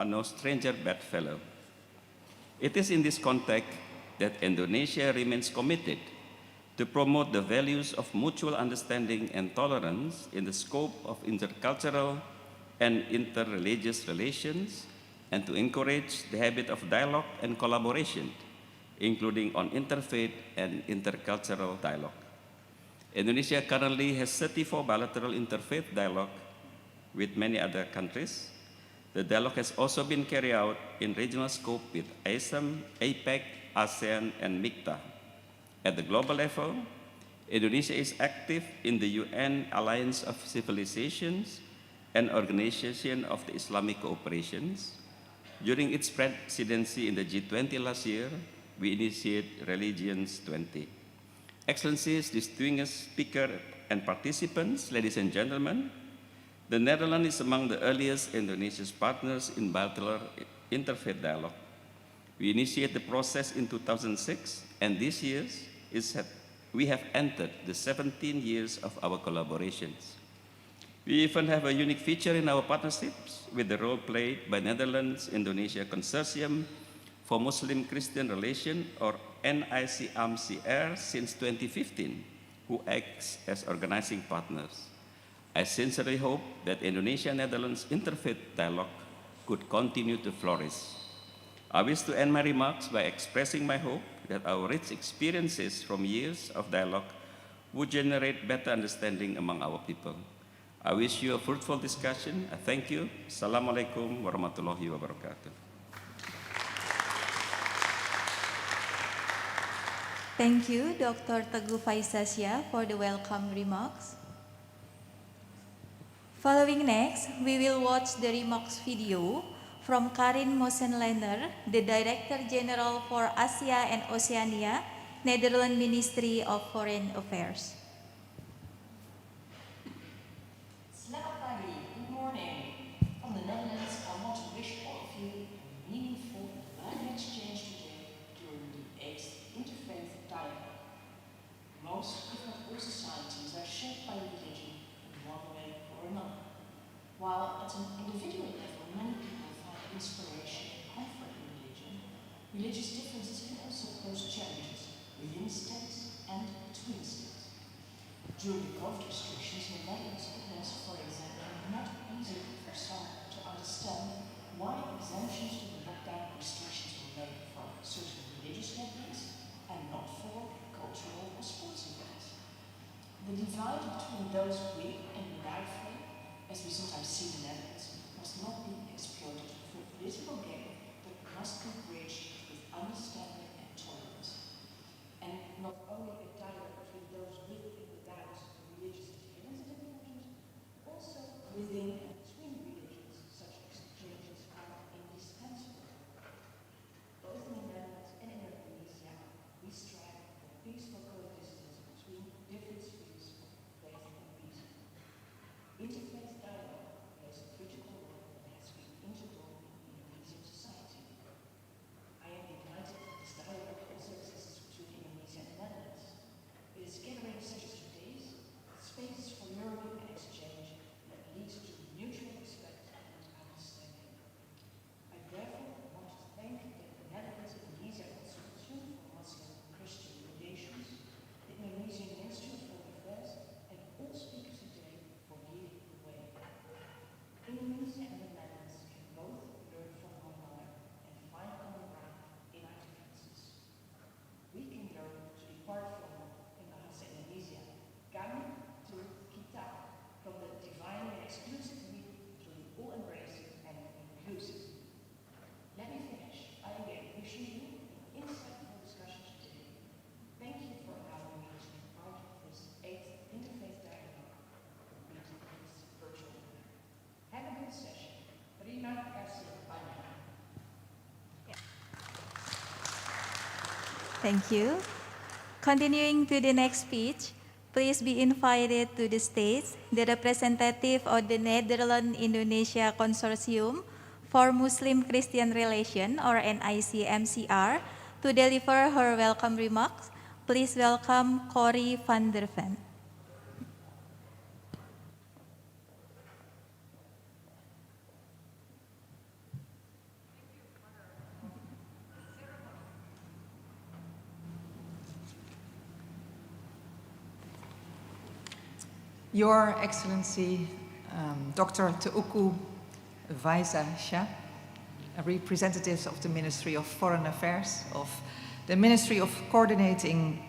a no stranger bedfellow. It is in this context that Indonesia remains committed to promote the values of mutual understanding and tolerance in the scope of intercultural and interreligious relations, and to encourage the habit of dialogue and collaboration, including on interfaith and intercultural dialogue. Indonesia currently has 34 bilateral interfaith dialogue with many other countries. The dialogue has also been carried out in regional scope with ASEM, APEC, ASEAN, and MICTA. At the global level, Indonesia is active in the UN Alliance of Civilizations and Organization of the Islamic Cooperations. During its presidency in the G20 last year, we initiated Religions 20. Excellencies, distinguished speakers and participants, ladies and gentlemen, the Netherlands is among the earliest Indonesia's partners in bilateral interfaith dialogue. We initiated the process in 2006, and this year we have entered the 17 years of our collaborations. We even have a unique feature in our partnerships with the role played by Netherlands-Indonesia Consortium for Muslim-Christian Relations, or NICAMCR, since 2015, who acts as organizing partners. I sincerely hope that Indonesia-Netherlands interfaith dialogue could continue to flourish. I wish to end my remarks by expressing my hope that our rich experiences from years of dialogue would generate better understanding among our people. I wish you a fruitful discussion. I thank you. Assalamualaikum warahmatullahi wabarakatuh. Thank you, Dr. Teguh Faisasya, for the welcome remarks. Following next, we will watch the remarks video from Karin Mosenlander, the Director General for Asia and Oceania, Netherlands Ministry of Foreign Affairs. Selamat pagi, good morning. From the Netherlands, I want to wish all of you a meaningful value exchange today during the 8th Interfaith Dialogue. Most, if not all, societies are shaped by religion in one way or another. While at an individual level, many people find inspiration and comfort in religion, religious differences can also pose challenges within states and between states. During the COVID restrictions in the Netherlands, it has, for example, not easy for some to understand why exemptions to the lockdown restrictions were made for certain religious gatherings and not for cultural or sports events. The divide between those with and without faith, as we sometimes see in the Netherlands, must not be exploited for political gain, but must be bridged with understanding and tolerance. And not only a dialogue between those with and without religious differences is important, also within and between religions, such exchanges are indispensable. Both in the Netherlands and in Indonesia, we strive for peaceful coexistence between different spheres of faith and reason. Interfaith dialogue plays a critical role and has been integral in Indonesian society. I am delighted that this dialogue also exists between Indonesia and the Netherlands. It is gatherings such as today's, spaces for learning and exchange that leads to mutual respect and understanding. I therefore want to thank the Netherlands-Indonesia Consortium for Muslim-Christian Relations, the Indonesian Ministry of Foreign Affairs, and all speakers today for leading the way. Indonesia and the Netherlands can both learn from one another and find common ground in our differences. We can learn to depart from, in bahasa Indonesia, kami to kita, from the divine and exclusive we to the all-embracing and inclusive. Let me finish by again wishing you an insightful discussion today. Thank you for allowing me to be part of this 8th Interfaith Dialogue meeting in this virtual manner. Have a good session. Terima kasih banyak. Thank you. Continuing to the next speech, please be invited to the stage the representative of the Netherlands-Indonesia Consortium for Muslim-Christian Relations, or NICMCR, to deliver her welcome remarks. Please welcome Corrie van der Ven. Your Excellency, Dr. Teuku Vaisa Shah, representatives of the Ministry of Foreign Affairs, of the Ministry of Coordinating,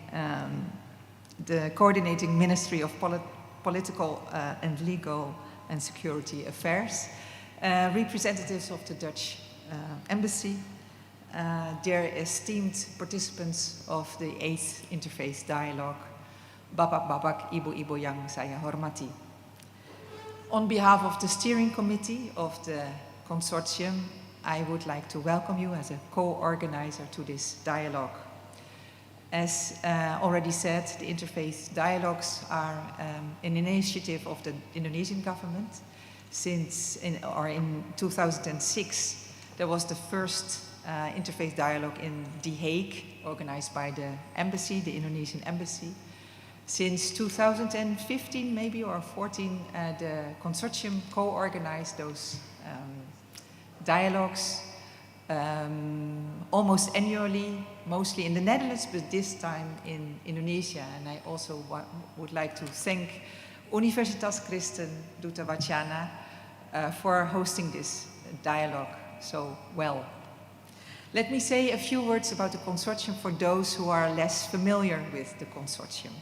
the Coordinating Ministry of Political and Legal and Security Affairs, representatives of the Dutch Embassy, dear esteemed participants of the 8th Interfaith Dialogue, Bapak-bapak, ibu-ibu yang saya hormati. On behalf of the steering committee of the consortium, I would like to welcome you as a co-organizer to this dialogue. As already said, the Interfaith Dialogues are an initiative of the Indonesian government. Since in 2006, there was the first Interfaith Dialogue in The Hague, organized by the embassy, the Indonesian embassy. Since 2015, maybe, or 14, the consortium co-organized those dialogues almost annually, mostly in the Netherlands, but this time in Indonesia. And I also would like to thank Universitas Kristen Duta Wacana for hosting this dialogue so well. Let me say a few words about the consortium for those who are less familiar with the consortium.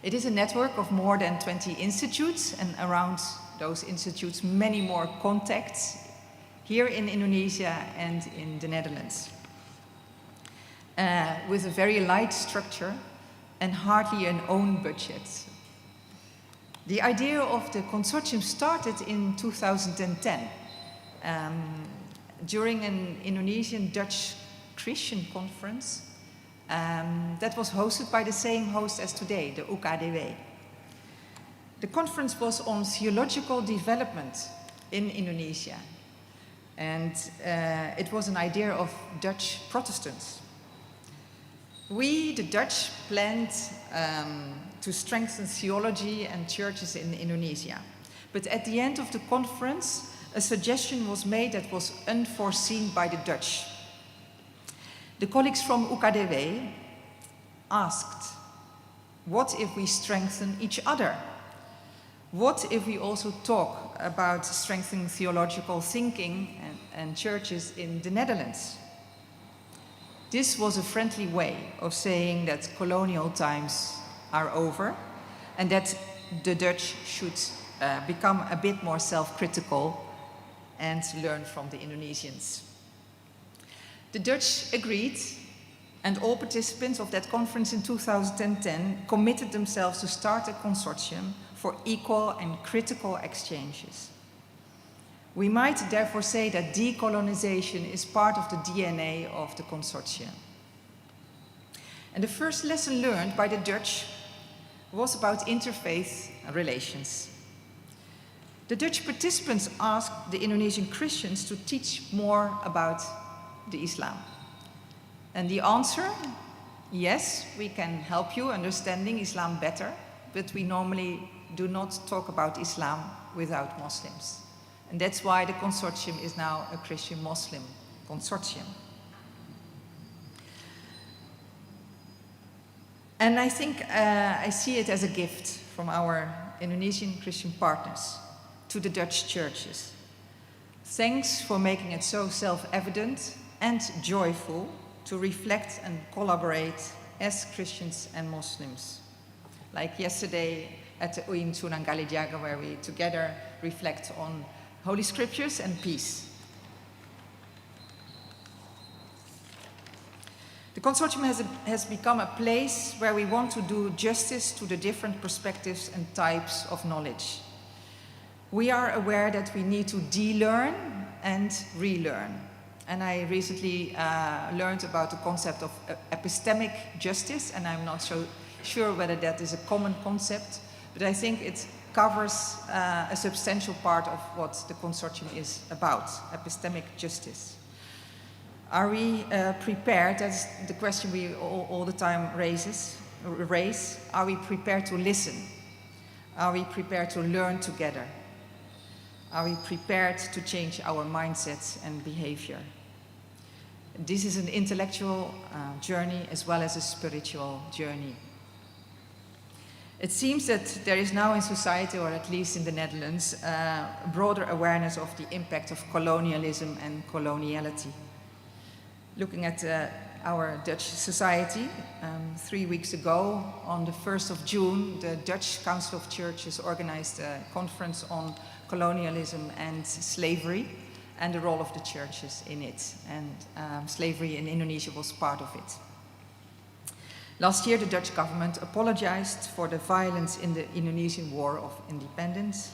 It is a network of more than 20 institutes, and around those institutes many more contacts here in Indonesia and in the Netherlands. With a very light structure and hardly an own budget. The idea of the consortium started in 2010 during an Indonesian Dutch Christian conference that was hosted by the same host as today, the UKDW. The conference was on theological development in Indonesia, and it was an idea of Dutch Protestants. We, the Dutch, planned to strengthen theology and churches in Indonesia. But at the end of the conference, a suggestion was made that was unforeseen by the Dutch. The colleagues from UKDW asked, what if we strengthen each other? What if we also talk about strengthening theological thinking and churches in the Netherlands? This was a friendly way of saying that colonial times are over and that the Dutch should become a bit more self-critical and learn from the Indonesians. The Dutch agreed, and all participants of that conference in 2010 committed themselves to start a consortium for equal and critical exchanges. We might therefore say that decolonization is part of the DNA of the consortium. And the first lesson learned by the Dutch was about interfaith relations. The Dutch participants asked the Indonesian Christians to teach more about the Islam. And the answer, yes, we can help you understanding Islam better, but we normally do not talk about Islam without Muslims. And that's why the consortium is now a Christian-Muslim consortium. And I think I see it as a gift from our Indonesian Christian partners to the Dutch churches. Thanks for making it so self-evident and joyful to reflect and collaborate as Christians and Muslims. Like yesterday at the UIN Sunan Kalijaga, where we together reflect on Holy Scriptures and peace. The consortium has become a place where we want to do justice to the different perspectives and types of knowledge. We are aware that we need to de-learn and relearn. And I recently learned about the concept of epistemic justice, and I'm not so sure whether that is a common concept, but I think it covers a substantial part of what the consortium is about, epistemic justice. Are we prepared? That's the question we all the time raise. Are we prepared to listen? Are we prepared to learn together? Are we prepared to change our mindsets and behavior? This is an intellectual journey as well as a spiritual journey. It seems that there is now in society, or at least in the Netherlands, a broader awareness of the impact of colonialism and coloniality. Looking at our Dutch society, 3 weeks ago, on the 1st of June, the Dutch Council of Churches organized a conference on colonialism and slavery and the role of the churches in it. And slavery in Indonesia was part of it. Last year, the Dutch government apologized for the violence in the Indonesian War of Independence.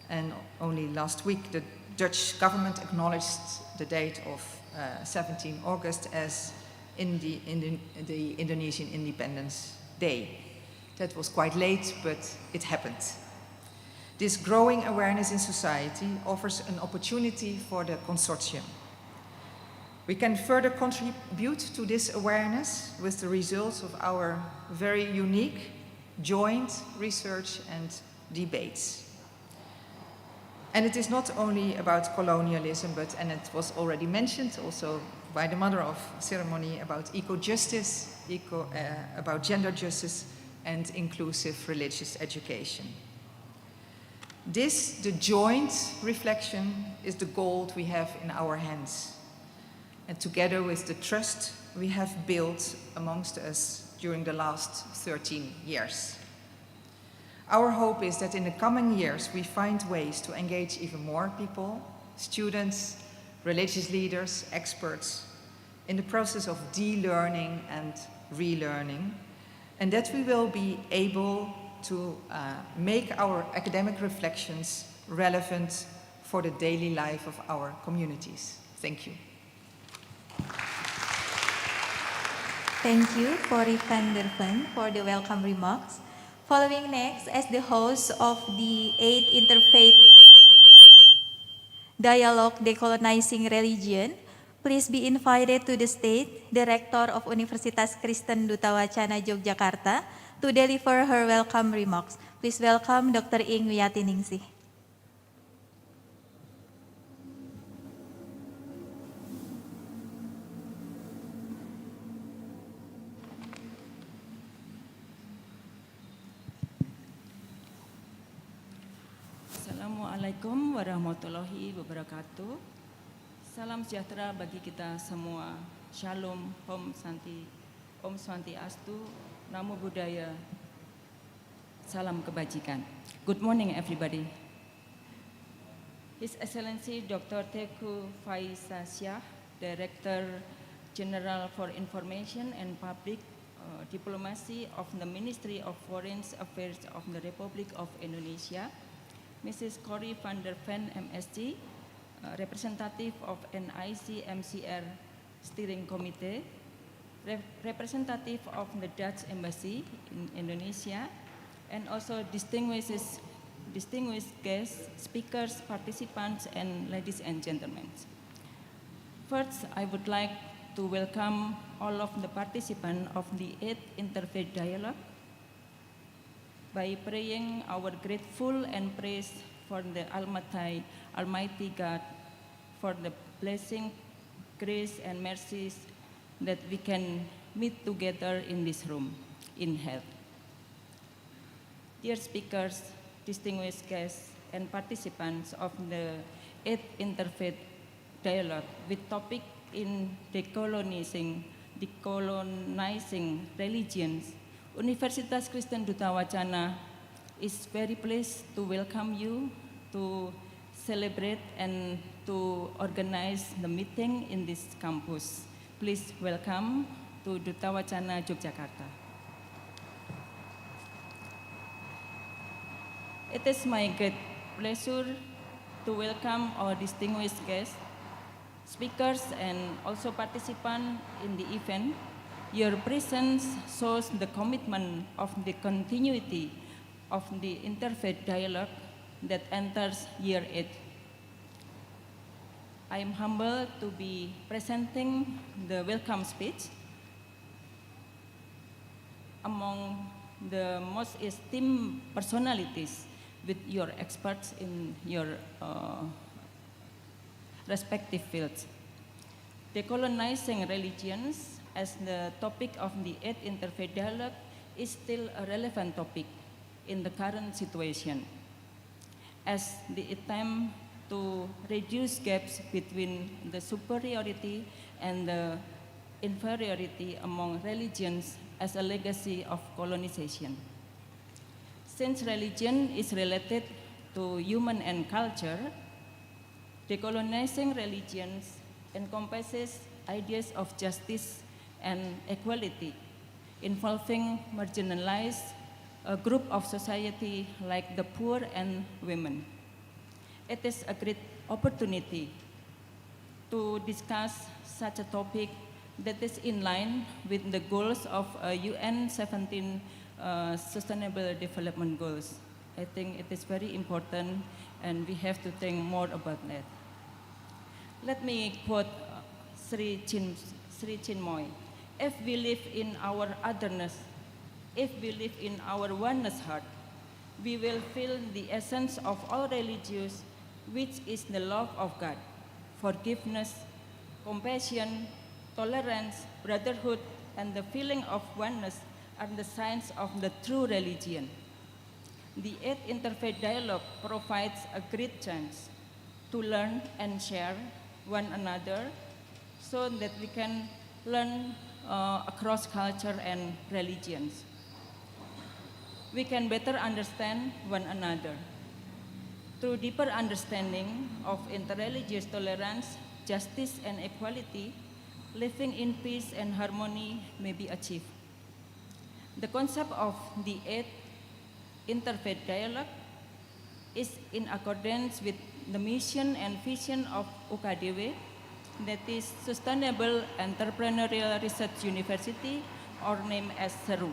And only last week, the Dutch government acknowledged the date of 17 August as the Indonesian Independence Day. That was quite late, but it happened. This growing awareness in society offers an opportunity for the consortium. We can further contribute to this awareness with the results of our very unique joint research and debates. And it is not only about colonialism, but, and it was already mentioned also by the mother of ceremony, about eco-justice, about gender justice, and inclusive religious education. This, the joint reflection, is the gold we have in our hands. And together with the trust we have built amongst us during the last 13 years. Our hope is that in the coming years we find ways to engage even more people, students, religious leaders, experts, in the process of de-learning and relearning, and that we will be able to make our academic reflections relevant for the daily life of our communities. Thank you. Thank you, Corrie van der Ven, for the welcome remarks. Following next, as the host of the 8th Interfaith Dialogue Decolonizing Religion, please be invited to the stage the Rector of Universitas Kristen Duta Wacana Yogyakarta to deliver her welcome remarks. Please welcome Dr. Ing Wiyatiningsih. Assalamualaikum warahmatullahi wabarakatuh. Salam sejahtera bagi kita semua. Shalom, Om Swantiastu, Namo Buddhaya, salam kebajikan. Good morning everybody. His Excellency Dr. Teku Faisasyah, Director General for Information and Public Diplomacy of the Ministry of Foreign Affairs of the Republic of Indonesia, Mrs. Corrie van der Ven, MSc, representative of NIC MCR Steering Committee, representative of the Dutch Embassy in Indonesia, and also distinguished guests, speakers, participants, and ladies and gentlemen. First, I would like to welcome all of the participants of the 8th Interfaith Dialogue by praying our grateful and praise for the Almighty God for the blessing, grace, and mercies that we can meet together in this room in health. Dear speakers, distinguished guests, and participants of the 8th Interfaith Dialogue with topic in decolonizing religions, Universitas Kristen Duta Wacana is very pleased to welcome you to celebrate and to organize the meeting in this campus. Please welcome to Duta Wacana Yogyakarta. It is my great pleasure to welcome our distinguished guests, speakers, and also participants in the event. Your presence shows the commitment of the continuity of the Interfaith Dialogue that enters year 8. I am humbled to be presenting the welcome speech. Among the most esteemed personalities with your experts in your respective fields. Decolonizing religions as the topic of the 8th Interfaith Dialogue is still a relevant topic in the current situation, as the attempt to reduce gaps between the superiority and the inferiority among religions as a legacy of colonization. Since religion is related to human and culture, decolonizing religions encompasses ideas of justice and equality, involving marginalized group of society like the poor and women. It is a great opportunity to discuss such a topic that is in line with the goals of UN 17 Sustainable Development Goals. I think it is very important and we have to think more about that. Let me quote Sri Chinmoy. If we live in our otherness, if we live in our oneness heart, we will feel the essence of all religions, which is the love of God, forgiveness, compassion, tolerance, brotherhood, and the feeling of oneness are the signs of the true religion. The 8th Interfaith Dialogue provides a great chance to learn and share one another so that we can learn across culture and religions. We can better understand one another. Through deeper understanding of interreligious tolerance, justice, and equality, living in peace and harmony may be achieved. The concept of the 8th Interfaith Dialogue is in accordance with the mission and vision of UKDW, that is Sustainable Entrepreneurial Research University, or named as SERU,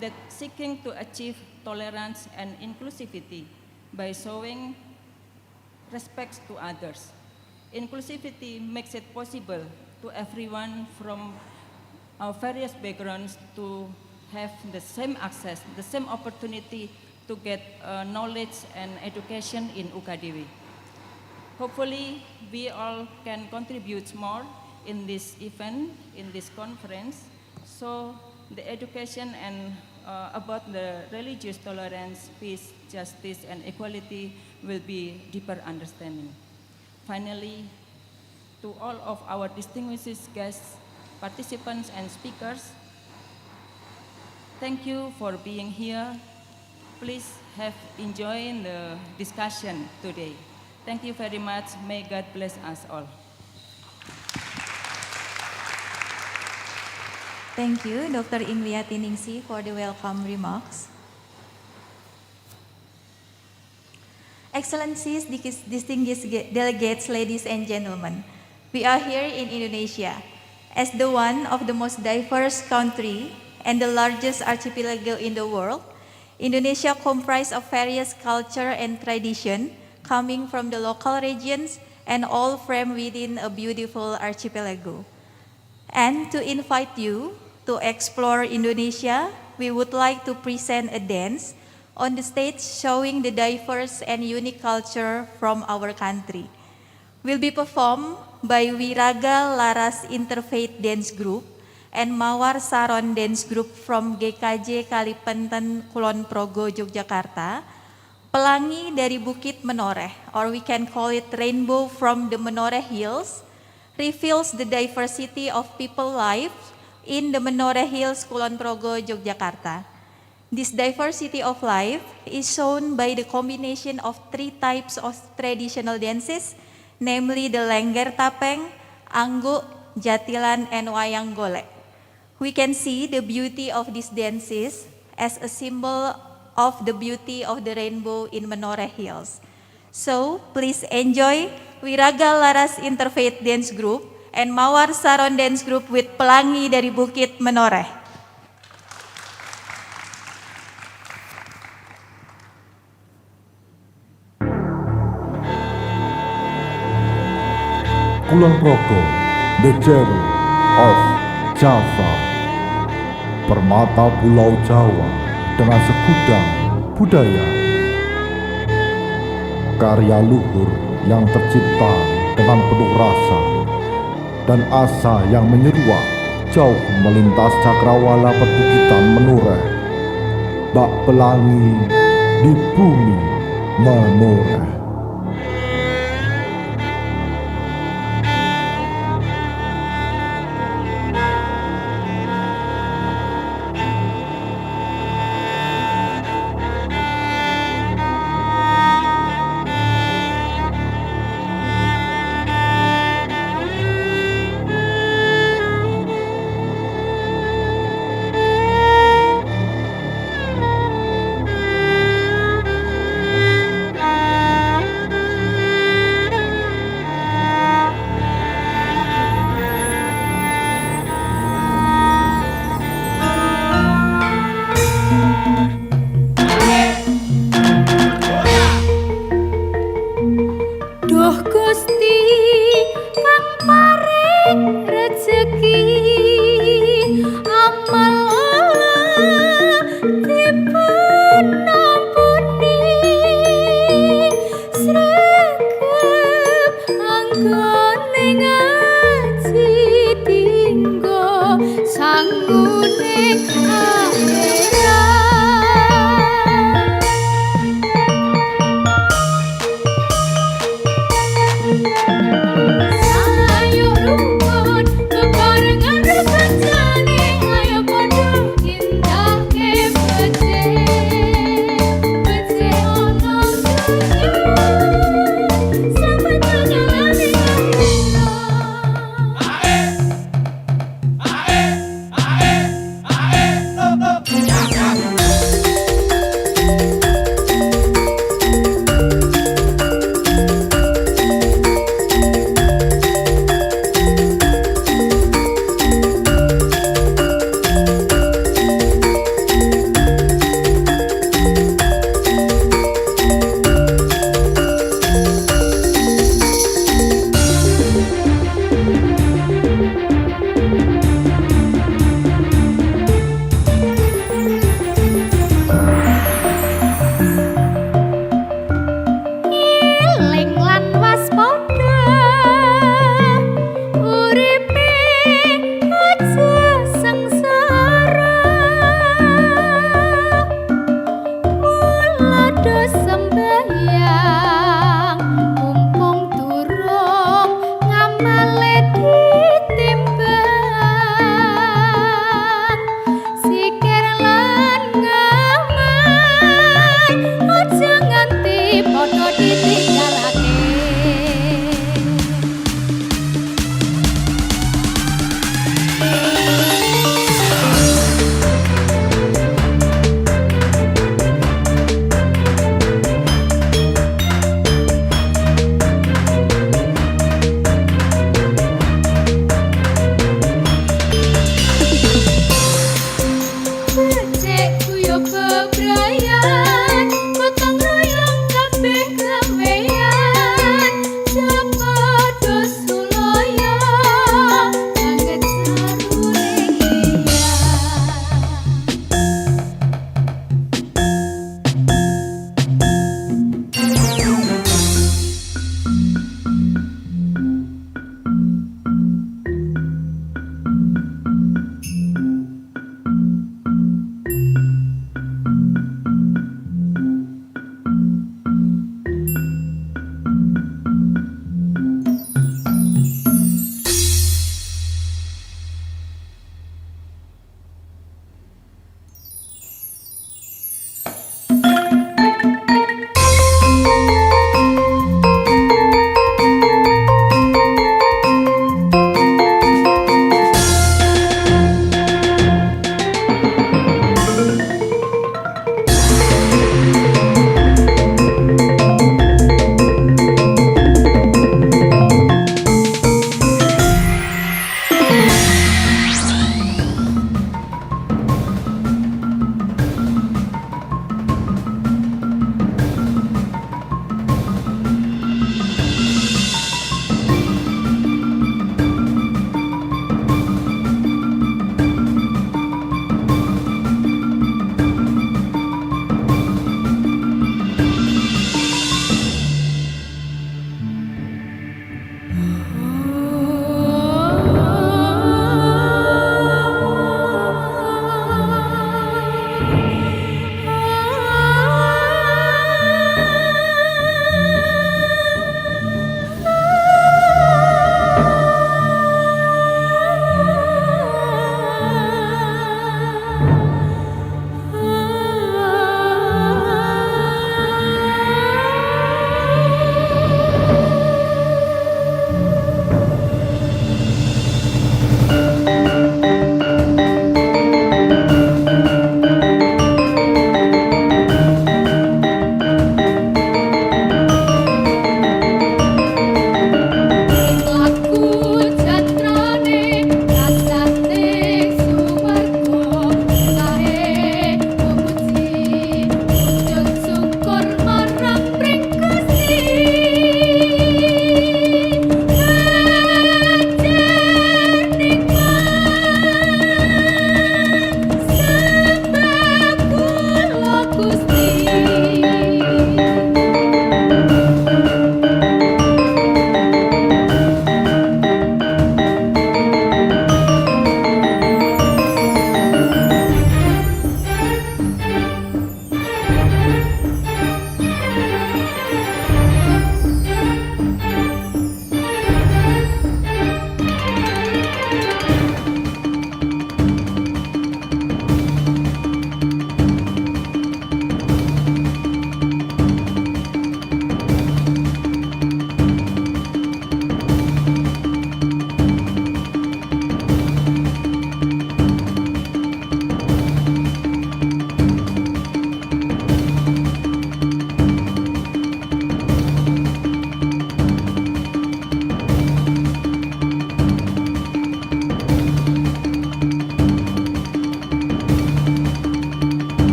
that seeking to achieve tolerance and inclusivity by showing respect to others. Inclusivity makes it possible to everyone from various backgrounds to have the same access, the same opportunity to get knowledge and education in UKDW. Hopefully, we all can contribute more in this event, in this conference, so the education and about the religious tolerance, peace, justice, and equality will be deeper understanding. Finally, to all of our distinguished guests, participants, and speakers, thank you for being here. Please have enjoyed the discussion today. Thank you very much. May God bless us all. Thank you, Dr. Ingliati Ningsi, for the welcome remarks. Excellencies, distinguished delegates, ladies and gentlemen, we are here in Indonesia. As the one of the most diverse country and the largest archipelago in the world, Indonesia comprises of various culture and tradition coming from the local regions and all framed within a beautiful archipelago. And to invite you to explore Indonesia, we would like to present a dance on the stage showing the diverse and unique culture from our country. Will be performed by Wiraga Laras Interfaith Dance Group and Mawar Saron Dance Group from GKJ Kalipenten Kulon Progo, Yogyakarta. Pelangi dari Bukit Menoreh, or we can call it Rainbow from the Menoreh Hills, reveals the diversity of people life in the Menoreh Hills, Kulon Progo, Yogyakarta. This diversity of life is shown by the combination of 3 types of traditional dances, namely the Lengger Tapeng, Angguk, Jatilan, and Wayang Golek. We can see the beauty of these dances as a symbol of the beauty of the rainbow in Menoreh Hills. So, please enjoy Wiraga Laras Interfaith Dance Group and Mawar Saron Dance Group with Pelangi dari Bukit Menoreh. Kulon Progo, the Jewel of Java. Permata Pulau Jawa dengan segudang budaya. Karya luhur yang tercipta dengan penuh rasa dan asa yang menyeruak jauh melintas cakrawala perbukitan Menoreh. bak pelangi di bumi menoreh.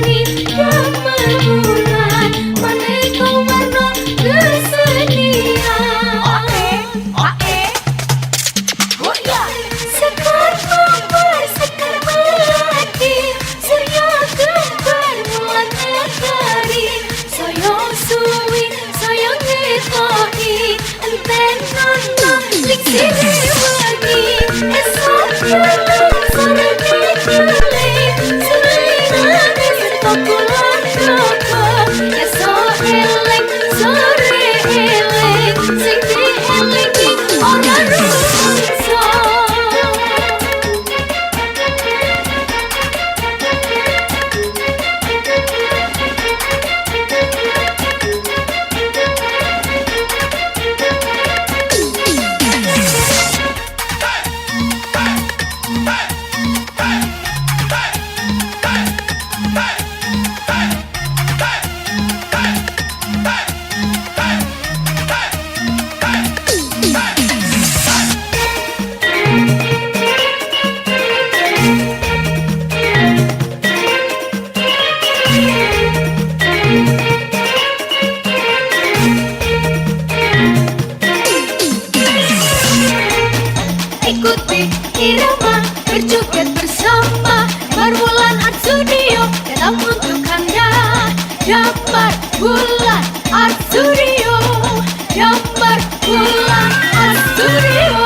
seni gamelan maneka warna kesenian. Sekar membar, sekar melati, surya kembar mulan negari. Sayang suwi, sayang ngetoi, enten nonton lik sini wagi. Esok jalan sore nekele, selirane setokulan kapa. Esok elek, sore elek, sing dieleki ora rumangsa. Ikuti irama berjoget bersama Berbulan Art Studio datang untuk Anda. Gambar bulan Art Studio, gambar bulan Art Studio.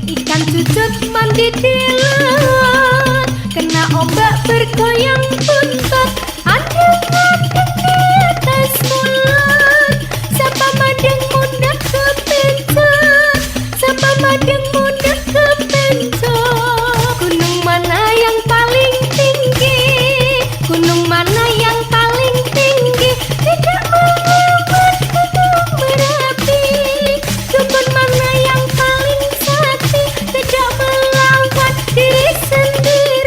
Ikan cucut mandi di laut, kena ombak bergoyang buntot. Adem-adem di atas mulut, siapa madeng mudah kepencet, siapa madeng mudah kepencet. Gunung mana yang paling tinggi, gunung mana yang paling tinggi, tidak melawan gunung Merapi. Dukun mana yang paling sakti, tidak melawan diri sendiri.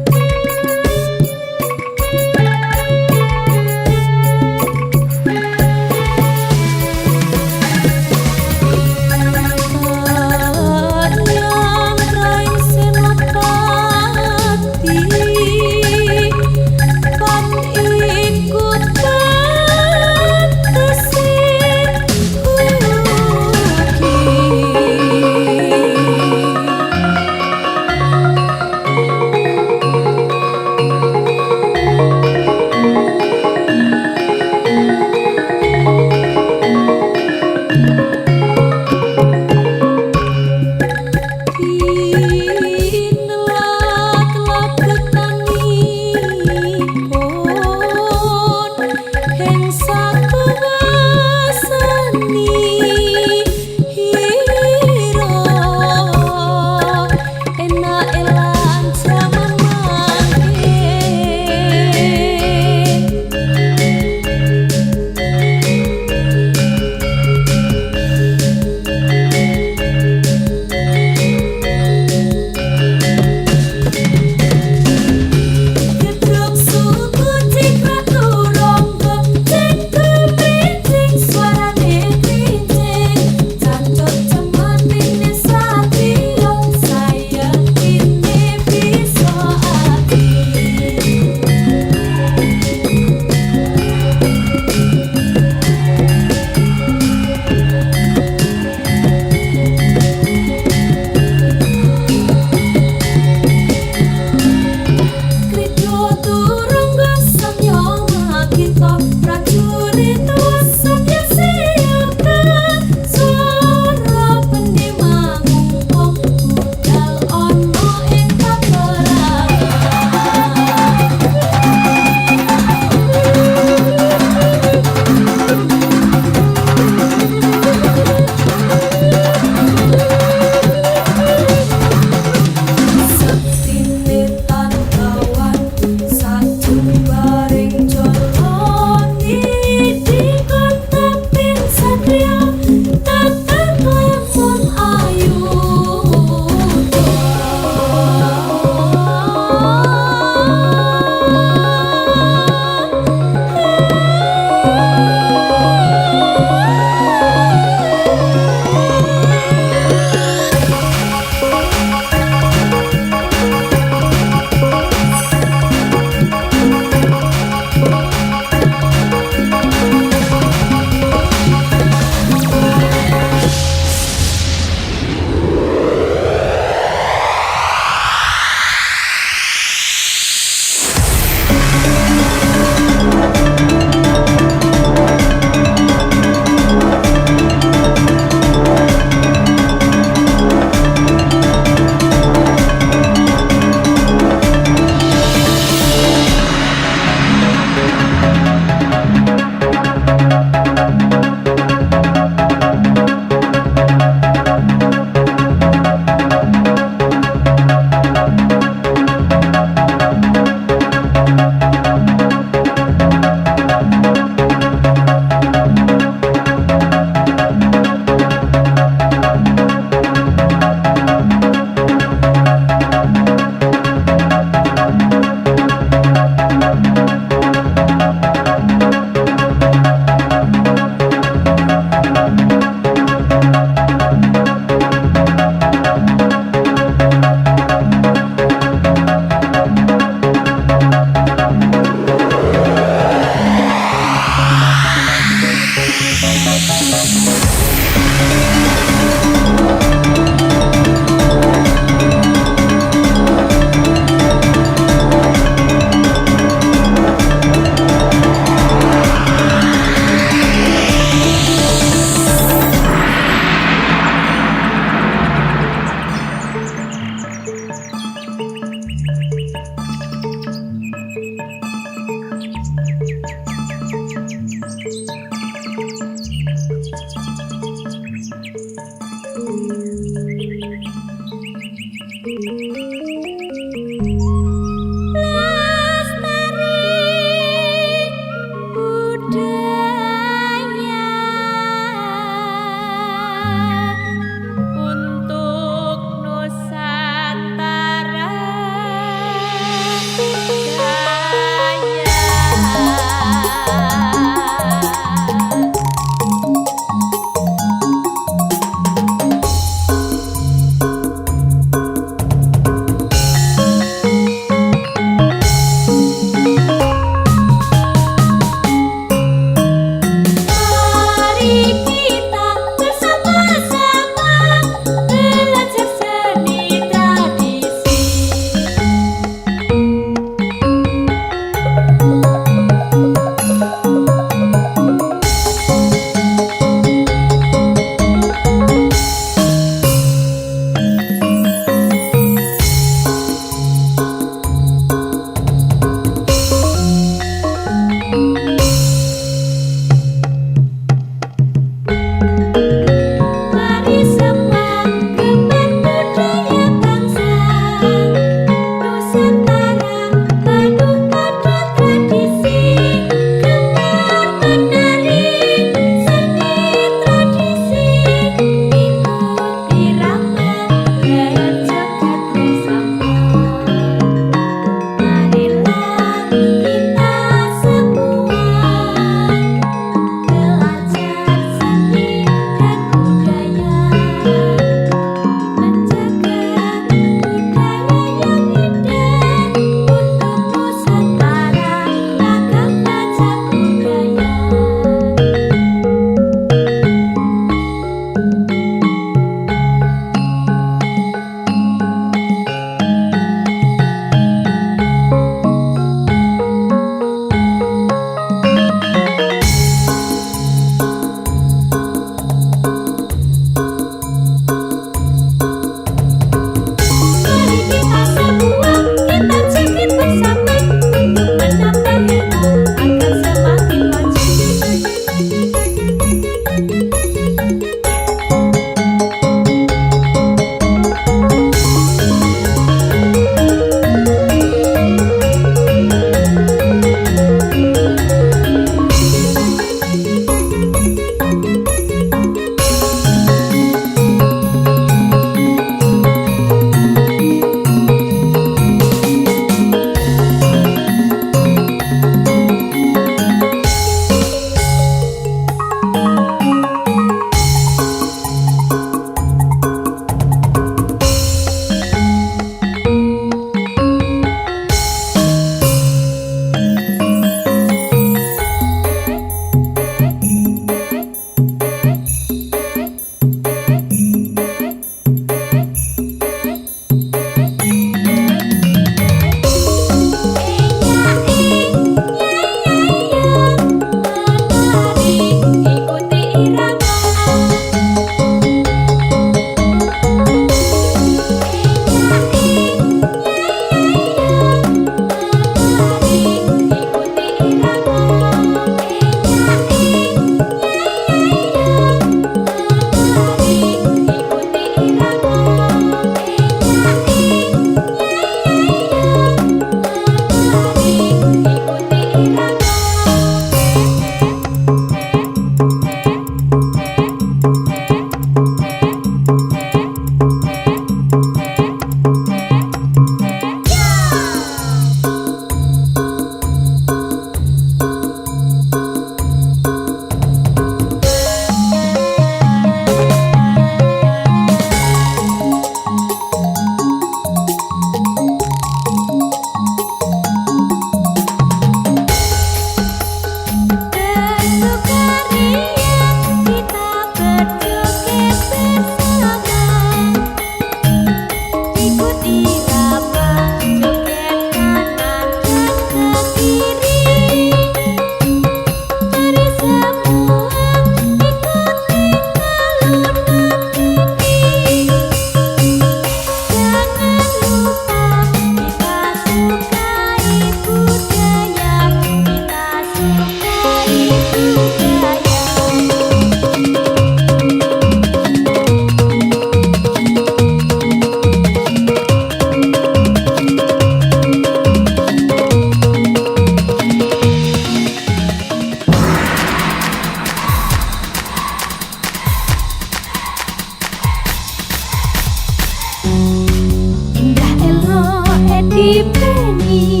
dipeni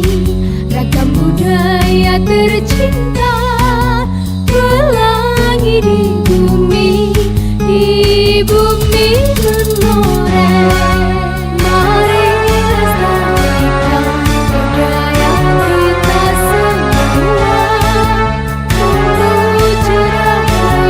ragam budaya tercinta pelangi di bumi menoreh. Mari lestarikan budaya kita semua untuk cerah yang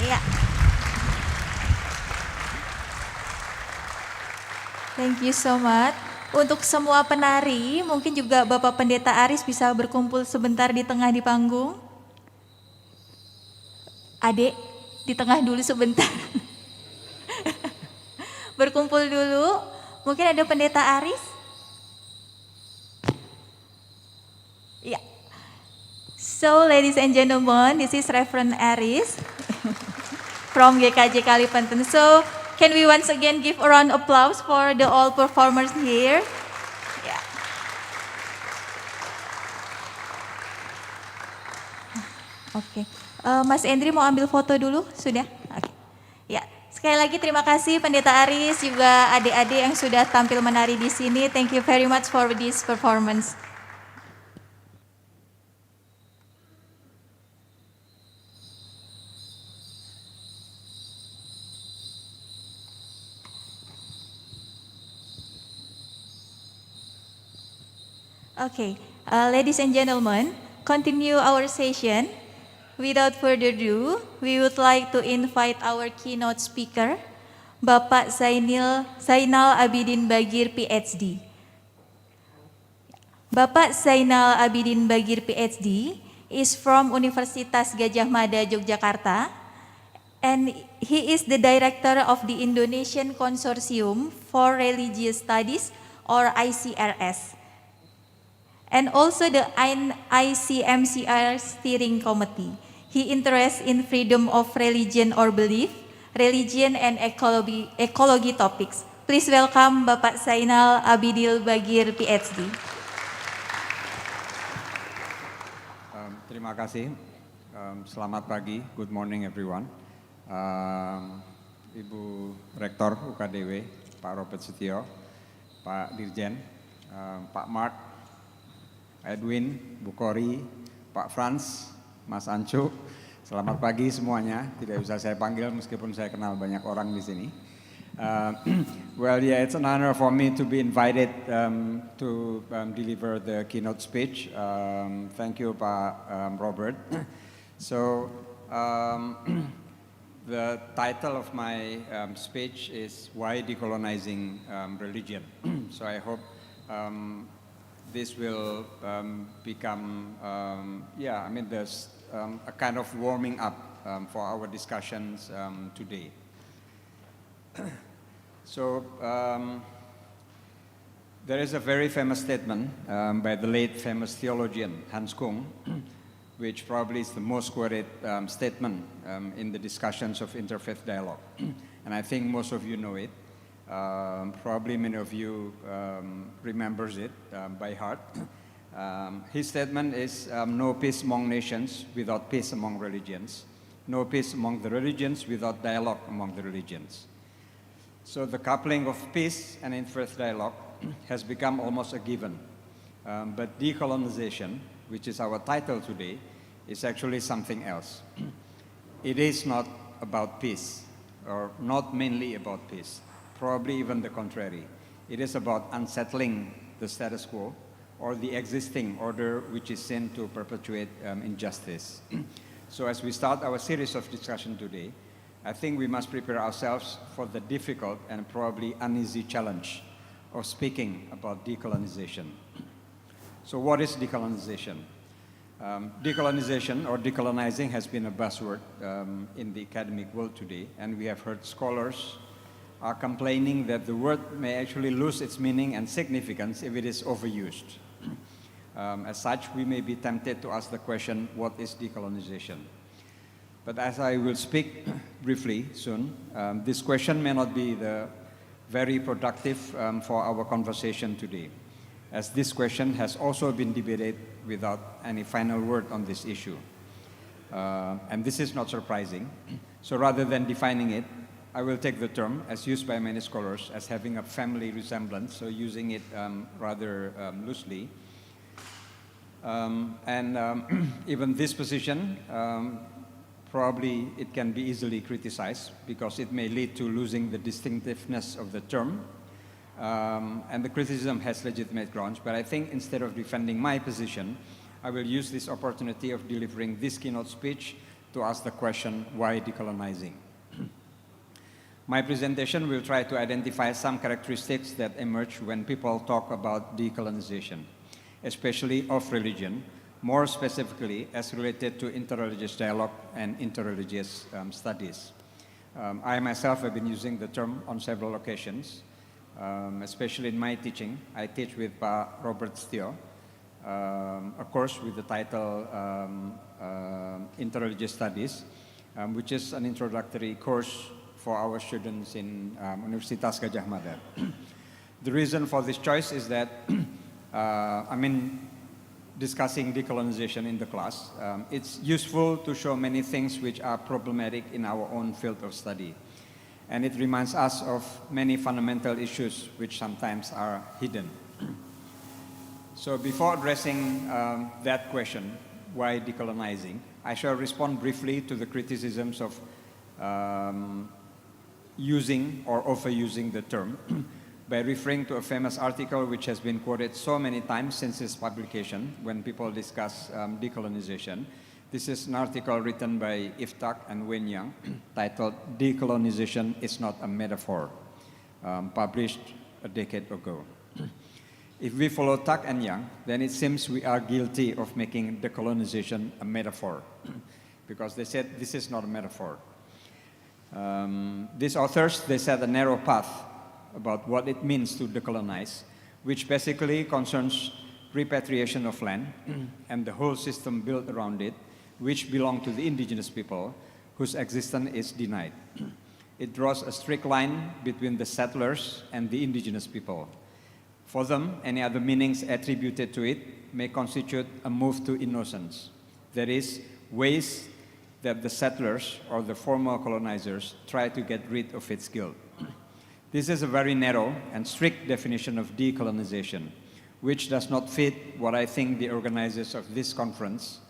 Iya. Thank you so much. Untuk semua penari, mungkin juga Bapak Pendeta Aris bisa berkumpul sebentar di tengah di panggung. Adek, di tengah dulu sebentar. Berkumpul dulu. Mungkin ada Pendeta Aris? Ya. So, ladies and gentlemen, this is Reverend Aris from GKJ Kalimantan. So, can we once again give a round of applause for the all performers here? Yeah. Oke. Mas Endri mau ambil foto dulu? Sudah? Oke. Ya. Sekali lagi terima kasih Pendeta Aris, juga adik-adik yang sudah tampil menari di sini. Thank you very much for this performance. Okay, ladies and gentlemen, continue our session. Without further ado, we would like to invite our keynote speaker, Bapak Zainal Abidin Bagir PhD. Bapak Zainal Abidin Bagir PhD is from Universitas Gadjah Mada, Yogyakarta, and he is the director of the Indonesian Consortium for Religious Studies, or ICRS, and also the ICMCR Steering Committee. He interests in freedom of religion or belief, religion and ecology topics. Please welcome Bapak Zainal Abidin Bagir PhD. Terima kasih. Selamat pagi. Good morning everyone. Ibu Rektor UKDW, Pak Robert Setio, Pak Dirjen, Pak Mark, Edwin, Bu Kori, Pak Frans, Mas Ancu, selamat pagi semuanya. Tidak bisa saya panggil meskipun saya kenal banyak orang di sini. Well, yeah, it's an honor for me to be invited to deliver the keynote speech. Thank you, Pak Robert. So, the title of my speech is Why Decolonizing Religion. So I hope this will become, there's a kind of warming up for our discussions today. So, there is a very famous statement by the late famous theologian Hans Kung, which probably is the most quoted statement in the discussions of interfaith dialogue. And I think most of you know it. Probably many of you remembers it by heart. His statement is, no peace among nations without peace among religions. No peace among the religions without dialogue among the religions. So the coupling of peace and interfaith dialogue has become almost a given. But decolonization, which is our title today, is actually something else. It is not about peace, or not mainly about peace. Probably even the contrary. It is about unsettling the status quo or the existing order which is seen to perpetuate injustice. So as we start our series of discussion today, I think we must prepare ourselves for the difficult and probably uneasy challenge of speaking about decolonization. So what is decolonization? Decolonization or decolonizing has been a buzzword in the academic world today, and we have heard scholars are complaining that the word may actually lose its meaning and significance if it is overused. As such, we may be tempted to ask the question, what is decolonization? But as I will speak briefly soon, this question may not be very productive for our conversation today, as this question has also been debated without any final word on this issue. And this is not surprising. So rather than defining it, I will take the term, as used by many scholars, as having a family resemblance, so using it rather loosely. Even this position, probably it can be easily criticized because it may lead to losing the distinctiveness of the term. And the criticism has legitimate grounds, but I think instead of defending my position, I will use this opportunity of delivering this keynote speech to ask the question, why decolonizing? My presentation will try to identify some characteristics that emerge when people talk about decolonization, especially of religion, more specifically as related to interreligious dialogue and interreligious studies. I myself have been using the term on several occasions, especially in my teaching. I teach with Robert Steele, a course with the title Interreligious Studies, which is an introductory course for our students in Universitas Gadjah Mada. The reason for this choice is that, discussing decolonization in the class, it's useful to show many things which are problematic in our own field of study. And it reminds us of many fundamental issues which sometimes are hidden. So before addressing that question, why decolonizing, I shall respond briefly to the criticisms of using or overusing the term by referring to a famous article which has been quoted so many times since its publication when people discuss decolonization. This is an article written by Iftak and Wen Yang titled Decolonization is Not a Metaphor, published a decade ago. If we follow Tak and Yang, then it seems we are guilty of making decolonization a metaphor because they said this is not a metaphor. These authors, they set a narrow path about what it means to decolonize, which basically concerns repatriation of land and the whole system built around it, which belong to the indigenous people whose existence is denied. It draws a strict line between the settlers and the indigenous people. For them, any other meanings attributed to it may constitute a move to innocence. That is, ways that the settlers or the former colonizers try to get rid of its guilt. This is a very narrow and strict definition of decolonization, which does not fit what I think the organizers of this conference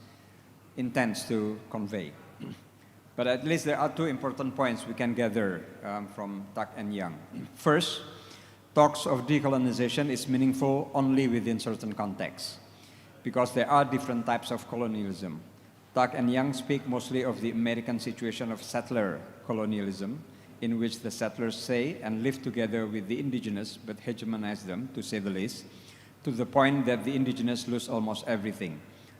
intends to convey. But at least there are two important points we can gather from Tak and Yang. First, talks of decolonization is meaningful only within certain contexts, because there are different types of colonialism. Tak and Yang speak mostly of the American situation of settler colonialism, in which the settlers stay and live together with the indigenous, but hegemonize them, to say the least, to the point that the indigenous lose almost everything.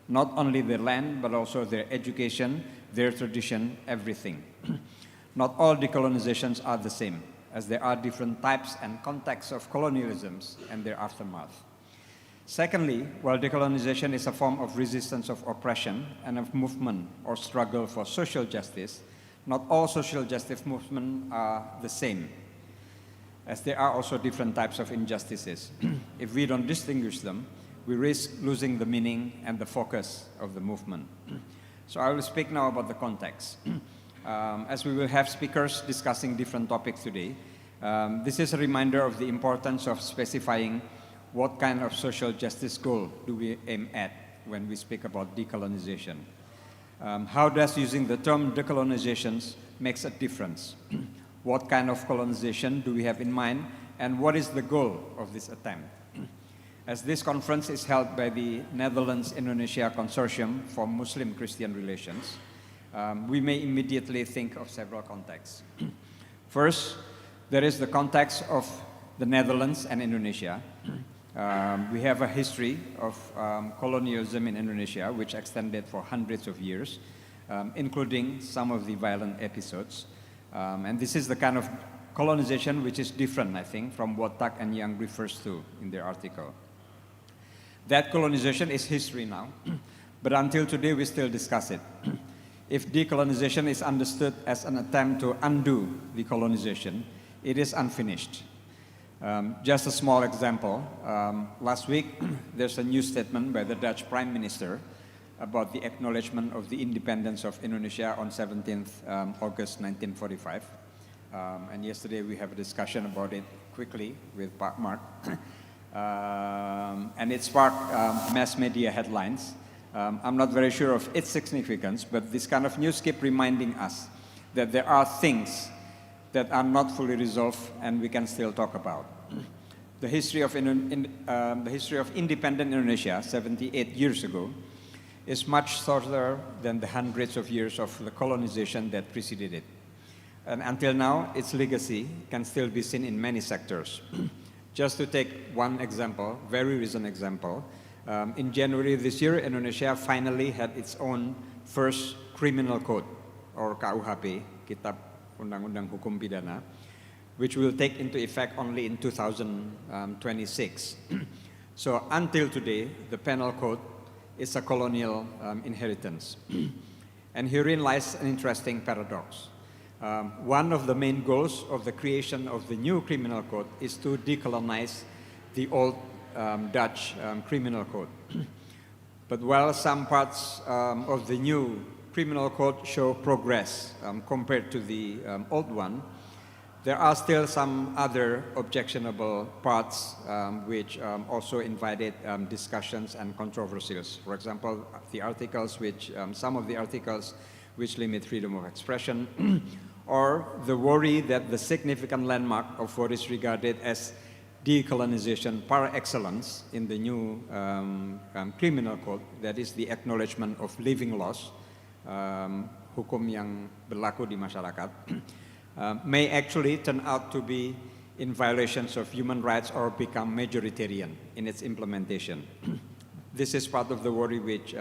Not only their land, but also their education, their tradition, everything. Not all decolonizations are the same, as there are different types and contexts of colonialisms and their aftermath. Secondly, while decolonization is a form of resistance of oppression and of movement or struggle for social justice, not all social justice movements are the same, as there are also different types of injustices. If we don't distinguish them, we risk losing the meaning and the focus of the movement. So I will speak now about the context. As we will have speakers discussing different topics today, this is a reminder of the importance of specifying what kind of social justice goal do we aim at when we speak about decolonization. How does using the term decolonizations makes a difference? What kind of colonization do we have in mind, and what is the goal of this attempt? As this conference is held by the Netherlands-Indonesia Consortium for Muslim-Christian Relations, we may immediately think of several contexts. First, there is the context of the Netherlands and Indonesia. We have a history of colonialism in Indonesia, which extended for hundreds of years, including some of the violent episodes. And this is the kind of colonization which is different, I think, from what Tak and Yang refers to in their article. That colonization is history now, but until today we still discuss it. If decolonization is understood as an attempt to undo the colonization, it is unfinished. Just a small example, last week there's a new statement by the Dutch Prime Minister about the acknowledgement of the independence of Indonesia on 17th August 1945. And yesterday we have a discussion about it quickly with Pak Mark. And it sparked mass media headlines. I'm not very sure of its significance, but this kind of news keep reminding us that there are things that are not fully resolved and we can still talk about. The history of independent Indonesia 78 years ago is much shorter than the hundreds of years of the colonization that preceded it. And until now, its legacy can still be seen in many sectors. Just to take one example, very recent example, in January this year, Indonesia finally had its own first criminal code, or KUHP, Kitab Undang-Undang Hukum Pidana, which will take into effect only in 2026. So until today, the penal code is a colonial inheritance. And herein lies an interesting paradox. One of the main goals of the creation of the new criminal code is to decolonize the old Dutch criminal code. But while some parts of the new criminal code show progress compared to the old one, there are still some other objectionable parts which also invited discussions and controversies. For example, the articles which, some of the articles which limit freedom of expression, or the worry that the significant landmark of what is regarded as decolonization par excellence in the new criminal code, that is the acknowledgement of living laws, hukum yang berlaku di masyarakat, may actually turn out to be in violations of human rights or become majoritarian in its implementation. This is part of the worry which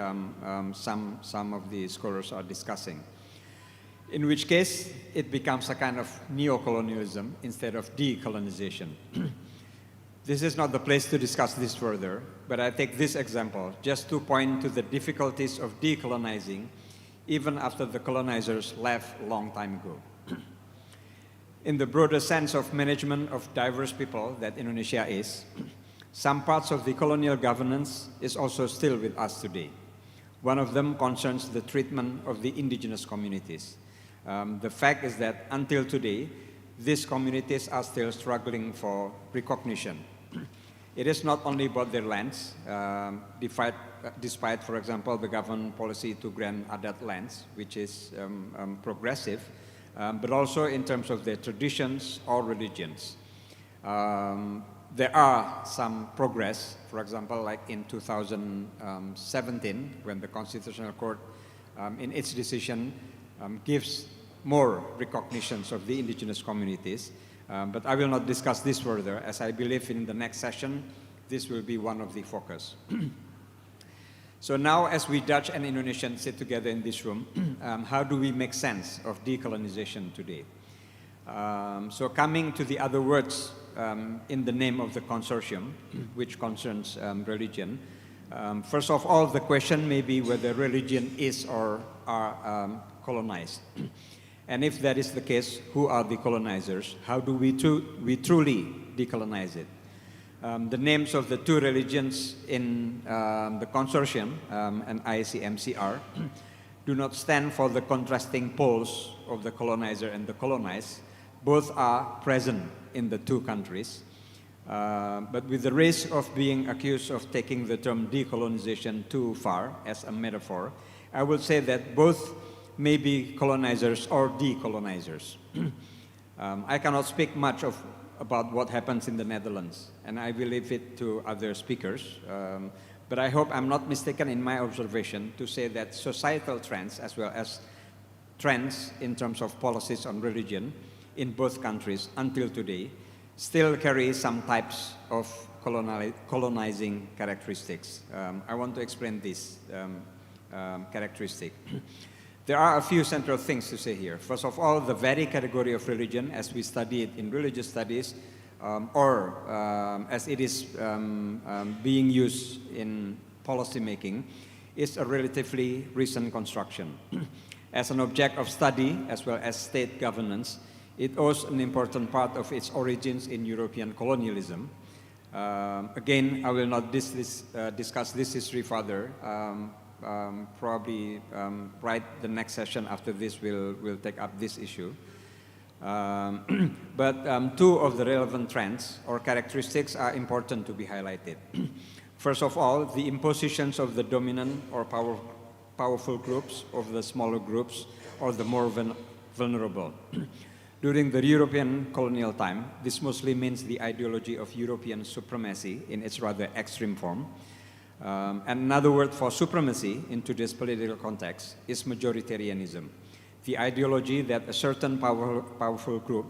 some of the scholars are discussing. In which case, it becomes a kind of neocolonialism instead of decolonization. This is not the place to discuss this further, but I take this example just to point to the difficulties of decolonizing even after the colonizers left a long time ago. In the broader sense of management of diverse people that Indonesia is, some parts of the colonial governance is also still with us today. One of them concerns the treatment of the indigenous communities. The fact is that until today, these communities are still struggling for recognition. It is not only about their lands, despite, for example, the government policy to grant adat lands, which is progressive, but also in terms of their traditions or religions. There are some progress, for example, like in 2017, when the Constitutional Court, in its decision, gives more recognitions of the indigenous communities. But I will not discuss this further, as I believe in the next session, this will be one of the focus. So now, as we Dutch and Indonesians sit together in this room, how do we make sense of decolonization today? So coming to the other words in the name of the consortium, which concerns religion, first of all, the question may be whether religion is or are colonized. And if that is the case, who are the colonizers? How do we truly decolonize it? The names of the two religions in the consortium and ICMCR do not stand for the contrasting poles of the colonizer and the colonized. Both are present in the two countries. But with the risk of being accused of taking the term decolonization too far as a metaphor, I will say that both may be colonizers or decolonizers. I cannot speak much about what happens in the Netherlands, and I will leave it to other speakers. But I hope I'm not mistaken in my observation to say that societal trends, as well as trends in terms of policies on religion in both countries until today, still carry some types of colonizing characteristics. I want to explain this characteristic. There are a few central things to say here. First of all, the very category of religion, as we study it in religious studies, or as it is being used in policy making, is a relatively recent construction. As an object of study, as well as state governance, it owes an important part of its origins in European colonialism. Again, I will not discuss this history further. Probably right the next session after this will take up this issue. But two of the relevant trends or characteristics are important to be highlighted. First of all, the impositions of the dominant or powerful groups over the smaller groups or the more vulnerable. During the European colonial time, this mostly means the ideology of European supremacy in its rather extreme form. And another word for supremacy in today's political context is majoritarianism, the ideology that a certain powerful group,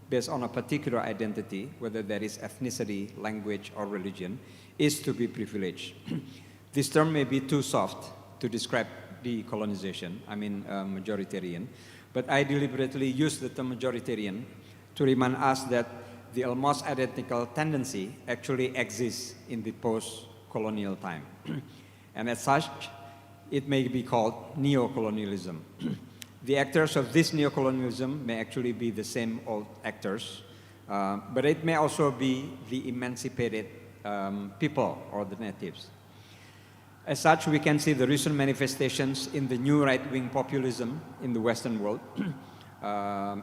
based on a particular identity, whether that is ethnicity, language, or religion, is to be privileged. This term may be too soft to describe decolonization, majoritarian, but I deliberately use the term majoritarian to remind us that the almost identical tendency actually exists in the post-colonial time. And as such, it may be called neocolonialism. The actors of this neocolonialism may actually be the same old actors, but it may also be the emancipated people or the natives. As such, we can see the recent manifestations in the new right-wing populism in the Western world,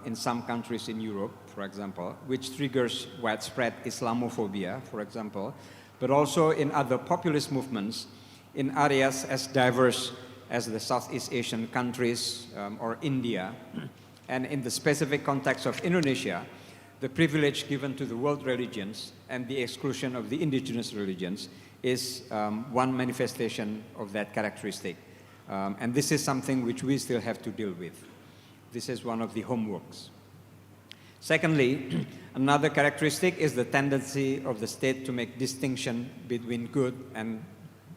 in some countries in Europe, for example, which triggers widespread Islamophobia, for example, but also in other populist movements in areas as diverse as the Southeast Asian countries or India. And in the specific context of Indonesia, the privilege given to the world religions and the exclusion of the indigenous religions is one manifestation of that characteristic. And this is something which we still have to deal with. This is one of the homeworks. Secondly, another characteristic is the tendency of the state to make distinction between good and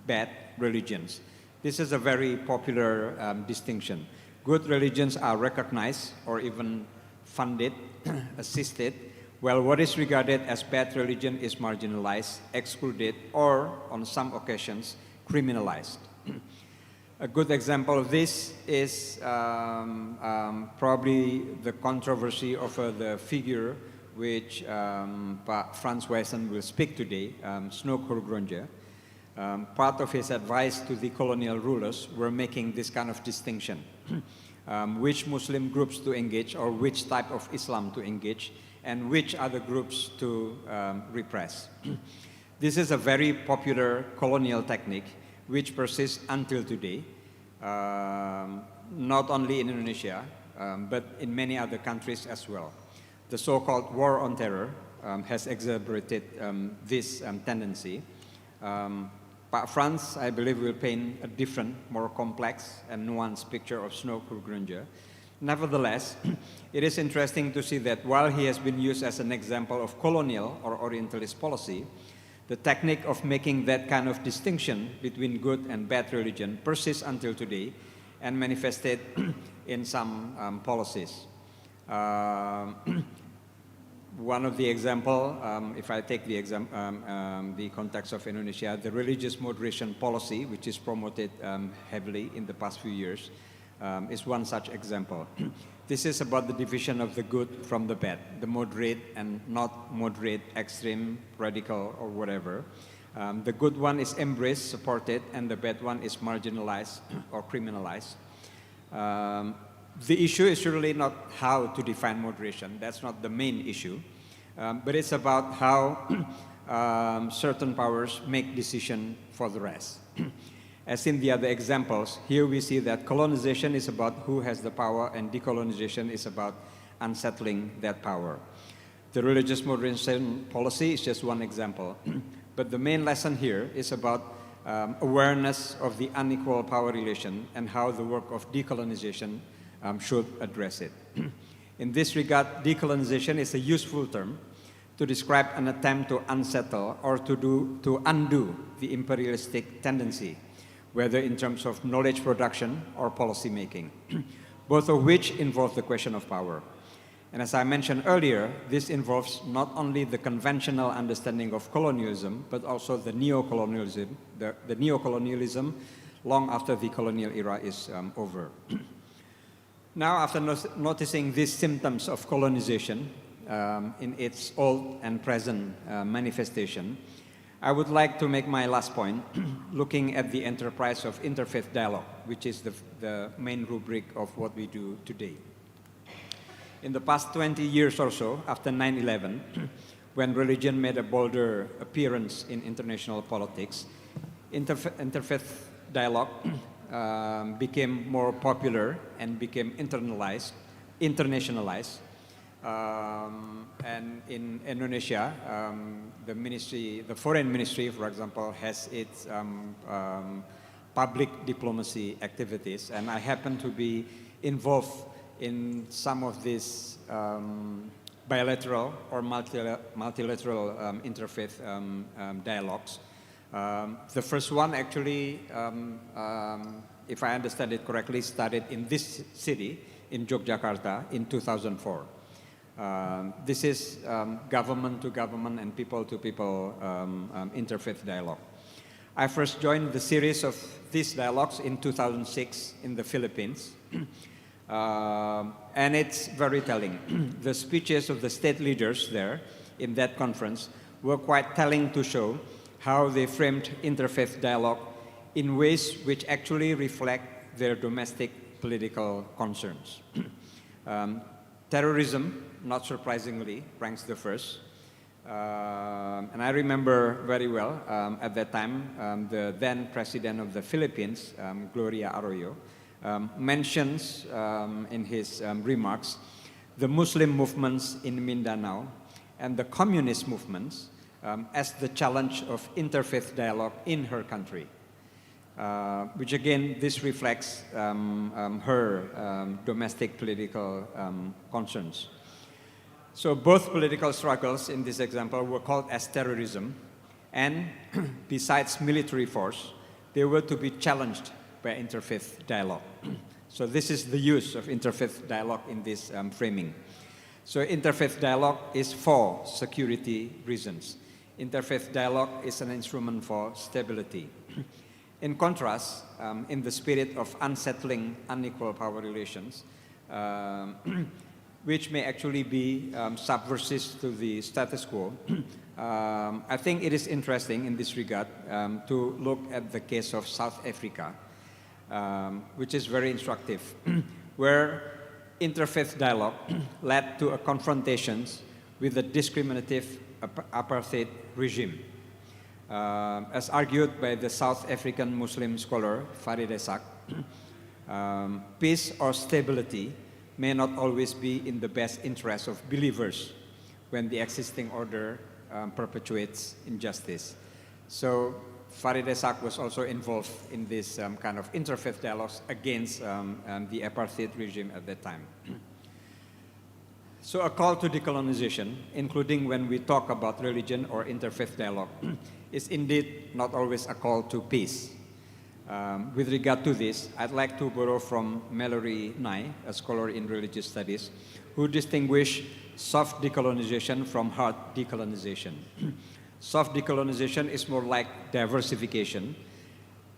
bad religions. This is a very popular distinction. Good religions are recognized or even funded, assisted, while what is regarded as bad religion is marginalized, excluded, or on some occasions, criminalized. A good example of this is probably the controversy over the figure which Frans Wijsen will speak today, Snoek Hurgronje. Part of his advice to the colonial rulers were making this kind of distinction. Which Muslim groups to engage or which type of Islam to engage and which other groups to repress. This is a very popular colonial technique which persists until today, not only in Indonesia, but in many other countries as well. The so-called war on terror has exacerbated this tendency. Pak Frans, I believe, will paint a different, more complex and nuanced picture of Snoek Hurgronje. Nevertheless, it is interesting to see that while he has been used as an example of colonial or Orientalist policy, the technique of making that kind of distinction between good and bad religion persists until today and manifested in some policies. One of the example, if I take the context of Indonesia, the religious moderation policy, which is promoted heavily in the past few years, is one such example. This is about the division of the good from the bad, the moderate and not moderate, extreme, radical, or whatever. The good one is embraced, supported, and the bad one is marginalized or criminalized. The issue is surely not how to define moderation. That's not the main issue. But it's about how certain powers make decisions for the rest. As in the other examples, here we see that colonization is about who has the power and decolonization is about unsettling that power. The religious moderation policy is just one example. But the main lesson here is about awareness of the unequal power relation and how the work of decolonization should address it. In this regard, decolonization is a useful term to describe an attempt to unsettle or to undo the imperialistic tendency, whether in terms of knowledge production or policy making, both of which involve the question of power. And as I mentioned earlier, this involves not only the conventional understanding of colonialism, but also the neocolonialism, the neocolonialism long after the colonial era is over. Now, after noticing these symptoms of colonization in its old and present manifestation, I would like to make my last point, looking at the enterprise of interfaith dialogue, which is the main rubric of what we do today. In the past 20 years or so, after 9/11, when religion made a bolder appearance in international politics, interfaith dialogue became more popular and became internationalized. And in Indonesia, the foreign ministry, for example, has its public diplomacy activities, and I happen to be involved in some of these bilateral or multilateral interfaith dialogues. The first one actually, if I understand it correctly, started in this city, in Yogyakarta, in 2004. This is government to government and people to people interfaith dialogue. I first joined the series of these dialogues in 2006 in the Philippines. And it's very telling. The speeches of the state leaders there in that conference were quite telling to show how they framed interfaith dialogue in ways which actually reflect their domestic political concerns. Terrorism, not surprisingly, ranks the first. And I remember very well at that time, the then president of the Philippines, Gloria Arroyo, mentions in his remarks the Muslim movements in Mindanao and the communist movements as the challenge of interfaith dialogue in her country, which again, this reflects her domestic political concerns. So both political struggles in this example were called as terrorism, and besides military force, they were to be challenged by interfaith dialogue. So this is the use of interfaith dialogue in this framing. So interfaith dialogue is for security reasons. Interfaith dialogue is an instrument for stability. In contrast, in the spirit of unsettling unequal power relations, which may actually be subversive to the status quo, I think it is interesting in this regard to look at the case of South Africa, which is very instructive, where interfaith dialogue led to a confrontations with the discriminative apartheid regime. As argued by the South African Muslim scholar Farid Esak, peace or stability may not always be in the best interest of believers when the existing order perpetuates injustice. So Farid Esak was also involved in this kind of interfaith dialogues against the apartheid regime at that time. So a call to decolonization, including when we talk about religion or interfaith dialogue, is indeed not always a call to peace. With regard to this, I'd like to borrow from Mallory Nye, a scholar in religious studies, who distinguished soft decolonization from hard decolonization. Soft decolonization is more like diversification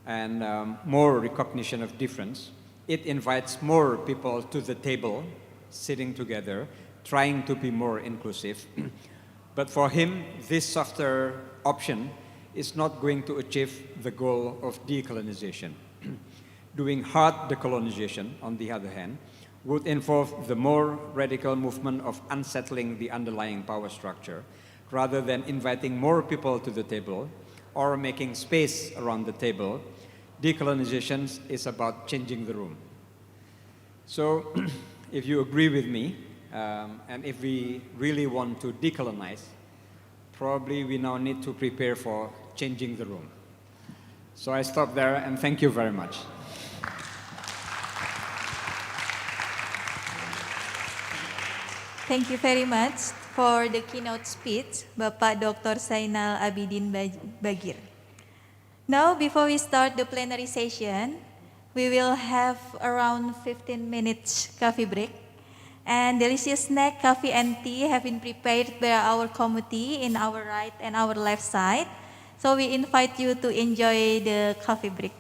and more recognition of difference. It invites more people to the table, sitting together, trying to be more inclusive. But for him, this softer option is not going to achieve the goal of decolonization. Doing hard decolonization, on the other hand, would involve the more radical movement of unsettling the underlying power structure, rather than inviting more people to the table or making space around the table. Decolonization is about changing the room. So if you agree with me, and if we really want to decolonize, probably we now need to prepare for changing the room. So I stop there and thank you very much. Thank you very much for the keynote speech, Bapak Dr. Zainal Abidin Bagir. Now, before we start the plenary session, we will have around 15 minutes coffee break. And delicious snack, coffee and tea have been prepared by our committee in our right and our left side. So we invite you to enjoy the coffee break.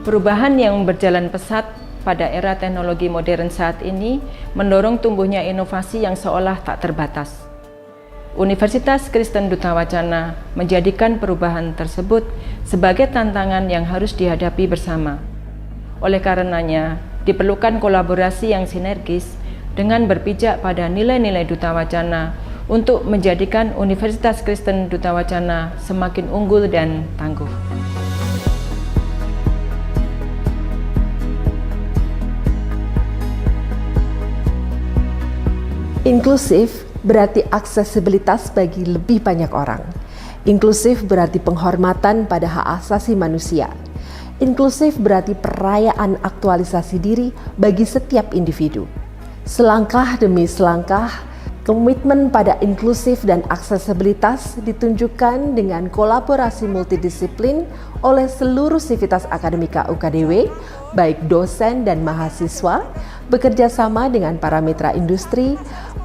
Perubahan yang berjalan pesat pada era teknologi modern saat ini mendorong tumbuhnya inovasi yang seolah tak terbatas. Universitas Kristen Duta Wacana menjadikan perubahan tersebut sebagai tantangan yang harus dihadapi bersama. Oleh karenanya, diperlukan kolaborasi yang sinergis dengan berpijak pada nilai-nilai Duta Wacana untuk menjadikan Universitas Kristen Duta Wacana semakin unggul dan tangguh. Inklusif berarti aksesibilitas bagi lebih banyak orang. Inklusif berarti penghormatan pada hak asasi manusia. Inklusif berarti perayaan aktualisasi diri bagi setiap individu. Selangkah demi selangkah, komitmen pada inklusif dan aksesibilitas ditunjukkan dengan kolaborasi multidisiplin oleh seluruh sivitas akademika UKDW, baik dosen dan mahasiswa, bekerja sama dengan para mitra industri,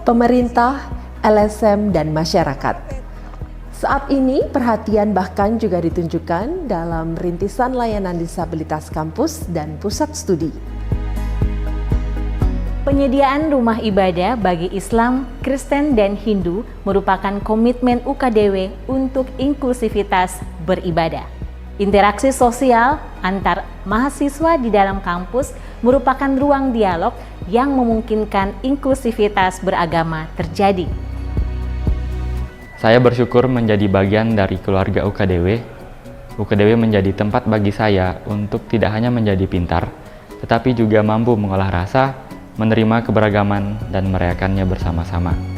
pemerintah, LSM, dan masyarakat. Saat ini perhatian bahkan juga ditunjukkan dalam rintisan layanan disabilitas kampus dan pusat studi. Penyediaan rumah ibadah bagi Islam, Kristen, dan Hindu merupakan komitmen UKDW untuk inklusivitas beribadah. Interaksi sosial antar mahasiswa di dalam kampus merupakan ruang dialog yang memungkinkan inklusivitas beragama terjadi. Saya bersyukur menjadi bagian dari keluarga UKDW. UKDW menjadi tempat bagi saya untuk tidak hanya menjadi pintar, tetapi juga mampu mengolah rasa, menerima keberagaman, dan merayakannya bersama-sama.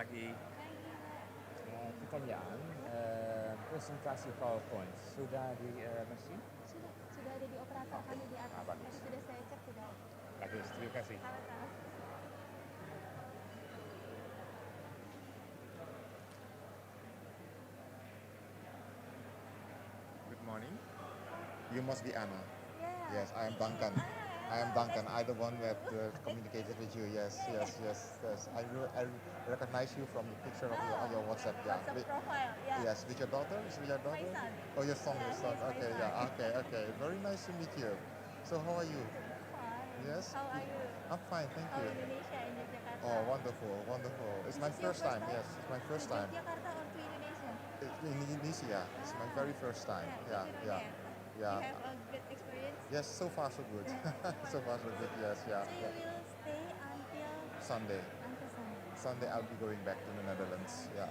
pagi. Pertanyaan, presentasi PowerPoint sudah di mesin? Sudah ada di operator kami di atas. Bagus. Tadi sudah saya cek sudah. Bagus, terima kasih. Sama-sama. Good morning. You must be Anna. Yeah. Yes, I am Duncan. I am Duncan. I the one that communicated with you. Yes. I recognize you from the picture of on your WhatsApp. Yeah. WhatsApp profile. Yeah. Yes, with your daughter. Is it your daughter? My son. Oh, your son. Yeah, Your son. he's my Okay. son. Yeah. Okay. Very nice to meet you. So how are you? Fine. Yes. How are you? I'm fine. Thank How you. Indonesia in Jakarta? Oh, wonderful. It's my Is it your first time. Yes, it's my first to time. Jakarta or to Indonesia? In Indonesia. It's my very first time. Yeah. Yeah. You have a good experience. Yes, so far so good. So far so good. Yes. So you will stay until Sunday. Sunday I'll be going back to the Netherlands. Yeah.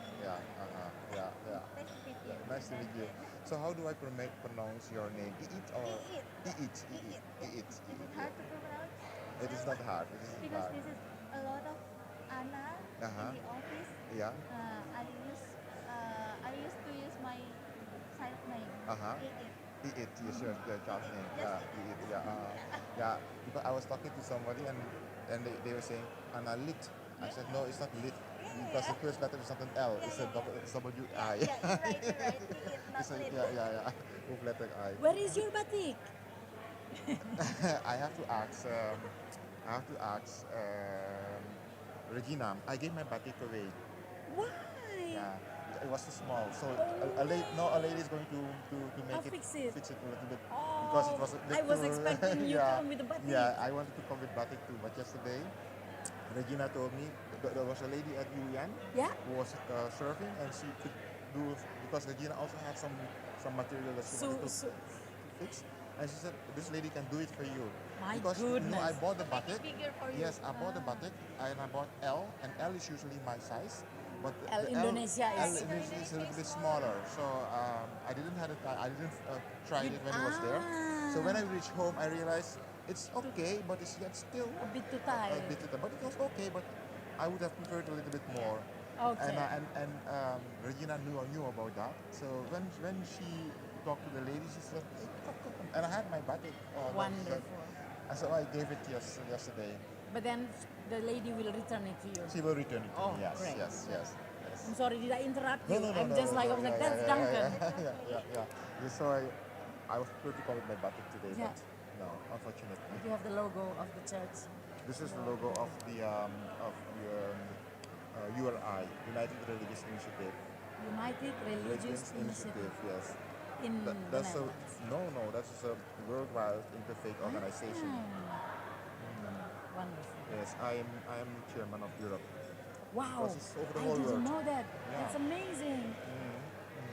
Nice to meet you. Nice to meet you. So how do I pronounce your name? Iit or Iit? Is it hard to pronounce? It is not hard. Because this is a lot of Anna Uh-huh. in the office. Yeah. I used to use my side name. Iit, yes, your child's name. Yeah, Iit. Yeah. Because I was talking to somebody and they were saying Anna Lit. I said no, it's not lit because the first letter is not an L. It's a W I. Yeah, you're right. Iit, not lit. Yeah. With letter I. Where is your batik? I have to ask Regina. I gave my batik away. Why? Yeah, it was too small. So a lady is going to make I'll fix it. fix it a little bit Oh, because it was a bit I was too- expecting you to come with the batik. Yeah, I wanted to come with batik too, but yesterday Regina told me there was a lady at Yuyan Yeah. who was surfing and she could do because Regina also had some material that she wanted to fix. And she said, this lady can do it for you. My because goodness. I bought the batik. bigger for you. Yes, I bought the batik and I bought L, and L is usually my size. But L the Indonesia L is- is a little bit smaller, so I didn't try it when it was there. So when I reached home, I realized it's okay, but it's yet still A bit too tight. a bit too tight. But it was okay, but I would have preferred a little bit more. Okay. And Regina knew about that. So when she talked to the lady, she said, hey, come. And I had my batik. Wonderful. And so I gave it yesterday. But then the lady will return it to you. She will return it to Oh, me. Yes, great. yes. I'm sorry, did I interrupt you? No. I'm just like, I was like, that's Duncan. Yeah. So I was prepared to call it my batik today, Yeah. but no, unfortunately. You have the logo of the church. This is the logo of the URI, United Religious Initiative. United Religious Initiative. Yes. In the That's Netherlands. that's a worldwide interfaith organization. Wonderful. Yes, I am chairman of Europe. Wow, Because it's over the I whole didn't world. know that. Yeah. That's amazing.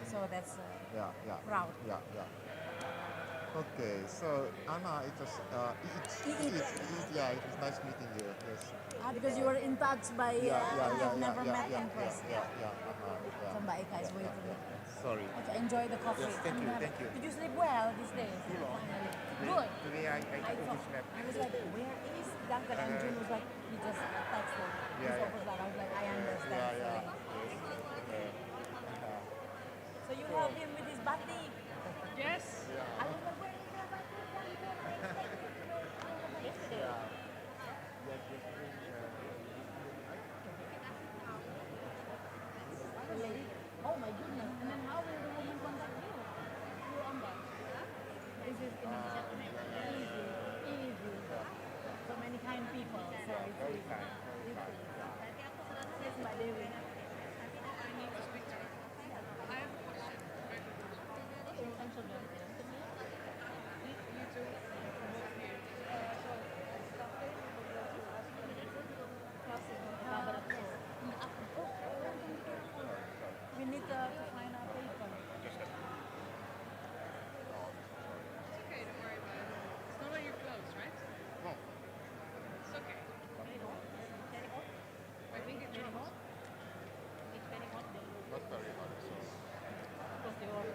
So that's Yeah. proud. Yeah. Okay, so Anna, it was Iit. Yeah, it was nice meeting you. Yes. Because you were in touch by, I've never met in person. Yeah. So Mbak Eka is waiting. Sorry. Okay, enjoy the coffee. Yes, thank you, And, thank you. Did you sleep well these days? Finally. Good. Today I thought, slept. I was like, where is Duncan? And June was like, he just texted. Yeah. So I was like, I understand. Yeah. So you help him with his batik? Yes. I was like, where is your batik? Yesterday. Really? Oh my goodness. And then how will the woman contact you? Through Ombak? This is Indonesia Connect. Easy. So many kind people. So it's easy. Yes, Mbak Dewi. I need to speak to her. I have a question. I'm so done. You two both here. We need to find our paper. It's okay, don't worry about it. It's not on your clothes, right? No. It's okay. I think it's wrong. Not very hard. So. Because they were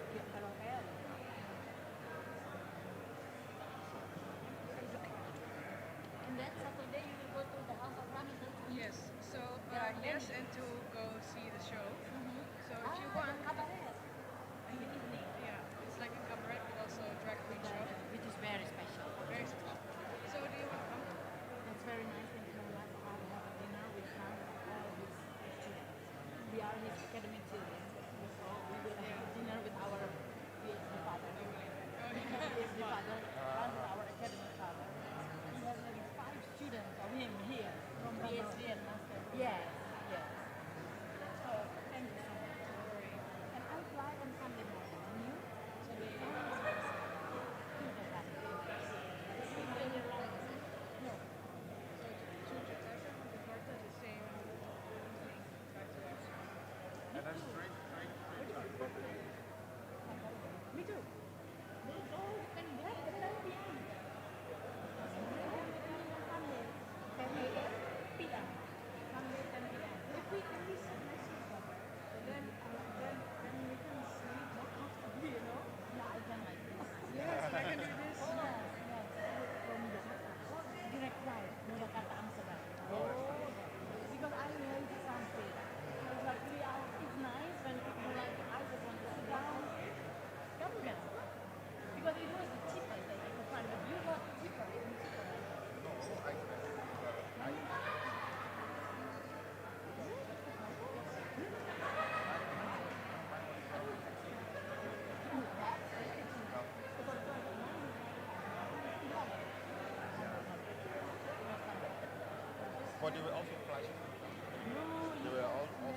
But they were also flashing. They were also.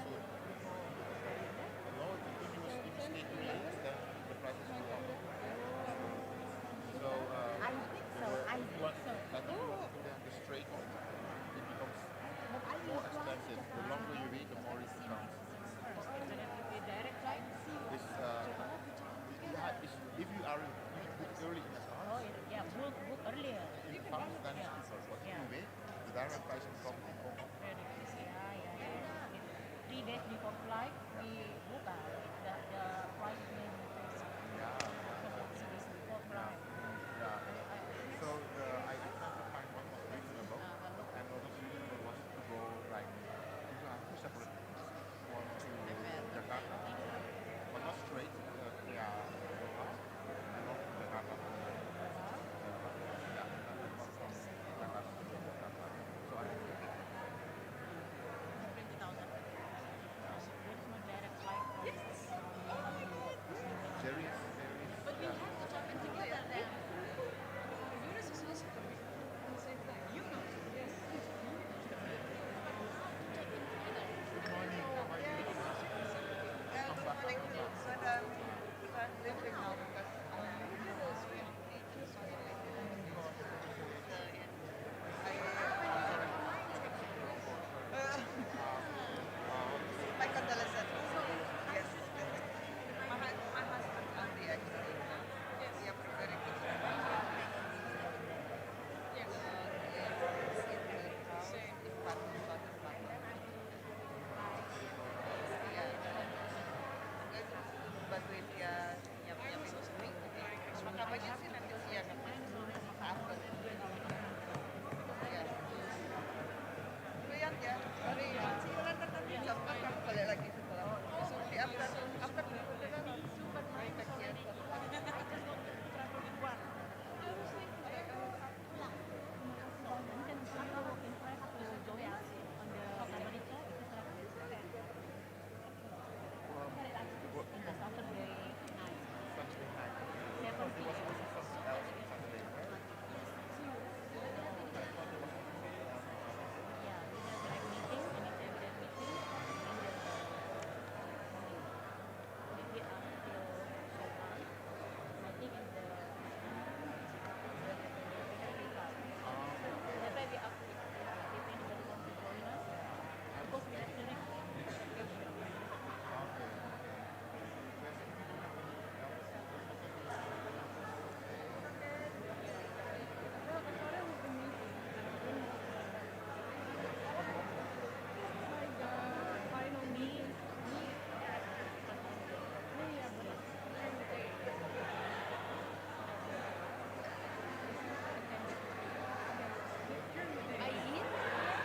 No, if you stay too late, then the prices go up. So I think so. I think so. I think you want to do that the straight one. It becomes more expensive. The longer you wait, the more it becomes. Direct flight. It's, if you are book early in advance, Oh yeah, book earlier. in advance, then it's cheaper. But if you wait, the direct price becomes more. Yeah. 3 days before flight, we book out. The flight may be Yeah. 3 days before flight. Yeah. So I tried to find what was reasonable, and what was reasonable was to go like to have two separate trips. One to Jakarta, but not straight. Yeah, Doha, and one to Jakarta. Yeah, and one from Jakarta to Jakarta. So I think 20,000. There is no direct flight. there is. But we have to jump in together then. Eunice is also coming on the same flight. You know. Yes. Good morning. How are you? Good morning to Madam. I'm leaving now because my condolences. Yes. My husband and the accident. Yes. We are preparing to yes. Bantuin dia nyiapin rekamannya sih nanti siang apa ya lihat ya hari siulan nanti jam 4 kamu balik lagi setelah di after super mereka kian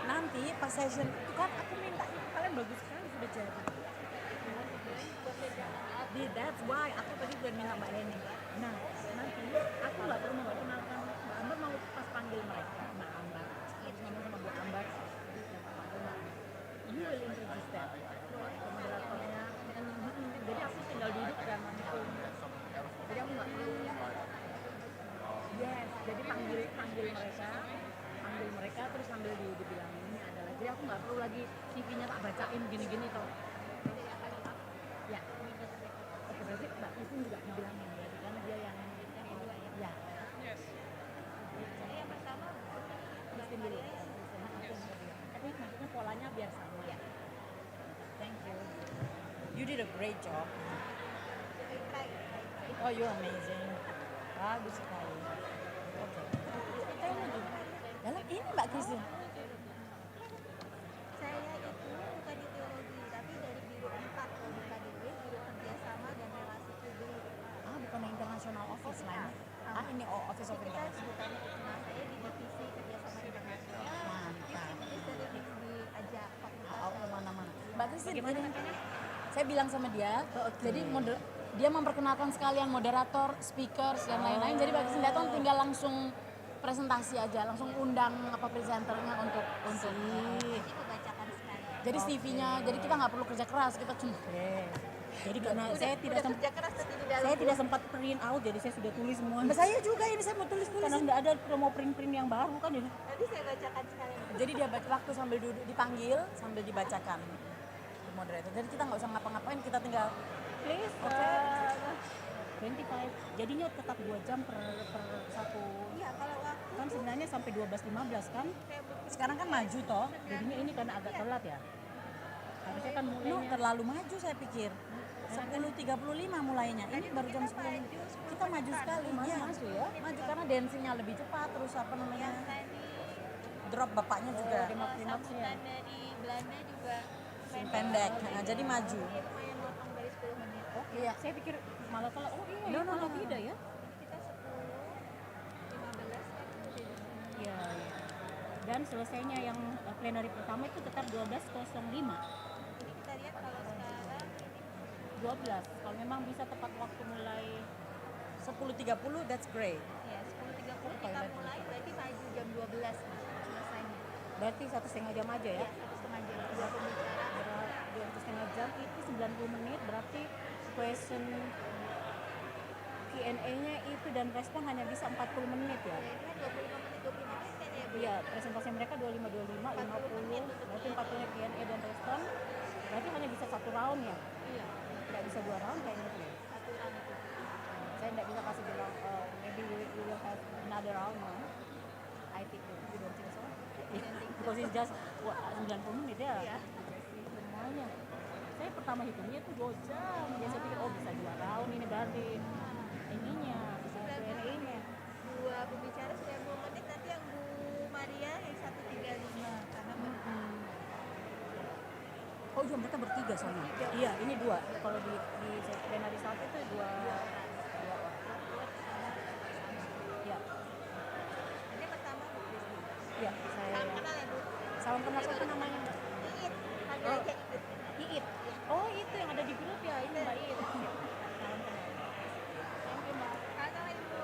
Nanti pas session itu kan aku minta kalian bagus sekali sudah jadi. That's why aku tadi udah minta Mbak Reni. Nah nanti aku nggak perlu memperkenalkan Mbak Ambar, mau pas panggil mereka Mbak Ambar. Terus ngomong sama Bu Ambar. You will introduce them. Moderatornya. Jadi aku tinggal duduk dan langsung. Jadi aku nggak perlu. Yes. Jadi panggil mereka terus sambil dibilang ini adalah, jadi aku nggak perlu lagi CV-nya tak bacain gini-gini toh. Ya. Oke, berarti Mbak Christine juga dibilangin berarti karena dia yang ya. Yes. Jadi yang pertama Christine dulu. Tapi maksudnya polanya biar sama. Ya. Thank you. You did a great job. Oh, you're amazing. Bagus sekali. Oke. Kita lagi. Dalam ini Mbak Christine. Saya itu bukan di teologi, tapi dari Biro 4 kalau di KDW, Biro Kerjasama dan Relasi Publik. Bukan international office lainnya. Ini office of Kita international. sebutannya itu, nah saya di divisi kerjasama internasional. Mantap. It's dari diajak fakultas. Kemana-mana. Mbak Christine, saya bilang sama dia, jadi dia memperkenalkan sekalian moderator, speakers dan lain-lain. Jadi Mbak Christine datang tinggal langsung presentasi aja, langsung undang presenternya untuk Jadi membacakan sekali. jadi CV-nya, jadi kita nggak perlu kerja keras, kita cuma Jadi karena saya tidak sempat print out, jadi saya sudah tulis semua. Saya juga ini saya mau tulis. Karena nggak ada promo print yang baru kan ya. Nanti saya bacakan sekali. Jadi dia baca waktu sambil duduk dipanggil sambil dibacakan moderator. Jadi kita nggak usah ngapa-ngapain, kita tinggal Please, 25. Jadinya tetap 2 jam per satu. Iya, kalau waktu Kan sebenarnya sampai 12.15 kan. sekarang kan maju toh. Jadinya ini karena agak telat ya. Harusnya kan mulainya. Terlalu maju saya pikir. 10.35 mulainya. Ini baru jam 10. Kita maju sekali. Iya. Maju ya. Maju karena dancingnya lebih cepat, terus apa namanya? Drop bapaknya juga. Sambutan dari Belanda juga Pendek. Nah, jadi maju. lumayan motong dari 10 menit. Oh iya, saya pikir malah telat. Oh iya, malah tidak ya. Kita 10, 15 Iya, iya. Dan selesainya yang plenary pertama itu tetap 12.05. Jadi kita lihat kalau sekarang 12. Kalau memang bisa tepat waktu mulai 10.30 that's great. ya 10.30 kita mulai berarti maju jam 12 selesainya. berarti 1,5 jam aja ya. Ya, 1,5 jam. Dua pembicara. 2,5 jam itu 90 menit berarti question Q&A-nya itu dan respon hanya bisa 40 menit ya. Ya, itu kan 25 menit kan ya. Iya, presentasi mereka 25, 50, berarti 40 Q&A dan respon. Berarti hanya bisa 1 round ya? Iya. Tidak bisa 2 round kayaknya tuh ya? 1 round itu. Saya tidak bisa kasih bilang, maybe we will have another round, no? I think you don't think so? Because it's just 90 menit ya? Iya. Semuanya. Saya pertama hitungnya itu 2 jam. Ya saya pikir, oh bisa 2 round ini berarti. Ininya, bisa Q&A-nya. 2 pembicara 90 menit, nanti yang Bu Maria yang 135 karena Oh iya, mereka bertiga soalnya. Iya, ini 2. Kalau di plenary satu itu 2 Ya. ini pertama Bu Kristi. Iya, saya. Salam kenal ya Bu. Salam kenal siapa namanya? Iit, panggil Oh. aja Iit. Iit. Oh, itu yang ada di grup ya, ini Mbak Iit. Salam kenal. Thank you, Mbak. Sama Ibu.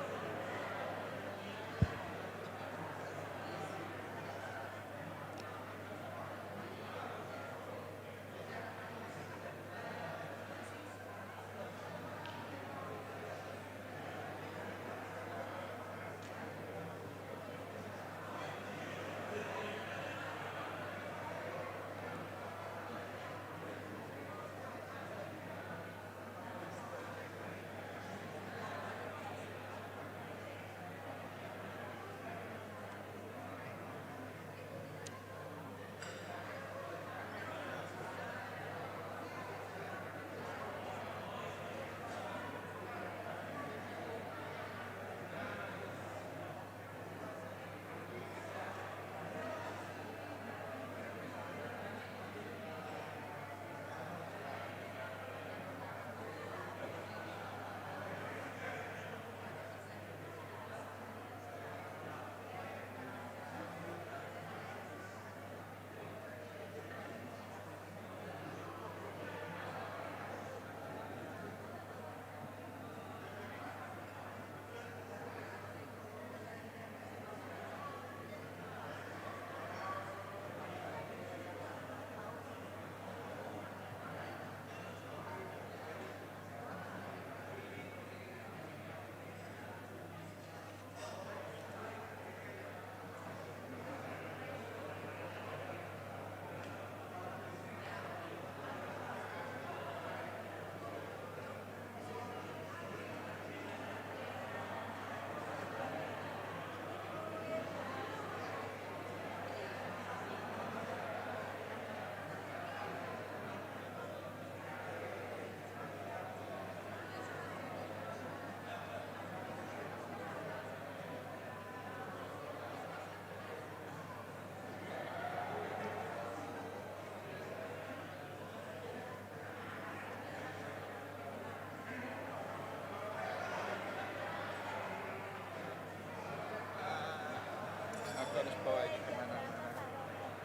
Aku harus bawa ini kemana-mana.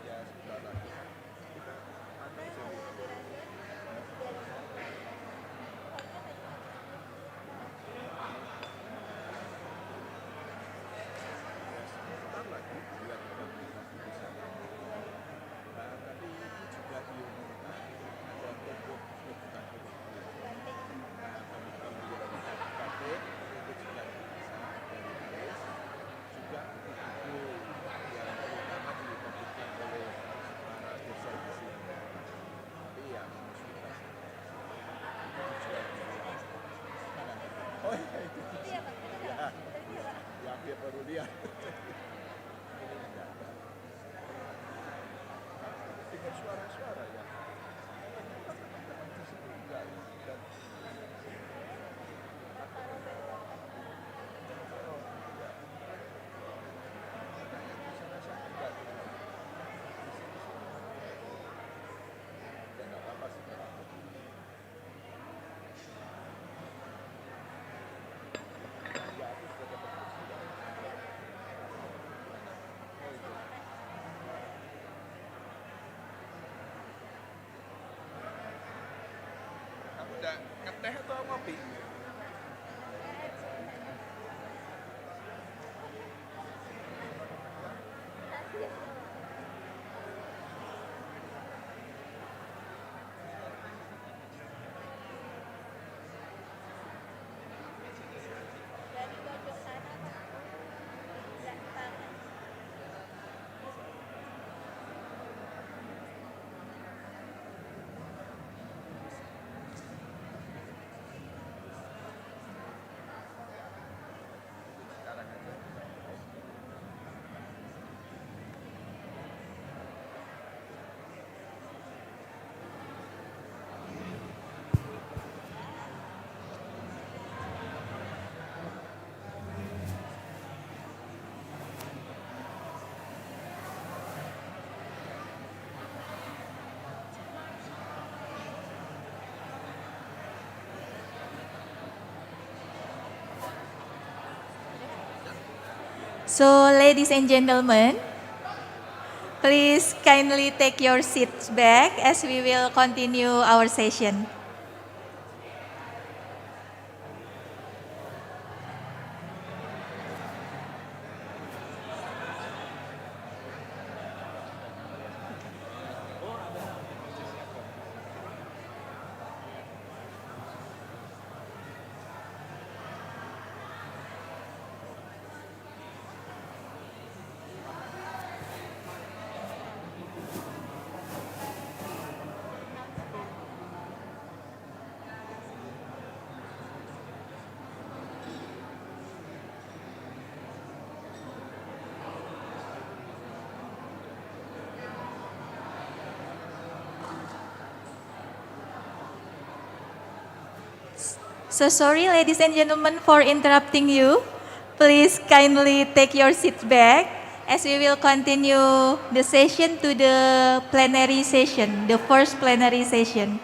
Ya, sebentar lagi. Sebentar lagi, bulan November bisa. Nanti itu juga diumumkan ada bukan dia. Dengar suara-suara ya. Udah ngeteh atau ngopi? So, ladies and gentlemen, please kindly take your seats back as we will continue our session. So sorry, ladies and gentlemen, for interrupting you. Please kindly take your seats back as we will continue the session to the plenary session, the first plenary session.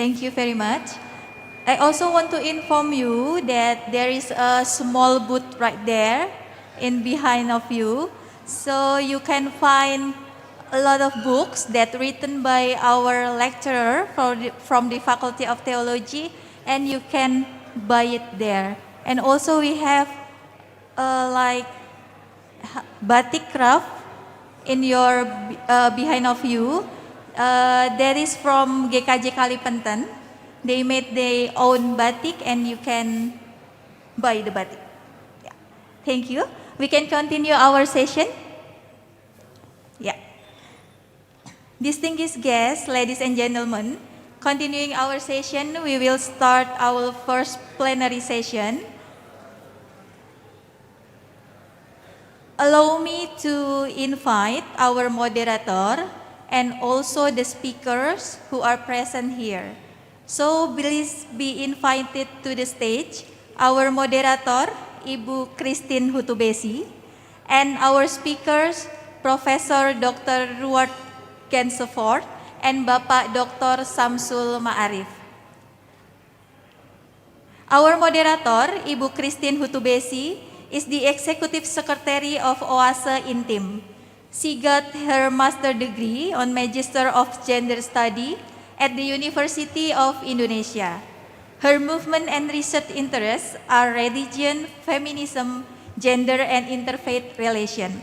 Thank you very much. I also want to inform you that there is a small booth right there in behind of you. So you can find a lot of books that written by our lecturer from the Faculty of Theology, and you can buy it there. And also we have like batik craft in your behind of you. That is from GKJ Kalimantan. They made their own batik and you can buy the batik. Yeah. Thank you. We can continue our session. Yeah. Distinguished guests, ladies and gentlemen, continuing our session, we will start our first plenary session. Allow me to invite our moderator and also the speakers who are present here. So please be invited to the stage, our moderator, Ibu Christine Hutubesi, and our speakers, Professor Dr. Ruart Gensefort and Bapak Dr. Samsul Ma'arif. Our moderator, Ibu Christine Hutubesi, is the Executive Secretary of OASE Intim. She got her master's degree on Magister of Gender Study at the University of Indonesia. Her movement and research interests are religion, feminism, gender, and interfaith relation.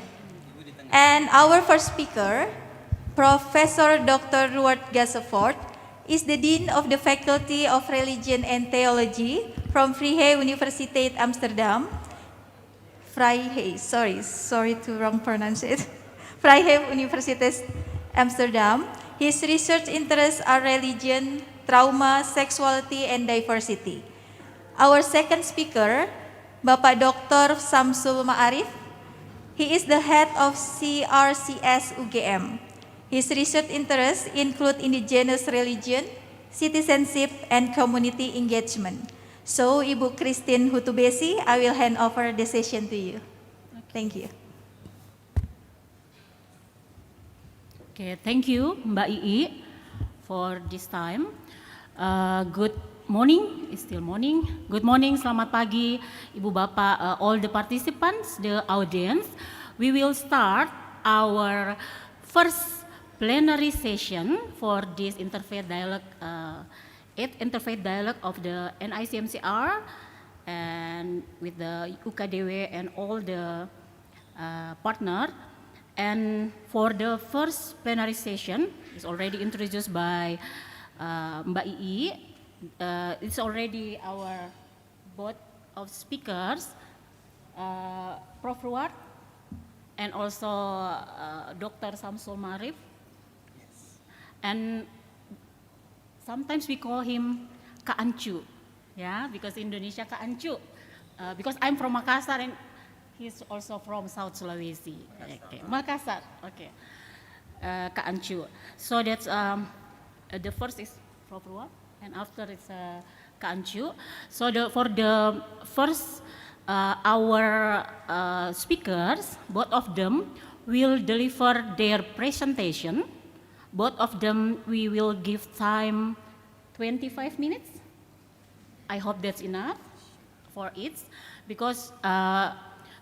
And our first speaker, Professor Dr. Ruud Gassefort, is the Dean of the Faculty of Religion and Theology from Vrije Universiteit Amsterdam. Vrije, sorry to wrong pronounce it. Vrije Universiteit Amsterdam. His research interests are religion, trauma, sexuality, and diversity. Our second speaker, Bapak Dr. Samsul Ma'arif. He is the head of CRCS UGM. His research interests include indigenous religion, citizenship, and community engagement. So, Ibu Christine Hutubesi, I will hand over the session to you. Thank you. Okay, thank you, Mbak Ii, for this time. Good morning, it's still morning. Good morning, selamat pagi, Ibu Bapak, all the participants, the audience. We will start our first plenary session for this interfaith dialogue, 8th interfaith dialogue of the NICMCR, and with the UKDW and all the partner. And for the first plenary session, it's already introduced by Mbak Ii. It's already our board of speakers, Prof. Ruud, and also Dr. Samsul Ma'arif. And sometimes we call him Kak Ancu, yeah, because Indonesia Kak Ancu. Because I'm from Makassar and he's also from South Sulawesi. Okay. Makassar, okay. Kak Ancu. So that's the first is Prof. Ruud, and after it's Kak Ancu. So for the first our speakers, both of them will deliver their presentation. Both of them, we will give time 25 minutes. I hope that's enough for it, because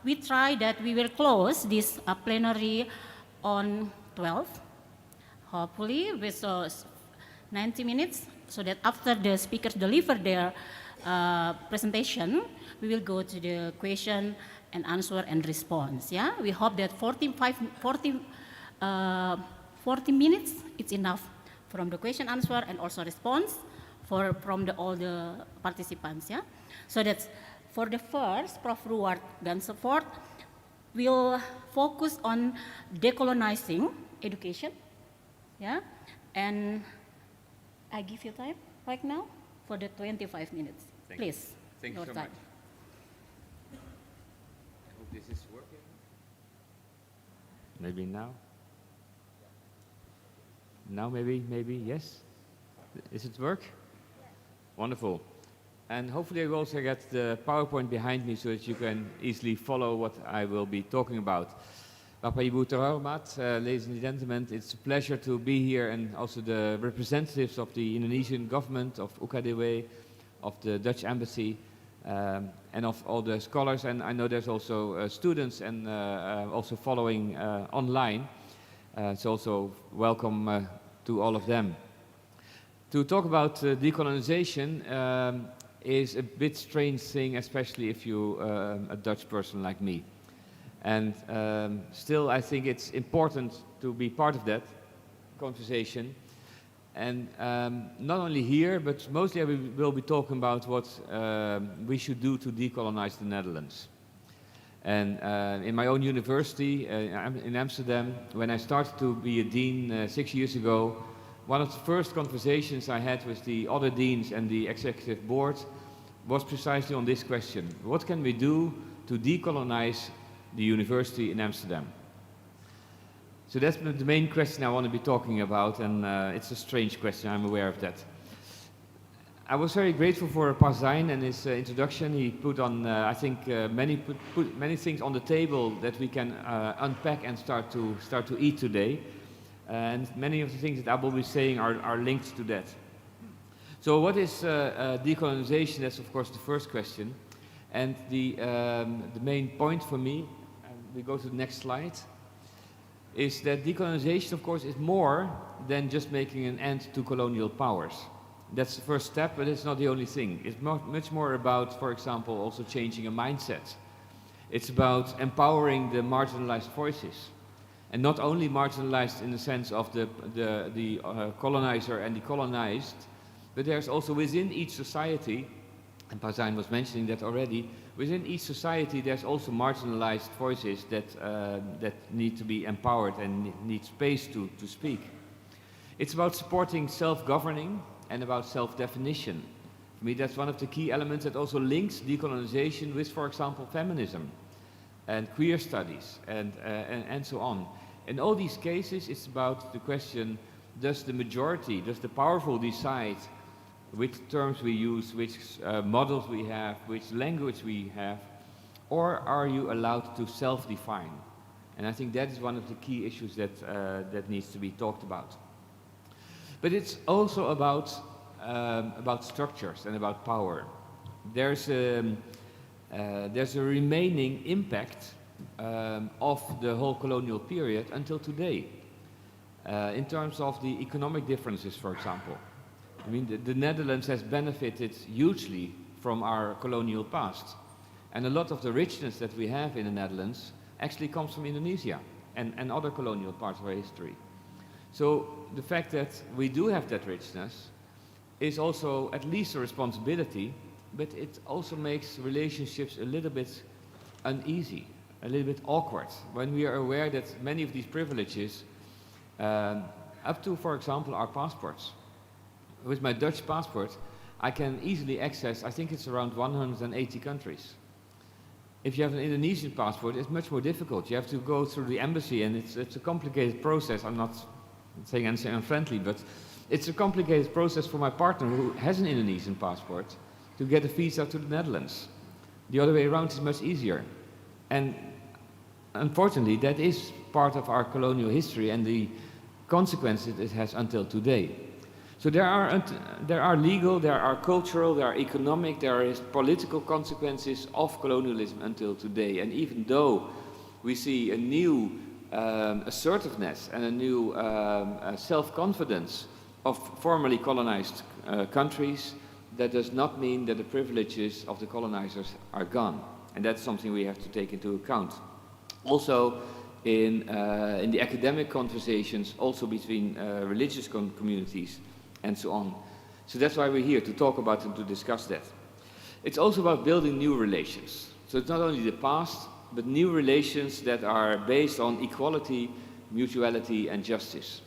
we try that we will close this plenary on 12, hopefully with 90 minutes, so that after the speakers deliver their presentation, we will go to the question and answer and response. Yeah, we hope that 40 minutes, it's enough from the question answer and also response from all the participants. Yeah, so that's for the first. Prof. Ruud Gassefort will focus on decolonizing education. Yeah, and I give you time right now for the 25 minutes. Please. Thank you so much. I hope this is working. Maybe now. Now maybe, yes? Is it work? Yes. Wonderful. And hopefully I will also get the PowerPoint behind me so that you can easily follow what I will be talking about. Bapak Ibu terhormat, ladies and gentlemen, it's a pleasure to be here, and also the representatives of the Indonesian government, of UKDW, of the Dutch embassy, and of all the scholars, and I know there's also students and also following online. So also welcome to all of them. To talk about decolonization is a bit strange thing, especially if you're a Dutch person like me. And still I think it's important to be part of that conversation. And not only here, but mostly we will be talking about what we should do to decolonize the Netherlands. And in my own university in Amsterdam, when I started to be a dean 6 years ago, one of the first conversations I had with the other deans and the executive board was precisely on this question. What can we do to decolonize the university in Amsterdam? So that's the main question I want to be talking about, and it's a strange question, I'm aware of that. I was very grateful for Pazijn and his introduction. He put on, I think, put many things on the table that we can unpack and start to eat today. And many of the things that I will be saying are linked to that. So what is decolonization? That's of course the first question. And the main point for me, and we go to the next slide. is that decolonization, of course, is more than just making an end to colonial powers. That's the first step, but it's not the only thing. It's much more about, for example, also changing a mindset. It's about empowering the marginalized voices. And not only marginalized in the sense of the colonizer and the colonized, but there's also within each society, and Pazijn was mentioning that already, within each society there's also marginalized voices that need to be empowered and need space to speak. It's about supporting self-governing and about self-definition. For me, that's one of the key elements that also links decolonization with, for example, feminism and queer studies and so on. In all these cases, it's about the question, does the majority, does the powerful decide which terms we use, which models we have, which language we have, or are you allowed to self-define? And I think that is one of the key issues that needs to be talked about. But it's also about structures and about power. There's a remaining impact of the whole colonial period until today, in terms of the economic differences, for example. I mean, the Netherlands has benefited hugely from our colonial past. And a lot of the richness that we have in the Netherlands actually comes from Indonesia and other colonial parts of our history. So the fact that we do have that richness is also at least a responsibility, but it also makes relationships a little bit uneasy, a little bit awkward, when we are aware that many of these privileges, up to, for example, our passports. With my Dutch passport, I can easily access, I think it's around 180 countries. If you have an Indonesian passport, it's much more difficult. You have to go through the embassy, and it's a complicated process. I'm not saying anything unfriendly, but it's a complicated process for my partner who has an Indonesian passport to get a visa to the Netherlands. The other way around is much easier. And unfortunately, that is part of our colonial history and the consequences it has until today. So there are legal, there are cultural, there are economic, there are political consequences of colonialism until today. And even though we see a new assertiveness and a new self-confidence of formerly colonized countries, that does not mean that the privileges of the colonizers are gone. And that's something we have to take into account. Also, in the academic conversations, also between religious communities, and so on. So that's why we're here, to talk about and to discuss that. It's also about building new relations. So it's not only the past, but new relations that are based on equality, mutuality, and justice.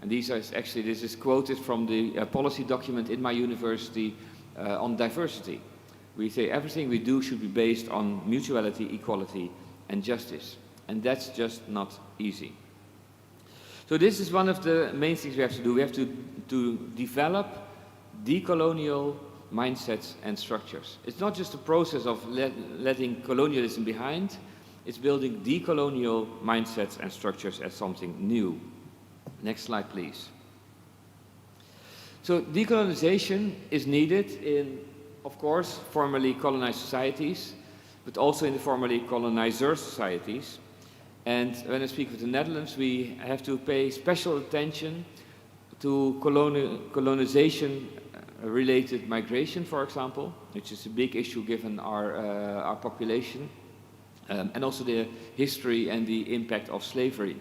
And these are actually, this is quoted from the policy document in my university on diversity. We say everything we do should be based on mutuality, equality, and justice. And that's just not easy. So this is one of the main things we have to do. We have to develop decolonial mindsets and structures. It's not just a process of letting colonialism behind, it's building decolonial mindsets and structures as something new. Next slide, please. So decolonization is needed in, of course, formerly colonized societies, but also in the formerly colonizer societies. And when I speak with the Netherlands, we have to pay special attention to colonization-related migration, for example, which is a big issue given our population, and also the history and the impact of slavery.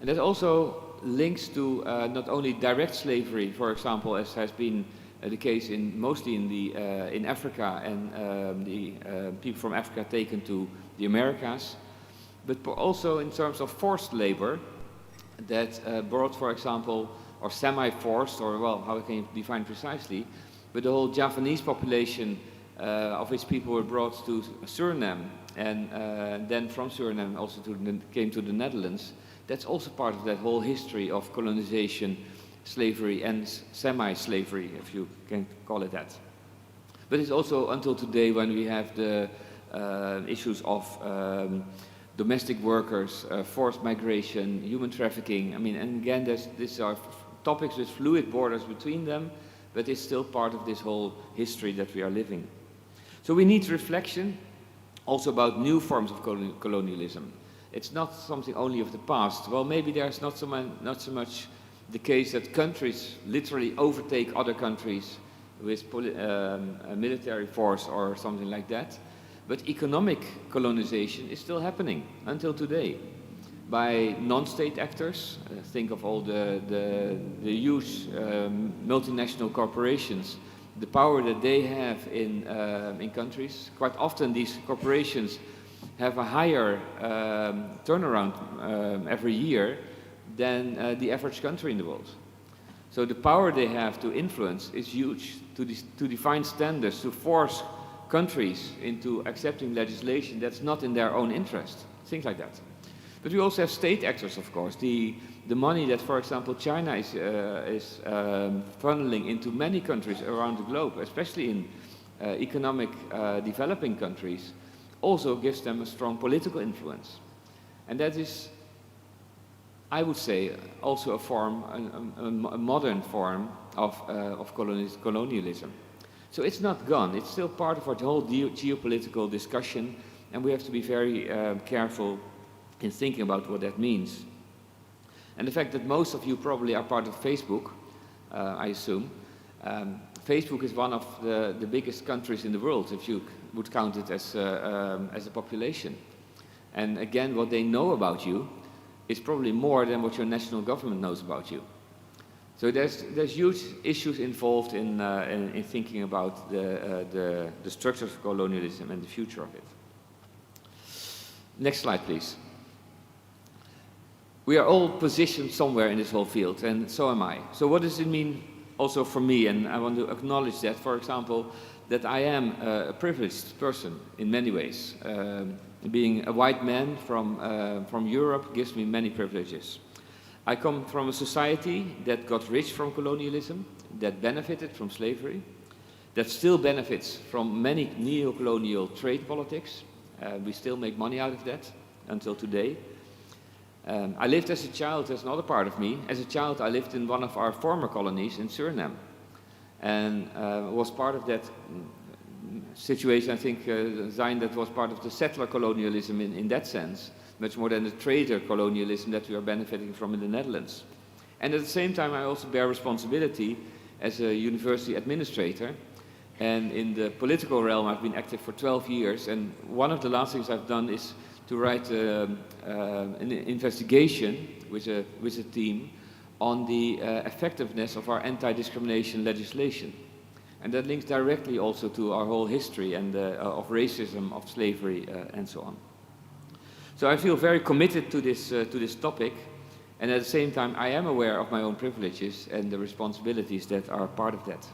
And that also links to not only direct slavery, for example, as has been the case mostly in Africa and the people from Africa taken to the Americas, but also in terms of forced labor that brought, for example, or semi-forced, or well, how can you define precisely, but the whole Javanese population of which people were brought to Suriname, and then from Suriname also came to the Netherlands. That's also part of that whole history of colonization, slavery, and semi-slavery, if you can call it that. But it's also until today when we have the issues of domestic workers, forced migration, human trafficking. I mean, and again, these are topics with fluid borders between them, but it's still part of this whole history that we are living. So we need reflection also about new forms of colonialism. It's not something only of the past. Well, maybe there's not so much the case that countries literally overtake other countries with a military force or something like that. But economic colonization is still happening until today by non-state actors. Think of all the huge multinational corporations, the power that they have in countries. Quite often these corporations have a higher turnaround every year than the average country in the world. So the power they have to influence is huge, to define standards, to force countries into accepting legislation that's not in their own interest, things like that. But we also have state actors, of course. The money that, for example, China is funneling into many countries around the globe, especially in economic developing countries, also gives them a strong political influence. And that is, I would say, also a form, a modern form of colonialism. So it's not gone. It's still part of our whole geopolitical discussion, and we have to be very careful in thinking about what that means. And the fact that most of you probably are part of Facebook, I assume. Facebook is one of the biggest countries in the world, if you would count it as a population. And again, what they know about you is probably more than what your national government knows about you. So there's huge issues involved in thinking about the structures of colonialism and the future of it. Next slide, please. We are all positioned somewhere in this whole field, and so am I. So what does it mean also for me? And I want to acknowledge that, for example, that I am a privileged person in many ways. Being a white man from Europe gives me many privileges. I come from a society that got rich from colonialism, that benefited from slavery, that still benefits from many neo-colonial trade politics. We still make money out of that until today. I lived as a child, there's another part of me. As a child, I lived in one of our former colonies in Suriname, and was part of that situation. I think, Zain, that was part of the settler colonialism in that sense, much more than the trader colonialism that we are benefiting from in the Netherlands. And at the same time, I also bear responsibility as a university administrator. And in the political realm, I've been active for 12 years. And one of the last things I've done is to write an investigation with a team on the effectiveness of our anti-discrimination legislation. And that links directly also to our whole history and of racism, of slavery, and so on. So I feel very committed to this topic, and at the same time I am aware of my own privileges and the responsibilities that are part of that.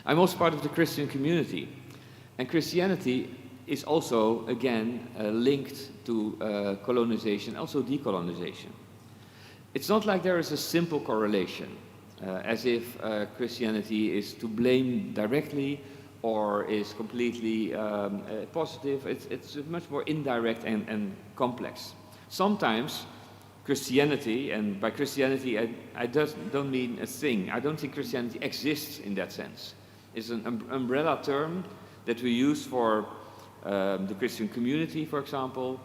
I'm also part of the Christian community, and Christianity is also, again, linked to colonization, also decolonization. It's not like there is a simple correlation, as if Christianity is to blame directly or is completely positive. It's much more indirect and complex. Sometimes Christianity, and by Christianity I don't mean a thing. I don't think Christianity exists in that sense. It's an umbrella term that we use for the Christian community, for example,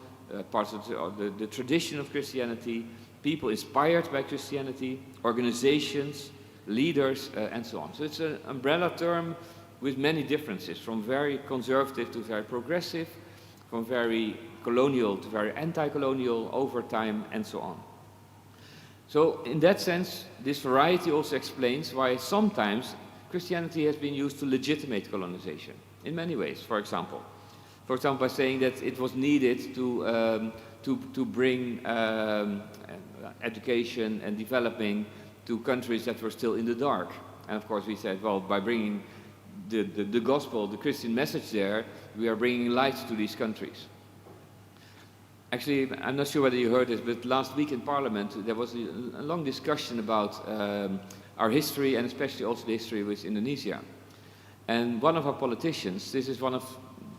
parts of the tradition of Christianity, people inspired by Christianity, organizations, leaders, and so on. So it's an umbrella term with many differences, from very conservative to very progressive, from very colonial to very anti-colonial over time, and so on. So in that sense, this variety also explains why sometimes Christianity has been used to legitimate colonization, in many ways, for example. For example, by saying that it was needed to bring education and developing to countries that were still in the dark. And of course we said, well, by bringing the gospel, the Christian message there, we are bringing light to these countries. Actually, I'm not sure whether you heard this, but last week in Parliament there was a long discussion about our history, and especially also the history with Indonesia. And one of our politicians, this is one of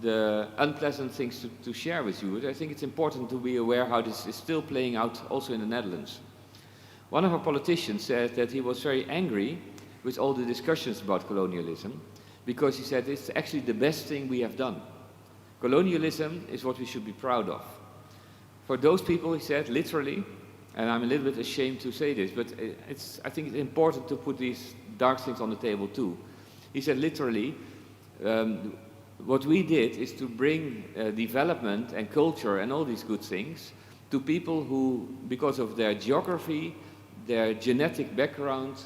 the unpleasant things to share with you, but I think it's important to be aware how this is still playing out also in the Netherlands. One of our politicians said that he was very angry with all the discussions about colonialism, because he said it's actually the best thing we have done. Colonialism is what we should be proud of. For those people, he said, literally, and I'm a little bit ashamed to say this, but I think it's important to put these dark things on the table too. He said, literally, what we did is to bring development and culture and all these good things to people who, because of their geography, their genetic background,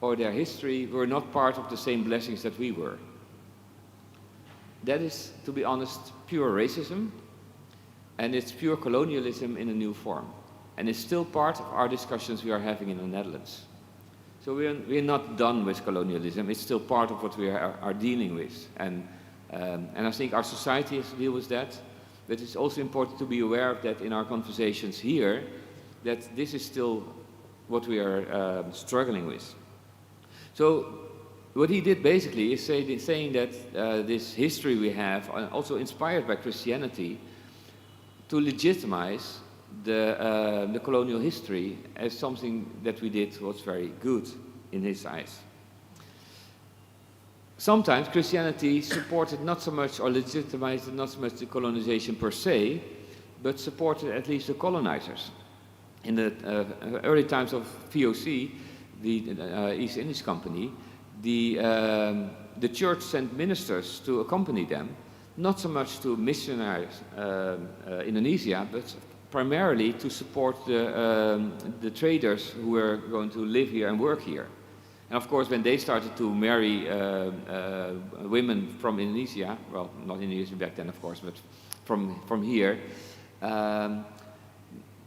or their history, were not part of the same blessings that we were. That is, to be honest, pure racism, and it's pure colonialism in a new form. And it's still part of our discussions we are having in the Netherlands. So we're not done with colonialism, it's still part of what we are dealing with. And I think our society has to deal with that, but it's also important to be aware of that in our conversations here, that this is still what we are struggling with. So what he did basically is saying that this history we have, also inspired by Christianity, to legitimize the colonial history as something that we did was very good in his eyes. Sometimes Christianity supported not so much, or legitimized not so much the colonization per se, but supported at least the colonizers. In the early times of VOC, the East Indies Company, the church sent ministers to accompany them, not so much to missionaries Indonesia, but primarily to support the traders who were going to live here and work here. And of course, when they started to marry women from Indonesia, well, not Indonesia back then, of course, but from here,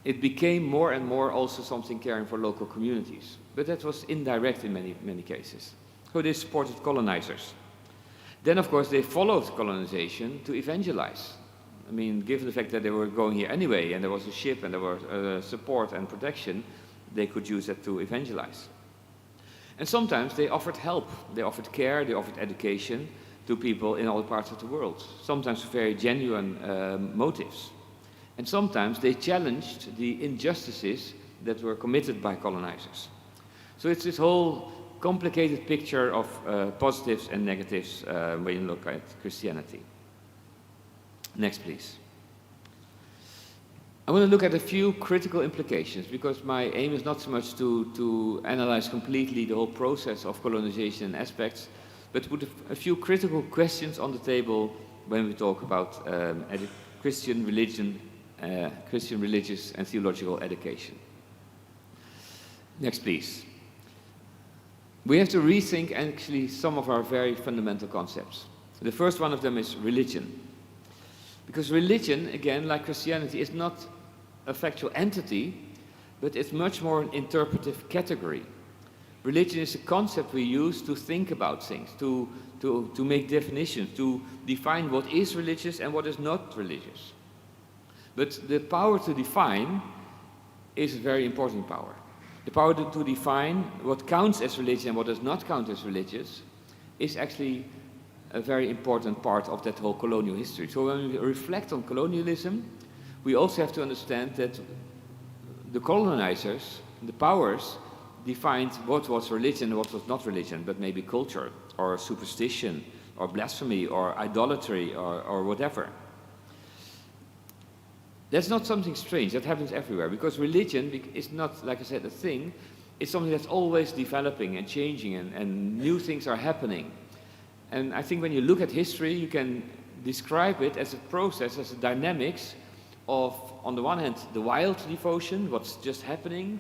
it became more and more also something caring for local communities. But that was indirect in many cases. So they supported colonizers. Then, of course, they followed colonization to evangelize. I mean, given the fact that they were going here anyway, and there was a ship, and there was support and protection, they could use that to evangelize. And sometimes they offered help, they offered care, they offered education to people in all parts of the world, sometimes for very genuine motives. And sometimes they challenged the injustices that were committed by colonizers. So it's this whole complicated picture of positives and negatives when you look at Christianity. Next, please. I want to look at a few critical implications, because my aim is not so much to analyze completely the whole process of colonization and aspects, but to put a few critical questions on the table when we talk about Christian religion, Christian religious and theological education. Next, please. We have to rethink actually some of our very fundamental concepts. The first one of them is religion. Because religion, again, like Christianity, is not a factual entity, but it's much more an interpretive category. Religion is a concept we use to think about things, to make definitions, to define what is religious and what is not religious. But the power to define is a very important power. The power to define what counts as religion and what does not count as religious is actually a very important part of that whole colonial history. So when we reflect on colonialism, we also have to understand that the colonizers, the powers, defined what was religion and what was not religion, but maybe culture, or superstition, or blasphemy, or idolatry, or whatever. That's not something strange, that happens everywhere, because religion is not, like I said, a thing, it's something that's always developing and changing, and new things are happening. And I think when you look at history, you can describe it as a process, as a dynamics of, on the one hand, the wild devotion, what's just happening.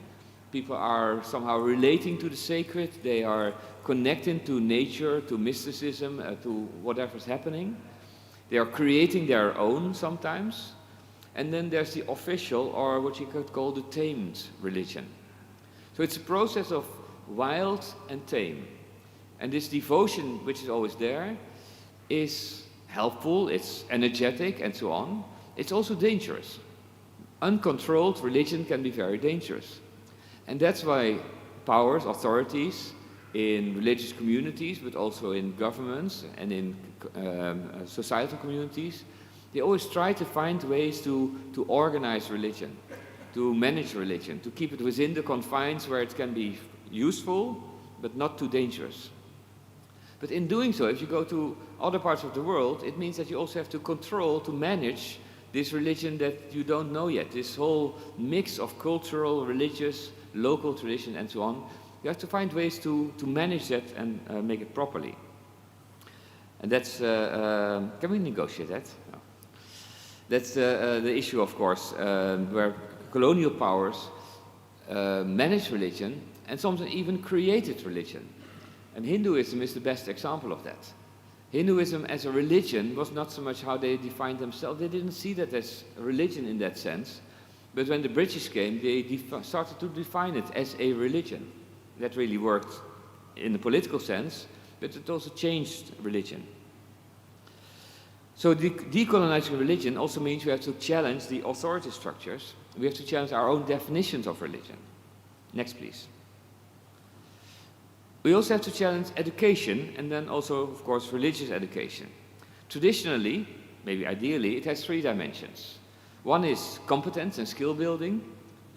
People are somehow relating to the sacred, they are connecting to nature, to mysticism, to whatever's happening. They are creating their own sometimes. And then there's the official, or what you could call the tamed religion. So it's a process of wild and tame. And this devotion, which is always there, is helpful, it's energetic, and so on. It's also dangerous. Uncontrolled religion can be very dangerous. And that's why powers, authorities, in religious communities, but also in governments and in societal communities, they always try to find ways to organize religion, to manage religion, to keep it within the confines where it can be useful, but not too dangerous. But in doing so, if you go to other parts of the world, it means that you also have to control, to manage this religion that you don't know yet, this whole mix of cultural, religious, local tradition and so on. You have to find ways to manage that and make it properly. And that's, can we negotiate that? No. That's the issue, of course, where colonial powers managed religion and sometimes even created religion. And Hinduism is the best example of that. Hinduism as a religion was not so much how they defined themselves. They didn't see that as a religion in that sense. But when the British came, they started to define it as a religion. That really worked in the political sense, but it also changed religion. So decolonizing religion also means we have to challenge the authority structures. We have to challenge our own definitions of religion. Next, please. We also have to challenge education, and then also, of course, religious education. Traditionally, maybe ideally, it has three dimensions. One is competence and skill building.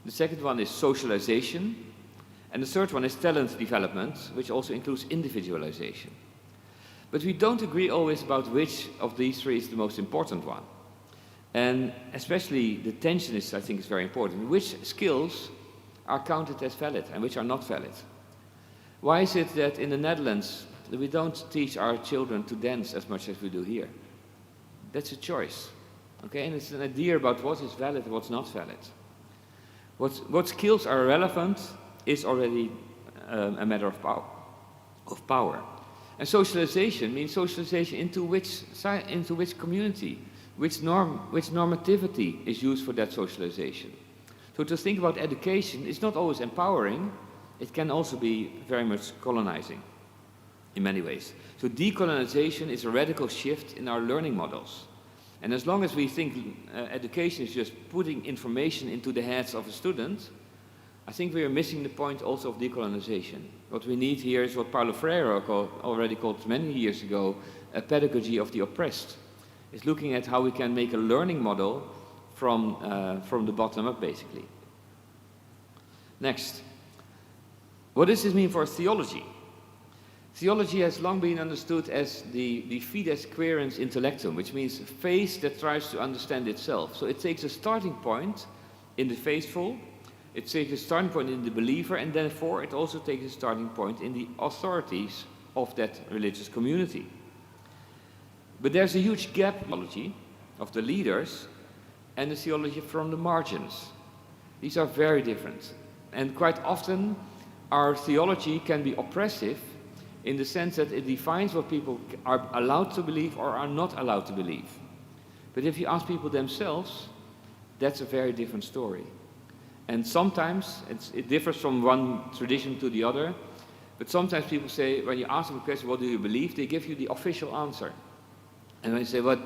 The second one is socialization. And the third one is talent development, which also includes individualization. But we don't agree always about which of these three is the most important one. And especially the tension is, I think, is very important. Which skills are counted as valid and which are not valid? Why is it that in the Netherlands we don't teach our children to dance as much as we do here? That's a choice. Okay, and it's an idea about what is valid and what's not valid. What skills are relevant is already a matter of power. And socialization means socialization into which community, which normativity is used for that socialization. So to think about education is not always empowering, it can also be very much colonizing in many ways. So decolonization is a radical shift in our learning models. And as long as we think education is just putting information into the heads of a student, I think we are missing the point also of decolonization. What we need here is what Paulo Freire already called many years ago a pedagogy of the oppressed. It's looking at how we can make a learning model from the bottom up, basically. Next. What does this mean for theology? Theology has long been understood as the fides quaerens intellectum, which means faith that tries to understand itself. So it takes a starting point in the faithful, it takes a starting point in the believer, and therefore it also takes a starting point in the authorities of that religious community. But there's a huge gap in theology of the leaders and the theology from the margins. These are very different. And quite often our theology can be oppressive in the sense that it defines what people are allowed to believe or are not allowed to believe. But if you ask people themselves, that's a very different story. And sometimes it differs from one tradition to the other, but sometimes people say, when you ask them a question, what do you believe? They give you the official answer. And when you say, what,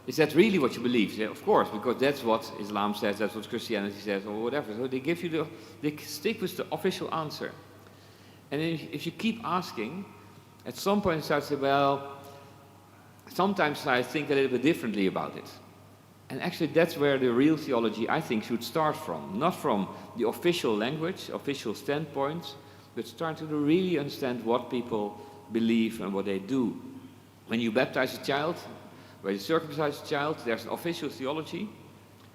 is that really what you believe? They say, of course, because that's what Islam says, that's what Christianity says, or whatever. So they give you they stick with the official answer. And if you keep asking, at some point you start to say, well, sometimes I think a little bit differently about it. And actually that's where the real theology, I think, should start from. Not from the official language, official standpoints, but start to really understand what people believe and what they do. When you baptize a child, when you circumcise a child, there's an official theology.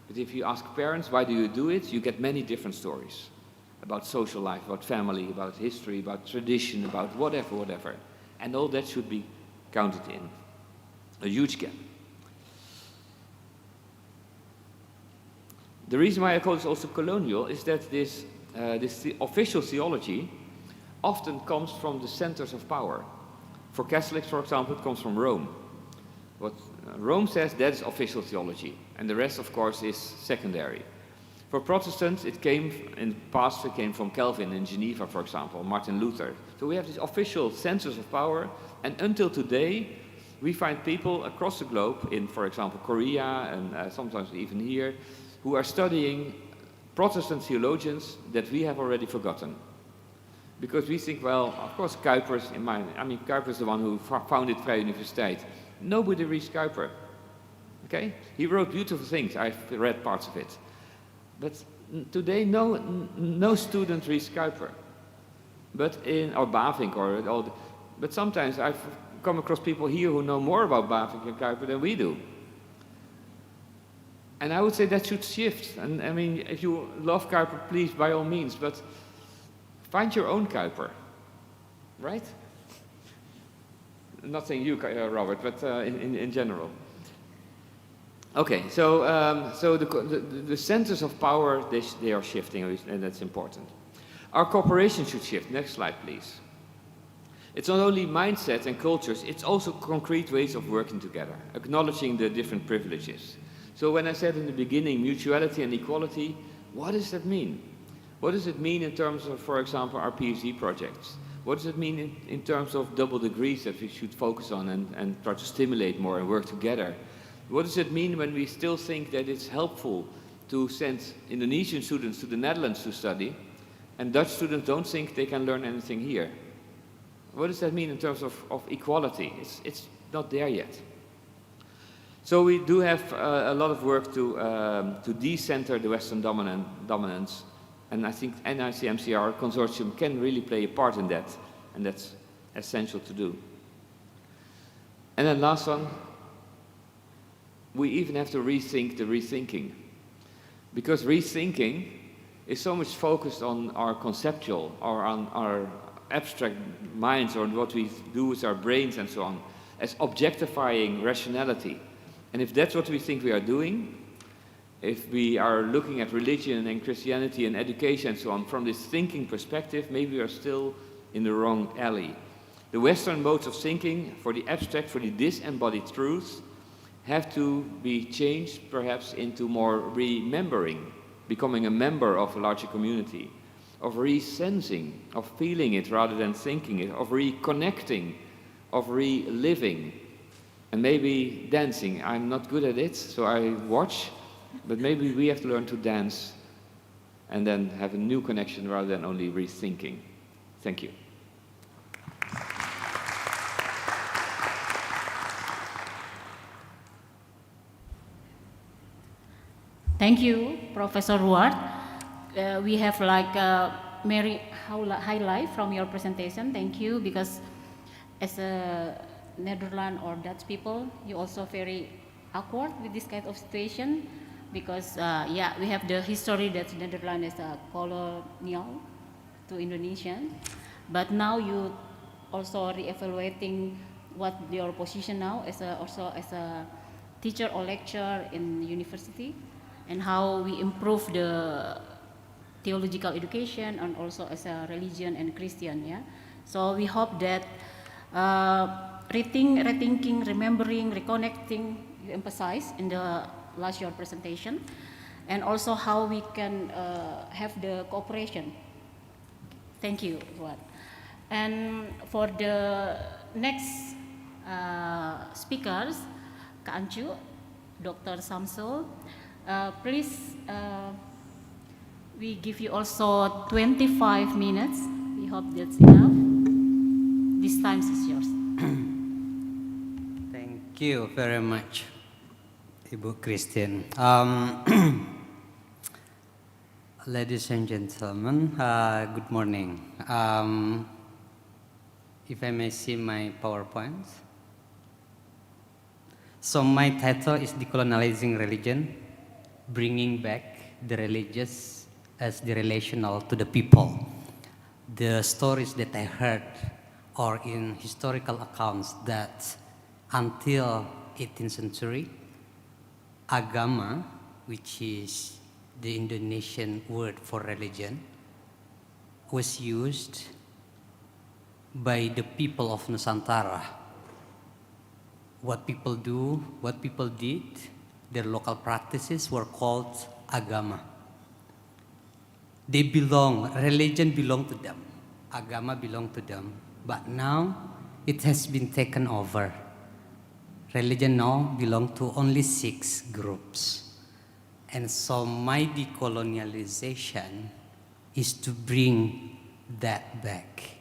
But if you ask parents, why do you do it? You get many different stories. About social life, about family, about history, about tradition, about whatever. And all that should be counted in. A huge gap. The reason why I call this also colonial is that this official theology often comes from the centers of power. For Catholics, for example, it comes from Rome. What Rome says, that is official theology. And the rest, of course, is secondary. For Protestants, it came from Calvin in Geneva, for example, Martin Luther. So we have these official centers of power, and until today, we find people across the globe, in, for example, Korea, and sometimes even here, who are studying Protestant theologians that we have already forgotten. Because we think, well, of course, Kuyper's, Kuyper's the one who founded Vrije Universiteit. Nobody reads Kuyper. Okay? He wrote beautiful things. I've read parts of it. But today, no student reads Kuyper. Or Bavinck, but sometimes I've come across people here who know more about Bavinck and Kuyper than we do. And I would say that should shift. And I mean, if you love Kuiper, please, by all means, but find your own Kuiper, right? I'm not saying you, Robert, but in general. Okay, so the centers of power, they are shifting, and that's important. Our cooperation should shift. Next slide, please. It's not only mindset and cultures, it's also concrete ways of working together, acknowledging the different privileges. So when I said in the beginning, mutuality and equality, what does that mean? What does it mean in terms of, for example, our PhD projects? What does it mean in terms of double degrees that we should focus on and try to stimulate more and work together? What does it mean when we still think that it's helpful to send Indonesian students to the Netherlands to study, and Dutch students don't think they can learn anything here? What does that mean in terms of equality? It's not there yet. So we do have a lot of work to decenter the Western dominance, and I think NICMCR consortium can really play a part in that, and that's essential to do. And then last one, we even have to rethink the rethinking, because rethinking is so much focused on our conceptual or on our abstract minds or what we do with our brains and so on, as objectifying rationality. And if that's what we think we are doing, if we are looking at religion and Christianity and education and so on from this thinking perspective, maybe we are still in the wrong alley. The Western modes of thinking for the abstract, for the disembodied truths, have to be changed perhaps into more remembering, becoming a member of a larger community, of re-sensing, of feeling it rather than thinking it, of reconnecting, of reliving, and maybe dancing. I'm not good at it, so I watch, but maybe we have to learn to dance and then have a new connection rather than only rethinking. Thank you. Thank you, Professor Ruard. We have like a very highlight from your presentation. Thank you, because as a Netherlands or Dutch people, you also very awkward with this kind of situation, because yeah, we have the history that Netherlands is a colonial to Indonesian, but now you also re-evaluating what your position now as also as a teacher or lecturer in university, and how we improve the theological education and also as a religion and Christian, yeah. So we hope that rethinking, remembering, reconnecting, you emphasize in the last year presentation, and also how we can have the cooperation. Thank you, Ruard. And for the next speakers, Kak Ancu, Dr. Samsul, please, we give you also 25 minutes. We hope that's enough. This time is yours. Thank you very much, Ibu Christine. Ladies and gentlemen, good morning. If I may see my PowerPoint. So my title is Decolonizing Religion, bringing back the religious as the relational to the people. The stories that I heard are in historical accounts that until 18th century, agama, which is the Indonesian word for religion, was used by the people of Nusantara. What people do, what people did, their local practices were called agama. They belong, religion belonged to them, agama belonged to them, but now it has been taken over. Religion now belongs to only 6 groups. And so my decolonialization is to bring that back,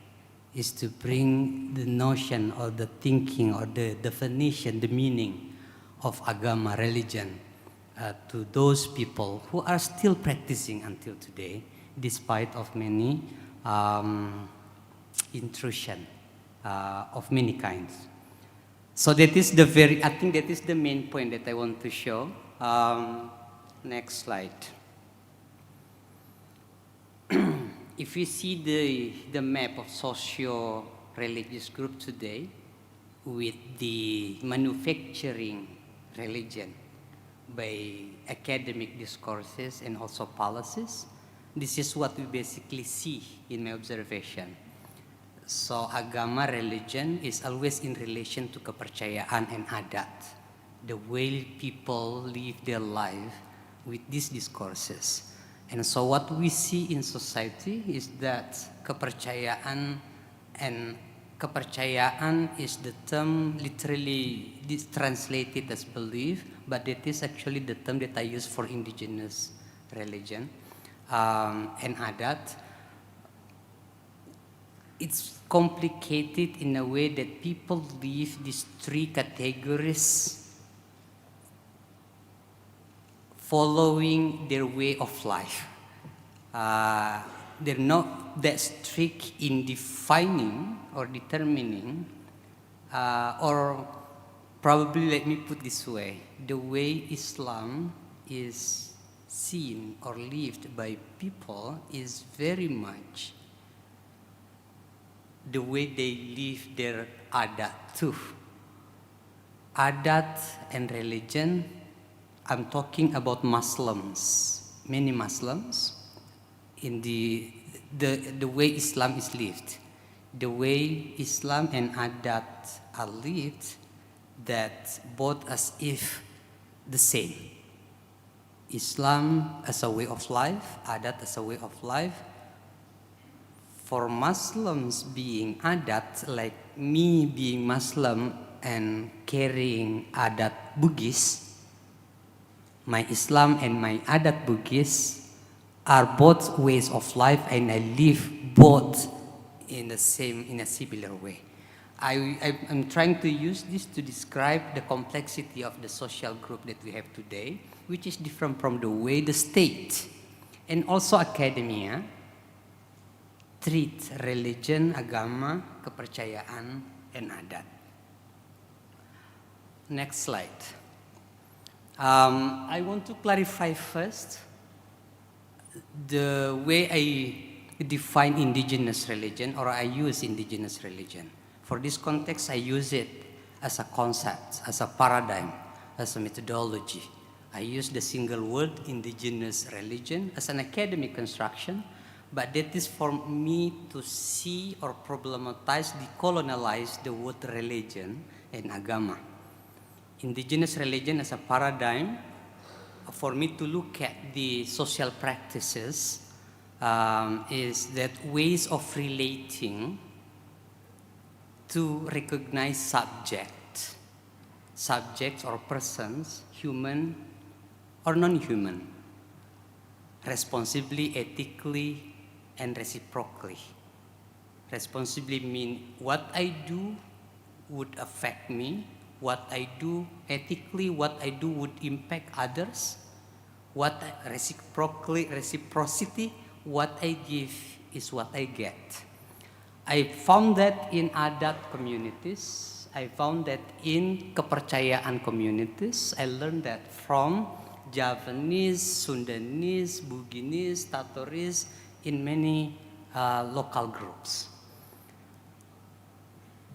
is to bring the notion or the thinking or the definition, the meaning of agama, religion, to those people who are still practicing until today, despite of many intrusion of many kinds. So that is the I think that is the main point that I want to show. Next slide. If you see the map of socio-religious group today with the manufacturing religion by academic discourses and also policies, this is what we basically see in my observation. So agama, religion is always in relation to kepercayaan and adat, the way people live their life with these discourses. And so what we see in society is that kepercayaan is the term literally translated as belief, but it is actually the term that I use for indigenous religion and adat. It's complicated in a way that people live these three categories following their way of life. They're not that strict in defining or determining, or probably let me put this way, the way Islam is seen or lived by people is very much the way they live their adat too. Adat and religion, I'm talking about Muslims, many Muslims, in the way Islam is lived, the way Islam and adat are lived, that both as if the same. Islam as a way of life, adat as a way of life. For Muslims being adat, like me being Muslim and carrying adat Bugis, my Islam and my adat Bugis are both ways of life, and I live both in a similar way. I'm trying to use this to describe the complexity of the social group that we have today, which is different from the way the state and also academia treat religion, agama, kepercayaan, and adat. Next slide. I want to clarify first the way I define indigenous religion, or I use indigenous religion. For this context, I use it as a concept, as a paradigm, as a methodology. I use the single word indigenous religion as an academic construction, but that is for me to see or problematize, decolonize the word religion and agama. Indigenous religion as a paradigm for me to look at the social practices is that ways of relating to recognize subjects or persons, human or non-human, responsibly, ethically, and reciprocally. Responsibly mean what I do would affect me, what I do ethically, what I do would impact others, what reciprocity, what I give is what I get. I found that in adat communities, I found that in kepercayaan communities, I learned that from Javanese, Sundanese, Buginese, Tatoris, in many local groups.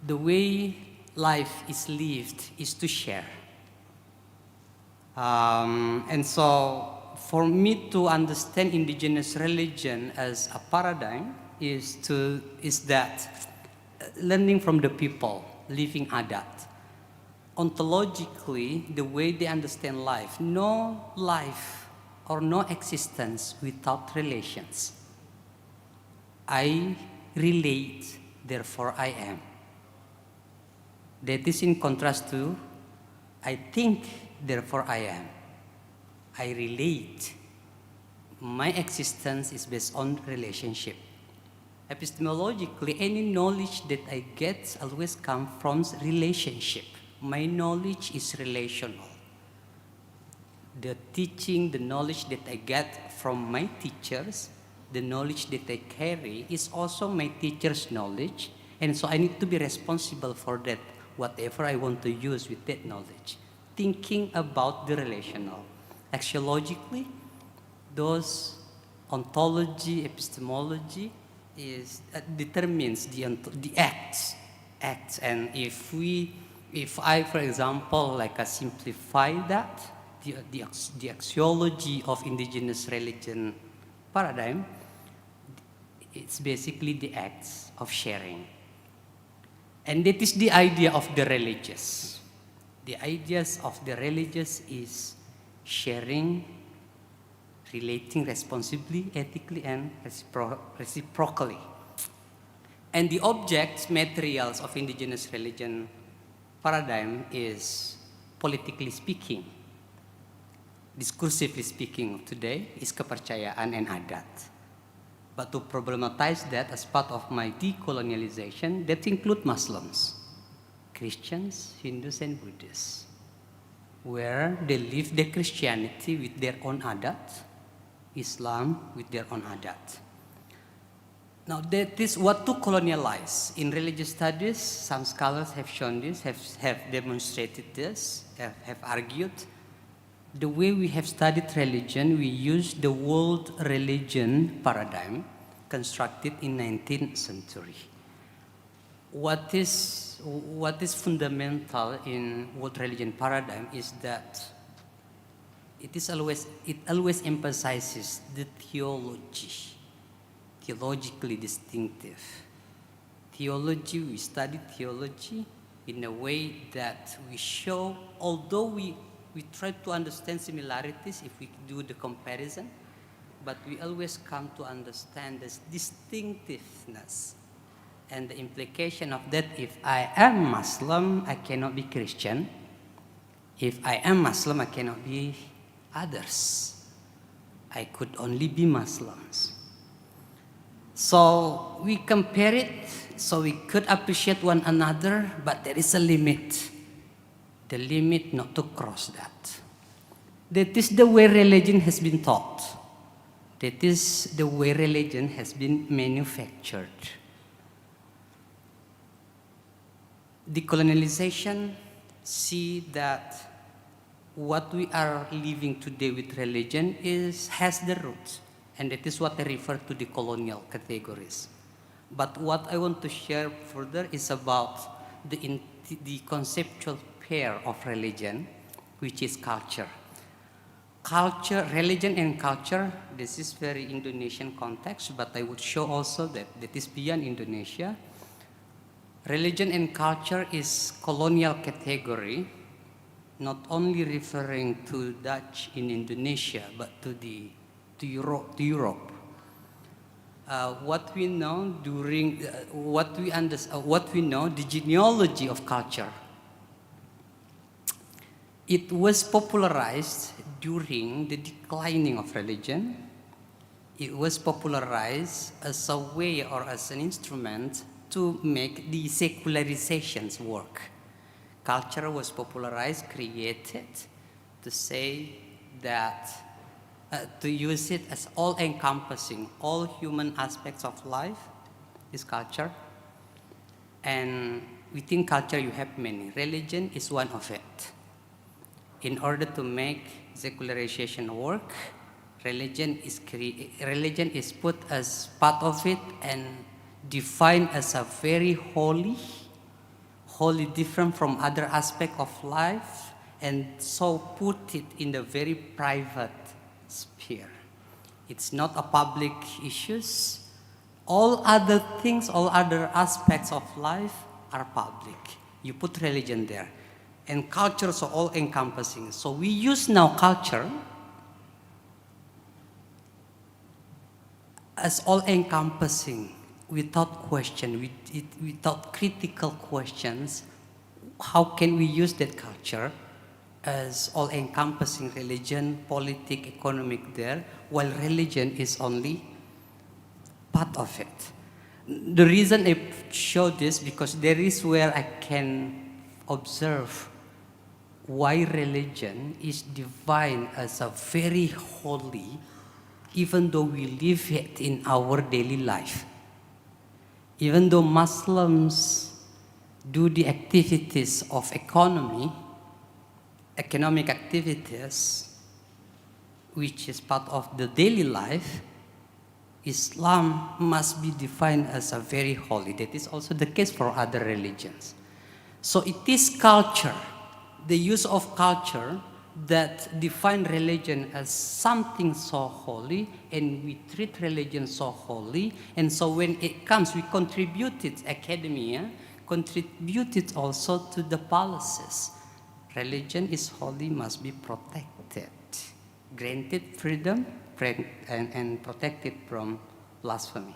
The way life is lived is to share. And so for me to understand indigenous religion as a paradigm is that learning from the people, living adat. Ontologically, the way they understand life, no life or no existence without relations. I relate, therefore I am. That is in contrast to I think, therefore I am. I relate. My existence is based on relationship. Epistemologically, any knowledge that I get always comes from relationship. My knowledge is relational. The teaching, the knowledge that I get from my teachers, the knowledge that I carry is also my teacher's knowledge, and so I need to be responsible for that, whatever I want to use with that knowledge. Thinking about the relational. axiologically, those ontology, epistemology is determines the acts. And if I, for example, like simplify that, the axiology of indigenous religion paradigm, it's basically the acts of sharing. And that is the idea of the religious. The ideas of the religious is sharing, relating responsibly, ethically, and reciprocally. And the objects, materials of indigenous religion paradigm is, politically speaking, discursively speaking today, is kepercayaan and adat. But to problematize that as part of my decolonialization, that include Muslims, Christians, Hindus, and Buddhists, where they live their Christianity with their own adat, Islam with their own adat. Now that is what to colonialize. In religious studies, some scholars have shown this, have demonstrated this, have argued. The way we have studied religion, we use the world religion paradigm constructed in 19th century. What is fundamental in world religion paradigm is that it always emphasizes the theology, theologically distinctive. Theology, we study theology in a way that we show, although we try to understand similarities if we do the comparison, but we always come to understand this distinctiveness and the implication of that. If I am Muslim, I cannot be Christian. If I am Muslim, I cannot be others. I could only be Muslims. So we compare it so we could appreciate one another, but there is a limit. The limit not to cross that. That is the way religion has been taught. That is the way religion has been manufactured. Decolonialization see that what we are living today with religion has the roots, and that is what I refer to the colonial categories. But what I want to share further is about the conceptual pair of religion, which is culture. Culture, religion and culture, this is very Indonesian context, but I would show also that is beyond Indonesia. Religion and culture is colonial category, not only referring to Dutch in Indonesia, but to Europe. What we know, the genealogy of culture, it was popularized during the declining of religion. It was popularized as a way or as an instrument to make the secularizations work. Culture was popularized, created to say that, to use it as all-encompassing, all human aspects of life is culture. And within culture you have many. Religion is one of it. In order to make secularization work, religion is put as part of it and defined as a very wholly different from other aspects of life, and so put it in the very private sphere. It's not a public issues. All other things, all other aspects of life are public. You put religion there. And culture is all encompassing. So we use now culture as all encompassing, without question, without critical questions. How can we use that culture as all encompassing religion, politics, economic there, while religion is only part of it? The reason I show this, because there is where I can observe why religion is defined as a very holy, even though we live it in our daily life. Even though Muslims do the activities of economic activities, which is part of the daily life, Islam must be defined as a very holy. That is also the case for other religions. So it is culture, the use of culture, that define religion as something so holy, and we treat religion so holy. And so when it comes, we contributed, academia contributed also to the policies. Religion is holy, must be protected, granted freedom, and protected from blasphemy.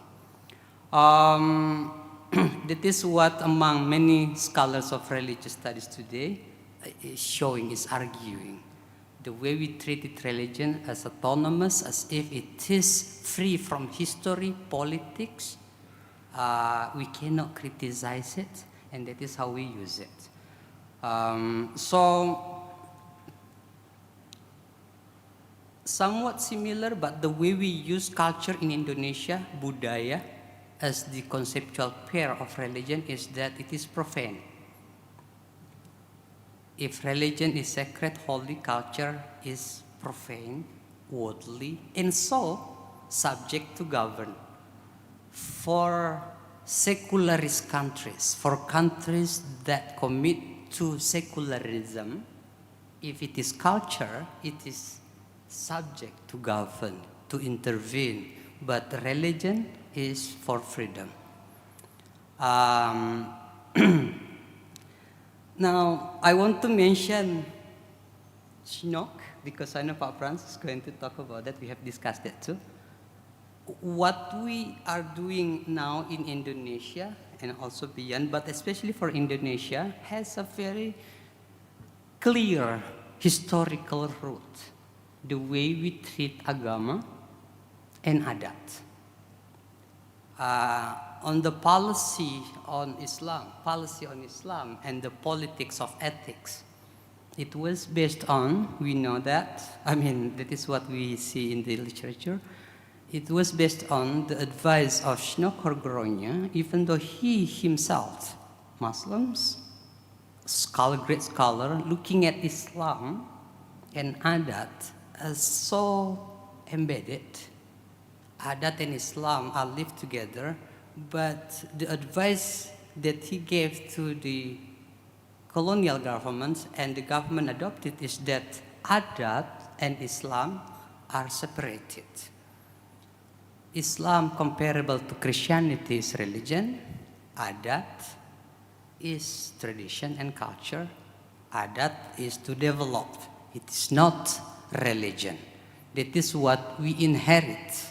That is what among many scholars of religious studies today is showing, is arguing. The way we treated religion as autonomous, as if it is free from history, politics, we cannot criticize it, and that is how we use it. So, somewhat similar, but the way we use culture in Indonesia, budaya, as the conceptual pair of religion is that it is profane. If religion is sacred, holy, culture is profane, worldly, and so subject to govern. For secularist countries, for countries that commit to secularism, if it is culture, it is subject to govern, to intervene, but religion is for freedom. Now, I want to mention Shinok, because I know Pak Frans is going to talk about that. We have discussed that too. What we are doing now in Indonesia and also beyond, but especially for Indonesia, has a very clear historical root. The way we treat agama and adat. On the policy on Islam and the politics of ethics, it was based on, we know that, that is what we see in the literature, it was based on the advice of Shinok Horgronya, even though he himself, Muslims, great scholar, looking at Islam and adat as so embedded. Adat and Islam are lived together, but the advice that he gave to the colonial governments and the government adopted is that adat and Islam are separated. Islam comparable to Christianity is religion, adat is tradition and culture, adat is to develop, it is not religion. That is what we inherit.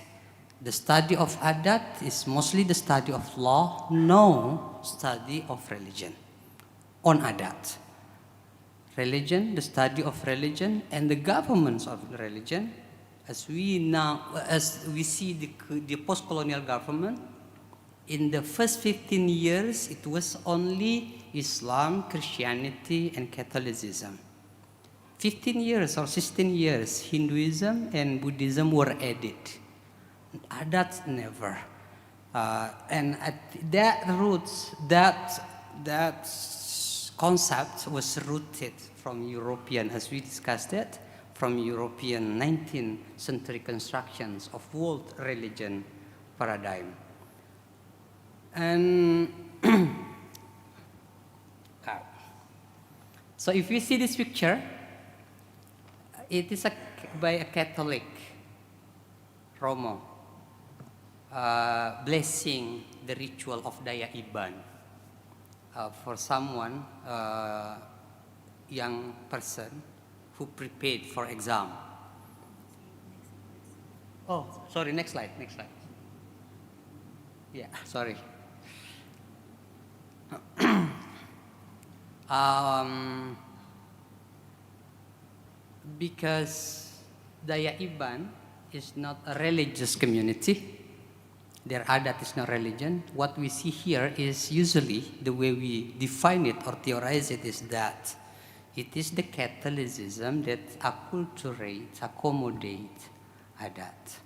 The study of adat is mostly the study of law, no study of religion. On adat. Religion, the study of religion, and the governments of religion, as we see the post-colonial government, in the first 15 years, it was only Islam, Christianity, and Catholicism. 15 years or 16 years, Hinduism and Buddhism were added. Adat never. And that roots, that concept was rooted from European, as we discussed it, from European 19th century constructions of world religion paradigm. And so if you see this picture, it is by a Catholic, Romo, blessing the ritual of Daya Iban for someone, young person who prepared for exam. Oh, sorry, next slide. Yeah, sorry. Because Daya Iban is not a religious community, their adat is not religion. What we see here is usually the way we define it or theorize it is that it is the Catholicism that acculturates, accommodates adat.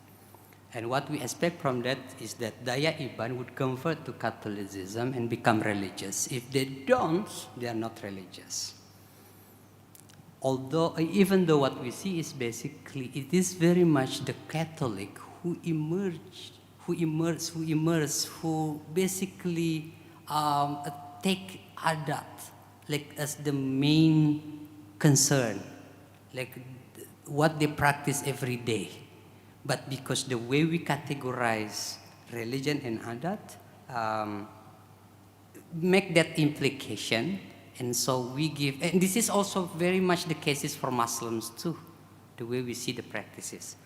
And what we expect from that is that Daya Iban would convert to Catholicism and become religious. If they don't, they are not religious. Although, even though what we see is basically, it is very much the Catholic who basically take adat like as the main concern, like what they practice every day. But because the way we categorize religion and adat make that implication, and so we give, and this is also very much the cases for Muslims too, the way we see the practices.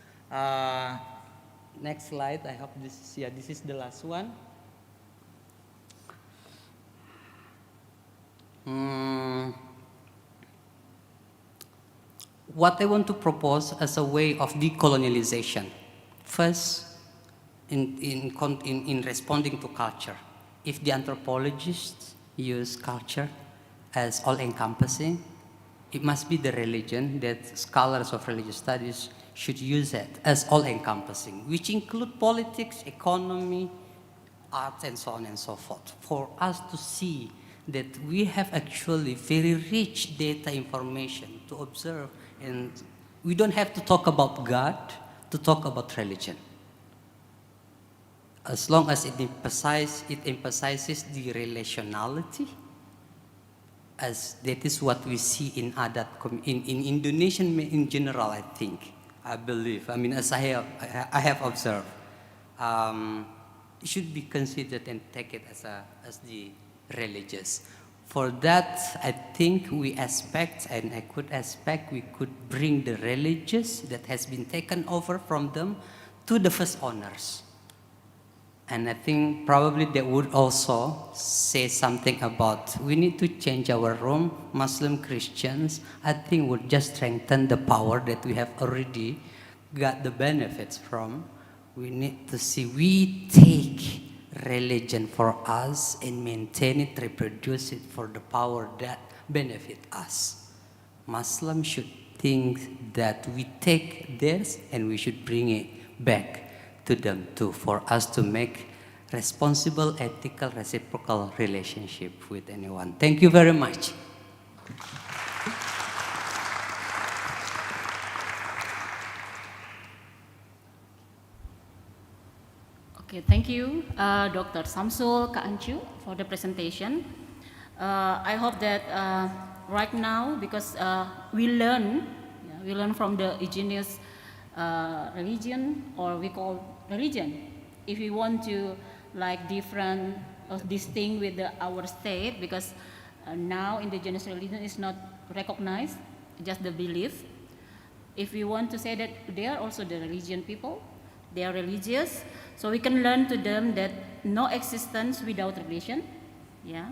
Next slide, I hope this is the last one. What I want to propose as a way of decolonialization. First, in responding to culture. If the anthropologists use culture as all-encompassing, it must be the religion that scholars of religious studies should use it as all-encompassing, which include politics, economy, art, and so on and so forth, for us to see that we have actually very rich data information to observe, and we don't have to talk about God to talk about religion. As long as it emphasizes the relationality, as that is what we see in adat, in Indonesian in general, I believe, as I have observed, it should be considered and take it as the religious. For that, I think we could bring the religious that has been taken over from them to the first owners. And I think probably they would also say something about, we need to change our role. Muslim Christians, I think, would just strengthen the power that we have already got the benefits from. We need to see, we take religion for us and maintain it, reproduce it for the power that benefit us. Muslims should think that we take theirs and we should bring it back to them too, for us to make responsible, ethical, reciprocal relationship with anyone. Thank you very much. Okay, thank you, Dr. Samsul Kak Ancu, for the presentation. I hope that right now, because we learn from the indigenous religion, or we call religion. If we want to different or distinct with our state, because now indigenous religion is not recognized, just the belief. If we want to say that they are also the religion people, they are religious, so we can learn to them that no existence without religion. Yeah.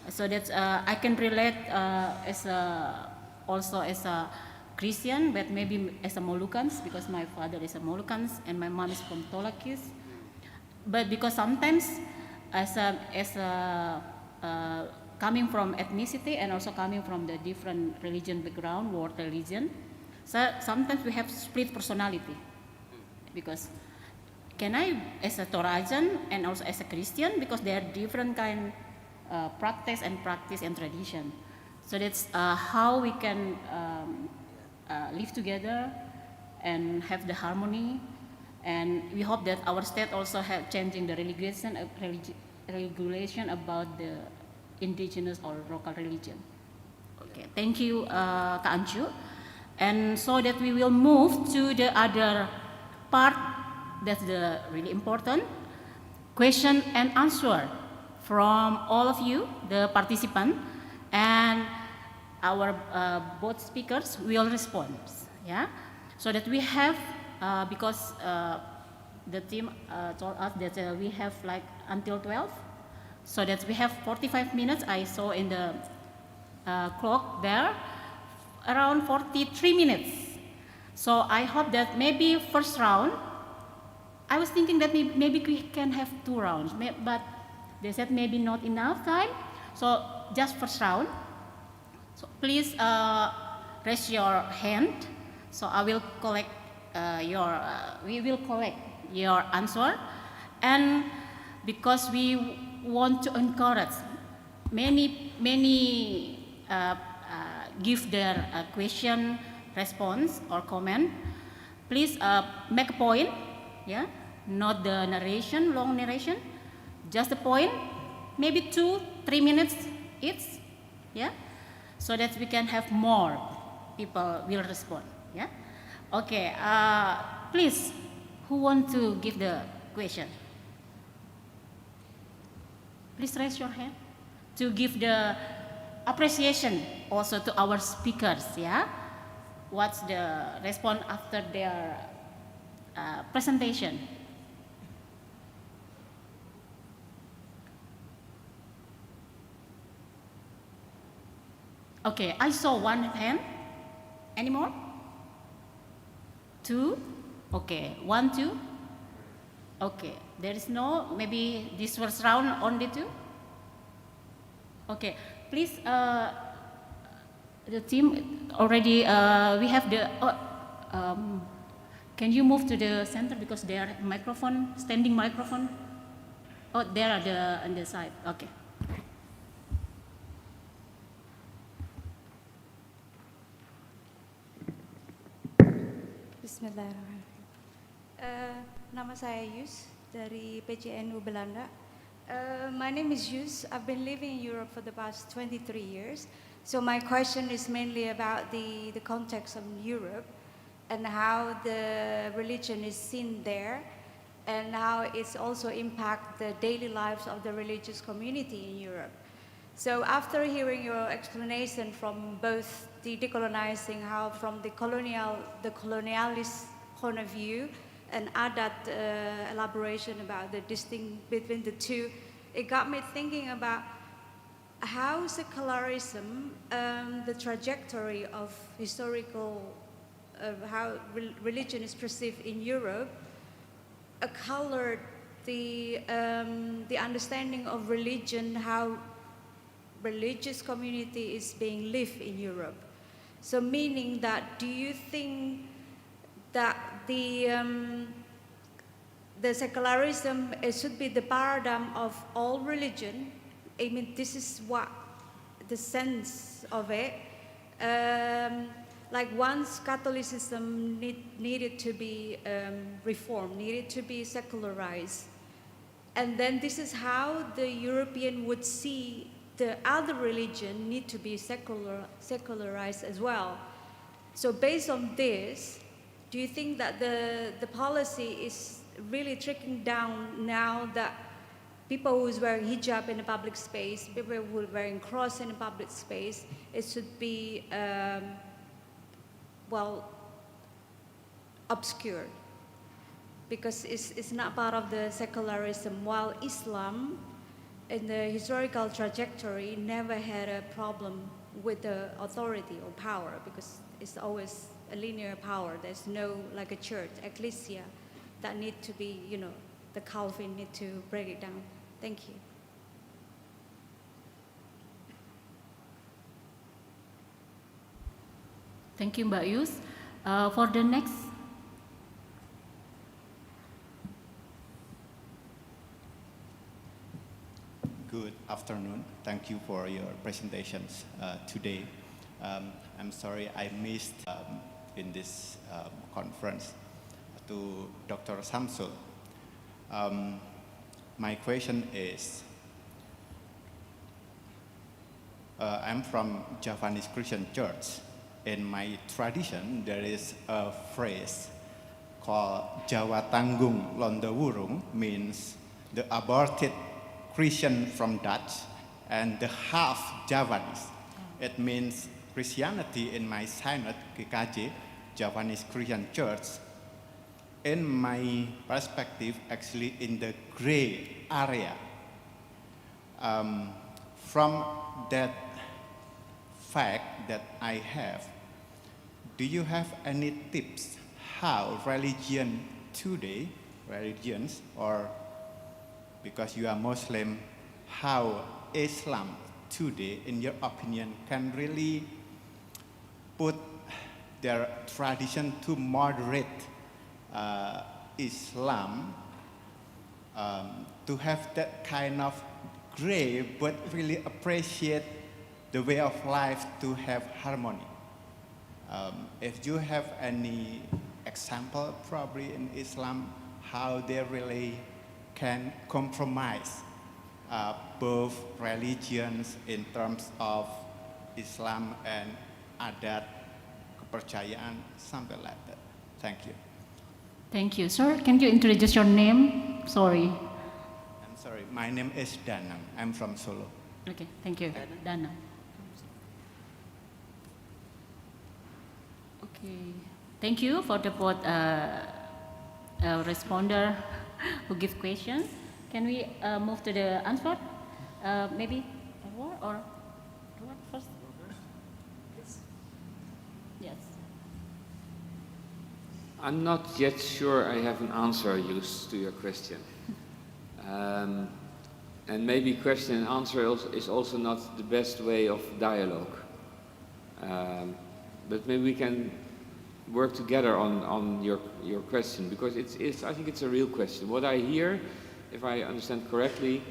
So that's I can relate also as a Christian, but maybe as a Molukans, because my father is a Molukans and my mom is from Tolakis. But because sometimes as a coming from ethnicity and also coming from the different religion background, world religion, so sometimes we have split personality. Because can I, as a Torajan and also as a Christian, because they are different kind practice and tradition. So that's how we can live together and have the harmony. And we hope that our state also have changing the regulation about the indigenous or local religion. Okay, thank you, Kak Ancu. And so that we will move to the other part that's really important, question and answer from all of you, the participant, and our both speakers will respond. Yeah, so that we have. Because the team told us that we have until 12, so that we have 45 minutes. I saw in the clock there, around 43 minutes. So I hope that maybe first round, I was thinking that maybe we can have 2 rounds, but they said maybe not enough time, so just first round. So please raise your hand, so I will collect we will collect your answer. And because we want to encourage many give their question, response, or comment, please make a point, yeah, not the narration, long narration, just a point, maybe 2-3 minutes each, yeah, so that we can have more people will respond, yeah. Okay, please, who want to give the question? Please raise your hand to give the appreciation also to our speakers, yeah. What's the response after their presentation? Okay, I saw one hand. Any more? 2? Okay, 1, 2. Okay, there is no, maybe this first round only 2. Okay, please, the team already, we have the, can you move to the center because there are microphone, standing microphone? Oh, there are the, on the side, okay. Bismillahirrahmanirrahim. Nama saya Yus dari PCNU Belanda. My name is Yus. I've been living in Europe for the past 23 years. So my question is mainly about the context of Europe and how the religion is seen there and how it's also impact the daily lives of the religious community in Europe. So after hearing your explanation from both the decolonizing, how from the colonialist point of view, and Adat elaboration about the distinct between the two, it got me thinking about how secularism, the trajectory of historical, how religion is perceived in Europe, colored the understanding of religion, how religious community is being lived in Europe. So meaning that, do you think that the secularism, it should be the paradigm of all religion? I mean, this is what the sense of it. Like once Catholicism needed to be reformed, needed to be secularized, and then this is how the European would see the other religion need to be secularized as well. So based on this, do you think that the policy is really trickling down now that people who is wearing hijab in the public space, people who are wearing cross in the public space, it should be, well, obscured because it's not part of the secularism, while Islam in the historical trajectory never had a problem with the authority or power because it's always a linear power. There's no, like a church, ecclesia, that need to be, you know, the Calvin need to break it down. Thank you. Thank you, Mbak Yus. For the next. Good afternoon. Thank you for your presentations today. I'm sorry I missed in this conference to Dr. Samsul. My question is, I'm from Javanese Christian Church. In my tradition, there is a phrase called Jawa Tanggung Londo Wurung, means the aborted Christian from Dutch and the half Javanese. It means Christianity in my synod, GKJ, Javanese Christian Church, in my perspective, actually in the gray area. From that fact that I have, do you have any tips how religions or because you are Muslim, how Islam today, in your opinion, can really put their tradition to moderate Islam to have that kind of gray but really appreciate the way of life to have harmony. If you have any example, probably in Islam, how they really can compromise both religions in terms of Islam and adat, kepercayaan, something like that. Thank you. Thank you. Sir, can you introduce your name? Sorry. I'm sorry, my name is Danang. I'm from Solo. Okay, thank you. Dana. Okay, thank you for the both responder who give question. Can we move to the answer? Maybe Edward or Edward first? Yes. I'm not yet sure I have an answer used to your question. And maybe question and answer is also not the best way of dialogue. But maybe we can work together on your question, because I think it's a real question. What I hear, if I understand correctly,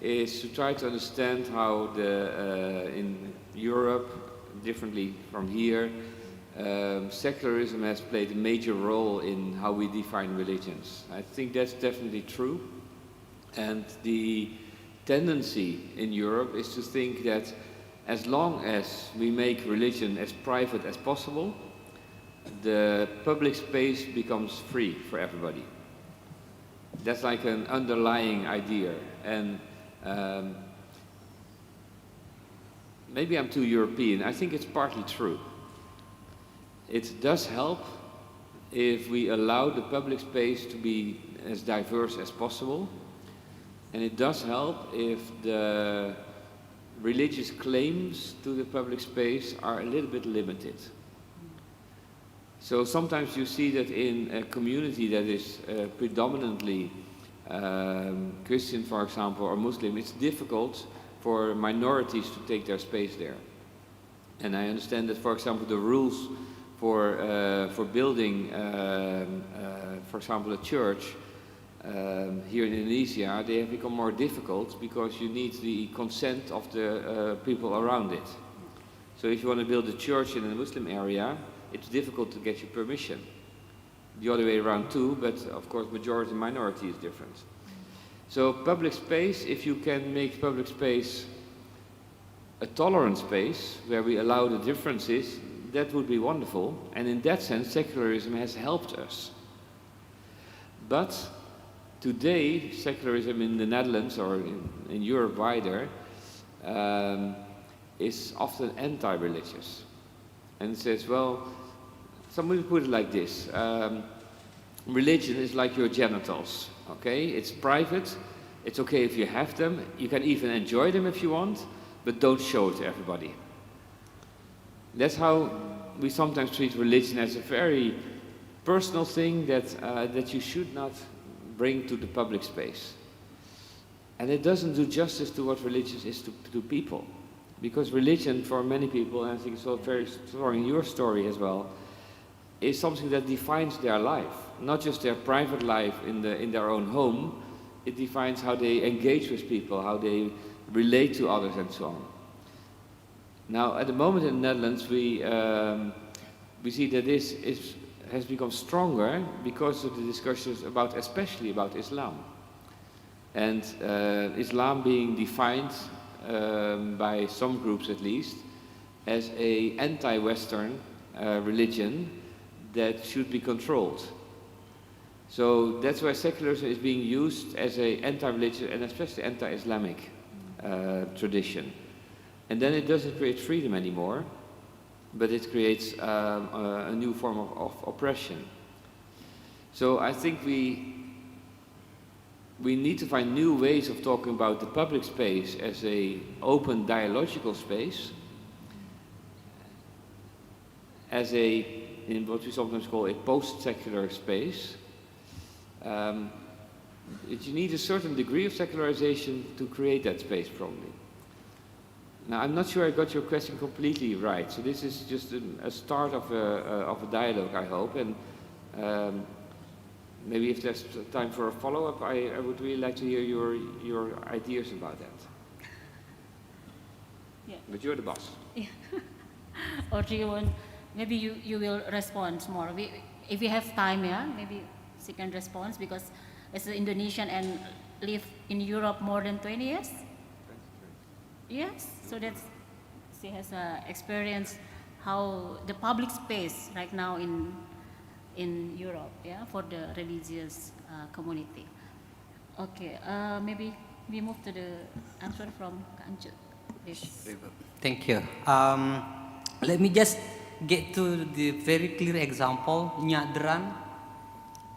is to try to understand how in Europe, differently from here, secularism has played a major role in how we define religions. I think that's definitely true. And the tendency in Europe is to think that as long as we make religion as private as possible, the public space becomes free for everybody. That's like an underlying idea. And maybe I'm too European. I think it's partly true. It does help if we allow the public space to be as diverse as possible. And it does help if the religious claims to the public space are a little bit limited. So sometimes you see that in a community that is predominantly Christian, for example, or Muslim, it's difficult for minorities to take their space there. And I understand that, for example, the rules for building, for example, a church here in Indonesia, they have become more difficult because you need the consent of the people around it. So if you want to build a church in a Muslim area, it's difficult to get your permission. The other way around too, but of course majority and minority is different. So public space, if you can make public space a tolerant space where we allow the differences, that would be wonderful. And in that sense, secularism has helped us. But today, secularism in the Netherlands or in Europe wider is often anti-religious. And says, well, somebody put it like this. Religion is like your genitals, okay? It's private. It's okay if you have them. You can even enjoy them if you want, but don't show it to everybody. That's how we sometimes treat religion, as a very personal thing that you should not bring to the public space. And it doesn't do justice to what religion is to people. Because religion, for many people, and I think it's all very strong in your story as well, is something that defines their life. Not just their private life in their own home, it defines how they engage with people, how they relate to others and so on. Now, at the moment in the Netherlands, we see that this has become stronger because of the discussions especially about Islam. And Islam being defined by some groups at least, as an anti-Western religion that should be controlled. So that's why secularism is being used as an anti-religious and especially anti-Islamic tradition. And then it doesn't create freedom anymore, but it creates a new form of oppression. So I think we need to find new ways of talking about the public space as an open dialogical space, as in what we sometimes call a post-secular space. You need a certain degree of secularization to create that space, probably. Now, I'm not sure I got your question completely right, so this is just a start of a dialogue, I hope, and maybe if there's time for a follow-up, I would really like to hear your ideas about that. Yeah. But you're the boss. Yeah. Or do you want, maybe you will respond more. If we have time, yeah, maybe she can respond because as an Indonesian and live in Europe more than 20 years. Yes, so that's, she has experience how the public space right now in Europe, yeah, for the religious community. Okay, maybe we move to the answer from Kanju. Thank you. Let me just get to the very clear example, nyadran,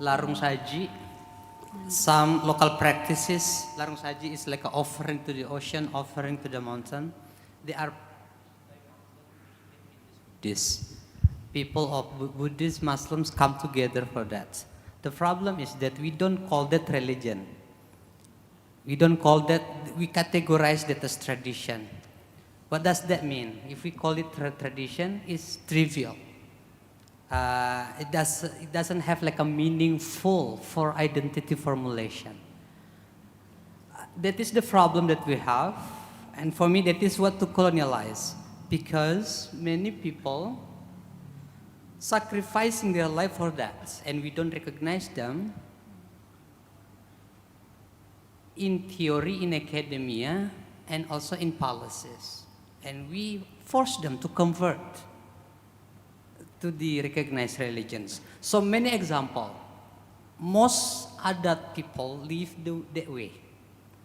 larung saji, some local practices. Larung saji is like an offering to the ocean, offering to the mountain. They are this. People of Buddhist, Muslims come together for that. The problem is that we don't call that religion. We don't call that, we categorize that as tradition. What does that mean? If we call it tradition, it's trivial. It doesn't have like a meaningful for identity formulation. That is the problem that we have. And for me, that is what to colonialize. Because many people sacrificing their life for that, and we don't recognize them. In theory, in academia, and also in policies. And we force them to convert to the recognized religions. So many examples. Most Adat people live that way,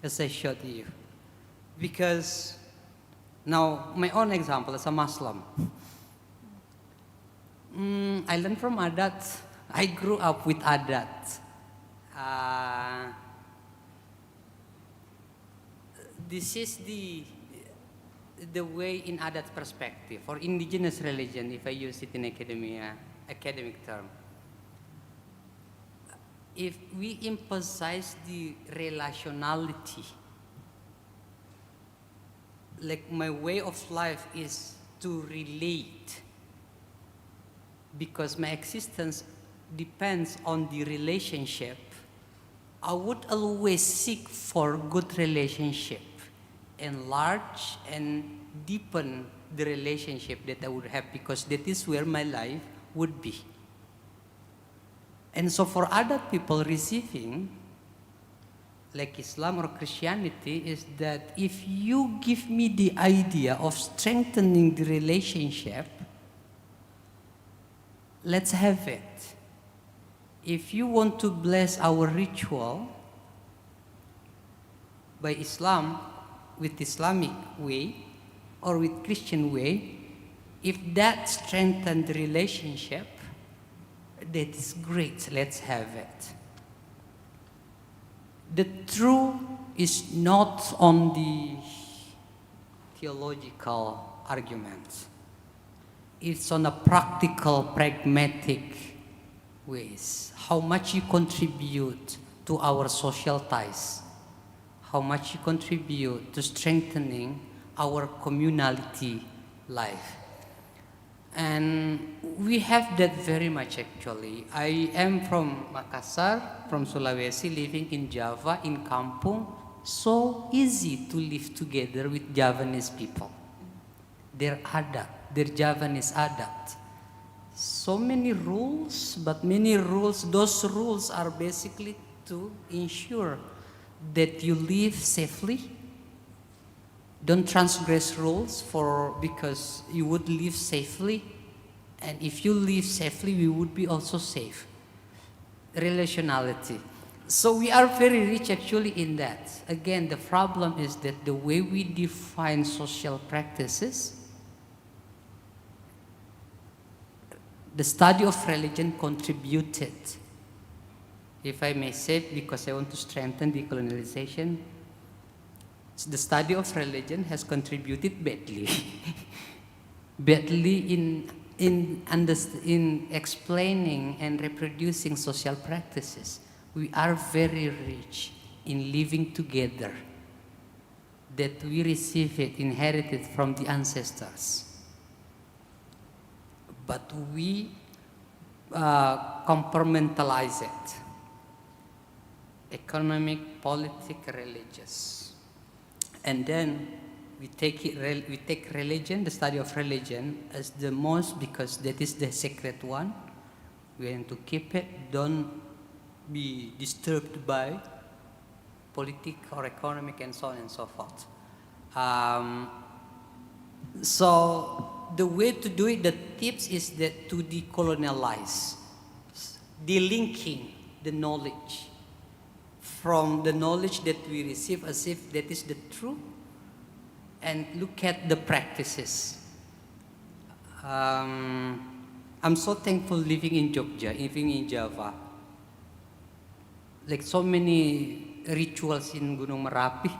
as I showed you. Because, now my own example as a Muslim. I learned from Adat. I grew up with Adat. This is the way in Adat perspective, or indigenous religion, if I use it in academia, academic term. If we emphasize the relationality, like my way of life is to relate, because my existence depends on the relationship, I would always seek for good relationship, enlarge and deepen the relationship that I would have, because that is where my life would be. And so for other people receiving, like Islam or Christianity, is that if you give me the idea of strengthening the relationship, let's have it. If you want to bless our ritual by Islam, with Islamic way or with Christian way, if that strengthens the relationship, that is great, let's have it. The truth is not on the theological arguments. It's on a practical, pragmatic ways. How much you contribute to our social ties. How much you contribute to strengthening our communality life. And we have that very much actually. I am from Makassar, from Sulawesi, living in Java, in Kampung. So easy to live together with Javanese people. Their Adat, their Javanese Adat. So many rules, but many rules, those rules are basically to ensure that you live safely. Don't transgress rules because you would live safely. And if you live safely, we would be also safe. Relationality. So we are very rich actually in that. Again, the problem is that the way we define social practices, the study of religion contributed, if I may say, because I want to strengthen decolonization, the study of religion has contributed badly. Badly in explaining and reproducing social practices. We are very rich in living together, that we receive it, inherited from the ancestors. But we compartmentalize it. Economic, political, religious. And then we take religion, the study of religion, as the most, because that is the sacred one. We want to keep it, don't be disturbed by politics or economic and so on and so forth. So the way to do it, the tips is that to decolonialize, delinking the knowledge from the knowledge that we receive as if that is the truth, and look at the practices. I'm so thankful living in Jogja, living in Java. Like so many rituals in Gunung Merapi,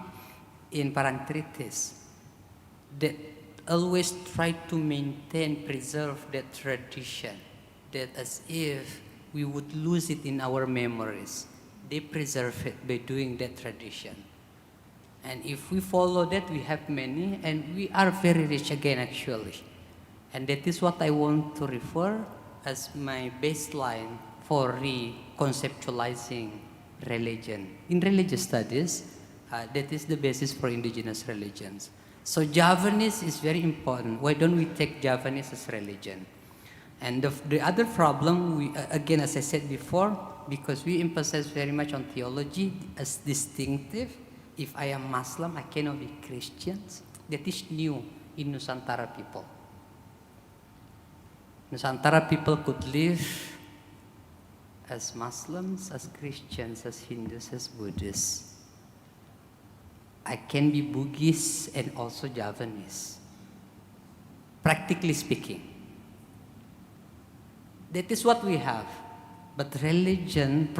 in Parangtritis, that always try to maintain, preserve that tradition, that as if we would lose it in our memories. They preserve it by doing that tradition. And if we follow that, we have many, and we are very rich again, actually. And that is what I want to refer as my baseline for reconceptualizing religion. In religious studies, that is the basis for indigenous religions. So Javanese is very important. Why don't we take Javanese as religion? And the other problem, again, as I said before, because we emphasize very much on theology as distinctive. If I am Muslim, I cannot be Christian. That is new in Nusantara people. Nusantara people could live as Muslims, as Christians, as Hindus, as Buddhists. I can be Bugis and also Javanese, practically speaking. That is what we have. But religion,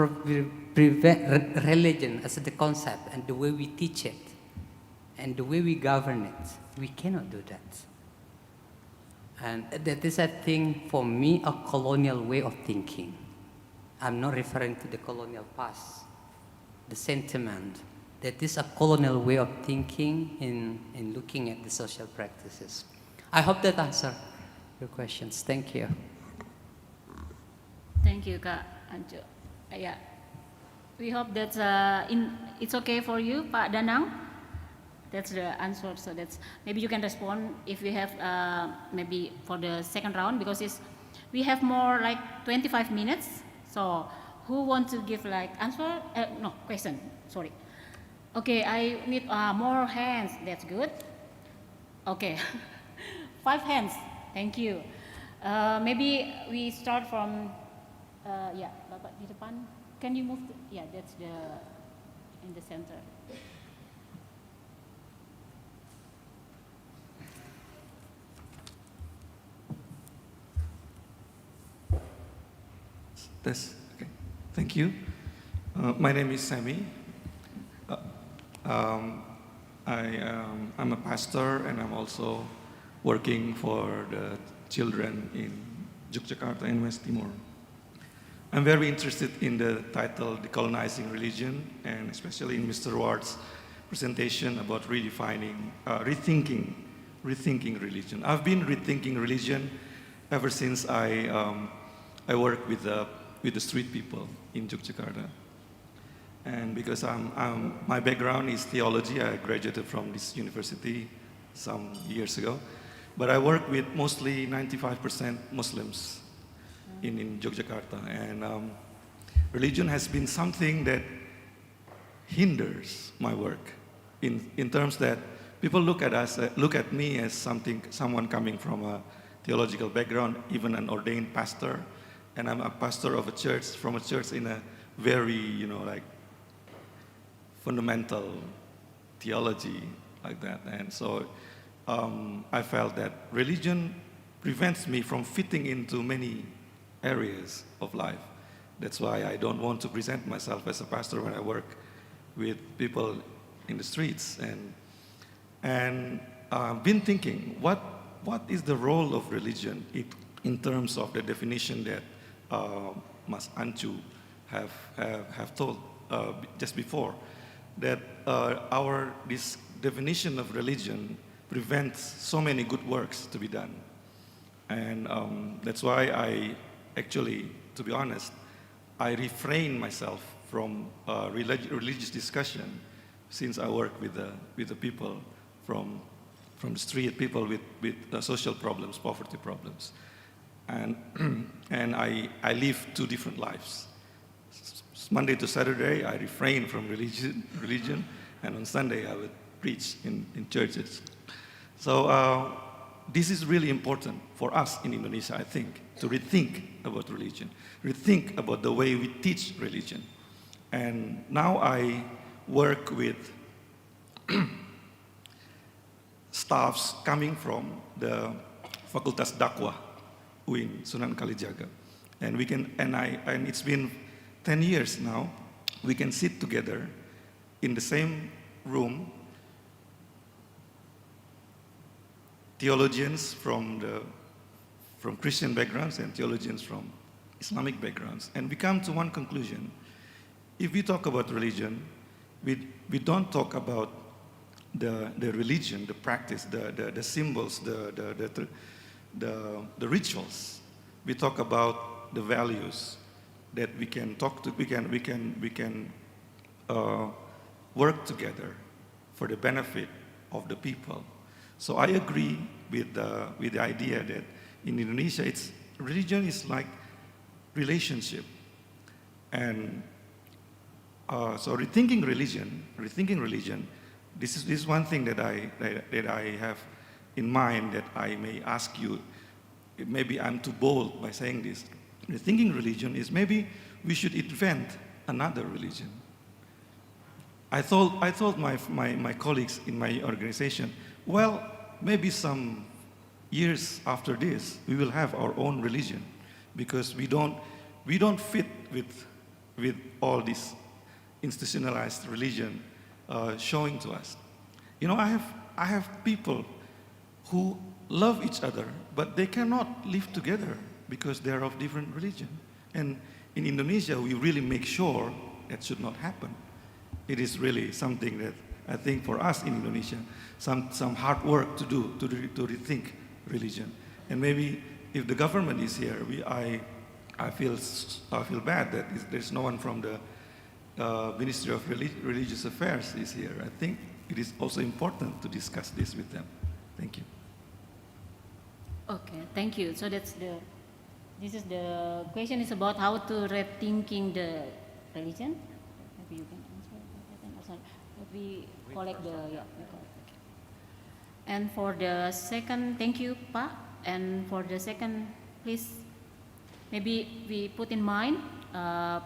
religion as the concept and the way we teach it and the way we govern it, we cannot do that. And that is, I think, for me, a colonial way of thinking. I'm not referring to the colonial past, the sentiment. That is a colonial way of thinking in looking at the social practices. I hope that answers your questions. Thank you. Thank you, Kak Anjo. Yeah, we hope that it's okay for you, Pak Danang. That's the answer. So that's maybe you can respond if we have maybe for the second round, because we have more like 25 minutes. So who want to give like answer? No, question. Sorry. Okay, I need more hands. That's good. Okay, 5 hands. Thank you. Maybe we start from. Yeah, Bapak di depan. Can you move? Yeah, that's in the center. Okay. Thank you. My name is Sammy. I'm a pastor, and I'm also working for the children in Yogyakarta and West Timor. I'm very interested in the title Decolonizing Religion, and especially in Mr. Ward's presentation about redefining, rethinking religion. I've been rethinking religion ever since I work with the street people in Yogyakarta. And because my background is theology, I graduated from this university some years ago, but I work with mostly 95% Muslims in Yogyakarta, and religion has been something that hinders my work in terms that people look at me as someone coming from a theological background, even an ordained pastor, and I'm a pastor of a church, from a church in a very, like fundamental theology like that. And so I felt that religion prevents me from fitting into many areas of life. That's why I don't want to present myself as a pastor when I work with people in the streets. And I've been thinking, what is the role of religion in terms of the definition that Mas Anju have told just before, that this definition of religion prevents so many good works to be done. And that's why I actually, to be honest, I refrain myself from religious discussion since I work with the people from from the street, people with social problems, poverty problems. And, and I live two different lives. Monday to Saturday, I refrain from religion, and on Sunday, I would preach in churches. So this is really important for us in Indonesia, I think, to rethink about religion, rethink about the way we teach religion. And now I work with staffs coming from the Fakultas Dakwah UIN Sunan Kalijaga, and and it's been 10 years now. We can sit together in the same room, theologians from Christian backgrounds and theologians from Islamic backgrounds, and we come to one conclusion. If we talk about religion, we don't talk about the religion, the practice, the symbols, the rituals. We talk about the values that we can work together for the benefit of the people. So I agree with the idea that in Indonesia, religion is like relationship, and so rethinking religion. This is one thing that I have in mind that I may ask you. Maybe I'm too bold by saying this. Rethinking religion is maybe we should invent another religion. I told my colleagues in my organization, well, maybe some years after this, we will have our own religion, because we don't fit with all this institutionalized religion showing to us. You know, I have people who love each other, but they cannot live together because they are of different religion. And in Indonesia, we really make sure that should not happen. It is really something that I think for us in Indonesia, some hard work to do to rethink religion. And maybe if the government is here, I feel bad that there's no one from the Ministry of Religious Affairs is here. I think it is also important to discuss this with them. Thank you. Okay, thank you. So this is the question is about how to rethinking the religion. Maybe you can answer. We collect the And for the second, thank you, Pa. And for the second, please, maybe we put in mind.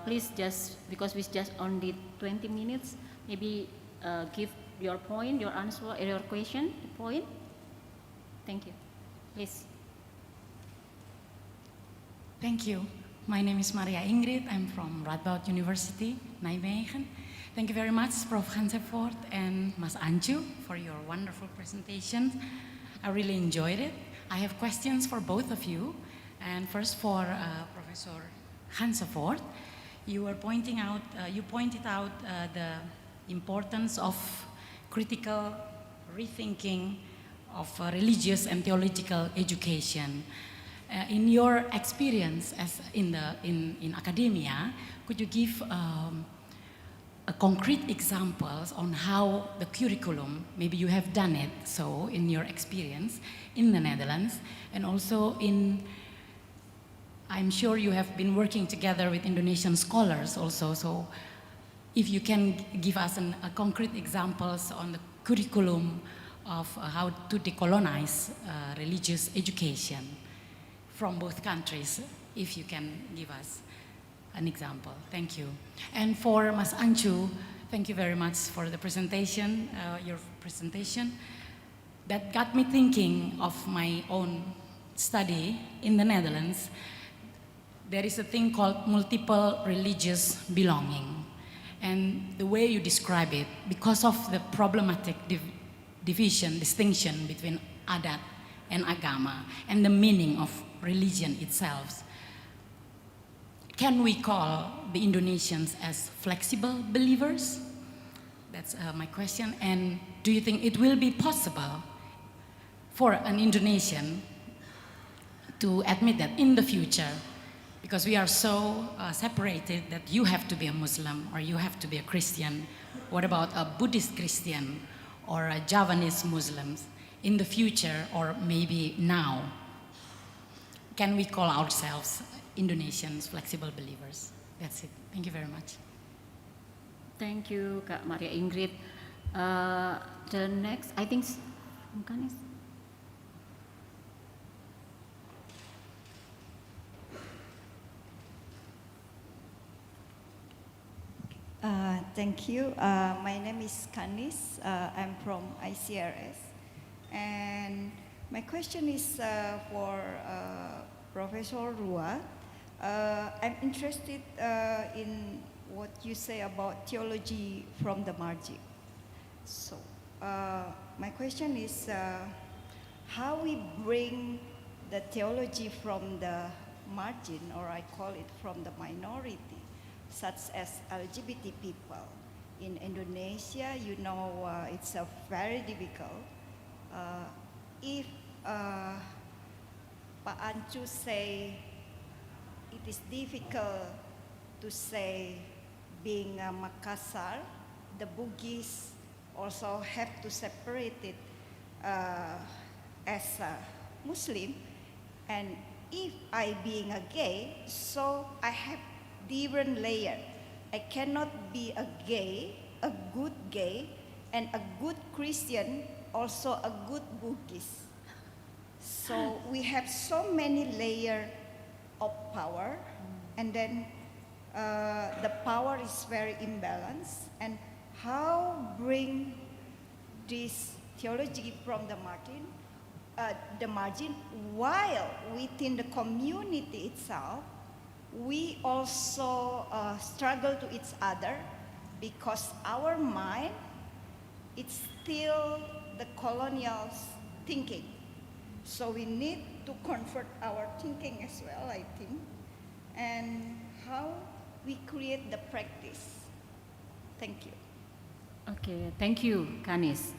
Please just because we just only 20 minutes. Maybe give your point, your answer, your question, point. Thank you. Please. Thank you. My name is Maria Ingrid. I'm from Radboud University, Nijmegen. Thank you very much, Prof. Gansevoort and Mas Anju, for your wonderful presentation. I really enjoyed it. I have questions for both of you. And first for Professor Gansevoort, you pointed out the importance of critical rethinking of religious and theological education. In your experience as in academia, could you give concrete examples on how the curriculum, maybe you have done it, so in your experience in the Netherlands, and also I'm sure you have been working together with Indonesian scholars also, so if you can give us concrete examples on the curriculum of how to decolonize religious education from both countries, if you can give us an example. Thank you. And for Mas Anju, thank you very much for the presentation, your presentation. That got me thinking of my own study in the Netherlands. There is a thing called multiple religious belonging. And the way you describe it, because of the problematic distinction between adat and agama, and the meaning of religion itself, can we call the Indonesians as flexible believers? That's my question. And do you think it will be possible for an Indonesian to admit that in the future, because we are so separated that you have to be a Muslim or you have to be a Christian. What about a Buddhist Christian or a Javanese Muslim? in the future or maybe now, can we call ourselves Indonesians flexible believers? That's it. Thank you very much. Thank you, Kak Maria Ingrid. The next, I think, Kanis. Thank you. My name is Kanis. I'm from ICRS. And my question is for Professor Ruat. I'm interested in what you say about theology from the margin. So, my question is how we bring the theology from the margin, or I call it from the minority, such as LGBT people. In Indonesia, you know, it's very difficult. If Pak Ancu say it is difficult to say being a Makassar, the Bugis also have to separate it as a Muslim, and if I being a gay, so I have different layer. I cannot be a gay, a good gay, and a good Christian, also a good Bugis. So we have so many layers of power, and then the power is very imbalanced. And how bring this theology from the margin, while within the community itself, we also struggle to each other because our mind, it's still the colonial thinking. So we need to convert our thinking as well, I think, and how we create the practice. Thank you. Okay, thank you, Kanis.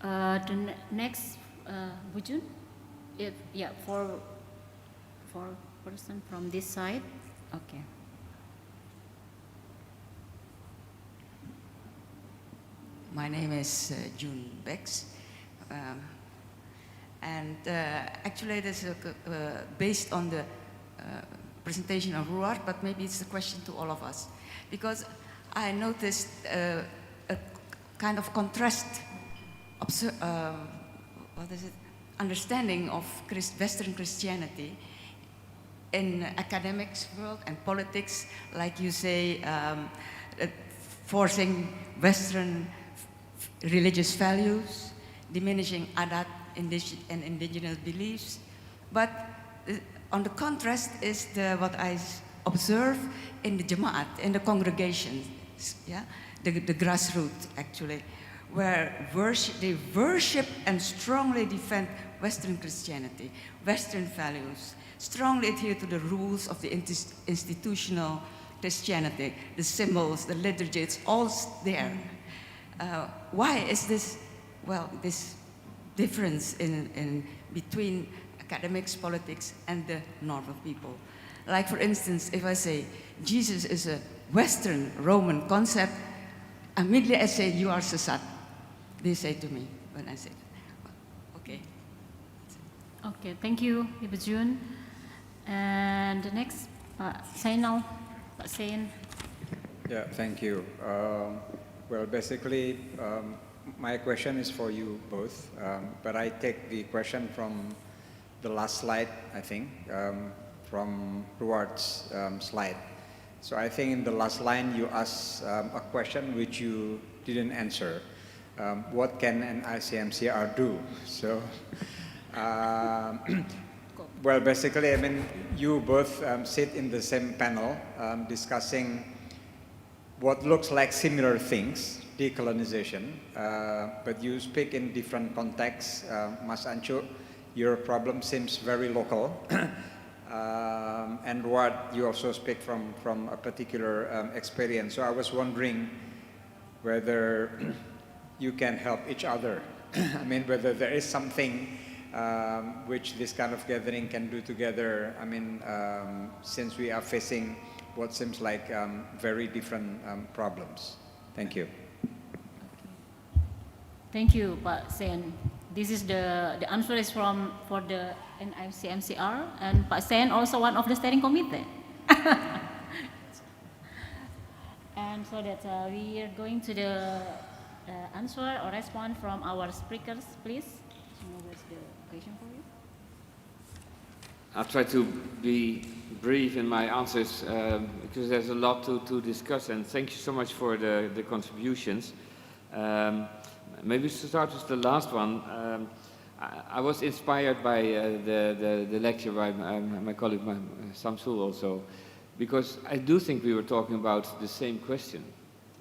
The next, Bujun? Yeah, for person from this side. Okay. My name is June Bex. And actually this is based on the presentation of Ruar, but maybe it's a question to all of us. Because I noticed a kind of contrast, understanding of Western Christianity in academics world and politics, like you say, forcing Western religious values, diminishing adat and indigenous beliefs. But on the contrast is what I observe in the Jamaat, in the congregations, yeah? the grassroots actually, where they worship and strongly defend Western Christianity, Western values, strongly adhere to the rules of the institutional Christianity, the symbols, the liturgy, it's all there. Why is this, well, this difference in between academics, politics, and the normal people? Like for instance, if I say Jesus is a Western Roman concept, immediately I say you are sesat. They say to me when I say that. Okay. Okay, thank you, Ibu Jun. And the next, Zainal, Pak Zain. Yeah, thank you. Well, basically, my question is for you both, but I take the question from the last slide, I think, from Ruart's slide. So I think in the last line you asked a question which you didn't answer. What can an ICMCR do? So, well, basically, I mean, you both sit in the same panel discussing what looks like similar things, decolonization, but you speak in different contexts. Mas Ancu, your problem seems very local. And Ruat, you also speak from a particular experience. So I was wondering whether you can help each other. I mean, whether there is something which this kind of gathering can do together. I mean, since we are facing what seems like very different problems. Thank you. Thank you, Pak Zain. this is the answer is for the NICMCR, and Pak Sen also one of the steering committee. And so that we are going to the answer or response from our speakers, please. So what's the question for you? I'll try to be brief in my answers because there's a lot to discuss, and thank you so much for the contributions. Maybe to start with the last one, I was inspired by the lecture by my colleague Samsul also, because I do think we were talking about the same question,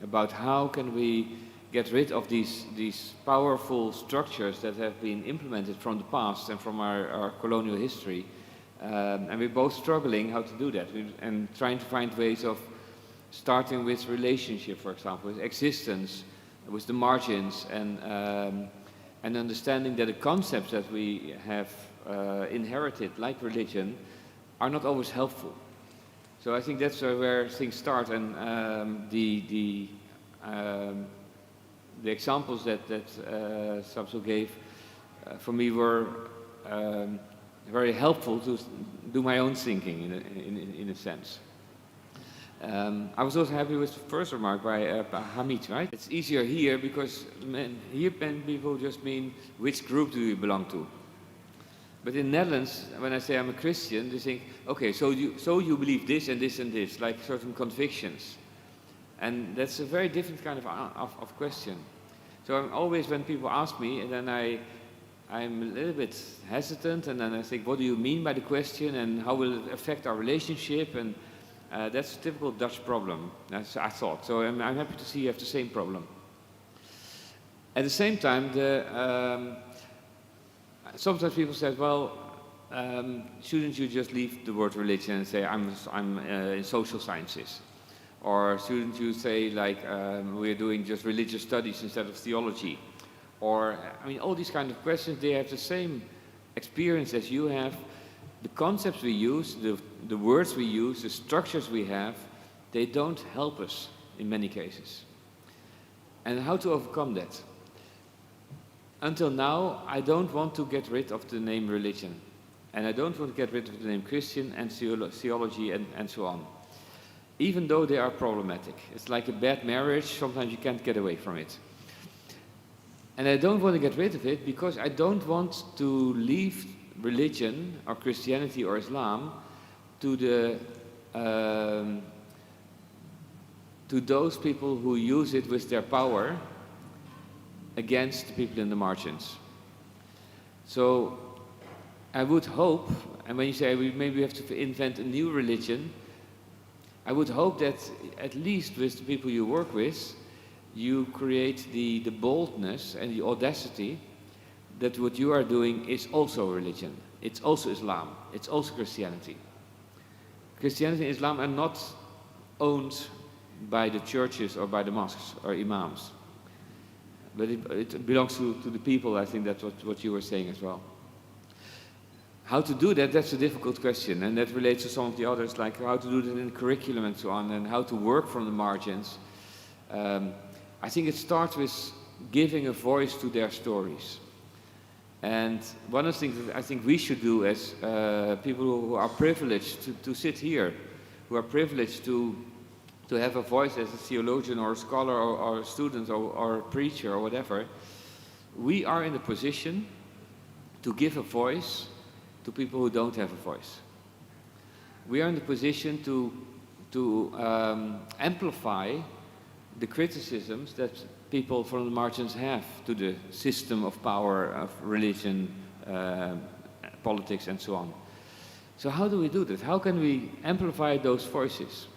about how can we get rid of these powerful structures that have been implemented from the past and from our colonial history. And we're both struggling how to do that, and trying to find ways of starting with relationship, for example, with existence, with the margins, and understanding that the concepts that we have inherited, like religion, are not always helpful. So I think that's where things start, and the examples that Samsul gave for me were very helpful to do my own thinking in a sense. I was also happy with the first remark by Hamid, right? It's easier here because here people just mean which group do you belong to. But in Netherlands, when I say I'm a Christian, they think, okay, so you believe this and this and this, like certain convictions. And that's a very different kind of question. So I'm always, when people ask me, and then I'm a little bit hesitant, and then I think, what do you mean by the question, and how will it affect our relationship? And that's a typical Dutch problem, as I thought. So I'm happy to see you have the same problem. At the same time, sometimes people say, well, shouldn't you just leave the word religion and say, I'm in social sciences? Or shouldn't you say, like, we're doing just religious studies instead of theology? Or, I mean, all these kind of questions, they have the same experience as you have. The concepts we use, the words we use, the structures we have, they don't help us in many cases. And how to overcome that? Until now, I don't want to get rid of the name religion. And I don't want to get rid of the name Christian and theology and so on. Even though they are problematic. It's like a bad marriage, sometimes you can't get away from it. And I don't want to get rid of it because I don't want to leave religion or Christianity or Islam to those people who use it with their power against the people in the margins. So I would hope, and when you say maybe we have to invent a new religion, I would hope that at least with the people you work with, you create the boldness and the audacity that what you are doing is also religion. It's also Islam. It's also Christianity. Christianity and Islam are not owned by the churches or by the mosques or imams. But it belongs to the people. I think that's what you were saying as well. How to do that, that's a difficult question. And that relates to some of the others, like how to do that in the curriculum and so on, and how to work from the margins. I think it starts with giving a voice to their stories. And one of the things that I think we should do as people who are privileged to sit here, who are privileged to have a voice as a theologian or a scholar or a student or a preacher or whatever, we are in a position to give a voice to people who don't have a voice. We are in the position to amplify the criticisms that people from the margins have to the system of power, of religion, politics, and so on. So how do we do that? How can we amplify those voices?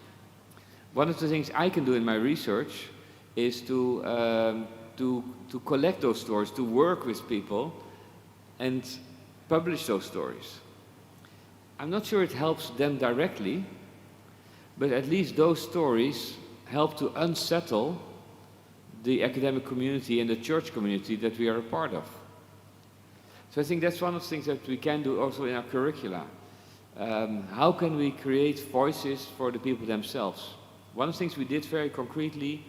One of the things I can do in my research is to collect those stories, to work with people and publish those stories. I'm not sure it helps them directly, but at least those stories help to unsettle the academic community and the church community that we are a part of. So I think that's one of the things that we can do also in our curricula. How can we create voices for the people themselves? One of the things we did very concretely,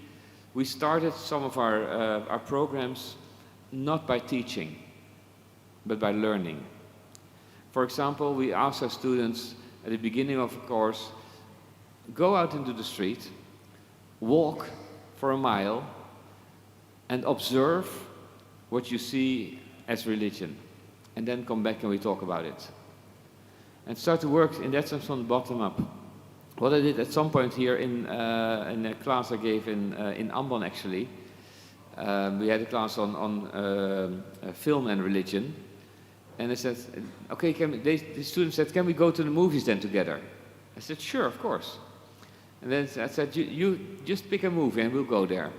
we started some of our programs not by teaching. but by learning. For example, we ask our students at the beginning of a course, go out into the street, walk for a mile, and observe what you see as religion, and then come back and we talk about it. And start to work in that sense from the bottom up. What I did at some point here in a class I gave in Ambon actually, we had a class on film and religion, and I said, okay, the students said, can we go to the movies then together? I said, sure, of course. And then I said, you just pick a movie and we'll go there.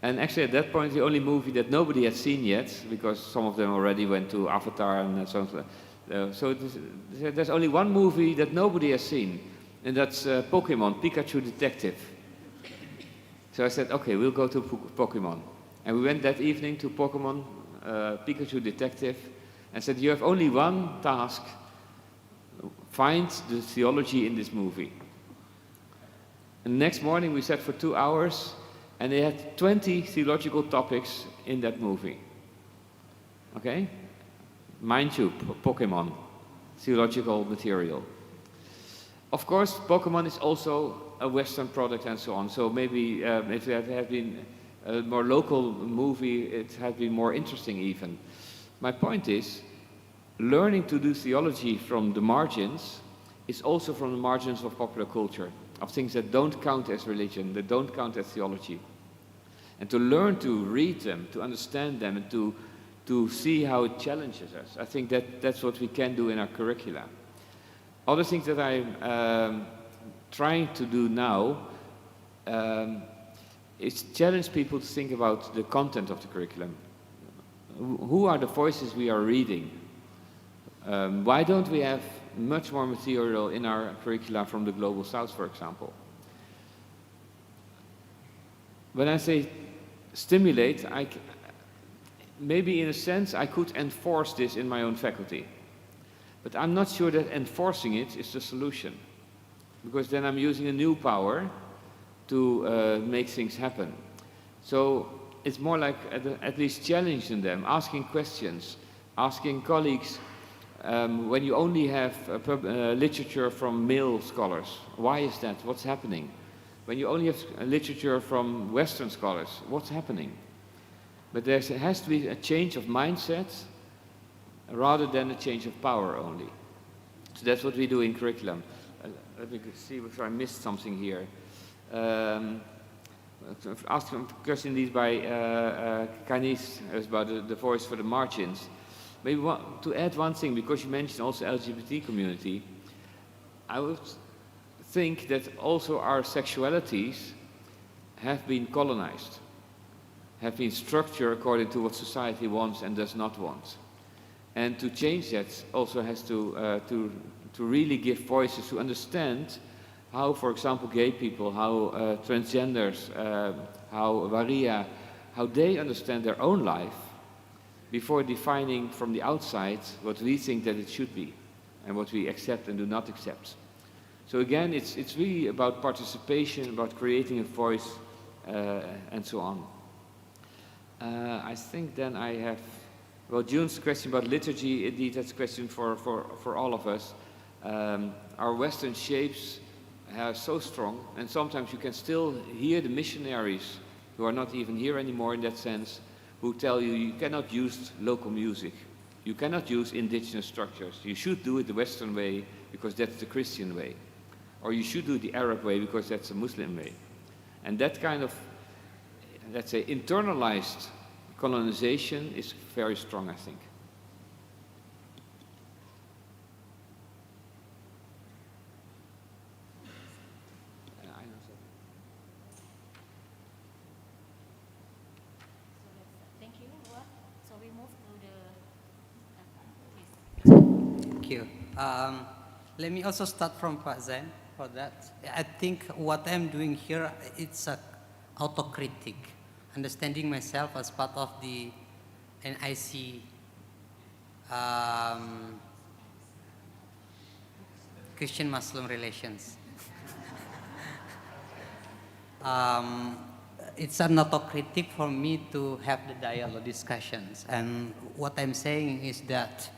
And actually at that point, the only movie that nobody had seen yet, because some of them already went to Avatar and so on. So there's only one movie that nobody has seen, and that's Pokemon, Pikachu Detective. So I said, okay, we'll go to Pokemon. And we went that evening to Pokemon, Pikachu Detective, and said, you have only one task, find the theology in this movie. And the next morning we sat for 2 hours, and they had 20 theological topics in that movie. Okay? Mind you, Pokemon, theological material. Of course, Pokemon is also a Western product and so on, so maybe if it had been a more local movie, it had been more interesting even. My point is, learning to do theology from the margins is also from the margins of popular culture, of things that don't count as religion, that don't count as theology. And to learn to read them, to understand them, and to see how it challenges us. I think that's what we can do in our curricula. Other things that I'm trying to do now is challenge people to think about the content of the curriculum. Who are the voices we are reading? Why don't we have much more material in our curricula from the Global South, for example? When I say stimulate, maybe in a sense I could enforce this in my own faculty. But I'm not sure that enforcing it is the solution. Because then I'm using a new power to make things happen. So it's more like at least challenging them, asking questions, asking colleagues, when you only have literature from male scholars, why is that? What's happening? When you only have literature from Western scholars, what's happening? But there has to be a change of mindset rather than a change of power only. So that's what we do in curriculum. Let me see if I missed something here. Asked a question indeed by Kanis about the voice for the margins. Maybe to add one thing, because you mentioned also LGBT community, I would think that also our sexualities have been colonized, have been structured according to what society wants and does not want. And to change that also has to really give voices to understand how, for example, gay people, how transgenders, how Waria, how they understand their own life before defining from the outside what we think that it should be and what we accept and do not accept. So again, it's really about participation, about creating a voice, and so on. I think then I have, well, June's question about liturgy, indeed that's a question for all of us. Our Western shapes are so strong, and sometimes you can still hear the missionaries who are not even here anymore in that sense, who tell you you cannot use local music, you cannot use indigenous structures, you should do it the Western way because that's the Christian way, or you should do it the Arab way because that's the Muslim way. And that kind of, let's say, internalized colonization is very strong, I think. Thank you. So we move to the. Thank you. Let me also start from Pak Zain for that. I think what I'm doing here, it's a autocritic, understanding myself as part of the NIC Christian-Muslim relations. it's an autocritic for me to have the dialogue discussions. And what I'm saying is that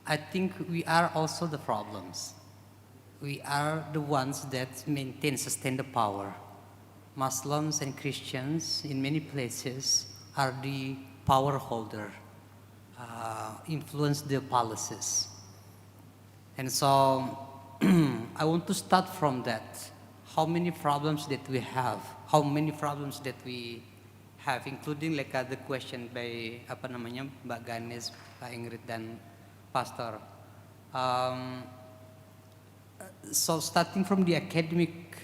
I think we are also the problems. We are the ones that sustain the power. Muslims and Christians in many places are the power holder, influence the policies. And so I want to start from that. How many problems that we have, including like the question by Mbak Ganes, Pak Ingrid dan Pastor. So starting from the academic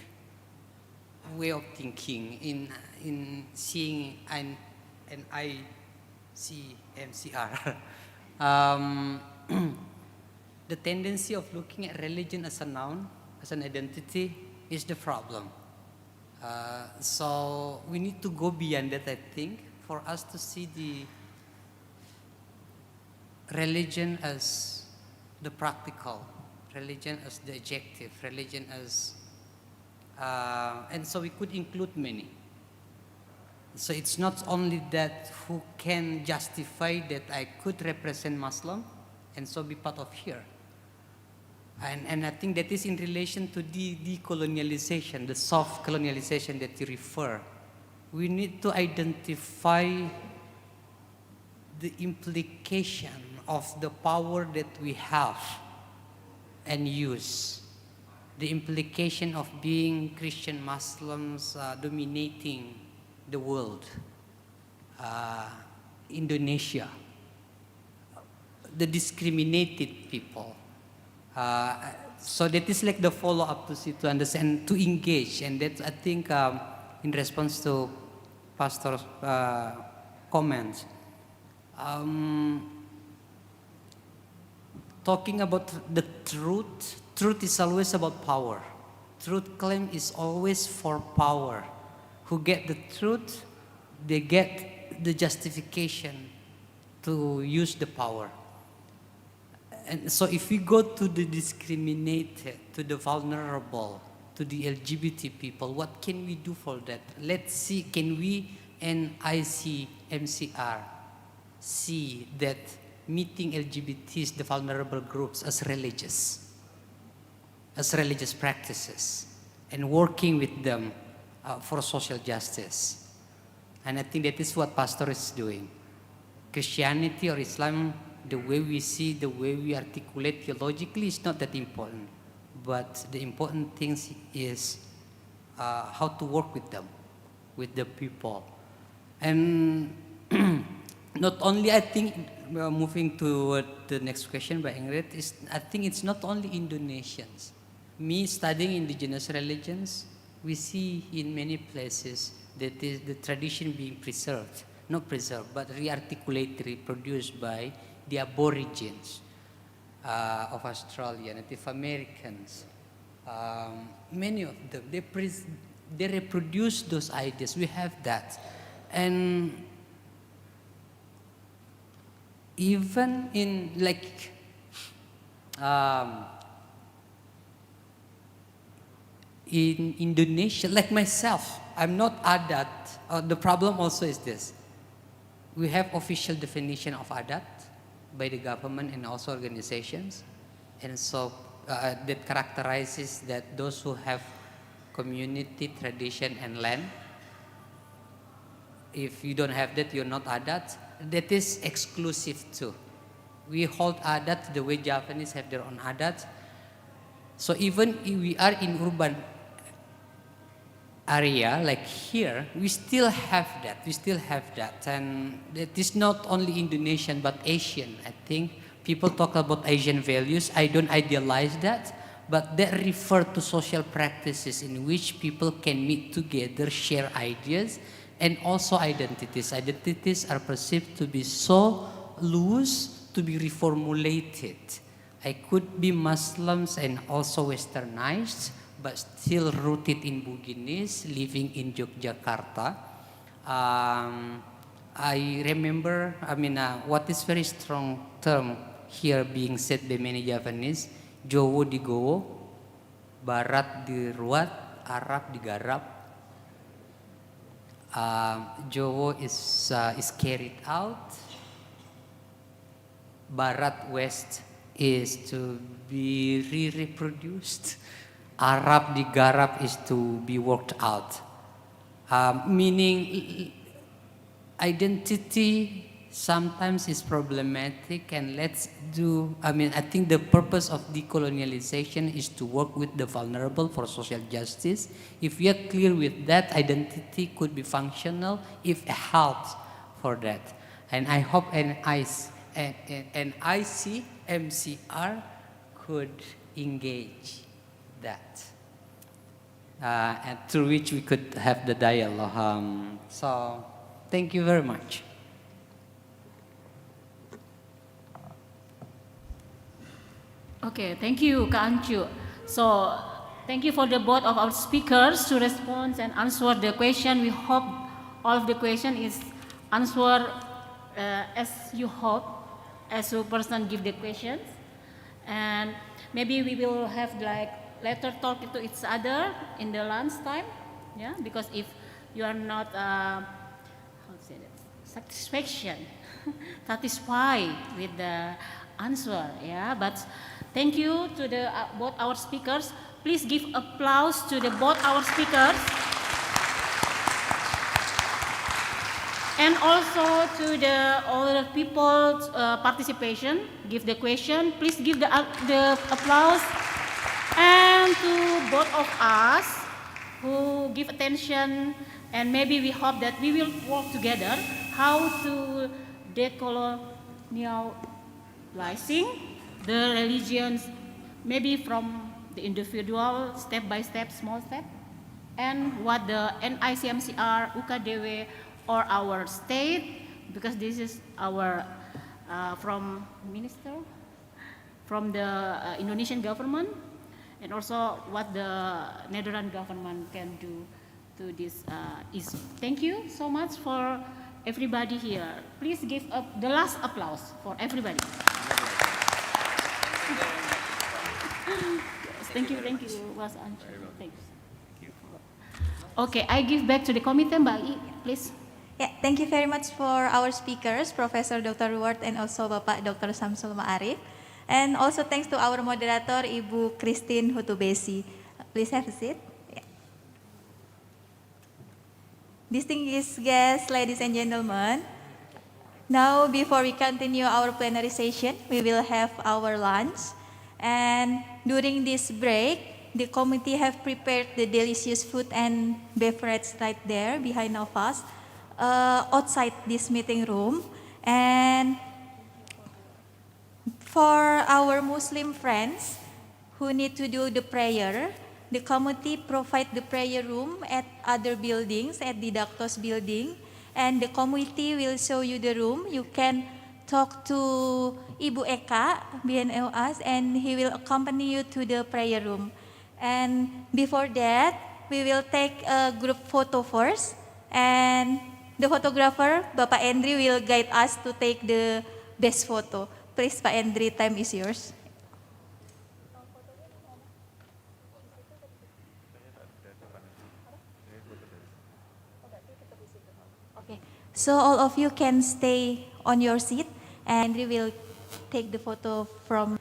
way of thinking in seeing an ICMCR, the tendency of looking at religion as a noun, as an identity, is the problem. So we need to go beyond that, I think, for us to see the religion as the practical, religion as the objective, religion as, and so we could include many. So it's not only that who can justify that I could represent Muslim and so be part of here. And I think that is in relation to the decolonialization, the soft colonialization that you refer. We need to identify the implication of the power that we have and use. The implication of being Christian Muslims dominating the world, Indonesia, the discriminated people. So that is like the follow-up to see, to understand, to engage, and that I think in response to Pastor's comments, talking about the truth. Truth is always about power. Truth claim is always for power. Who get the truth, they get the justification to use the power. And so if we go to the discriminated, to the vulnerable, to the LGBT people, what can we do for that? Let's see, can we and ICMCR see that meeting LGBTs, the vulnerable groups, as religious practices, and working with them for social justice. And I think that is what Pastor is doing. Christianity or Islam, the way we see, the way we articulate theologically is not that important. But the important thing is how to work with them, with the people. And not only, I think, moving to the next question by Ingrid, is I think it's not only Indonesians. Me studying indigenous religions, we see in many places that the tradition being preserved, not preserved, but re-articulated, reproduced by the Aborigines of Australia, Native Americans. Many of them, they reproduce those ideas. We have that. And even in like, in Indonesia, like myself, I'm not adat. The problem also is this. We have official definition of adat by the government and also organizations. And so that characterizes that those who have community, tradition, and land. If you don't have that, you're not adat. That is exclusive too. We hold adat the way Japanese have their own adat. So even if we are in urban area, like here, we still have that. We still have that. And it is not only Indonesian, but Asian. I think people talk about Asian values. I don't idealize that, but that refer to social practices in which people can meet together, share ideas, and also identities. Identities are perceived to be so loose, to be reformulated. I could be Muslims and also Westernized, but still rooted in Buginese, living in Yogyakarta. I remember, what is very strong term here being said by many Javanese, Jowo digowo, Barat diruat, Arab digarap. Jowo is carried out. Barat West is to be reproduced. Arab digarap is to be worked out. Meaning identity sometimes is problematic, and let's do, I think the purpose of decolonialization is to work with the vulnerable for social justice. If we are clear with that, identity could be functional if it helps for that. And I hope an ICMCR could engage that. And through which we could have the dialogue. So, thank you very much. Okay, thank you, Kak Ancu. So, thank you for the both of our speakers to respond and answer the question. We hope all of the question is answered as you hope, as a person give the questions. And maybe we will have like later talk to each other in the lunch time, yeah. Because if you are not satisfied with the answer, yeah. But thank you to the both our speakers. Please give applause to the both our speakers, and also to the other people's participation. Give the question. Please give the applause. And to both of us who give attention, and maybe we hope that we will work together how to decolonializing the religions, maybe from the individual, step by step, small step, and what the NICMCR, UKDW, or our state, because this is our from minister, from the Indonesian government, and also what the Netherlands government can do to this issue. Thank you so much for everybody here. Please give up the last applause for everybody. Thank you, Was Ancu. Thanks. Okay, I give back to the committee, Mbak I, please. Yeah, thank you very much for our speakers, Professor Dr. Ruward and also Bapak Dr. Samsul Ma'arif. And also thanks to our moderator, Ibu Christine Hutubesi. Please have a seat. Yeah. Distinguished guests, ladies and gentlemen, now before we continue our plenary session, we will have our lunch. And during this break, the committee have prepared the delicious food and beverage right there behind of us, outside this meeting room. And for our Muslim friends who need to do the prayer, the committee provide the prayer room at other buildings, at the doctor's building, and the committee will show you the room. You can talk to Ibu Eka, BNLS, and he will accompany you to the prayer room. And before that, we will take a group photo first, and the photographer, Bapak Endri, will guide us to take the best photo. Please, Pak Endri, time is yours. Okay, so all of you can stay on your seat, and we will take the photo from.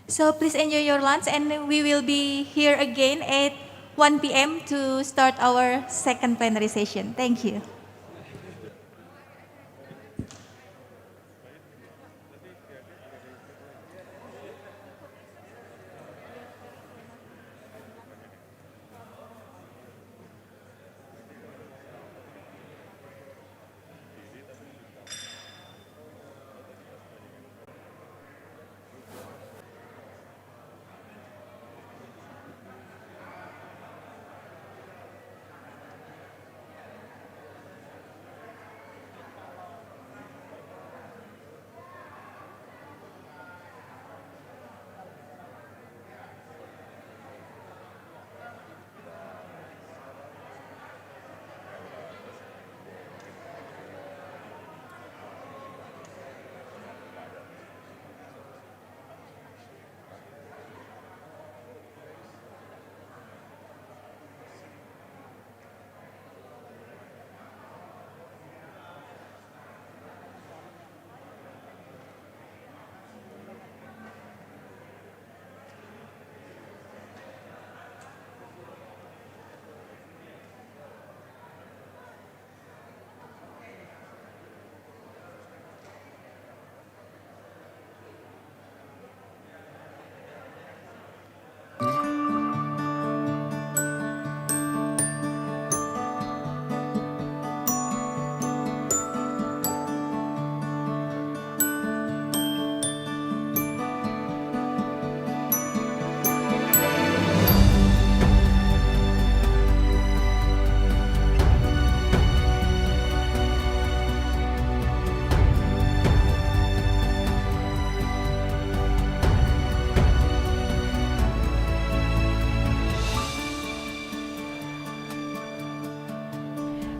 So please enjoy your lunch, and we will be here again at 1 p.m. to start our second plenary session. Thank you.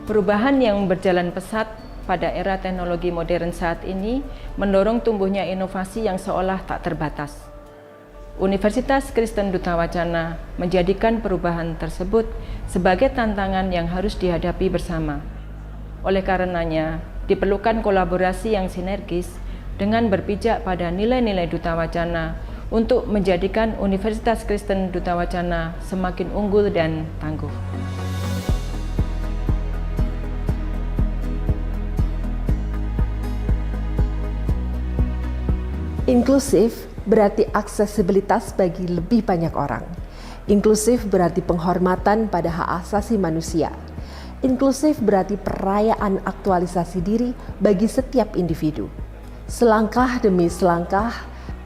Perubahan yang berjalan pesat pada era teknologi modern saat ini mendorong tumbuhnya inovasi yang seolah tak terbatas. Universitas Kristen Duta Wacana menjadikan perubahan tersebut sebagai tantangan yang harus dihadapi bersama. Oleh karenanya, diperlukan kolaborasi yang sinergis dengan berpijak pada nilai-nilai Duta Wacana untuk menjadikan Universitas Kristen Duta Wacana semakin unggul dan tangguh. Inklusif berarti aksesibilitas bagi lebih banyak orang. Inklusif berarti penghormatan pada hak asasi manusia. Inklusif berarti perayaan aktualisasi diri bagi setiap individu. Selangkah demi selangkah,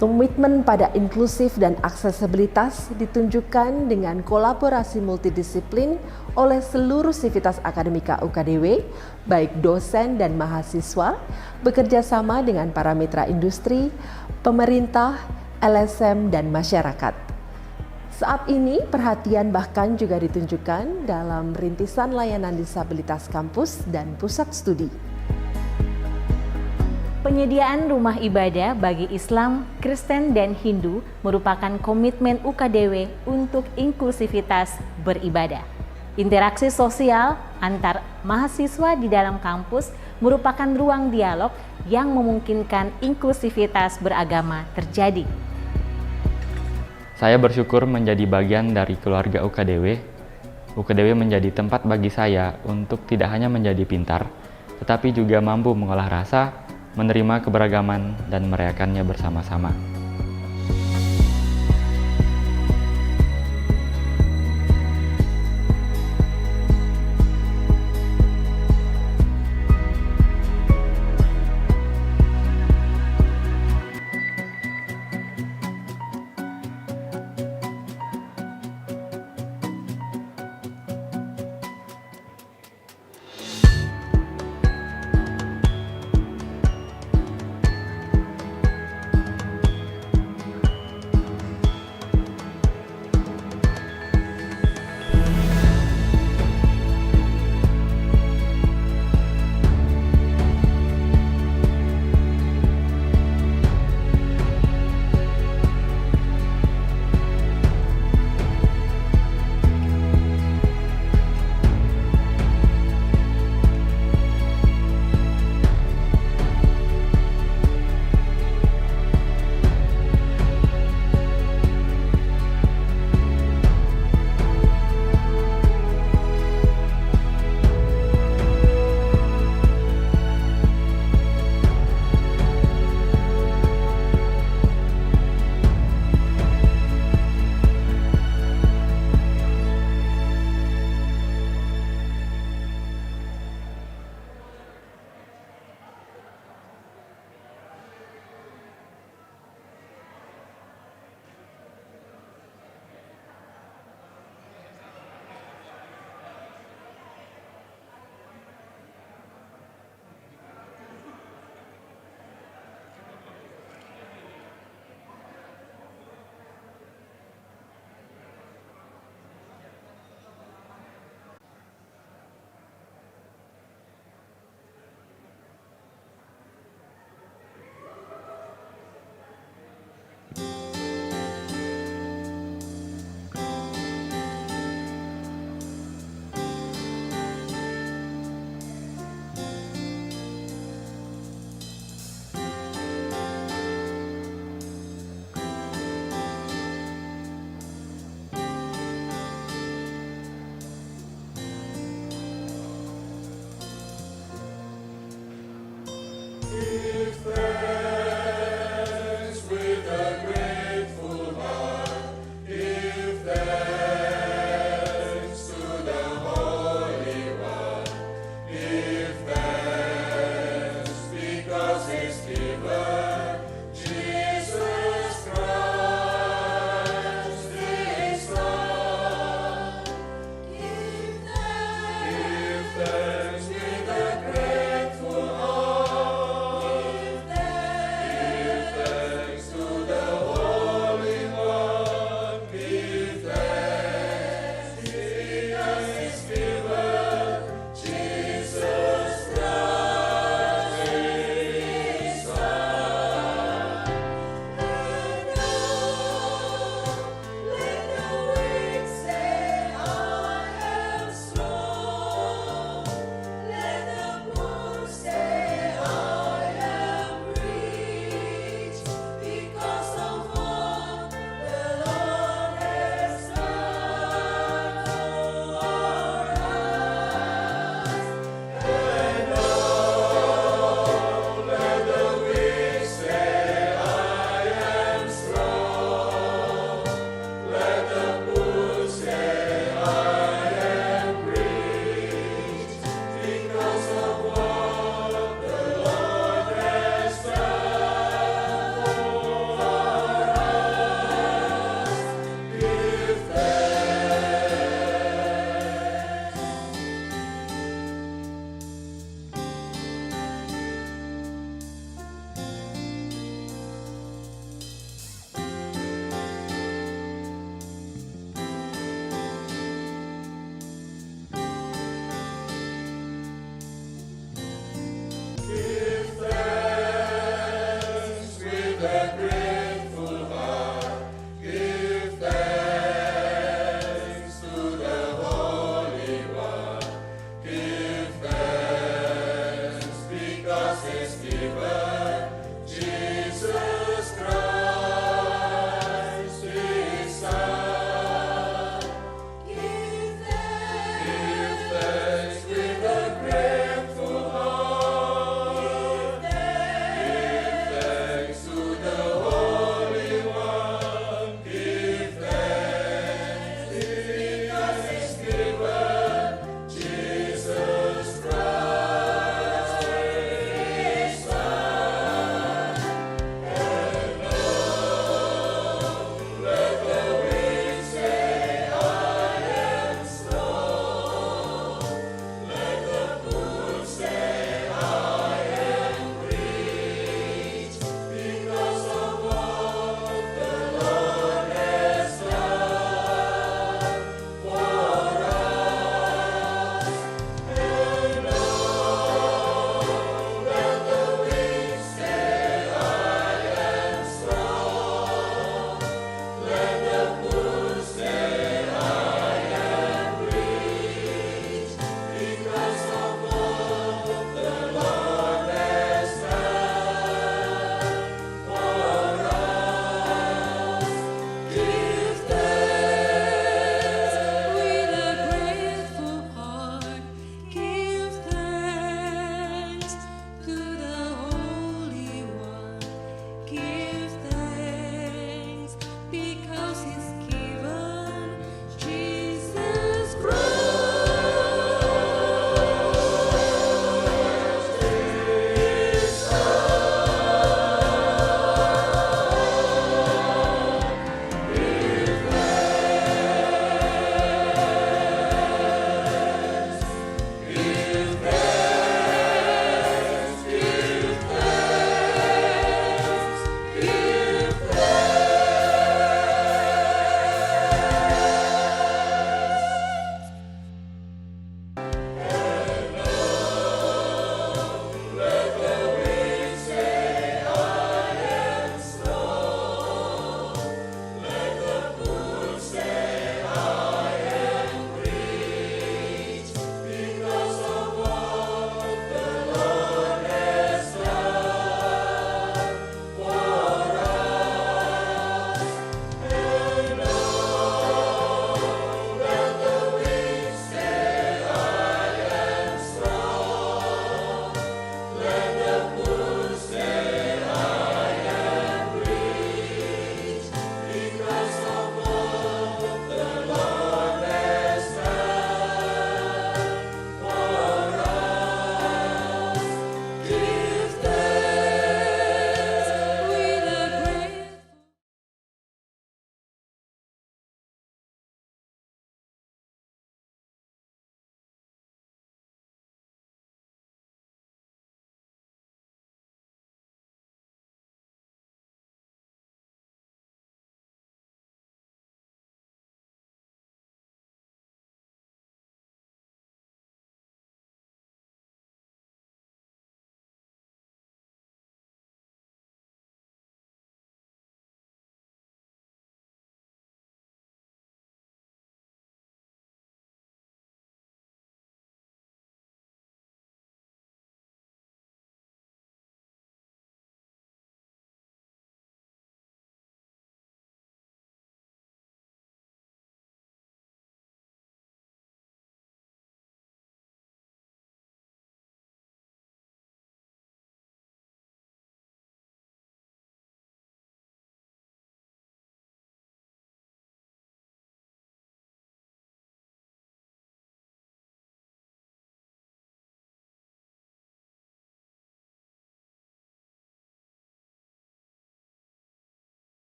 komitmen pada inklusif dan aksesibilitas ditunjukkan dengan kolaborasi multidisiplin oleh seluruh sivitas akademika UKDW, baik dosen dan mahasiswa, bekerja sama dengan para mitra industri, pemerintah, LSM, dan masyarakat. Saat ini perhatian bahkan juga ditunjukkan dalam rintisan layanan disabilitas kampus dan pusat studi. Penyediaan rumah ibadah bagi Islam, Kristen, dan Hindu merupakan komitmen UKDW untuk inklusivitas beribadah. Interaksi sosial antar mahasiswa di dalam kampus merupakan ruang dialog yang memungkinkan inklusivitas beragama terjadi. Saya bersyukur menjadi bagian dari keluarga UKDW. UKDW menjadi tempat bagi saya untuk tidak hanya menjadi pintar, tetapi juga mampu mengolah rasa, menerima keberagaman, dan merayakannya bersama-sama. Give thanks with a great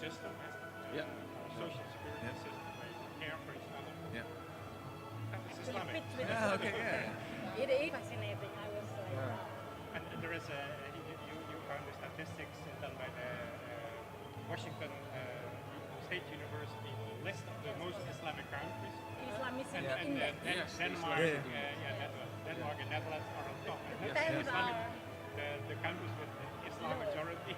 system, Yeah. social security Yeah. system, where you care for each other. Yeah. That is Islamic. Yeah, okay, yeah. It is fascinating. I was like, And there is you found the statistics done by the Washington State University list of the most Islamic countries. Islamism and index. Denmark, Yeah. Denmark and Netherlands are on top. And Yes. the Islamic, the countries with Islam majority.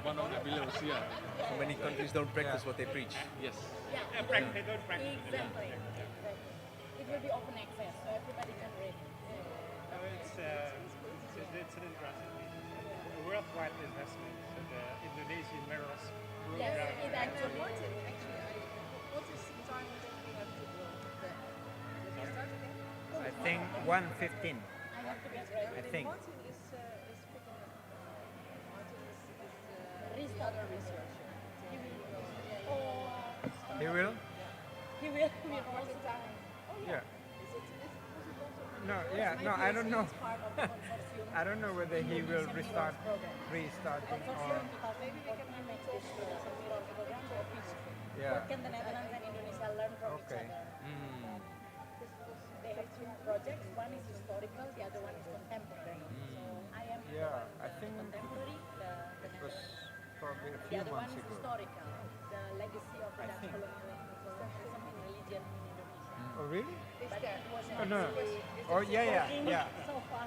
One of the below, yeah. So many countries don't practice what they preach. Yes. Yeah, They don't practice. Exactly. It will be open access, so everybody can read. So it's an interesting piece. A worldwide investment. So the Indonesian mirrors program. Yes, it actually. What is the time that we have to go there? Did you start again? I think 1:15. I have to get ready. I think. Martin is picking up. Martin is Restart other research. He will? He will all the time. Yeah. Is it also No, yeah, no, I don't know. It's part of the consortium. I don't know whether he will Indonesian Mirrors program. restarting or. Consortium 2014 makes this Indonesian Mirrors program to office. Yeah. What can the Netherlands and Indonesia learn from each Okay. other? They have two projects. One is historical, the other one is contemporary. So I am Yeah, I think contemporary. it was probably a The few other one months is ago. historical, the legacy of the I Dutch think. colonialism in religion in Indonesia. Oh, really? But it wasn't Oh, no. really Oh, yeah, working yeah. so far.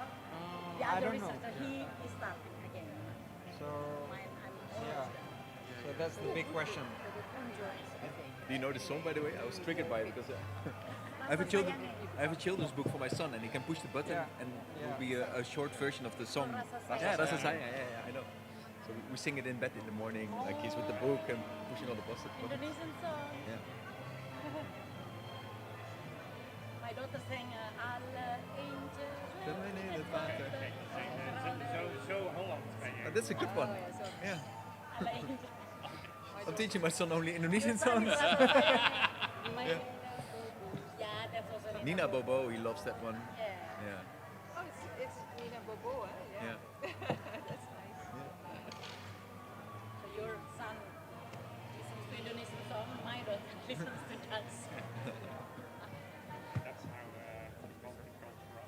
The I other don't know. researcher, he is starting again. So, Mine, yeah. So that's the big question. Do you know the song, by the way? I was triggered by it because I have a children's book for my son, and he can push the button, Yeah. and it will be a short version of the song. Yeah, Rasa Sayang. Yeah, I know. So we sing it in bed in the morning, like he's with the book and pushing all the buttons. Indonesian song. Yeah. My daughter sang Alle Angels. Zo Holland ben je. That's a good one. Oh, yeah, so- Yeah. Alle Angels. I'm teaching my son only Indonesian songs. Yeah, that's also Nina Bobo, he loves that one. Yeah. Yeah. Oh, it's Nina Bobo, eh? Yeah. That's nice. So your son listens to Indonesian song, my daughter listens to dance. That's how multicultural.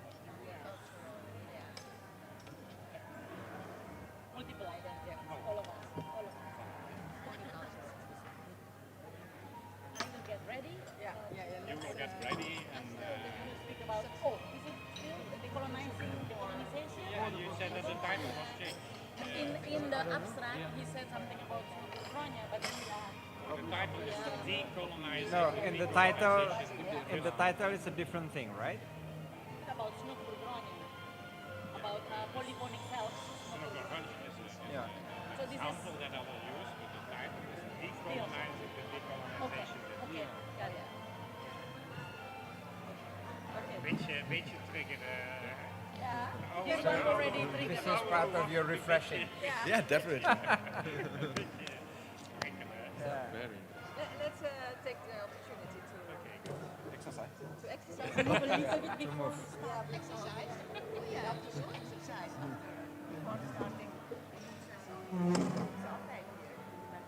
Multiple identities, all of us, all of us. I will get ready. You will get ready and. You speak about, is it still decolonization? Yeah, you said that the title was changed. In the abstract, he said something about Snow but then The title is Decolonizing. No, in the title it's a different thing, right? about Snow about polyphonic cells. Yeah. So this is Sample that I will use, but the title is Decolonizing the Decolonization. Okay, got it. Beetje trigger. Yeah. Oh, This so- one already triggered. This is part of your refreshing. Yeah, definitely. Let's take the opportunity to Exercise. to exercise. Move a little bit before. Yeah, exercise. Oh, yeah, to exercise. Before starting. It's altijd hier met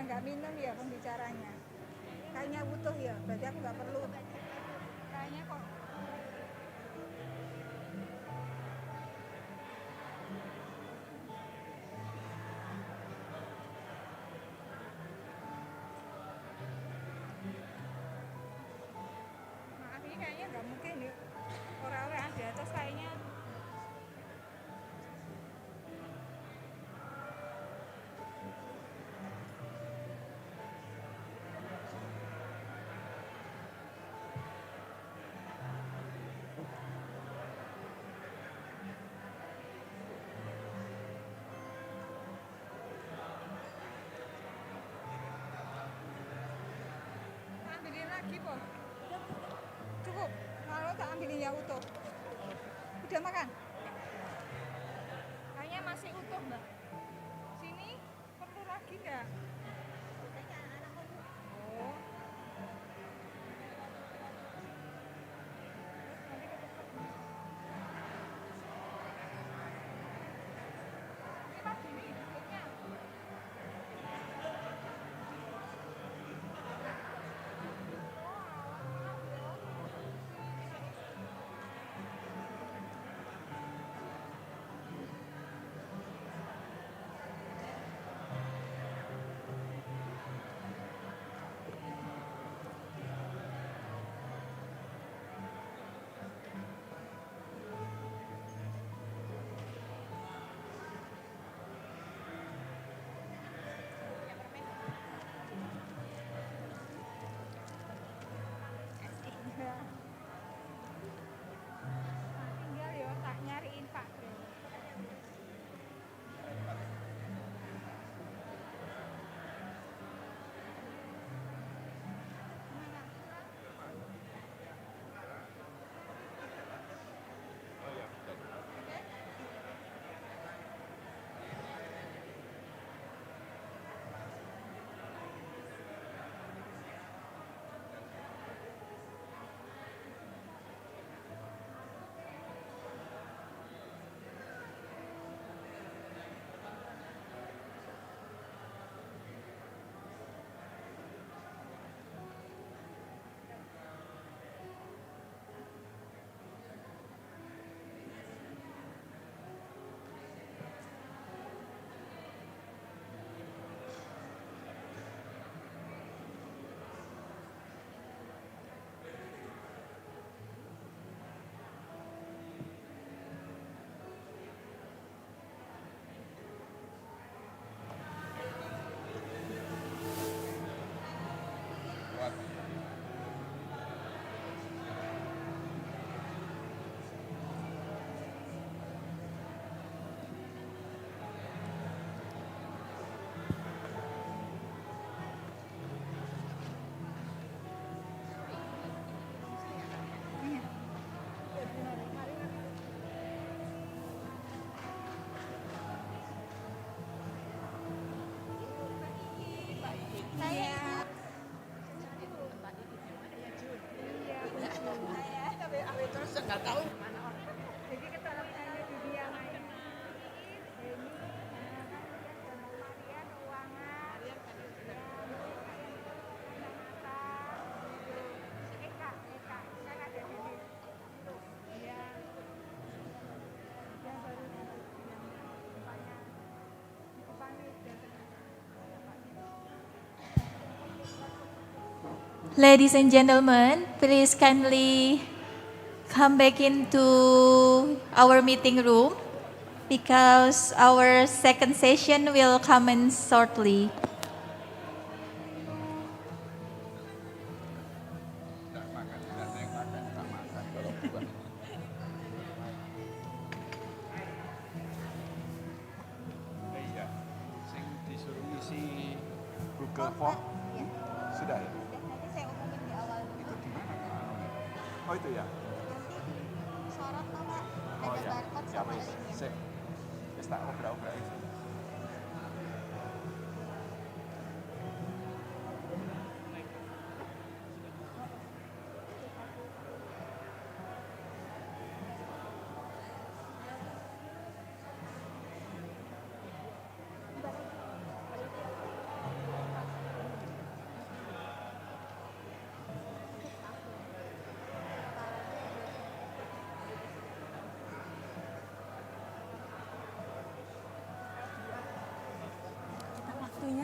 udah nggak minum ya pembicaranya. Kayaknya utuh ya, berarti aku nggak perlu. Kayaknya kok. Maaf, ini kayaknya nggak mungkin ya. Orang-orang di atas kayaknya. Ambilin lagi, Po. Cukup. Kalau tak ambilin yang utuh. Udah makan? Kayaknya masih utuh, Mbak. Sini perlu lagi nggak? Oh. Ini lagi nih, duduknya. Tinggal ya, tak nyariin Pak Bro. Terus nggak tahu. Jadi ketolaknya di dia main. Ladies and gentlemen, please kindly come back into our meeting room because our second session will commence shortly. Iya, sing disuruh isi Google Form sudah ya? Nanti saya umumin di awal. Itu di mana? Oh itu ya? Sorot apa? Oh Ada ya, barcode ya sama wis. ini. Sip. Wis tak obrak-obrak itu.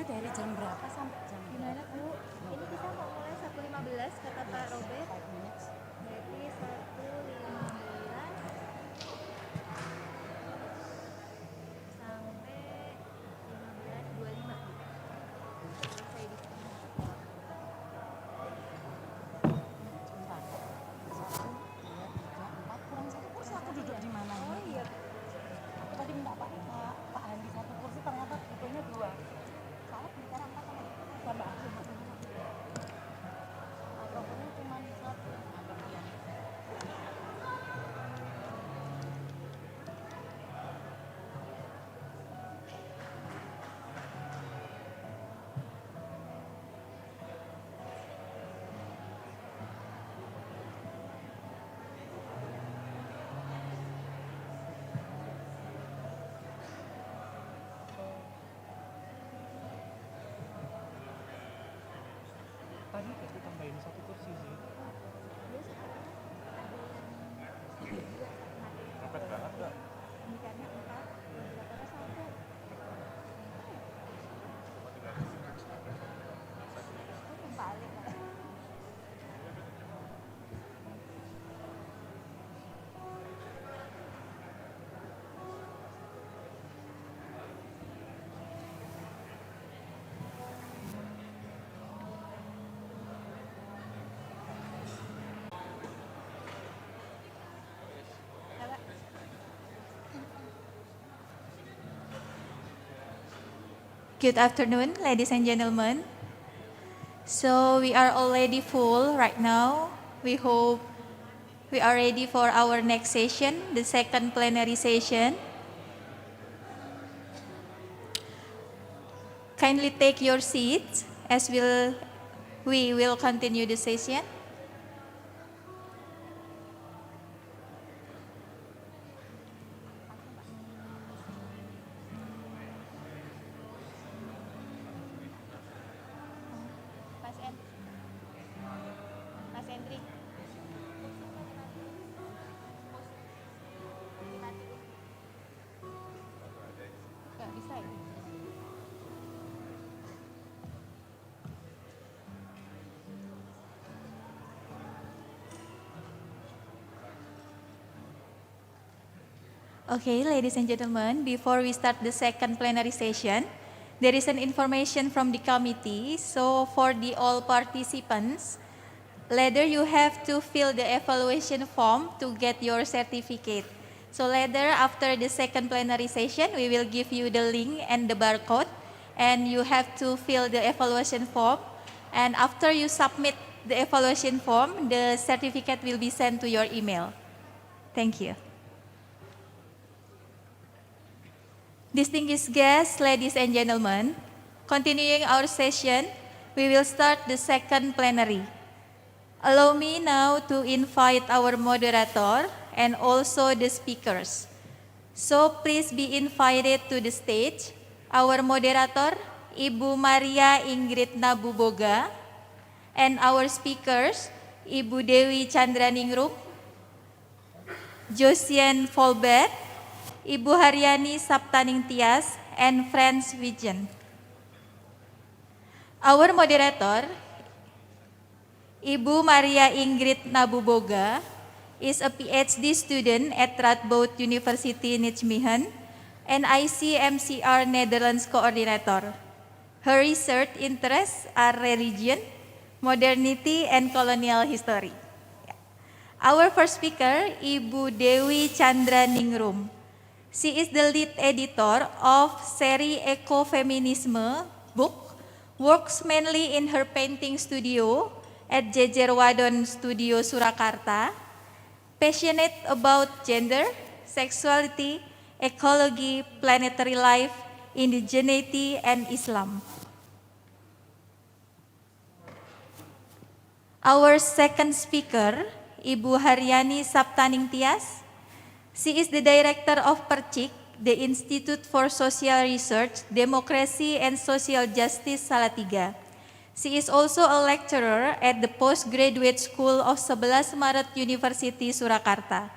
dari jam berapa sampai jam Gimana Bu? Ini kita mau mulai 1.15 kata Pak Robert. Berarti 1.15 sampai 15.25. Selesai di sini. Sebentar. 1, 2, 3, 4 kurang 1 kursi aku duduk di mana? Oh iya. Aku tadi minta Pak Andi 1 kursi ternyata butuhnya 2. Salah bicara 4 sama tambah aku. Mikrofonnya cuma 1. Tadi aku tambahin 1 kursi sih. Mepet banget nggak? Ikannya 4, belakangnya 1. Oh, balik lah. Good afternoon, ladies and gentlemen. So we are already full right now. We hope we are ready for our next session, the second plenary session. Kindly take your seats as we will continue the session. Mas Hendrik. Nggak bisa ya? Okay, ladies and gentlemen, before we start the second plenary session, there is an information from the committee. So for the all participants, later you have to fill the evaluation form to get your certificate. So later, after the second plenary session, we will give you the link and the barcode, and you have to fill the evaluation form. And after you submit the evaluation form, the certificate will be sent to your email. Thank you. Distinguished guests, ladies and gentlemen, continuing our session, we will start the second plenary. Allow me now to invite our moderator and also the speakers. So please be invited to the stage. Our moderator, Ibu Maria Ingrid Nabuboga, and our speakers, Ibu Dewi Chandraningrum, Josian Folbert, Ibu Haryani Saptaning Tias, and Franz Wijen. Our moderator, Ibu Maria Ingrid Nabuboga, is a PhD student at Radboud University Nijmegen and ICMCR Netherlands coordinator. Her research interests are religion, modernity, and colonial history. Our first speaker, Ibu Dewi Chandraningrum. She is the lead editor of Seri Ecofeminisme book, works mainly in her painting studio at Jejerwadon Studio Surakarta, passionate about gender, sexuality, ecology, planetary life, indigeneity, and Islam. Our second speaker, Ibu Haryani Saptaning Tias. She is the director of PERCIK, the Institute for Social Research, Democracy and Social Justice Salatiga. She is also a lecturer at the Postgraduate School of 11 Maret University, Surakarta.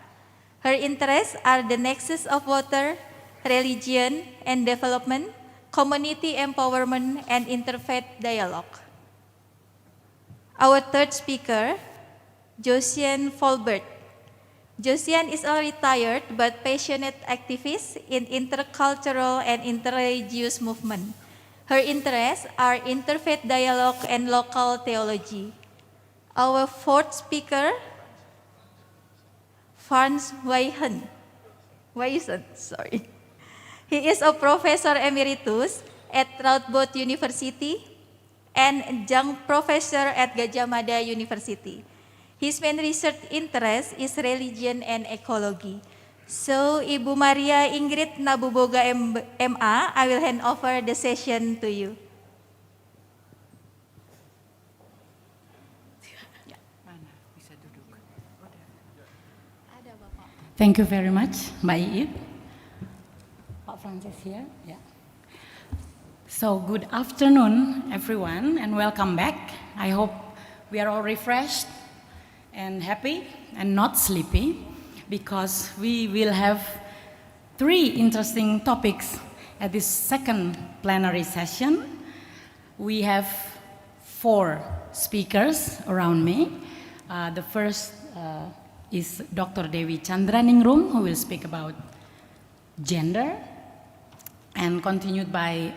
Her interests are the nexus of water, religion and development, community empowerment, and interfaith dialogue. Our third speaker, Josiane Folbert. Josiane is a retired but passionate activist in intercultural and interreligious movement. Her interests are interfaith dialogue and local theology. Our fourth speaker, Franz Wijsen. He is a professor emeritus at Radboud University and adjunct professor at Gadjah Mada University. His main research interest is religion and ecology. So, Ibu Maria Ingrid Nabuboga MA, I will hand over the session to you. Thank you very much, Mbak Iip. Pak Francis here. Yeah. So, good afternoon, everyone, and welcome back. I hope we are all refreshed and happy and not sleepy, because we will have 3 interesting topics at this second plenary session. We have 4 speakers around me. The first is Dr. Dewi Chandraningrum, who will speak about gender, and continued by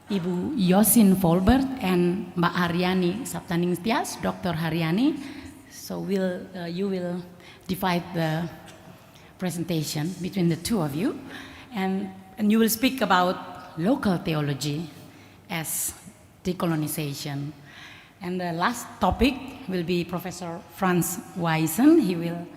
Ibu Josiane Folbert and Mbak Haryani Saptaningstias, Dr. Haryani. So you will divide the presentation between the 2 of you, and you will speak about local theology as decolonization. And the last topic will be Professor Franz Wijsen. He will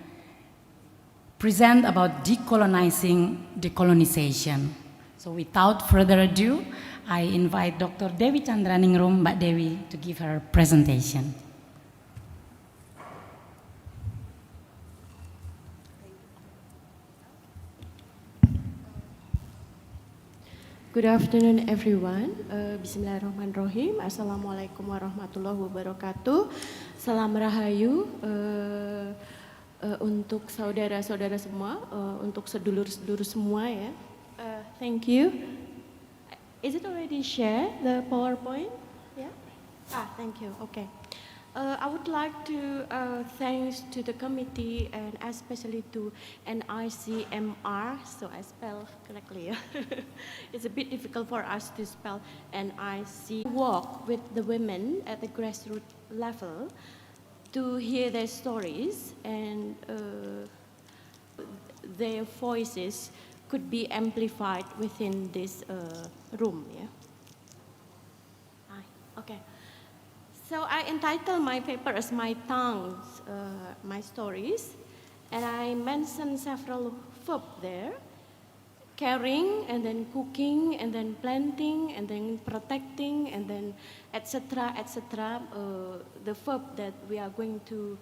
present about decolonizing decolonization. So without further ado, I invite Dr. Dewi Chandraningrum, Mbak Dewi, to give her presentation. Good afternoon, everyone. Bismillahirrahmanirrahim. Assalamualaikum warahmatullahi wabarakatuh. Salam rahayu untuk saudara-saudara semua, untuk sedulur-sedulur semua ya. Thank you. Is it already shared, the PowerPoint? Yeah? Thank you. Okay. I would like to thanks to the committee and especially to NICMR, so I spell correctly. It's a bit difficult for us to spell NIC. Work with the women at the grassroots level to hear their stories, and their voices could be amplified within this room. Yeah. Okay. So I entitled my paper as My Tongues, My Stories, and I mentioned several verbs there: caring, and then cooking, and then planting, and then protecting, and then etc., etc. The verb that we are going to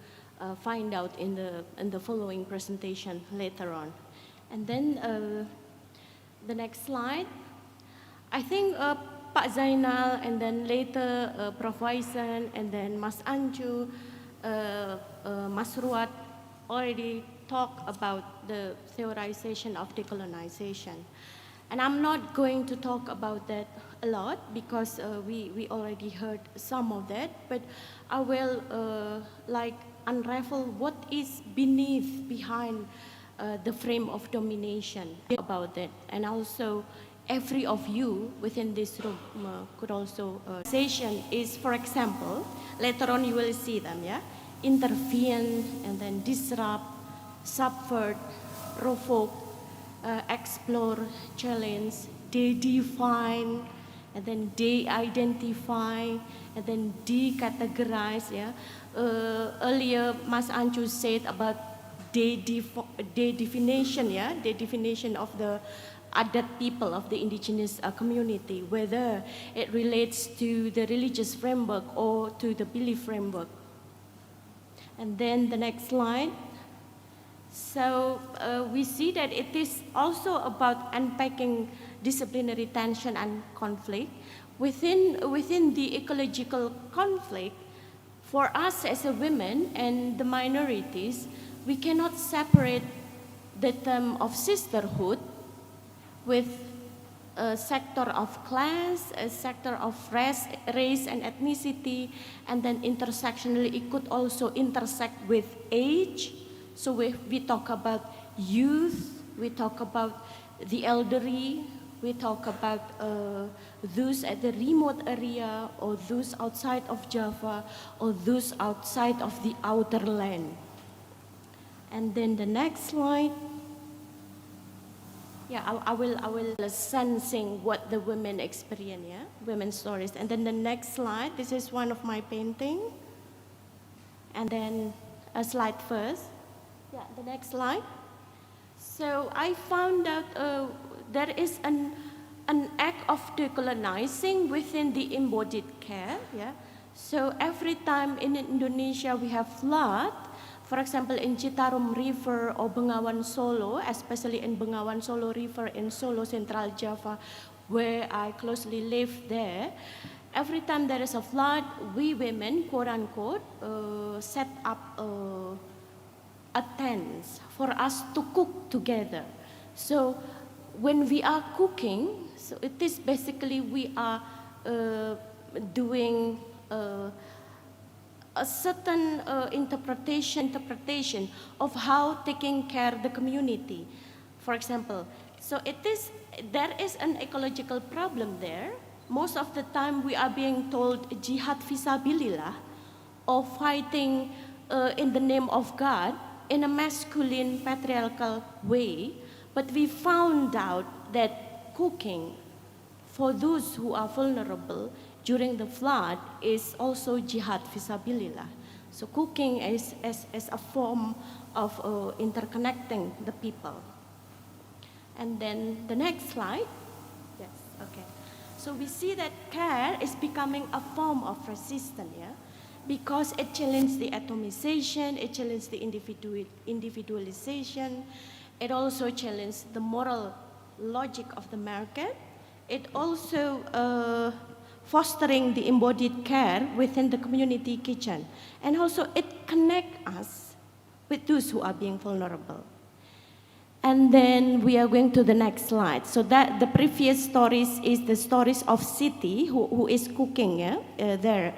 find out in the following presentation later on. And then the next slide. I think Pak Zainal, and then later Prof. Wijsen, and then Mas Anju, Mas Ruat already talked about the theorization of decolonization. And I'm not going to talk about that a lot because we already heard some of that, but I will unravel what is behind the frame of domination about that, and also every of you within this room could also session is, for example, later on you will see them, yeah, intervene, and then disrupt, subvert, provoke, explore, challenge, de-define, and then de-identify, and then de-categorize. Yeah, earlier Mas Anju said about de-definition, yeah, de-definition of the adat people of the indigenous community, whether it relates to the religious framework or to the belief framework. And then the next slide. So we see that it is also about unpacking disciplinary tension and conflict. Within the ecological conflict, for us as a women and the minorities, we cannot separate the term of sisterhood with a sector of class, a sector of race and ethnicity, and then intersectionally it could also intersect with age. So we talk about youth, we talk about the elderly, we talk about those at the remote area, or those outside of Java, or those outside of the outer land. And then the next slide. Yeah, I will sensing what the women experience, yeah, women's stories. And then the next slide, this is one of my painting. And then a slide first. Yeah, the next slide. So I found out there is an act of decolonizing within the embodied care, yeah. So every time in Indonesia we have flood, for example, in Citarum River or Bengawan Solo, especially in Bengawan Solo River in Solo, Central Java, where I closely live there, every time there is a flood, we women, quote unquote, set up a tent for us to cook together. So when we are cooking, so it is basically we are doing a certain interpretation of how taking care of the community. For example, so there is an ecological problem there. Most of the time we are being told jihad fisabilillah, or fighting in the name of God in a masculine patriarchal way. But we found out that cooking for those who are vulnerable during the flood is also jihad fisabilillah. So cooking is a form of interconnecting the people. And then the next slide. Yes, okay. So we see that care is becoming a form of resistance, yeah? Because it challenges the atomization, it challenges the individualization, it also challenges the moral logic of the market. It also fostering the embodied care within the community kitchen. And also it connects us with those who are being vulnerable. And then we are going to the next slide. So that the previous stories is the stories of Siti, who is cooking, yeah, there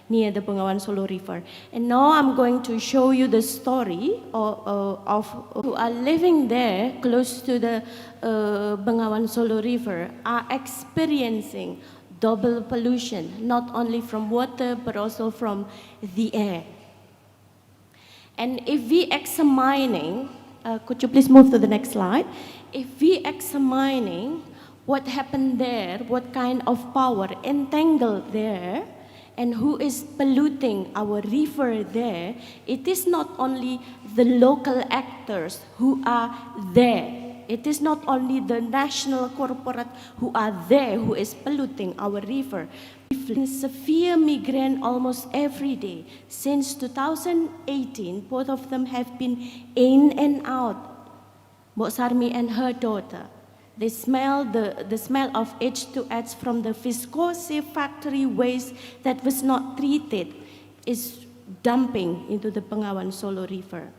near the Bengawan Solo River. And now I'm going to show you the story of who are living there close to the Bengawan Solo River, are experiencing double pollution, not only from water, but also from the air. And if we examining, could you please move to the next slide? If we examining what happened there, what kind of power entangled there, and who is polluting our river there, it is not only the local actors who are there. It is not only the national corporate who are there who is polluting our river. Severe migraine almost every day. Since 2018, both of them have been in and out. Mbok Sarmi and her daughter. They smell the smell of H2S from the viscose factory waste that was not treated is dumping into the Bengawan Solo River.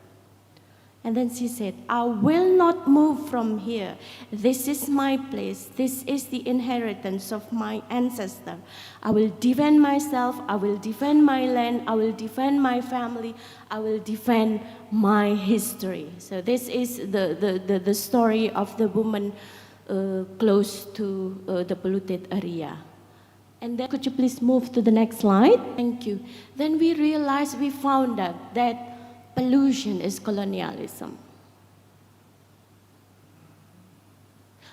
And then she said, I will not move from here. This is my place. This is the inheritance of my ancestor. I will defend myself. I will defend my land. I will defend my family. I will defend my history. So this is the story of the woman close to the polluted area. And then could you please move to the next slide? Thank you. Then we realized, we found out that pollution is colonialism.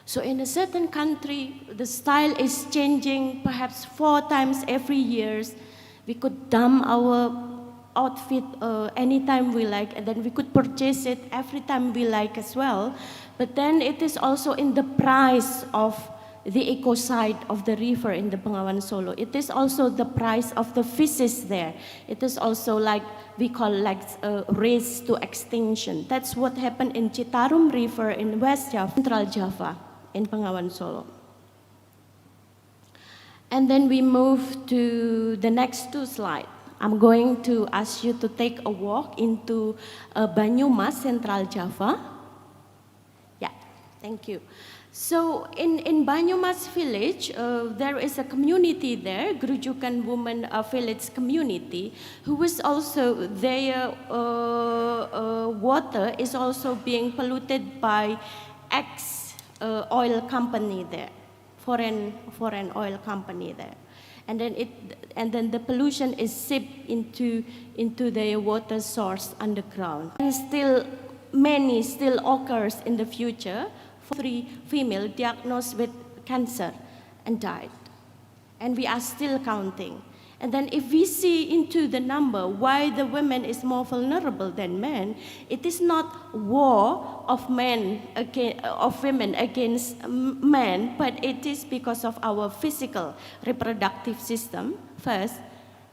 So in a certain country, the style is changing perhaps 4 times every year. We could dump our outfit anytime we like, and then we could purchase it every time we like as well. But then it is also in the price of the ecocide of the river in the Bengawan Solo. It is also the price of the fishes there. It is also like, we call like race to extinction. That's what happened in Citarum River in West Java, Central Java, in Bengawan Solo. And then we move to the next 2 slides. I'm going to ask you to take a walk into Banyumas, Central Java. Yeah, thank you. So in Banyumas village, there is a community there, Grujukan Women Village Community, who is also, their water is also being polluted by oil company there, foreign oil company there. And then the pollution is sipped into their water source underground. And many still occurs in the future. 3 female diagnosed with cancer and died. And we are still counting. And then if we see into the number why the women is more vulnerable than men, it is not war of women against men, but it is because of our physical reproductive system first.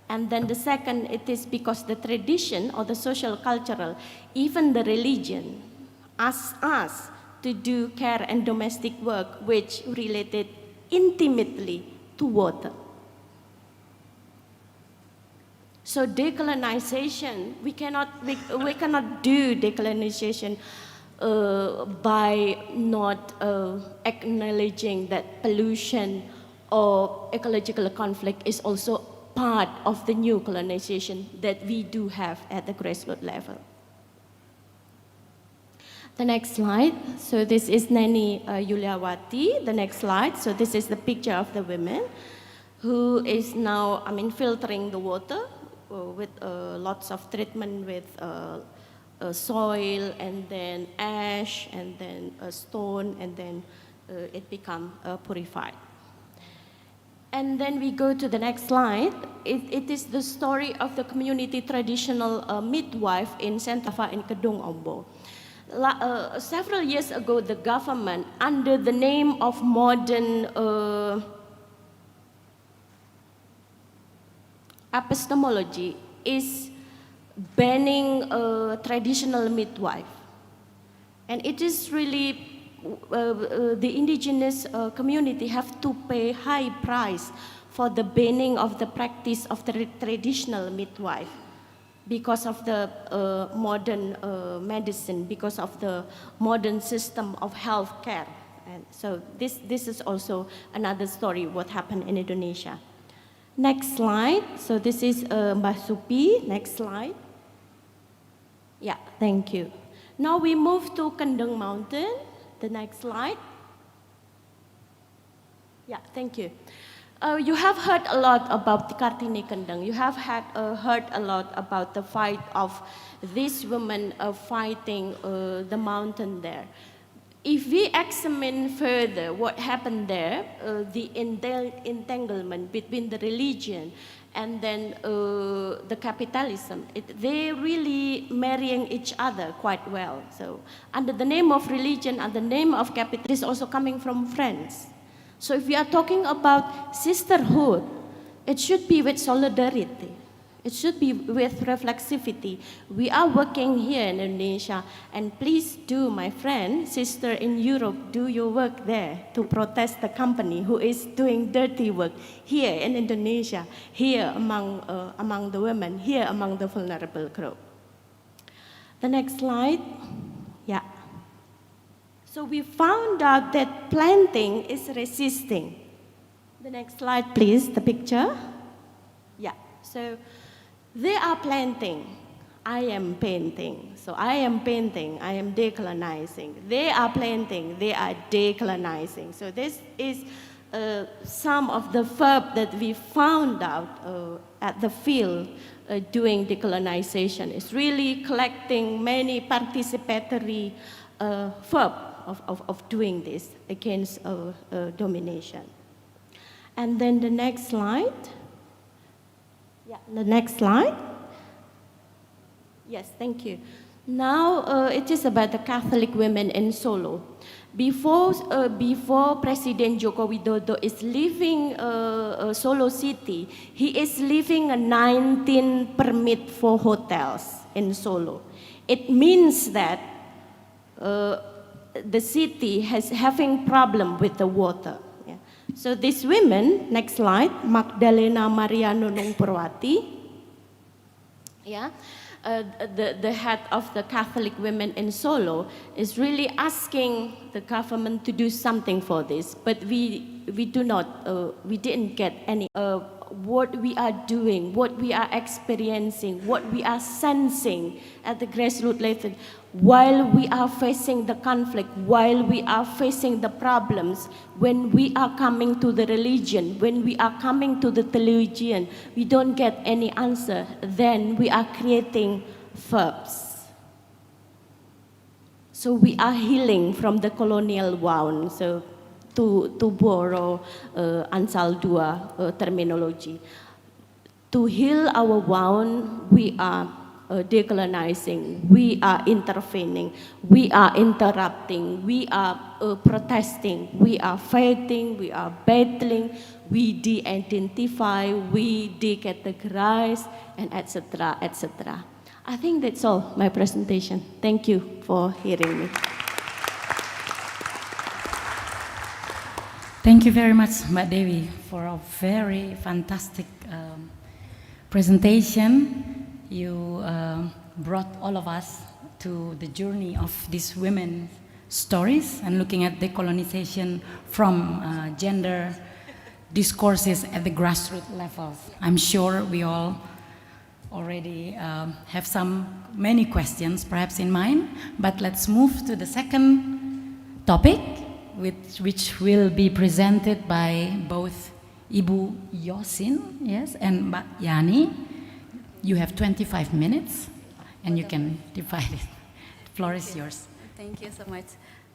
And then the second, it is because the tradition or the social cultural, even the religion, asks us to do care and domestic work which related intimately to water. So decolonization, we cannot do decolonization by not acknowledging that pollution or ecological conflict is also part of the new colonization that we do have at the grassroots level. The next slide. So this is Nani Yuliawati. The next slide. So this is the picture of the women who is now, filtering the water with lots of treatment with soil and then ash and then a stone and then it become purified. And then we go to the next slide. It is the story of the community traditional midwife in Sentafa in Kedung Ombo. Several years ago, the government, under the name of modern epistemology, is banning traditional midwife. And it is really, the indigenous community have to pay high price for the banning of the practice of the traditional midwife, because of the modern medicine, because of the modern system of health care. And so this is also another story what happened in Indonesia. Next slide. So this is Mbah Supi. Next slide. Yeah, thank you. Now we move to Kendeng Mountain. The next slide. Yeah, thank you. You have heard a lot about the Kartini Kendeng. You have heard a lot about the fight of these women fighting the mountain there. If we examine further what happened there, the entanglement between the religion and then the capitalism, they really marrying each other quite well. So under the name of religion and the name of capitalism, is also coming from France. So if we are talking about sisterhood, it should be with solidarity. It should be with reflexivity. We are working here in Indonesia, and please do, my friend, sister in Europe, do your work there to protest the company who is doing dirty work here in Indonesia, here among the women, here among the vulnerable group. The next slide. Yeah. So we found out that planting is resisting. The next slide, please, the picture. Yeah, so they are planting. I am painting. So I am painting, I am decolonizing. They are planting, they are decolonizing. So this is some of the verb that we found out at the field doing decolonization. It's really collecting many participatory verb of doing this against domination. And then the next slide. Yeah, the next slide. Yes, thank you. Now it is about the Catholic women in Solo. Before President Joko Widodo is leaving Solo city, he is leaving a 19 permit for hotels in Solo. It means that the city has having problem with the water. Yeah. So these women, next slide, Magdalena Maria Nunung Purwati. Yeah. the head of the Catholic women in Solo is really asking the government to do something for this, but we didn't get any. What we are doing, what we are experiencing, what we are sensing at the grassroots level, while we are facing the conflict, while we are facing the problems, when we are coming to the religion, when we are coming to the theologian, we don't get any answer, then we are creating verbs. So we are healing from the colonial wound. So to borrow Ansal II terminology. To heal our wound, we are decolonizing, we are intervening, we are interrupting, we are protesting, we are fighting, we are battling, we de-identify, we decategorize, and etc., etc. I think that's all my presentation. Thank you for hearing me. Thank you very much, Mbak Dewi, for a very fantastic presentation. You brought all of us to the journey of these women's stories and looking at decolonization from gender discourses at the grassroots levels. I'm sure we all already have many questions perhaps in mind, but let's move to the second topic, which will be presented by both Ibu Yosin, yes, and Mbak Yani. You have 25 minutes, and you can divide it. The floor is yours. Thank you so much.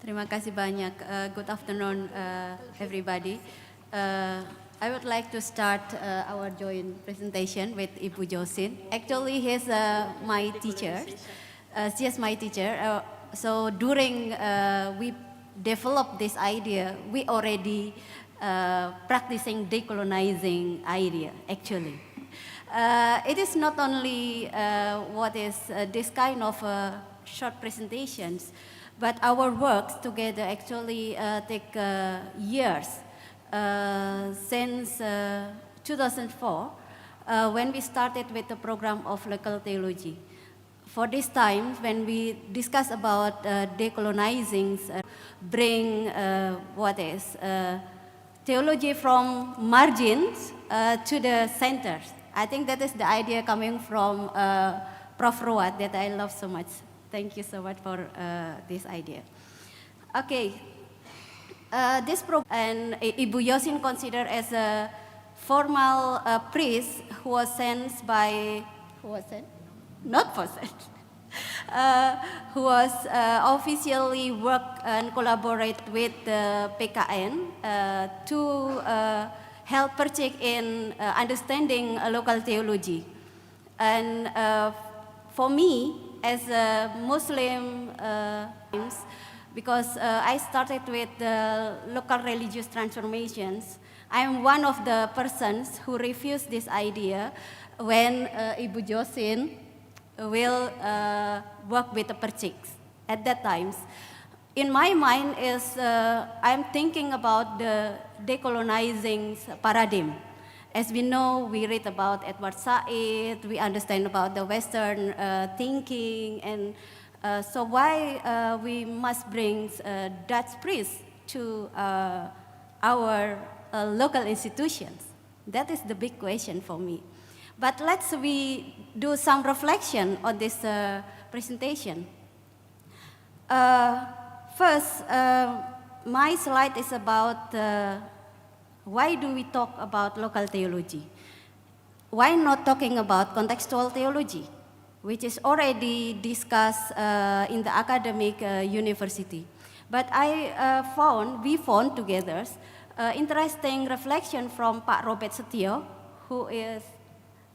Terima kasih banyak. Good afternoon, everybody. I would like to start our joint presentation with Ibu Yosin. Actually, he's my teacher. She is my teacher. So during we developed this idea, we already practicing decolonizing idea, actually. It is not only this kind of short presentations, but our works together actually take years. Since 2004, when we started with the program of local theology. For this time, when we discuss about decolonizing, bring theology from margins to the centers. I think that is the idea coming from Prof. Ruat that I love so much. Thank you so much for this idea. Okay, this program and Ibu Yosin considered as a formal priest who was sent by, who was officially work and collaborate with the PKN to help Percik in understanding local theology. And for me, as a Muslim, because I started with local religious transformations, I am one of the persons who refused this idea when Ibu Yosin will work with the Perciks. At that time, in my mind is I'm thinking about the decolonizing paradigm. As we know, we read about Edward Said, we understand about the Western thinking, and so why we must bring Dutch priests to our local institutions? That is the big question for me. But let's we do some reflection on this presentation. First, my slide is about why do we talk about local theology? Why not talking about contextual theology, which is already discussed in the academic university? But we found together interesting reflection from Pak Robert Setio, who is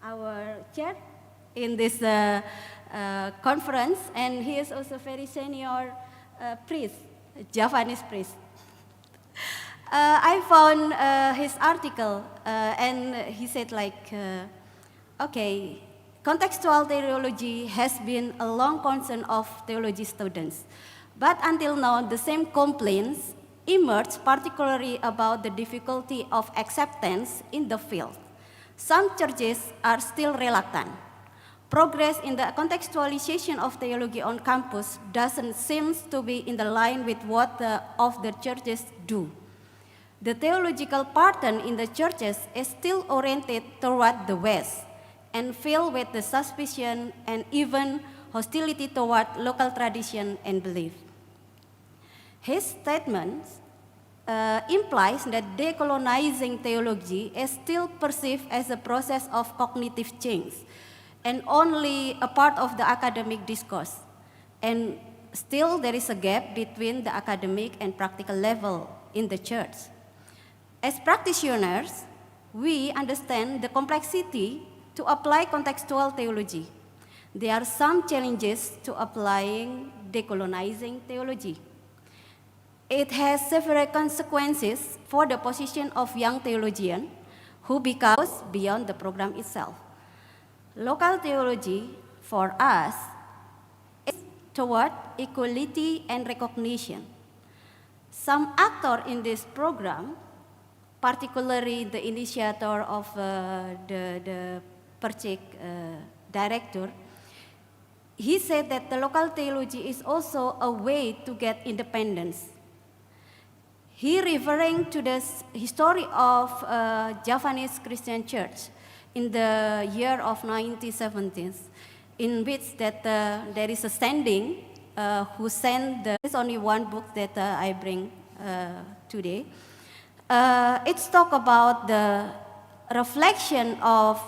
our chair in this conference, and he is also very senior priest, Javanese priest. I found his article, and he said like, okay, contextual theology has been a long concern of theology students, but until now the same complaints emerged, particularly about the difficulty of acceptance in the field. Some churches are still reluctant. progress in the contextualization of theology on campus doesn't seem to be in the line with what of the churches do. The theological pattern in the churches is still oriented toward the West and filled with the suspicion and even hostility toward local tradition and belief. His statement implies that decolonizing theology is still perceived as a process of cognitive change and only a part of the academic discourse. And still there is a gap between the academic and practical level in the church. As practitioners, we understand the complexity to apply contextual theology. There are some challenges to applying decolonizing theology. It has several consequences for the position of young theologians who becomes beyond the program itself. Local theology, for us, is toward equality and recognition. Some actors in this program, particularly the initiator of the project director, he said that the local theology is also a way to get independence. He referring to the history of Javanese Christian Church in the year of 1970s, in which that there is a standing who sent the. There's only one book that I bring today. It's talk about the reflection of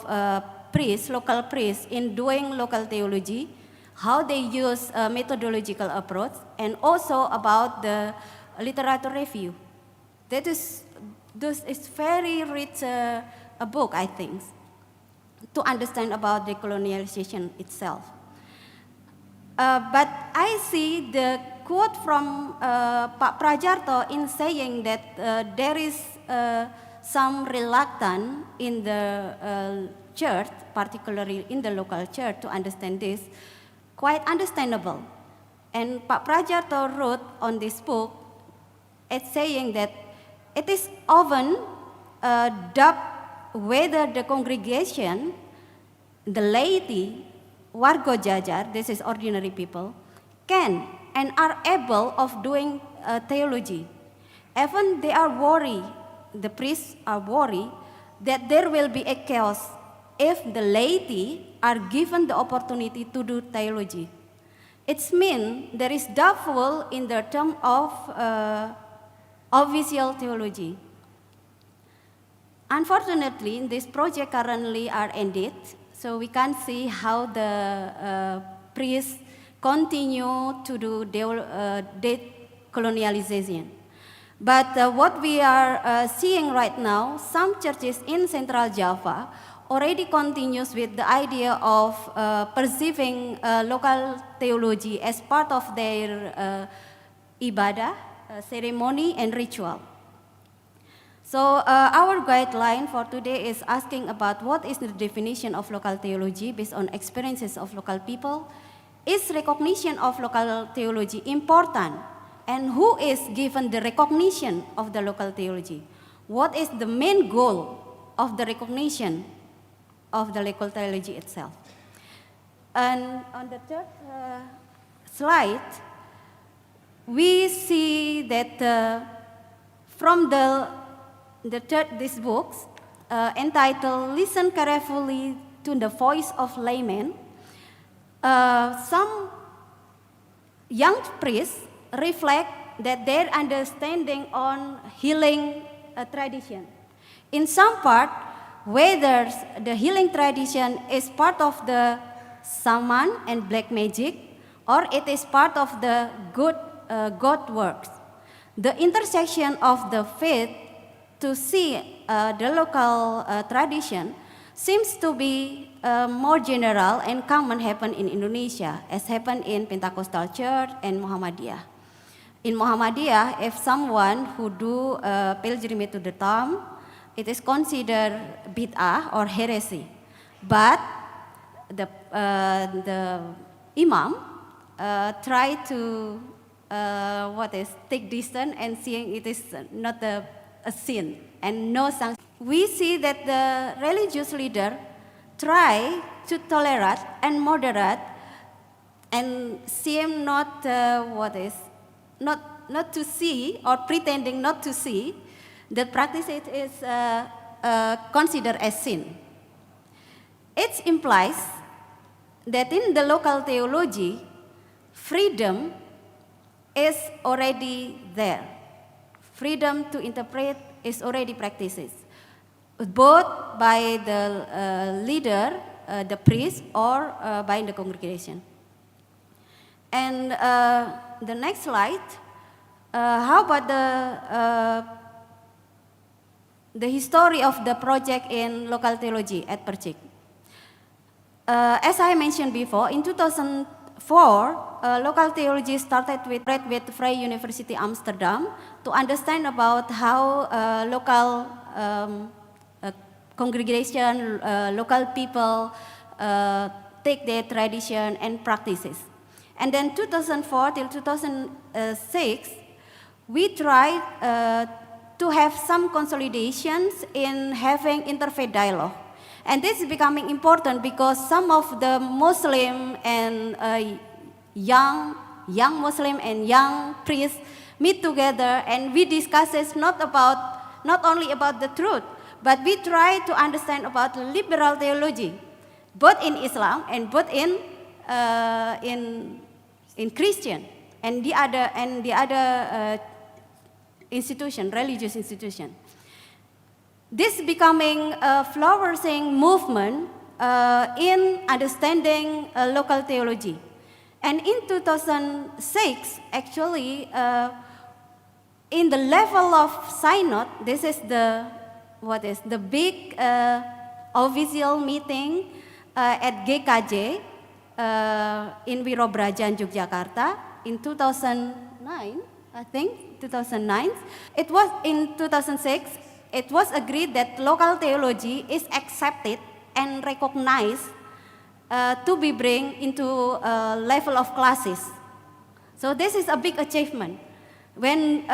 priests, local priests, in doing local theology, how they use a methodological approach, and also about the literature review. This is very rich a book, I think, to understand about decolonialization itself. But I see the quote from Pak Prajarto in saying that there is some reluctance in the church, particularly in the local church, to understand this, quite understandable. And Pak Prajarto wrote on this book, it's saying that it is often doubt whether the congregation, the laity, warga jajar, this is ordinary people, can and are able of doing theology. Even they are worried, the priests are worried that there will be a chaos if the laity are given the opportunity to do theology. It means there is doubtful in the term of official theology. Unfortunately, this project currently are ended, so we can't see how the priests continue to do decolonialization. But what we are seeing right now, some churches in Central Java already continues with the idea of perceiving local theology as part of their ibadah, ceremony, and ritual. So our guideline for today is asking about what is the definition of local theology based on experiences of local people. Is recognition of local theology important? And who is given the recognition of the local theology? What is the main goal of the recognition of the local theology itself? And on the third slide, we see that from this book entitled "Listen Carefully to the Voice of Laymen," some young priests reflect that their understanding on healing tradition. In some part, whether the healing tradition is part of the shaman and black magic, or it is part of the God works. The intersection of the faith to see the local tradition seems to be more general and common happen in Indonesia, as happened in Pentecostal Church and Muhammadiyah. In Muhammadiyah, if someone who do pilgrimage to the tomb, it is considered bid'ah or heresy. But the imam try to take distance and seeing it is not a sin and no sanction. We see that the religious leader try to tolerate and moderate, and seem not not to see, or pretending not to see, that practice it is considered as sin. It implies that in the local theology, freedom is already there. Freedom to interpret is already practiced, both by the leader, the priest, or by the congregation. And the next slide, how about the history of the project in local theology at Percik? As I mentioned before, in 2004, local theology started with Vrije University Amsterdam to understand about how local congregation, local people take their tradition and practices. And then 2004 till 2006, we tried to have some consolidations in having interfaith dialogue. And this is becoming important because some of the Muslim and young Muslim and young priests meet together, and we discuss it not only about the truth, but we try to understand about liberal theology, both in Islam and both in Christian and the other institution, religious institution. This becoming a flourishing movement in understanding local theology. And in 2006, actually, in the level of synod, this is the big official meeting at GKJ in Wirobrajan, Yogyakarta in 2009, I think, 2009. It was in 2006, it was agreed that local theology is accepted and recognized to be bring into a level of classes. So this is a big achievement. When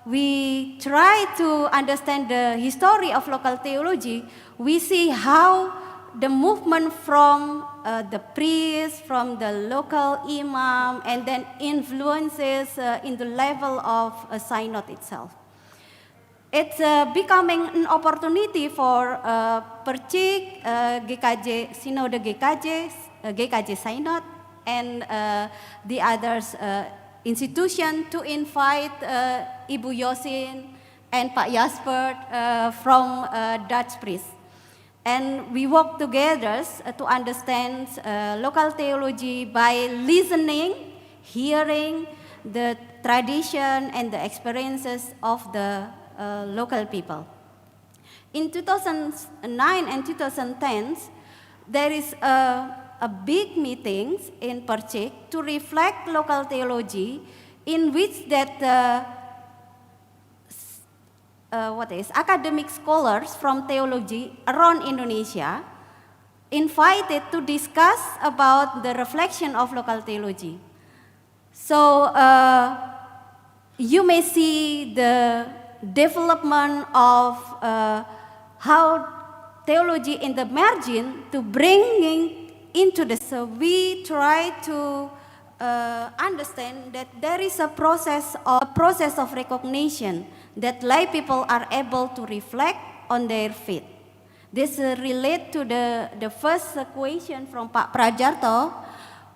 we try to understand the history of local theology, we see how the movement from the priest, from the local imam, and then influences in the level of a synod itself. It's becoming an opportunity for Percik, GKJ, Synode GKJ, GKJ Synod, and the others institution to invite Ibu Yosin and Pak Jasper from Dutch priest. And we work together to understand local theology by listening, hearing the tradition and the experiences of the local people. In 2009 and 2010, there is a big meeting in Percik to reflect local theology, in which that academic scholars from theology around Indonesia invited to discuss about the reflection of local theology. So you may see the development of how theology in the margin to bringing into the. So we try to understand that there is a process of recognition that lay people are able to reflect on their faith. This relates to the first question from Pak Prajarto,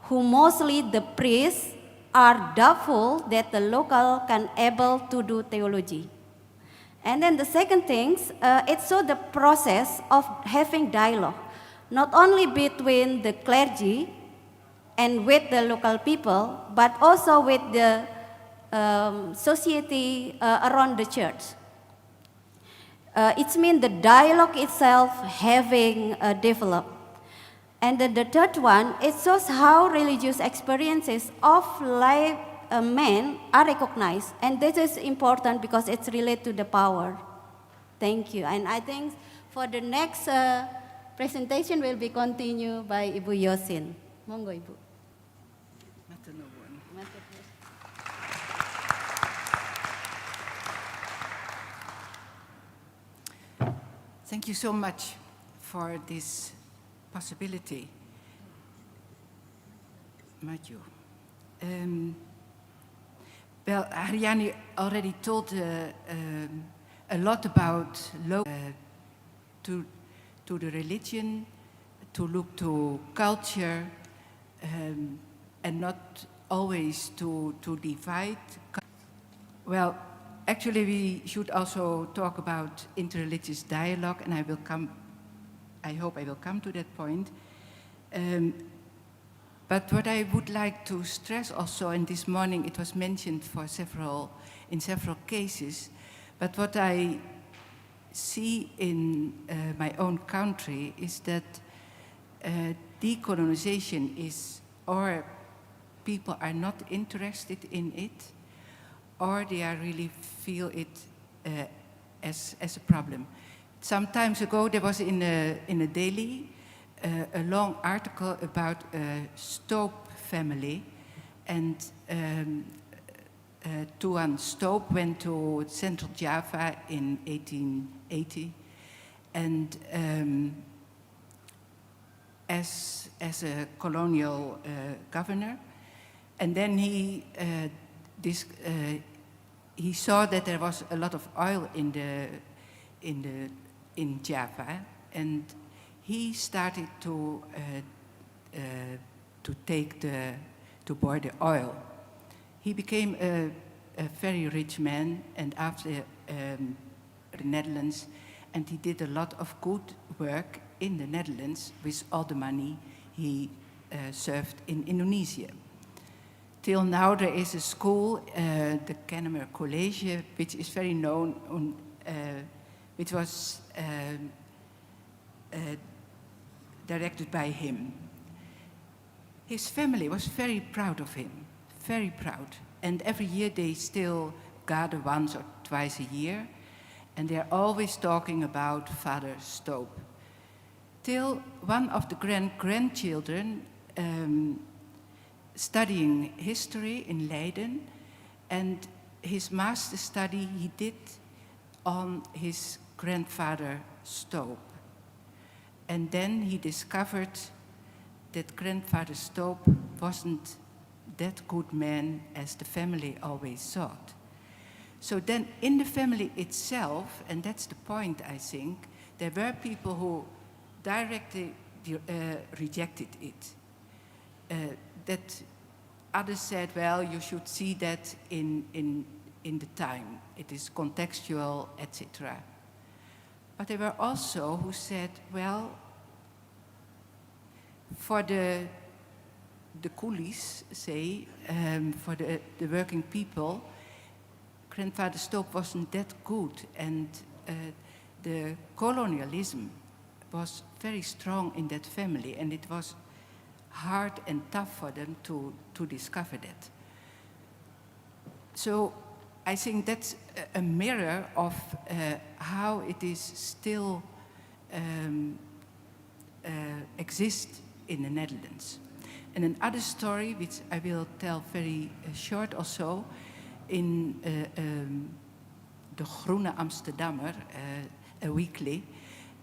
who mostly the priests are doubtful that the local can able to do theology. And then the second thing, it's so the process of having dialogue, not only between the clergy and with the local people, but also with the society around the church. It means the dialogue itself having developed. And then the third one, it shows how religious experiences of life men are recognized. And this is important because it's related to the power. Thank you. And I think for the next presentation will be continued by Ibu Yosin. Monggo Ibu. Thank you so much for this possibility. Matthew. Well, Haryani already told a lot about to the religion, to look to culture, and not always to divide. Well, actually we should also talk about interreligious dialogue, and I hope I will come to that point. But what I would like to stress also, and this morning it was mentioned in several cases, but what I see in my own country is that decolonization is, or people are not interested in it, or they are really feel it as a problem. Some time ago there was in a daily a long article about a Stoop family, and Tuan Stoop went to Central Java in 1880, and as a colonial governor, and then he saw that there was a lot of oil in Java, and he started to bore the oil. He became a very rich man, and after the Netherlands, and he did a lot of good work in the Netherlands with all the money he served in Indonesia. Till now there is a school, the Kennemer College, which is very known, which was directed by him. His family was very proud of him, very proud. And every year they still gather once or twice a year, and they're always talking about Father Stoop. Till one of the grandchildren studying history in Leiden, and his master study he did on his grandfather Stoop. And then he discovered that grandfather Stoop wasn't that good man as the family always thought. So then in the family itself, and that's the point I think, there were people who directly rejected it. That others said, well, you should see that in the time. It is contextual, etc. But there were also who said, well, for the coolies, say, for the working people, grandfather Stoop wasn't that good, and the colonialism was very strong in that family, and it was hard and tough for them to discover that. So I think that's a mirror of how it is still exists in the Netherlands. And another story, which I will tell very short also, in the Groene Amsterdammer, a weekly,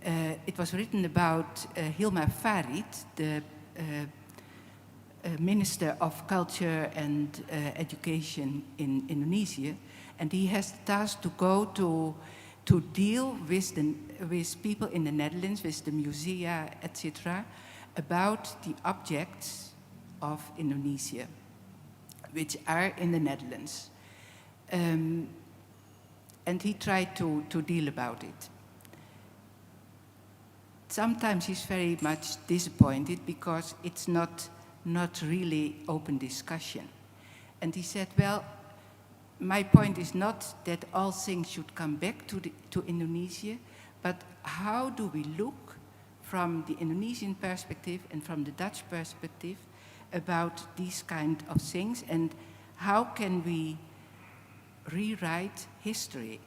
it was written about Hilma Farid, the Minister of Culture and Education in Indonesia, and he has the task to go to deal with people in the Netherlands, with the musea, etc., about the objects of Indonesia, which are in the Netherlands. And he tried to deal about it. Sometimes he's very much disappointed because it's not really open discussion. And he said, well, my point is not that all things should come back to Indonesia, but how do we look from the Indonesian perspective and from the Dutch perspective about these kind of things, and how can we rewrite history?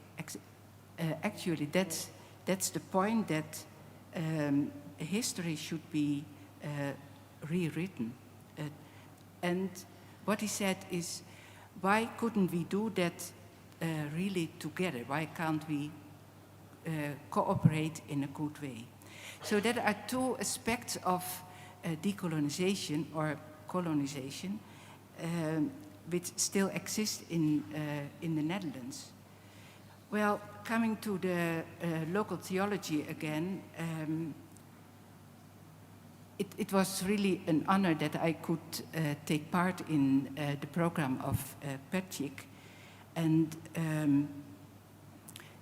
Actually, that's the point, that history should be rewritten. And what he said is, why couldn't we do that really together? Why can't we cooperate in a good way? So there are two aspects of decolonization or colonization which still exist in the Netherlands. Well, coming to the local theology again, it was really an honor that I could take part in the program of Pertjik, and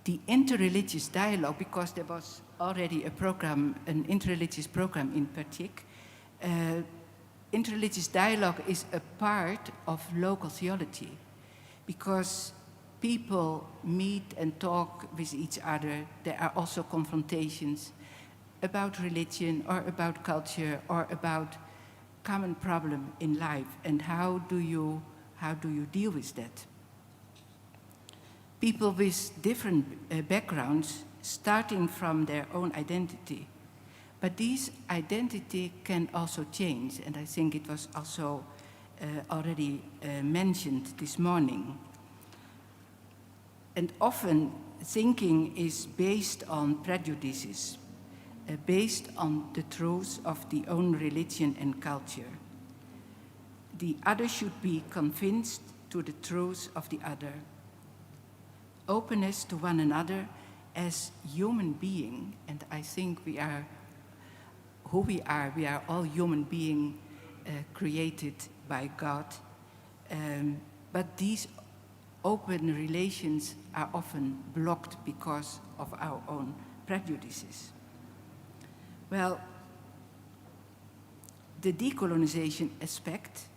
the interreligious dialogue, because there was already a program, an interreligious program in Pertjik. Interreligious dialogue is a part of local theology, because people meet and talk with each other. There are also confrontations about religion or about culture or about common problem in life, and how do you deal with that? People with different backgrounds, starting from their own identity, but this identity can also change, and I think it was also already mentioned this morning. And often thinking is based on prejudices, based on the truths of the own religion and culture. The other should be convinced to the truths of the other. Openness to one another as human being, and I think we are who we are all human beings created by God, but these open relations are often blocked because of our own prejudices. Well, the decolonization aspect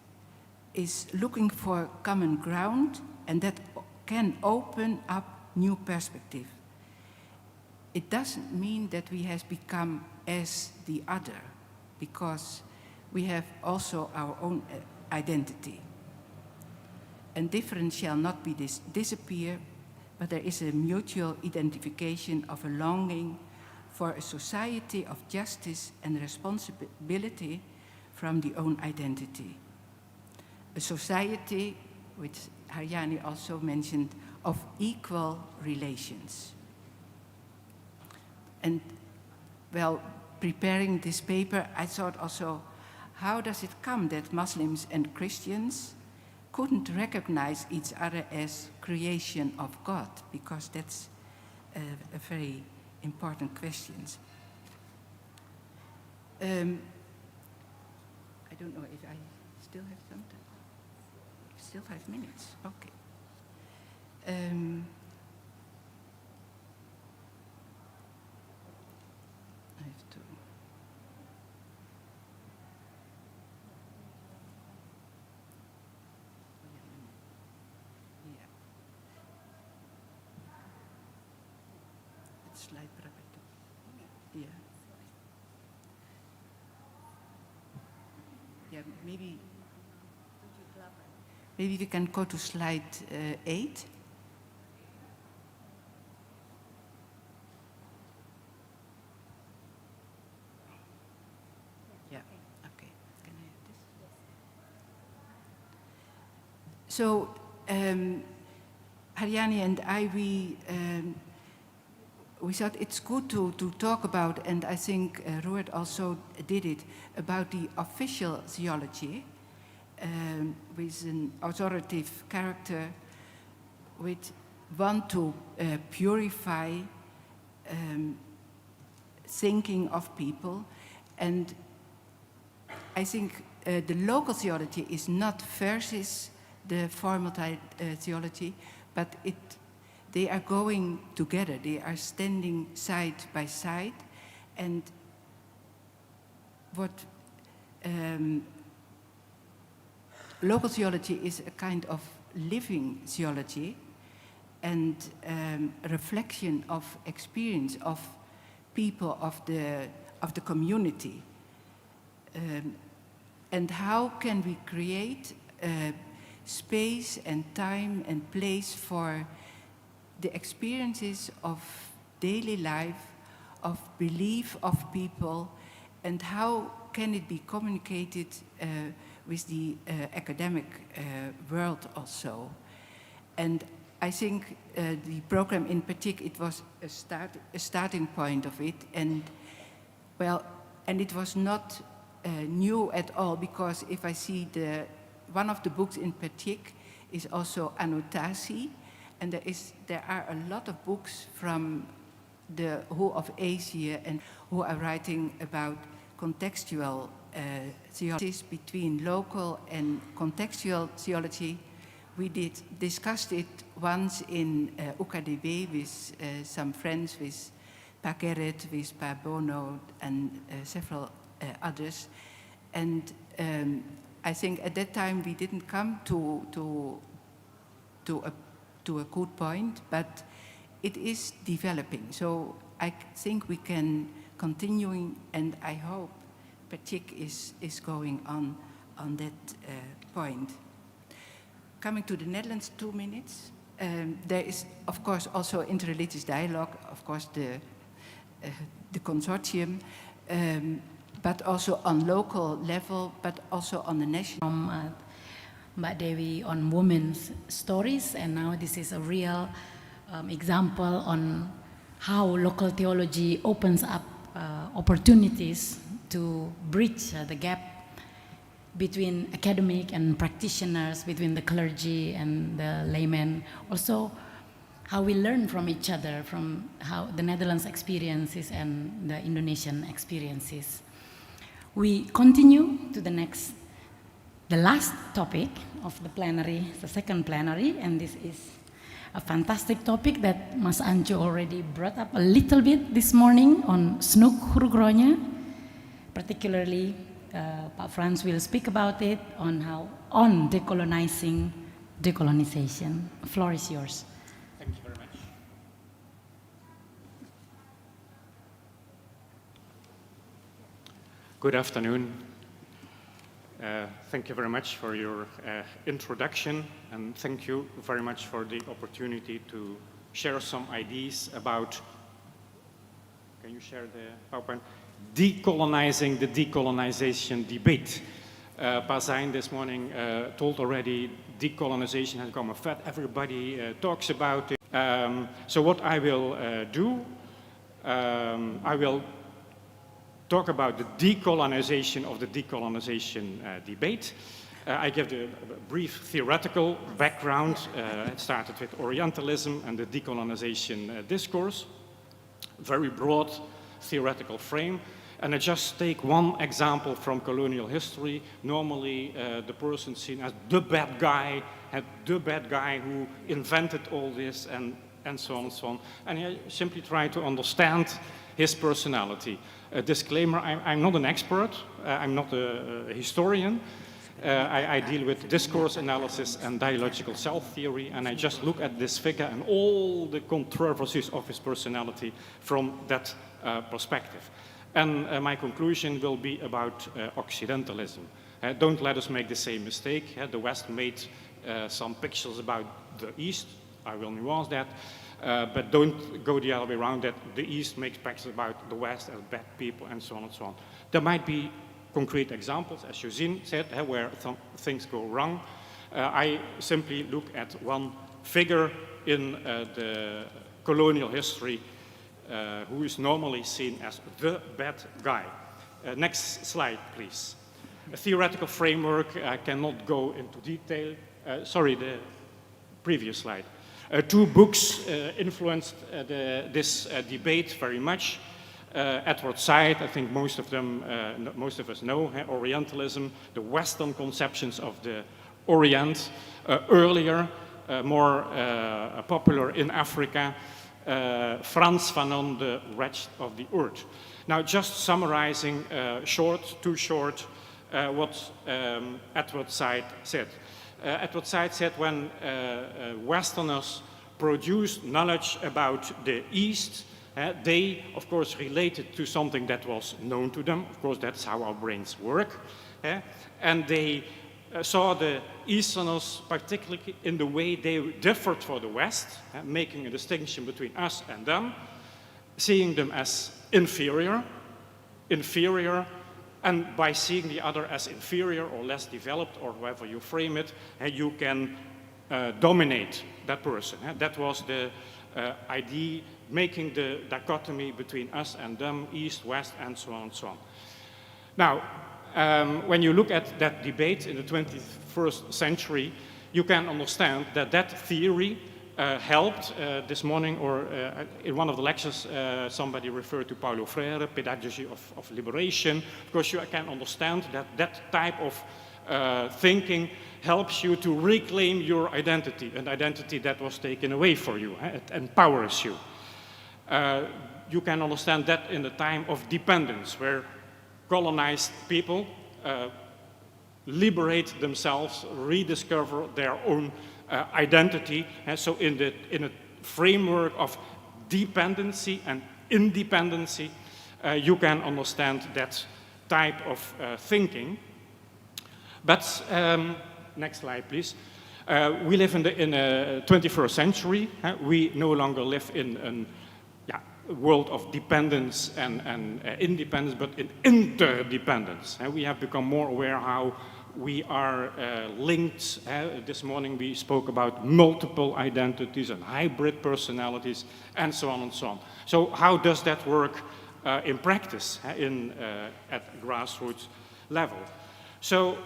is looking for common ground, and that can open up new perspective. It doesn't mean that we have become as the other, because we have also our own identity. And difference shall not be disappear, but there is a mutual identification of a longing for a society of justice and responsibility from the own identity. A society, which Haryani also mentioned, of equal relations. And well, preparing this paper, I thought also, how does it come that Muslims and Christians couldn't recognize each other as creation of God? Because that's a very important question. I don't know if I still have some time. Still 5 minutes, okay. I have to. Yeah. It's slide berapa itu? Yeah. Yeah, maybe we can go to slide 8. Yeah, okay. Can I have this? So, Haryani and I, we thought it's good to talk about, and I think Roert also did it, about the official theology, with an authoritative character, which want to purify thinking of people. And I think the local theology is not versus the formal theology, but they are going together. They are standing side by side. And what local theology is a kind of living theology and reflection of experience of people of the community. And how can we create space and time and place for the experiences of daily life, of belief of people, and how can it be communicated with the academic world also. And I think the program in particular, it was a starting point of it, and Well, and it was not new at all, because if I see one of the books in particular is also annotatie, and there are a lot of books from the whole of Asia and who are writing about contextual theology between local and contextual theology. We discussed it once in UKDW with some friends, with Pa Gerrit, with Pa Bono, and several others. And I think at that time we didn't come to a good point, but it is developing. So I think we can continue, and I hope Patrick is going on that point. Coming to the Netherlands, 2 minutes. There is, of course, also interreligious dialogue, of course, the consortium, but also on local level, but also on the national. Mbak Dewi on women's stories, and now this is a real example on how local theology opens up opportunities to bridge the gap between academic and practitioners, between the clergy and the laymen. Also, how we learn from each other, from how the Netherlands experiences and the Indonesian experiences. We continue to the last topic of the plenary, the second plenary, and this is a fantastic topic that Mas Anjo already brought up a little bit this morning on Snoek Hurgronya. Particularly, Pak Frans will speak about it on decolonizing decolonization. The floor is yours. Thank you very much. Good afternoon. Thank you very much for your introduction, and thank you very much for the opportunity to share some ideas about, can you share the PowerPoint? Decolonizing the decolonization debate. Pazijn this morning told already decolonization has become a fad. Everybody talks about it. So what I will do, I will talk about the decolonization of the decolonization debate. I give a brief theoretical background. It started with Orientalism and the decolonization discourse. Very broad theoretical frame. And I just take one example from colonial history. Normally, the person seen as the bad guy, who invented all this, and so on and so on. And I simply try to understand his personality. A disclaimer, I'm not an expert, I'm not a historian. I deal with discourse analysis and dialogical self-theory, and I just look at this figure and all the controversies of his personality from that perspective. And my conclusion will be about Occidentalism. Don't let us make the same mistake. The West made some pictures about the East. I will nuance that. But don't go the other way around, that the East makes pictures about the West as bad people, and so on and so on. There might be concrete examples, as Josine said, where things go wrong. I simply look at one figure in the colonial history who is normally seen as the bad guy. Next slide, please. A theoretical framework, I cannot go into detail. Sorry, the previous slide. 2 books influenced this debate very much. Edward Said, I think most of us know, Orientalism, the Western conceptions of the Orient, earlier, more popular in Africa, Frans Fanon, the Wretched of the Earth. Now, just summarizing too short, what Edward Said said. Edward Said said when Westerners produced knowledge about the East, they, of course, related to something that was known to them. Of course, that's how our brains work. And they saw the Easterners, particularly in the way they differed from the West, making a distinction between us and them, seeing them as inferior, and by seeing the other as inferior or less developed, or however you frame it, you can dominate that person. That was the idea making the dichotomy between us and them, East, West, and so on and so on. Now, when you look at that debate in the 21st century, you can understand that that theory helped this morning, or in one of the lectures, somebody referred to Paulo Freire, pedagogy of liberation. Of course, you can understand that that type of thinking helps you to reclaim your identity, an identity that was taken away from you. It empowers you. You can understand that in the time of dependence, where colonized people liberate themselves, rediscover their own identity. And so in a framework of dependency and independency, you can understand that type of thinking. But, next slide please. We live in the 21st century. We no longer live in a world of dependence and independence, but in interdependence. We have become more aware how we are linked. This morning we spoke about multiple identities and hybrid personalities and so on and so on. So how does that work in practice at grassroots level? So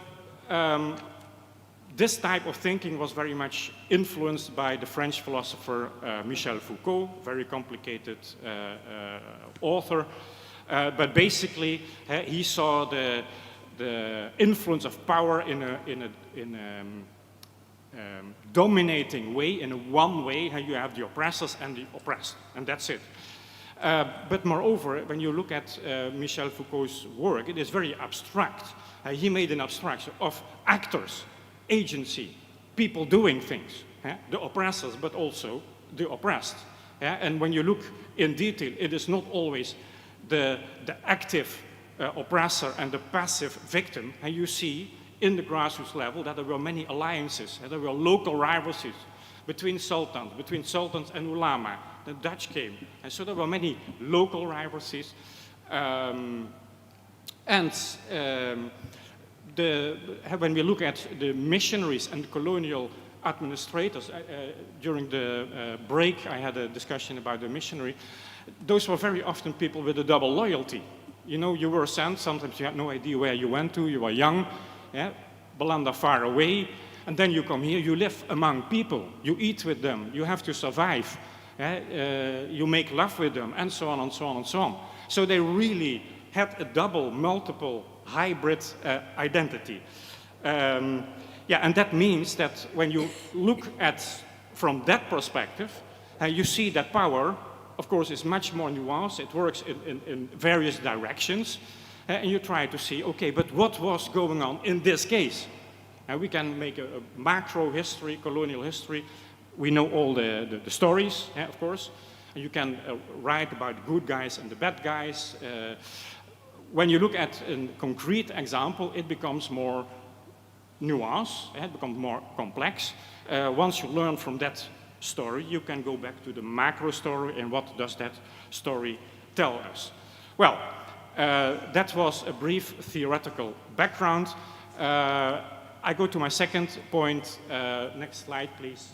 this type of thinking was very much influenced by the French philosopher Michel Foucault, very complicated author, but basically he saw the influence of power in a dominating way, in a one way. You have the oppressors and the oppressed, and that's it. But moreover, when you look at Michel Foucault's work, it is very abstract. He made an abstraction of actors, agency, people doing things, the oppressors, but also the oppressed. And when you look in detail, it is not always the active oppressor and the passive victim. And you see in the grassroots level that there were many alliances, there were local rivalries between sultans and ulama. The Dutch came, and so there were many local rivalries. When we look at the missionaries and the colonial administrators, during the break I had a discussion about the missionary. Those were very often people with a double loyalty. You know, you were sent, sometimes you had no idea where you went to, you were young, Belanda far away, and then you come here, you live among people, you eat with them, you have to survive, you make love with them, and so on and so on and so on. So they really had a double, multiple, hybrid identity. And that means that when you look at from that perspective, you see that power, of course, is much more nuanced. It works in various directions. And you try to see, okay, but what was going on in this case? We can make a macro history, colonial history. We know all the stories, of course. And you can write about the good guys and the bad guys. When you look at a concrete example, it becomes more nuanced, it becomes more complex. Once you learn from that story, you can go back to the macro story and what does that story tell us. Well, that was a brief theoretical background. I go to my second point. Next slide, please.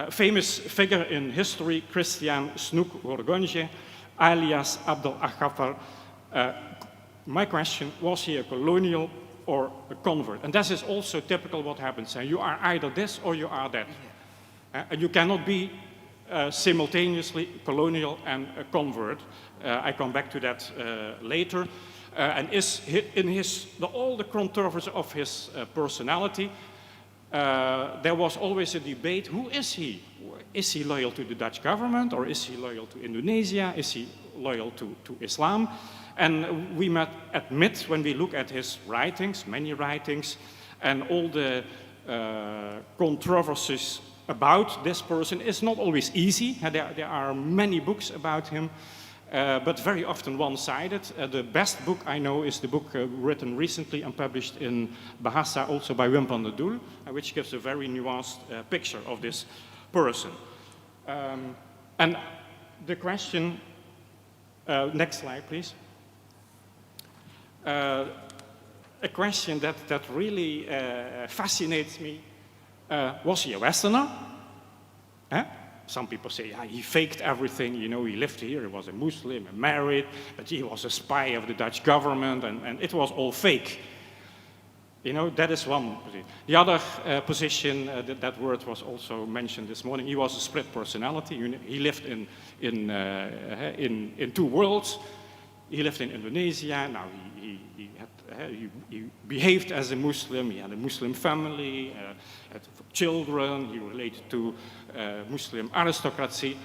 Famous figure in history, Christian Snoek Bourgonje, alias Abdel Aghafar. My question, was he a colonial or a convert? And this is also typical what happens. You are either this or you are that. And you cannot be simultaneously colonial and a convert. I come back to that later. And in all the controversy of his personality, there was always a debate, who is he? Is he loyal to the Dutch government, or is he loyal to Indonesia? Is he loyal to Islam? And we must admit, when we look at his writings, many writings, and all the controversies about this person, it's not always easy. There are many books about him, but very often one-sided. The best book I know is the book written recently and published in Bahasa, also by Wim van der Doel, which gives a very nuanced picture of this person. And the question, next slide please. A question that really fascinates me, was he a Westerner? some people say, yeah, he faked everything, you know, he lived here, he was a Muslim, married, but he was a spy of the Dutch government, and it was all fake. You know, that is one position. The other position, that word was also mentioned this morning, he was a split personality. He lived in two worlds. He lived in Indonesia. Now he behaved as a Muslim. He had a Muslim family, had children. He related to Muslim aristocracy.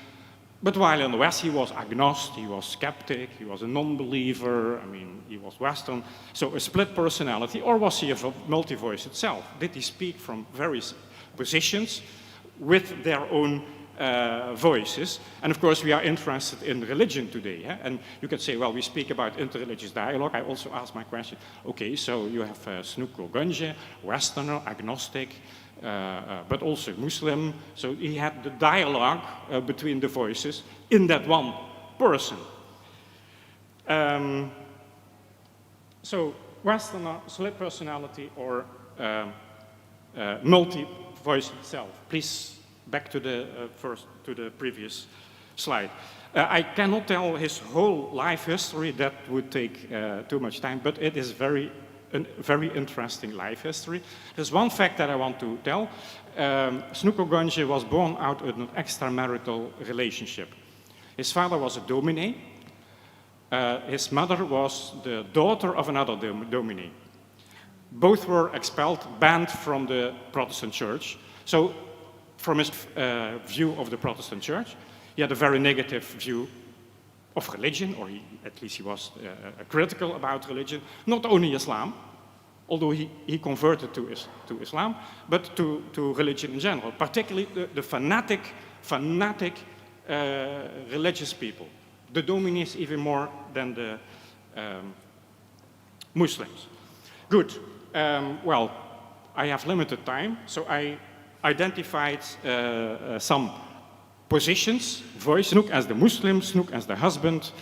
But while in the West, he was agnostic, he was skeptic, he was a non-believer. I mean, he was Western. So a split personality, or was he a multi-voice itself? Did he speak from various positions with their own voices? And of course, we are interested in religion today. And you can say, well, we speak about interreligious dialogue. I also ask my question, okay, so you have Snoek Gönge, Westerner, agnostic, but also Muslim. So he had the dialogue between the voices in that one person. So Westerner, split personality, or multi-voice itself. Please, back to the to the previous slide. I cannot tell his whole life history. That would take too much time, but it is a very interesting life history. There's one fact that I want to tell. Snoek Gönge was born out of an extramarital relationship. His father was a dominee. His mother was the daughter of another dominee. Both were expelled, banned from the Protestant church. So, from his view of the Protestant church, he had a very negative view of religion, or at least he was critical about religion, not only Islam, although he converted to Islam, but to religion in general, particularly the fanatic religious people, the dominees even more than the Muslims. Good. Well, I have limited time, so I identified some positions: Snoek as the Muslim, Snoek as the husband,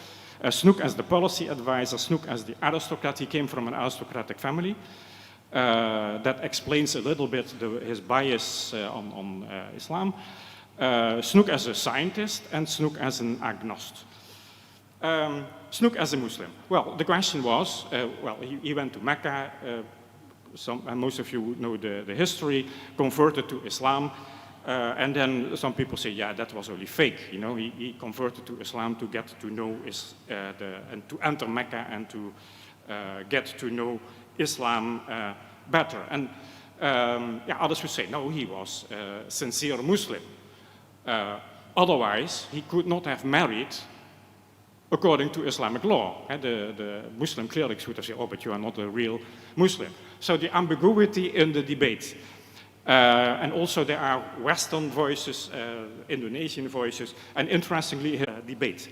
Snoek as the policy advisor, Snoek as the aristocrat. He came from an aristocratic family. That explains a little bit his bias on Islam. Snoek as a scientist, and Snoek as an agnostic. Snoek as a Muslim. Well, the question was, well, he went to Mecca. And most of you know the history, converted to Islam. And then some people say, yeah, that was only fake. You know, he converted to Islam to get to know and to enter Mecca and to get to know Islam better. And yeah, others would say, no, he was a sincere Muslim. Otherwise, he could not have married according to Islamic law. The Muslim clerics would have said, oh, but you are not a real Muslim. So the ambiguity in the debate. And also there are Western voices, Indonesian voices, and interestingly, debate.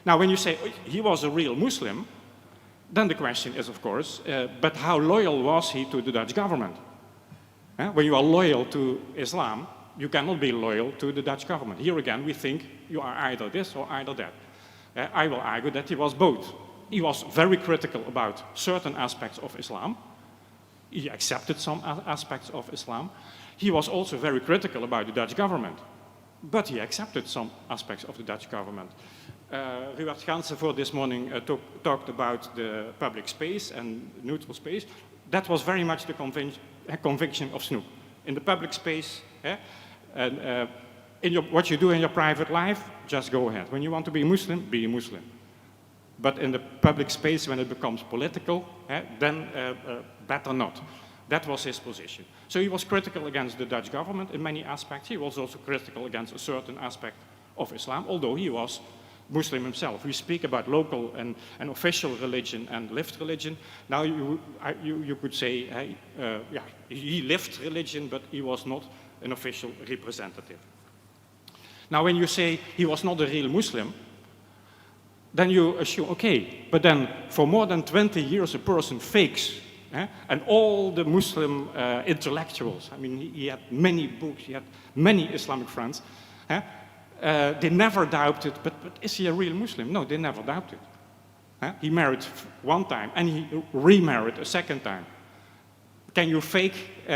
Now, when you say he was a real Muslim, then the question is, of course, but how loyal was he to the Dutch government? When you are loyal to Islam, you cannot be loyal to the Dutch government. Here again, we think you are either this or either that. I will argue that he was both. He was very critical about certain aspects of Islam. He accepted some aspects of Islam. He was also very critical about the Dutch government, but he accepted some aspects of the Dutch government. Ruud Gansen for this morning talked about the public space and neutral space. That was very much the conviction of Snoek. In the public space, and what you do in your private life, just go ahead. When you want to be a Muslim, be a Muslim. But in the public space, when it becomes political, then better not. That was his position. So he was critical against the Dutch government in many aspects. He was also critical against a certain aspect of Islam, although he was Muslim himself. We speak about local and official religion and lived religion. Now you could say, yeah, he lived religion, but he was not an official representative. Now when you say he was not a real Muslim, then you assume, okay, but then for more than 20 years a person fakes. And all the Muslim intellectuals, I mean, he had many books, he had many Islamic friends, they never doubted, but is he a real Muslim? No, they never doubted. He married one time and he remarried a second time. Can you fake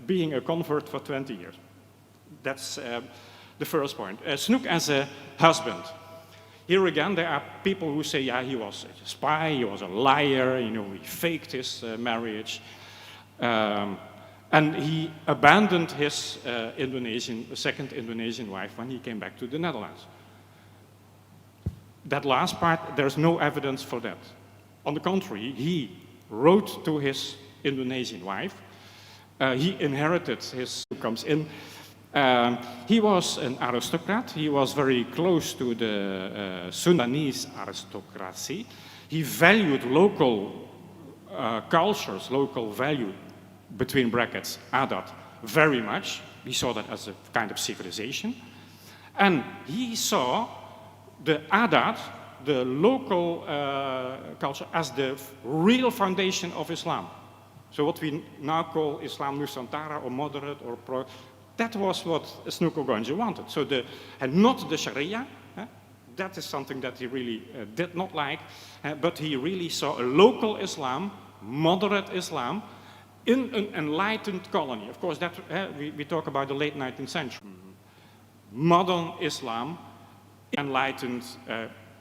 being a convert for 20 years? That's the first point. Snoek as a husband. Here again, there are people who say, yeah, he was a spy, he was a liar, you know, he faked his marriage. And he abandoned his second Indonesian wife when he came back to the Netherlands. That last part, there's no evidence for that. On the contrary, he wrote to his Indonesian wife. He inherited his, who comes in. He was an aristocrat. He was very close to the Sundanese aristocracy. He valued local cultures, local value, between brackets, adat, very much. He saw that as a kind of civilization. And he saw the adat, the local culture, as the real foundation of Islam. So what we now call Islam Nusantara or moderate or pro, that was what Snoek Ogonje wanted. So and not the Sharia, that is something that he really did not like, but he really saw a local Islam, moderate Islam, in an enlightened colony. Of course, that, we talk about the late 19th century. Modern Islam, enlightened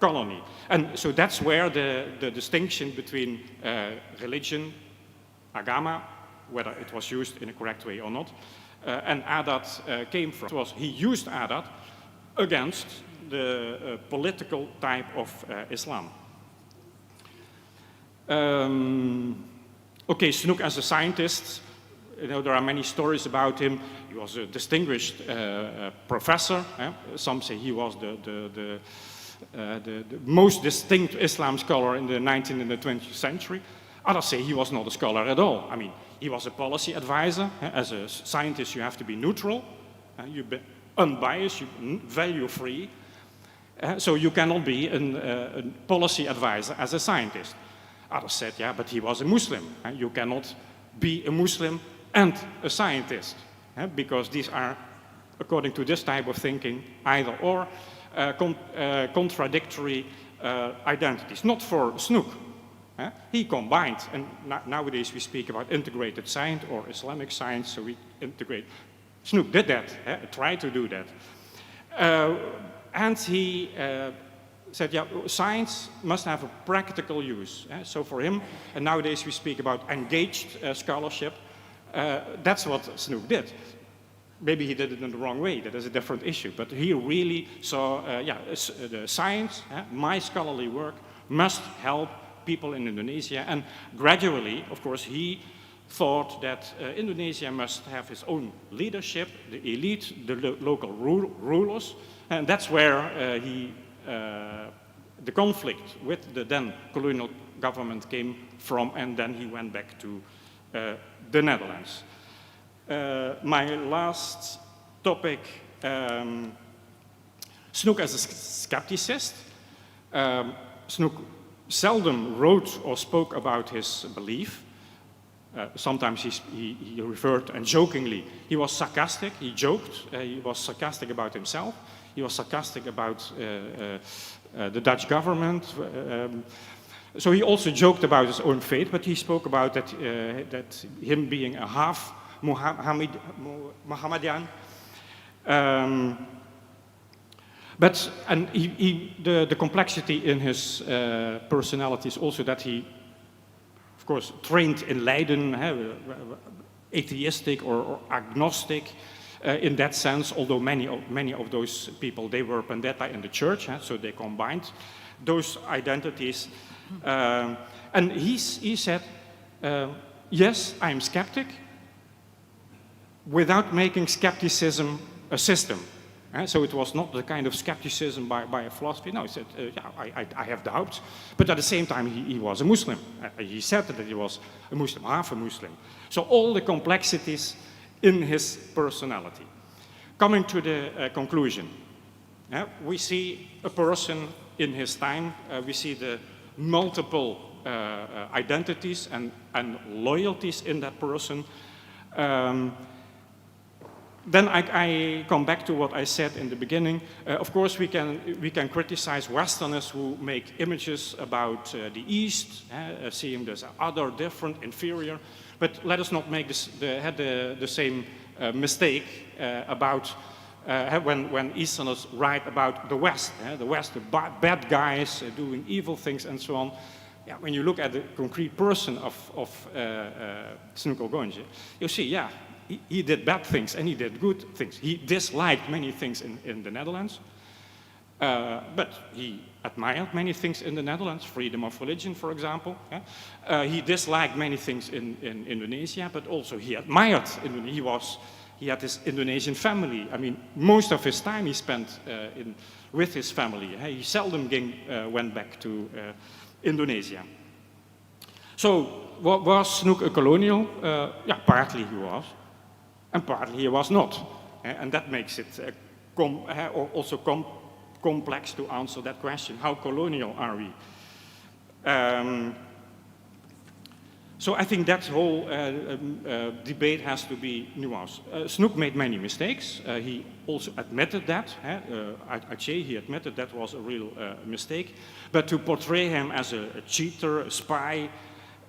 colony. And so that's where the distinction between religion, agama, whether it was used in a correct way or not, and adat came from. He used adat against the political type of Islam. Okay, Snoek as a scientist, you know, there are many stories about him. He was a distinguished professor. Some say he was the most distinct Islam scholar in the 19th and the 20th century. Others say he was not a scholar at all. I mean, he was a policy advisor. As a scientist, you have to be neutral. You be unbiased, you value-free. So you cannot be a policy advisor as a scientist. Others said, yeah, but he was a Muslim. You cannot be a Muslim and a scientist, because these are, according to this type of thinking, either or contradictory identities. Not for Snoek. He combined, and nowadays we speak about integrated science or Islamic science, so we integrate. Snoek did that, tried to do that. And he said, yeah, science must have a practical use. So for him, and nowadays we speak about engaged scholarship, that's what Snoek did. Maybe he did it in the wrong way, that is a different issue, but he really saw, the science, my scholarly work, must help people in Indonesia, and gradually, of course, he thought that Indonesia must have its own leadership, the elite, the local rulers, and that's where the conflict with the then colonial government came from, and then he went back to the Netherlands. My last topic, Snoek as a skepticist. Snoek seldom wrote or spoke about his belief. Sometimes he referred, and jokingly, he was sarcastic, he joked, he was sarcastic about himself, he was sarcastic about the Dutch government. So he also joked about his own faith, but he spoke about that, that him being a half Mohammedan. But the complexity in his personality is also that he, of course, trained in Leiden, atheistic or agnostic in that sense, although many of those people, they were pendeta in the church, so they combined those identities. And he said, yes, I'm skeptic, without making skepticism a system. So it was not the kind of skepticism by a philosophy. No, he said, yeah, I have doubts, but at the same time he was a Muslim. He said that he was a Muslim, half a Muslim. So all the complexities in his personality. Coming to the conclusion, we see a person in his time, we see the multiple identities and loyalties in that person. Then I come back to what I said in the beginning. Of course, we can criticize Westerners who make images about the East, seeing there's other, different, inferior. But let us not make the same mistake about when Easterners write about the West, the bad guys doing evil things and so on. Yeah, when you look at the concrete person of Snoek Okonjo, you see, yeah, he did bad things and he did good things. He disliked many things in the Netherlands, but he admired many things in the Netherlands, freedom of religion, for example. He disliked many things in Indonesia, but also he admired Indonesia. He had this Indonesian family. I mean, most of his time he spent with his family. He seldom went back to Indonesia. So, was Snoek a colonial? Yeah, partly he was, and partly he was not. And that makes it also complex to answer that question. How colonial are we? So I think that whole debate has to be nuanced. Snoek made many mistakes. He also admitted that. Aceh, he admitted that was a real mistake. But to portray him as a cheater, a spy,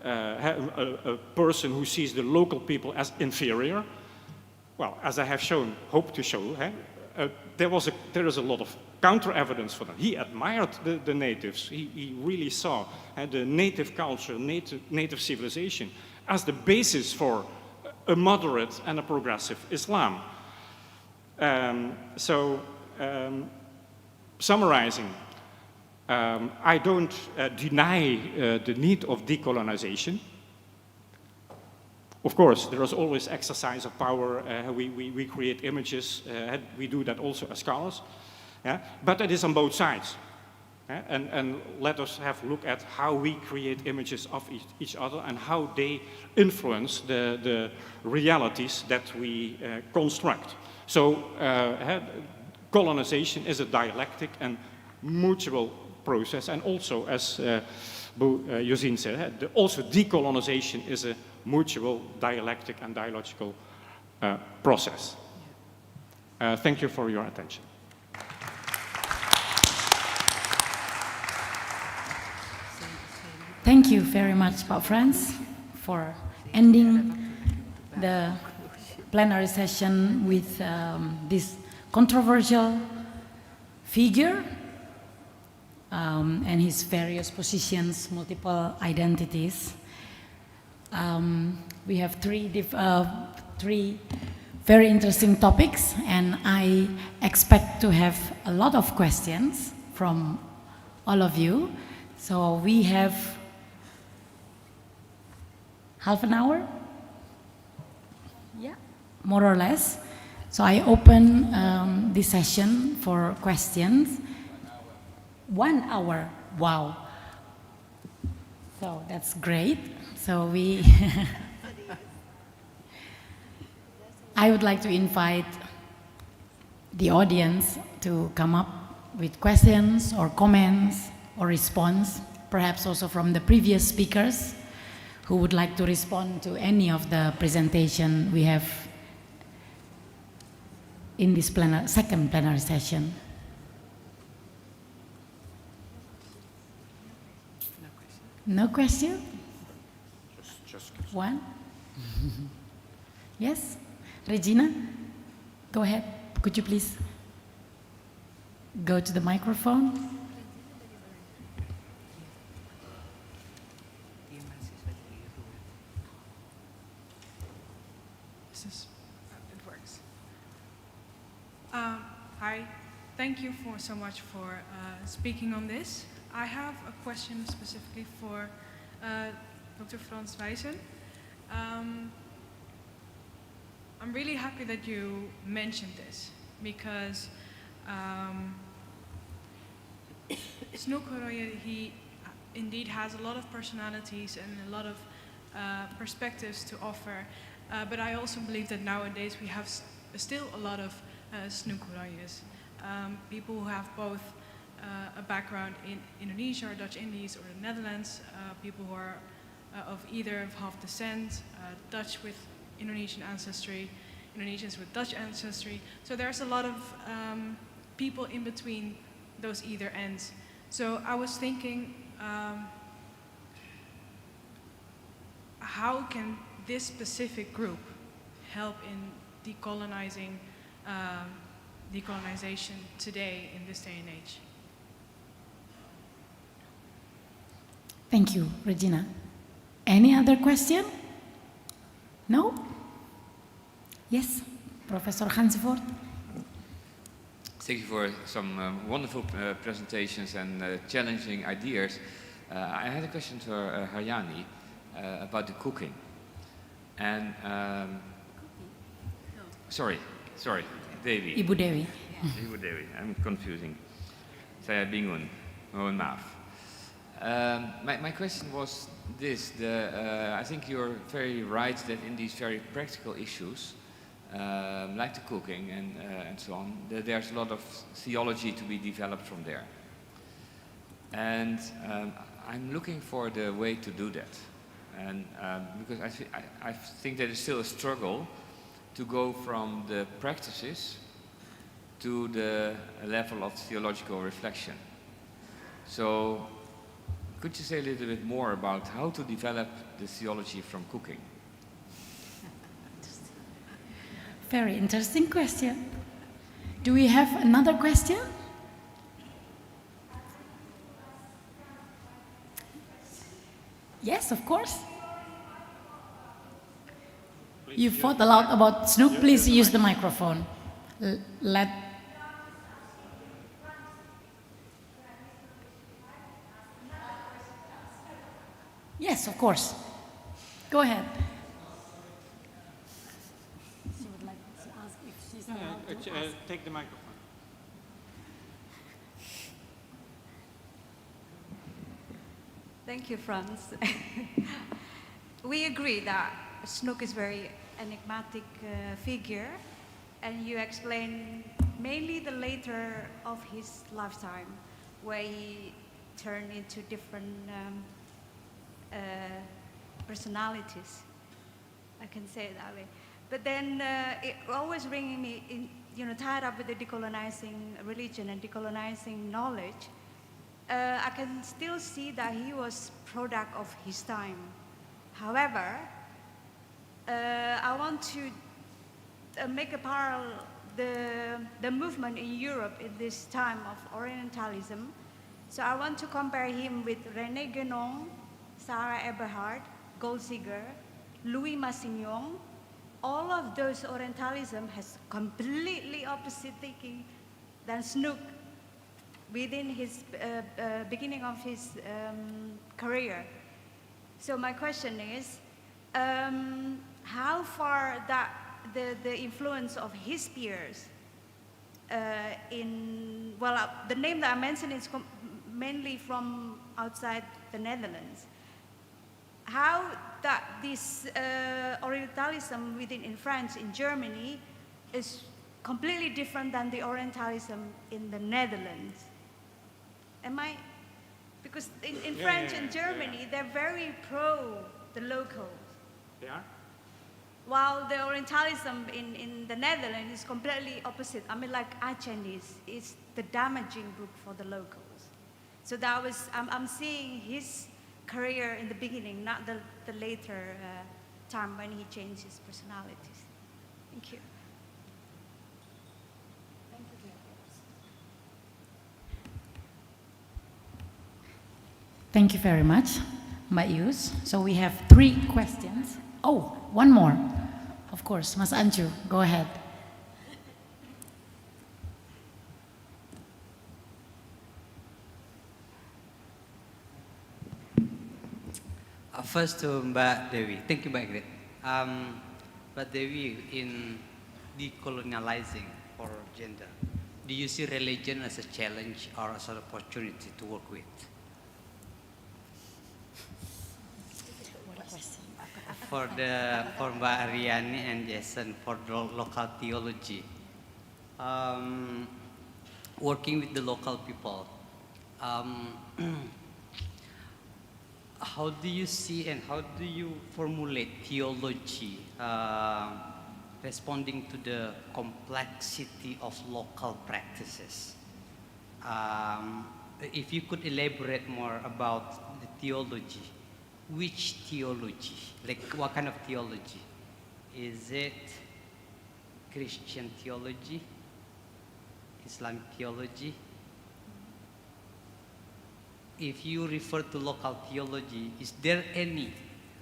a person who sees the local people as inferior, well, as I have hope to show, there is a lot of counter-evidence for that. He admired the natives. He really saw the native culture, native civilization as the basis for a moderate and a progressive Islam. Summarizing, I don't deny the need of decolonization. Of course, there is always exercise of power. We create images. We do that also as scholars. But it is on both sides. And let us have a look at how we create images of each other and how they influence the realities that we construct. So colonization is a dialectic and mutual process, and also, as Josine said, also decolonization is a mutual dialectic and dialogical process. Thank you for your attention. Thank you very much, Pak Frans, for ending the plenary session with this controversial figure and his various positions, multiple identities. We have three very interesting topics, and I expect to have a lot of questions from all of you. So we have half an hour? Yeah, more or less. So I open this session for questions. 1 hour, wow. So that's great. So I would like to invite the audience to come up with questions or comments or response, perhaps also from the previous speakers who would like to respond to any of the presentation we have in this second plenary session. No question? Just one? Yes? Regina, go ahead. Could you please go to the microphone? It works. Hi, thank you so much for speaking on this. I have a question specifically for Dr. Frans Wijsen. I'm really happy that you mentioned this because Snoek Okonjo, he indeed has a lot of personalities and a lot of perspectives to offer, but I also believe that nowadays we have still a lot of Snoek Okonjos, people who have both a background in Indonesia or Dutch Indies or the Netherlands, people who are of either of half descent, Dutch with Indonesian ancestry, Indonesians with Dutch ancestry. So there's a lot of people in between those either ends. So I was thinking, how can this specific group help in decolonizing decolonization today in this day and age. Thank you, Regina. Any other question? No? Yes, Professor Hansford. Thank you for some wonderful presentations and challenging ideas. I had a question to Haryani about the cooking. And sorry, Dewi. Ibu Dewi. Ibu Dewi, I'm confusing. Saya bingung, mohon maaf. My question was this: I think you're very right that in these very practical issues, like the cooking and so on, there's a lot of theology to be developed from there. And I'm looking for the way to do that. And because I think that it's still a struggle to go from the practices to the level of theological reflection. So could you say a little bit more about how to develop the theology from cooking? Very interesting question. Do we have another question? Yes, of course. You fought a lot about Snook. Please use the microphone. Yes, of course. Go ahead. She would like to ask if she's allowed to take the microphone. Thank you, Franz. We agree that Snook is very enigmatic figure, and you explain mainly the later of his lifetime, where he turned into different personalities. I can say it that way. But then it always bringing me in, tied up with the decolonizing religion and decolonizing knowledge. I can still see that he was product of his time. However, I want to make a parallel the movement in Europe in this time of Orientalism. So I want to compare him with René Guénon, Sarah Eberhard, Goldziger, Louis Massignon. All of those Orientalism has completely opposite thinking than Snook within his beginning of his career. So my question is, how far that the influence of his peers the name that I mentioned is mainly from outside the Netherlands. How that this Orientalism in France, in Germany, is completely different than the Orientalism in the Netherlands. Because in French and Germany, they're very pro the locals. They are? While the Orientalism in the Netherlands is completely opposite. I mean, like Aceh is the damaging book for the locals. So that was, I'm seeing his career in the beginning, not the later time when he changed his personalities. Thank you. Thank you very much, Mbak Yus. So we have 3 questions. Oh, one more. Of course, Mas Anju, go ahead. First to Mbak Dewi. Thank you, Mbak Gret. Mbak Dewi, in decolonializing for gender, do you see religion as a challenge or as an opportunity to work with? For Mbak Aryani and Jason, for the local theology, working with the local people, how do you see and how do you formulate theology responding to the complexity of local practices? If you could elaborate more about the theology, which theology? Like what kind of theology? Is it Christian theology? Islamic theology. If you refer to local theology, is there any?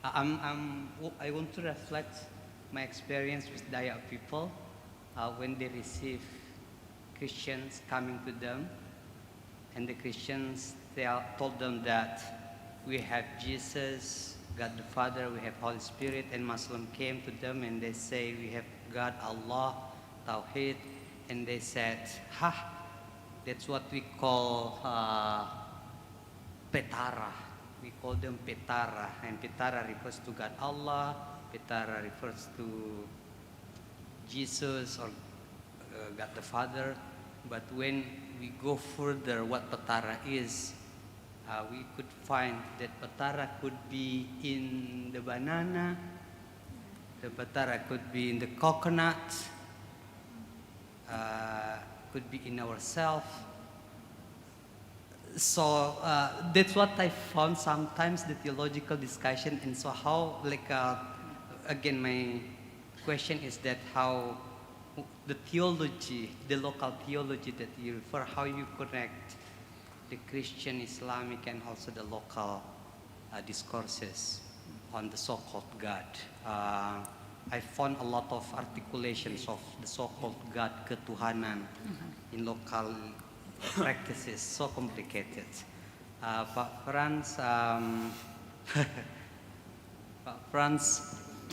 I want to reflect my experience with Dayak people when they receive Christians coming to them, and the Christians told them that we have Jesus, God the Father, we have Holy Spirit, and Muslim came to them and they say we have God, Allah, Tawheed, and they said, that's what we call Petara. We call them Petara, and Petara refers to God Allah, Petara refers to Jesus or God the Father. But when we go further, what Petara is, we could find that Petara could be in the banana, the Petara could be in the coconut, could be in ourselves. So that's what I found sometimes, the theological discussion. And so how, again, my question is that how the theology, the local theology that you refer, how you connect the Christian, Islamic, and also the local discourses on the so-called God. I found a lot of articulations of the so-called God, ketuhanan, in local practices, so complicated. Pak Franz,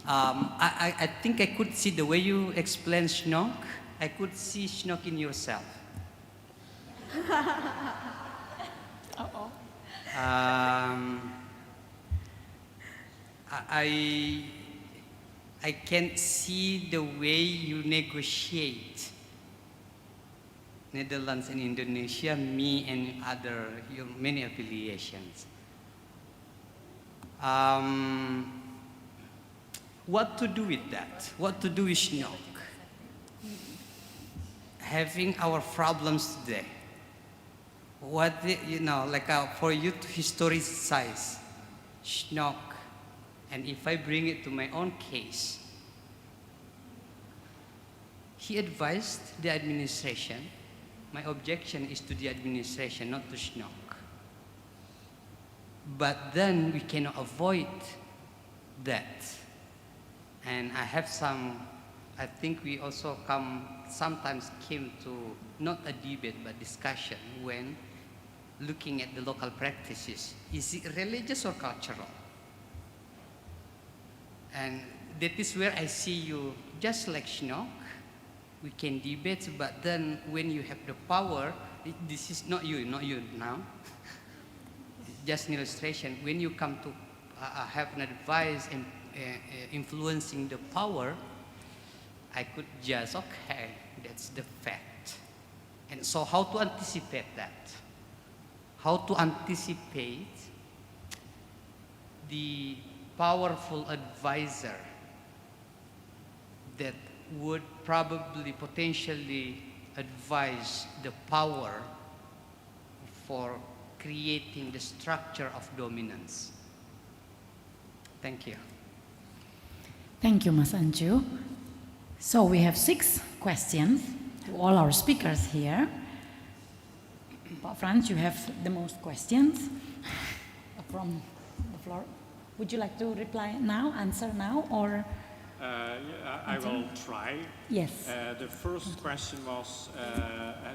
I think I could see the way you explain Shnok. I could see Shnok in yourself. I can see the way you negotiate Netherlands and Indonesia, me and other, many affiliations. What to do with that? What to do with Shnok? Having our problems today. For you to historicize Shnok, and if I bring it to my own case, he advised the administration. My objection is to the administration, not to Shnok. But then we cannot avoid that. And I have I think we also sometimes came to not a debate but discussion when looking at the local practices. Is it religious or cultural? And that is where I see you, just like Shnok, we can debate, but then when you have the power, this is not you now, just an illustration. When you come to have an advice and influencing the power, I could just, okay, that's the fact. And so how to anticipate that? How to anticipate the powerful advisor that would probably potentially advise the power for creating the structure of dominance. Thank you. Thank you, Mas Anju. So we have 6 questions to all our speakers here. Pak Franz, you have the most questions from the floor. Would you like to reply now, answer now, or? I will try. Yes. The first question was,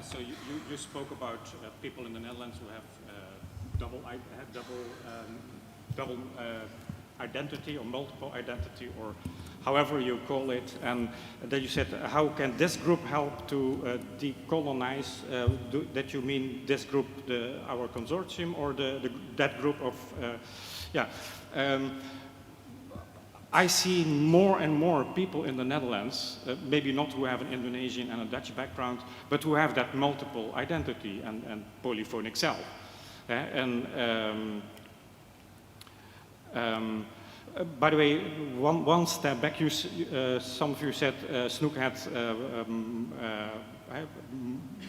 so you spoke about people in the Netherlands who have double identity or multiple identity, or however you call it, and then you said, how can this group help to decolonize? That you mean this group, our consortium, or that group of, I see more and more people in the Netherlands, maybe not who have an Indonesian and a Dutch background, but who have that multiple identity and polyphonic self. By the way, one step back, some of you said Snoek had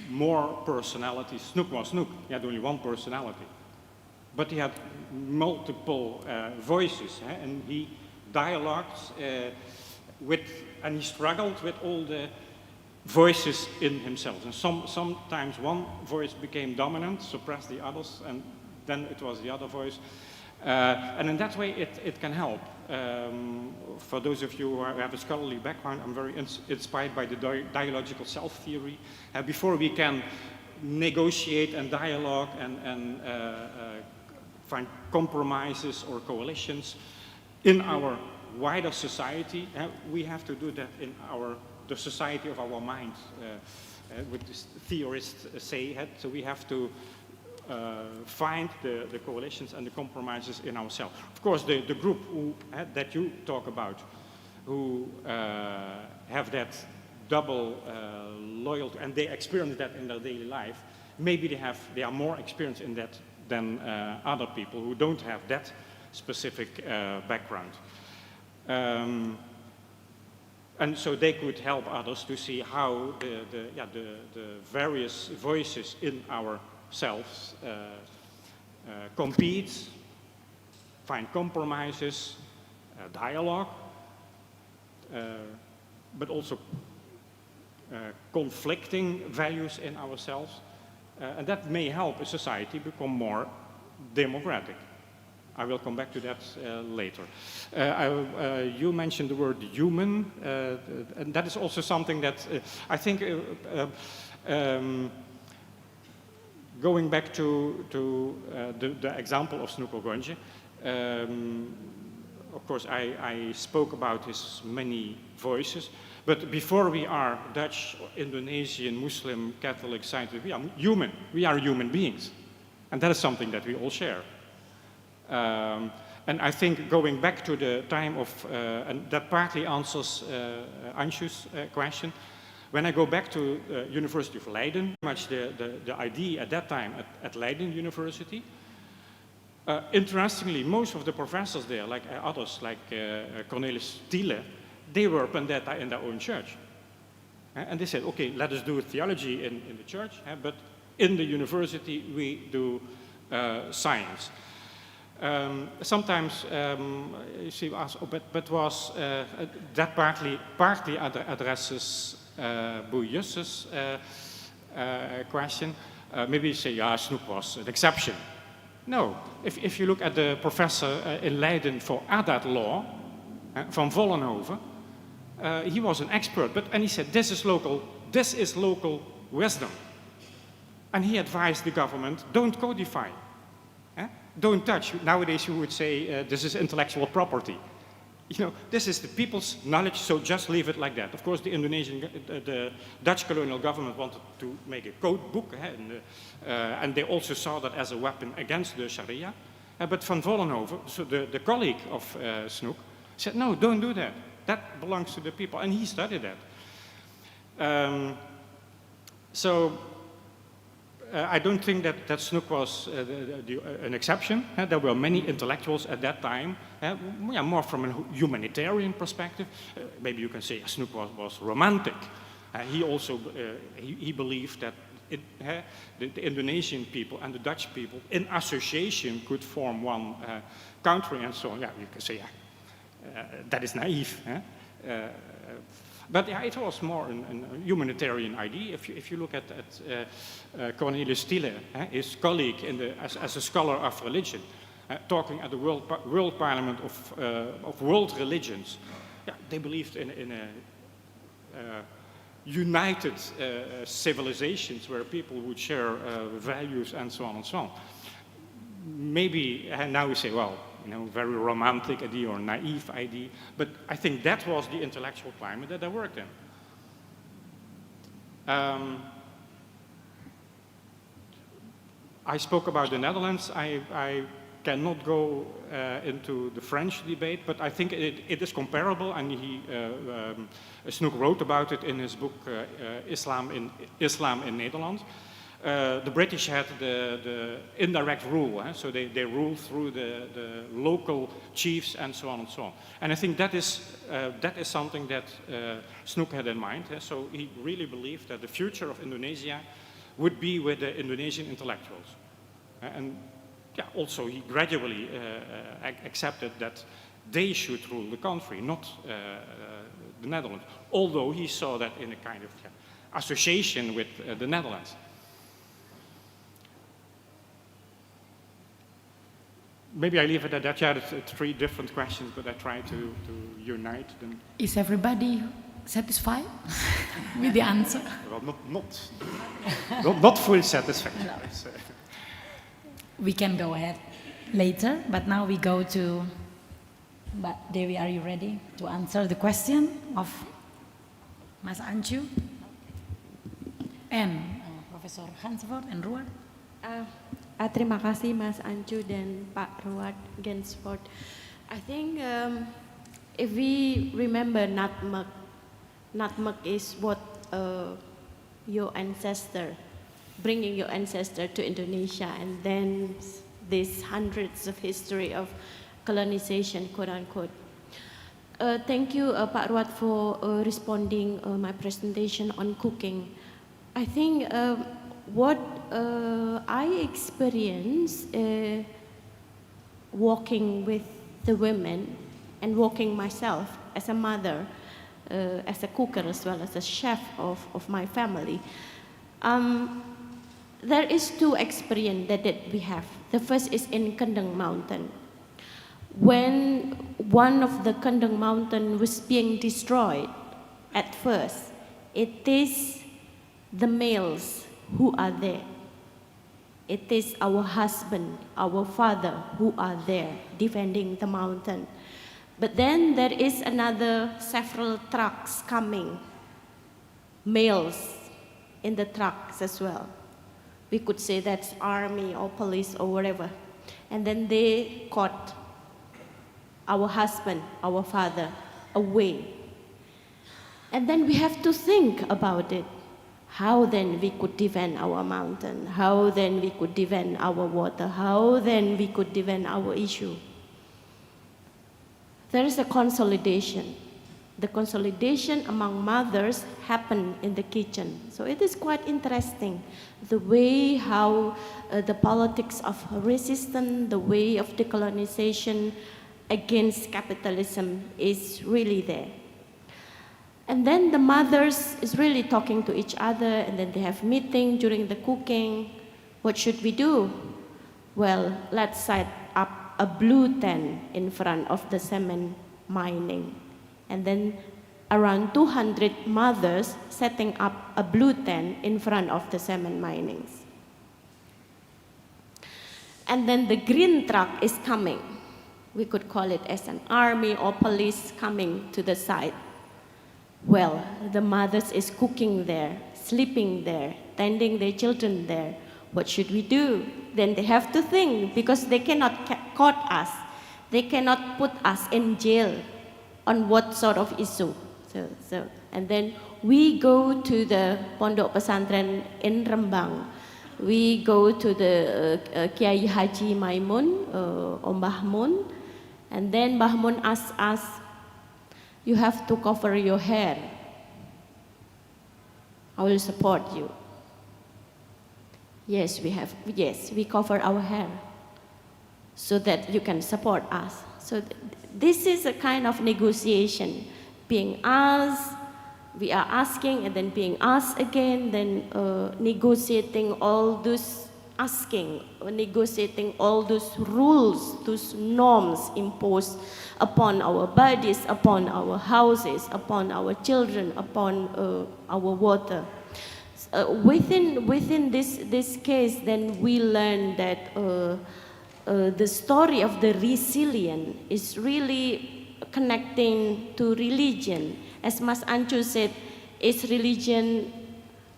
more personalities. Snoek was Snoek, he had only one personality. But he had multiple voices, and he dialogued and he struggled with all the voices in himself. And sometimes one voice became dominant, suppressed the others, and then it was the other voice. And in that way, it can help. For those of you who have a scholarly background, I'm very inspired by the dialogical self-theory. Before we can negotiate and dialogue and find compromises or coalitions in our wider society, we have to do that in the society of our mind, what the theorists say. So we have to find the coalitions and the compromises in ourselves. Of course, the group that you talk about, who have that double loyalty, and they experience that in their daily life, maybe they are more experienced in that than other people who don't have that specific background. And so they could help others to see how the various voices in ourselves compete, find compromises, dialogue, but also conflicting values in ourselves. And that may help a society become more democratic. I will come back to that later. You mentioned the word human, and that is also something that I think, going back to the example of Snoek Ogonje, of course I spoke about his many voices, but before we are Dutch, Indonesian, Muslim, Catholic, scientific, we are human. We are human beings. And that is something that we all share. And I think going back to the time of, and that partly answers Anshu's question, when I go back to University of Leiden, much the idea at that time at Leiden University, interestingly, most of the professors there, like others, like Cornelis Thiele, they were Pendeta in their own church. And they said, okay, let us do theology in the church, but in the university we do science. Sometimes you see, but was that partly addresses Boer Justus' question. Maybe you say, yeah, Snoek was an exception. No, if you look at the professor in Leiden for Adat law, Van Vollenhoven, he was an expert, and he said, this is local wisdom. And he advised the government, don't codify. Don't touch. Nowadays you would say this is intellectual property. You know, this is the people's knowledge, so just leave it like that. Of course, the Dutch colonial government wanted to make a code book, and they also saw that as a weapon against the Sharia. But Van Vollenhoven, so the colleague of Snoek, said, no, don't do that. That belongs to the people, and he studied that. I don't think that Snoek was an exception. There were many intellectuals at that time, more from a humanitarian perspective. Maybe you can say Snoek was romantic. He also he believed that the Indonesian people and the Dutch people in association could form one country and so on. Yeah, you can say that is naive. But yeah, it was more a humanitarian idea. If you look at Cornelis Thiele, his colleague as a scholar of religion, talking at the World Parliament of World Religions, they believed in a united civilizations where people would share values and so on and so on. Maybe now we say, well, you know, very romantic idea or naive idea, but I think that was the intellectual climate that I worked in. I spoke about the Netherlands. I cannot go into the French debate, but I think it is comparable, and Snoek wrote about it in his book Islam in Nederland. The British had the indirect rule, so they ruled through the local chiefs and so on and so on. And I think that is something that Snoek had in mind. So he really believed that the future of Indonesia would be with the Indonesian intellectuals. And yeah, also he gradually accepted that they should rule the country, not the Netherlands. Although he saw that in a kind of association with the Netherlands. Maybe I leave it at that. Yeah, it's 3 different questions, but I try to unite them. Is everybody satisfied with the answer? Well, not full satisfaction. No. We can go ahead later, but now we go to. But Dewi, are you ready to answer the question of Mas Ancu and Profesor Hansford and Ruard? Terima kasih Mas Ancu dan Pak Ruard Gansford. I think if we remember nutmeg is what your ancestor, bringing your ancestor to Indonesia, and then these hundreds of history of colonization, quote unquote. Thank you, Pak Ruard, for responding my presentation on cooking. I think what I experienced walking with the women and walking myself as a mother, as a cooker as well as a chef of my family, there is 2 experiences that we have. The first is in Kendeng Mountain. When one of the Kendeng Mountain was being destroyed at first, it is the males who are there. It is our husband, our father who are there defending the mountain. But then there is another several trucks coming, males in the trucks as well. We could say that's army or police or whatever. And then they caught our husband, our father, away. And then we have to think about it. How then we could defend our mountain? How then we could defend our water? How then we could defend our issue? There is a consolidation. The consolidation among mothers happened in the kitchen. So it is quite interesting, the way how the politics of resistance, the way of decolonization against capitalism is really there. And then the mothers is really talking to each other, and then they have meeting during the cooking. What should we do? Well, let's set up a blue tent in front of the cement mining. And then around 200 mothers setting up a blue tent in front of the cement minings. And then the green truck is coming. We could call it as an army or police coming to the site. Well, the mothers is cooking there, sleeping there, tending their children there. What should we do? Then they have to think, because they cannot caught us. They cannot put us in jail on what sort of issue. And then we go to the Pondok Pesantren in Rembang. We go to the Kiai Haji Maimun, or Mbah Mun, and then Mbah Mun asks us, you have to cover your hair. I will support you. Yes, we cover our hair so that you can support us. So this is a kind of negotiation, being asked, we are asking, and then being asked again, then negotiating all those asking, negotiating all those rules, those norms imposed upon our bodies, upon our houses, upon our children, upon our water. Within this case, then we learn that the story of the resilient is really connecting to religion. As Mas Ancu said, is religion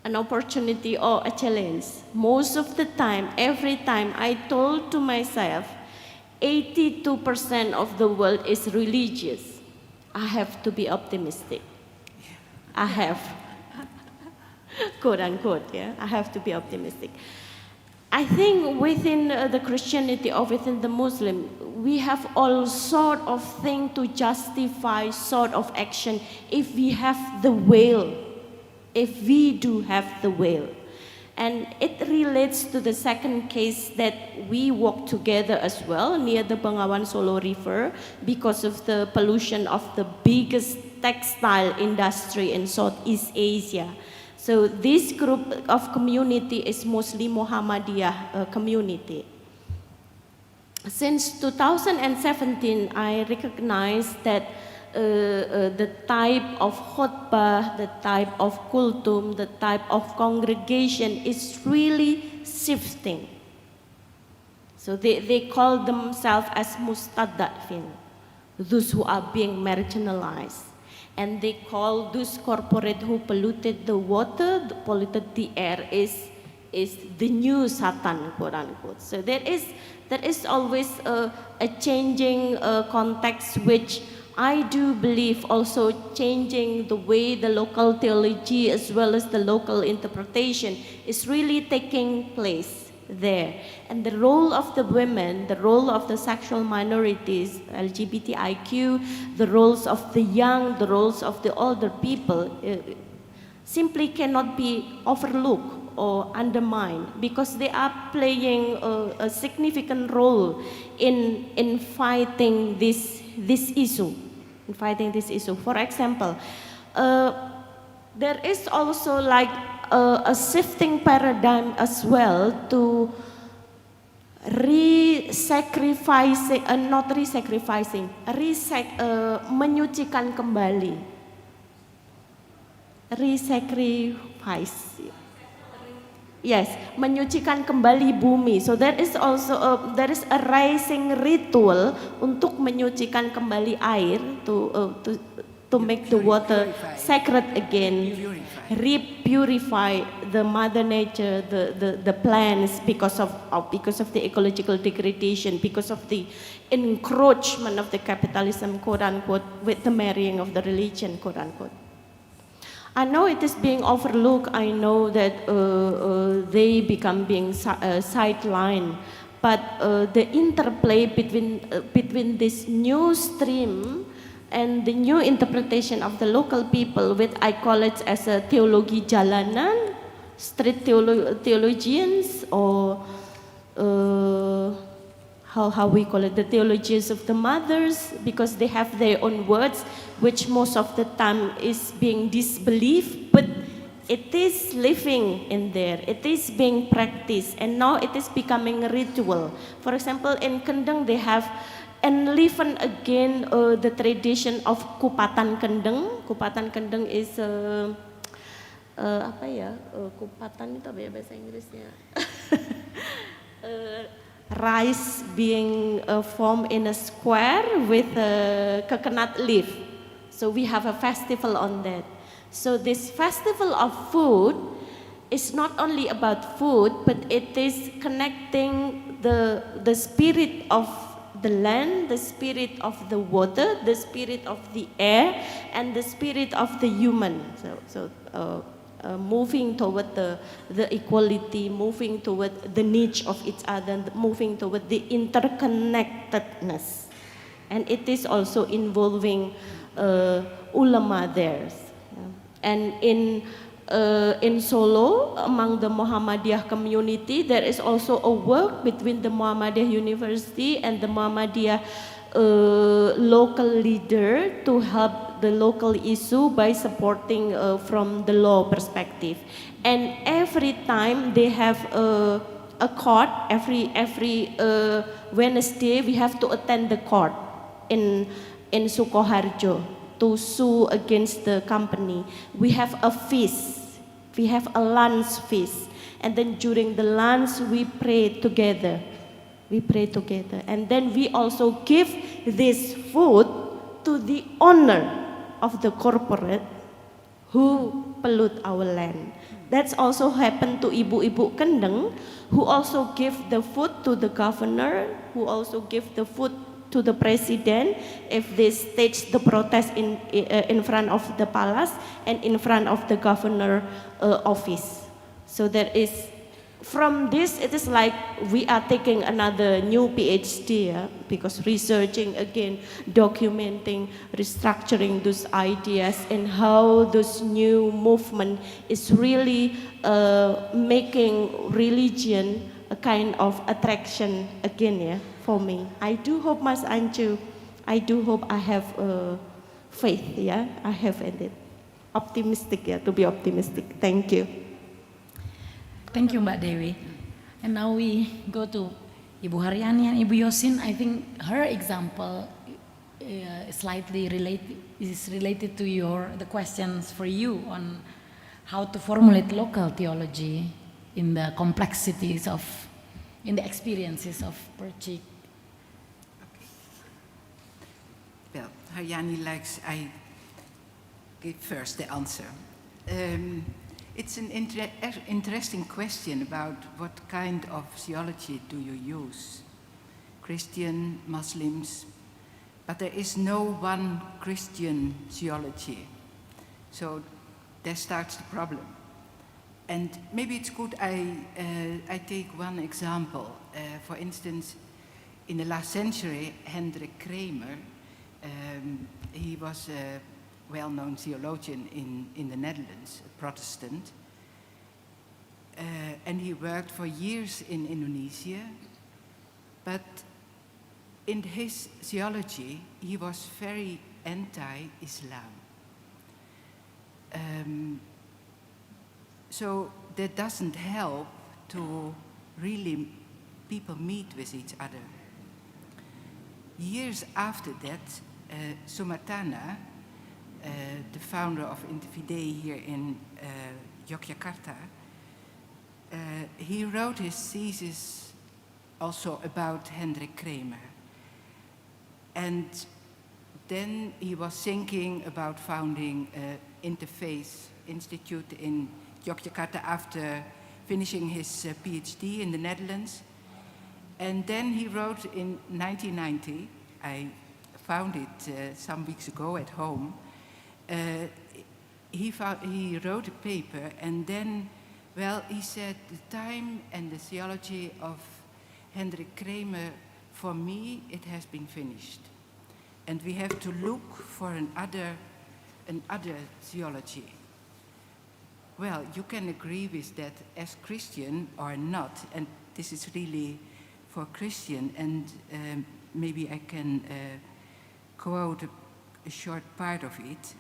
an opportunity or a challenge? Most of the time, every time, I told to myself, 82% of the world is religious. I have to be optimistic. I have, quote unquote, yeah, I have to be optimistic. I think within the Christianity or within the Muslim, we have all sort of things to justify sort of action if we have the will, if we do have the will. And it relates to the second case that we walk together as well near the Bengawan Solo River because of the pollution of the biggest textile industry in Southeast Asia. So this group of community is mostly Muhammadiyah community. Since 2017, I recognize that the type of khutbah, the type of kultum, the type of congregation is really shifting. So they call themselves as mustadafin, those who are being marginalized. And they call those corporate who polluted the water, polluted the air, is the new Satan, quote unquote. So there is always a changing context, which I do believe also changing the way the local theology as well as the local interpretation is really taking place there. And the role of the women, the role of the sexual minorities, LGBTIQ, the roles of the young, the roles of the older people simply cannot be overlooked or undermined, because they are playing a significant role in fighting this issue. For example, there is also like a shifting paradigm as well to menyucikan kembali. Yes, menyucikan kembali bumi. So there is also there is a rising ritual untuk menyucikan kembali air, to make the water sacred again, repurify the mother nature, the plants, because of the ecological degradation, because of the encroachment of the capitalism, quote unquote, with the marrying of the religion, quote unquote. I know it is being overlooked. I know that they become being sidelined, but the interplay between this new stream and the new interpretation of the local people, which I call it as a teologi jalanan, street theologians, or how we call it, the theologians of the mothers, because they have their own words, which most of the time is being disbelieved, but it is living in there, it is being practiced, and now it is becoming a ritual. For example, in Kendeng they have enlivened again the tradition of kupatan Kendeng. Kupatan Kendeng is apa ya? Kupatan itu apa ya bahasa Inggrisnya? Rice being formed in a square with a coconut leaf. So we have a festival on that. So this festival of food is not only about food, but it is connecting the spirit of the land, the spirit of the water, the spirit of the air, and the spirit of the human. Moving toward the equality, moving toward the niche of each other, moving toward the interconnectedness. And it is also involving ulama there. And in Solo, among the Muhammadiyah community, there is also a work between the Muhammadiyah University and the Muhammadiyah local leader to help the local issue by supporting from the law perspective. And every time they have a court, every Wednesday we have to attend the court in Sukoharjo to sue against the company. We have a feast, we have a lunch feast, and then during the lunch we pray together. We pray together, and then we also give this food to the owner of the corporate who pollute our land. That's also happened to Ibu-Ibu Kendeng, who also give the food to the governor, who also give the food to the president if they stage the protest in front of the palace and in front of the governor office. So there is, from this, it is like we are taking another new PhD, because researching again, documenting, restructuring those ideas, and how this new movement is really making religion a kind of attraction again, for me. I do hope, Mas Anju, I do hope I have faith, I have in it. optimistic, to be optimistic. Thank you. Thank you, Mbak Dewi. And now we go to Ibu Haryani and Ibu Yosin. I think her example slightly related to the questions for you on how to formulate local theology in the complexities in the experiences of Perchik. Well, Haryani likes I give first the answer. It's an interesting question about what kind of theology do you use? Christian, Muslims, but there is no one Christian theology. So there starts the problem. And maybe it's good I take one example. For instance, in the last century, Hendrik Kramer, he was a well-known theologian in the Netherlands, a Protestant. And he worked for years in Indonesia. But in his theology, he was very anti-Islam. So that doesn't help to really people meet with each other. Years after that, Sumatana, the founder of Interfaith here in Yogyakarta, he wrote his thesis also about Hendrik Kramer. And then he was thinking about founding an Interfaith Institute in Yogyakarta after finishing his PhD in the Netherlands. And then he wrote in 1990, I found it some weeks ago at home, he wrote a paper, and then, well, he said, the time and the theology of Hendrik Kramer, for me, it has been finished. And we have to look for another theology. Well, you can agree with that as Christian or not, and this is really for Christian, and maybe I can quote a short part of it.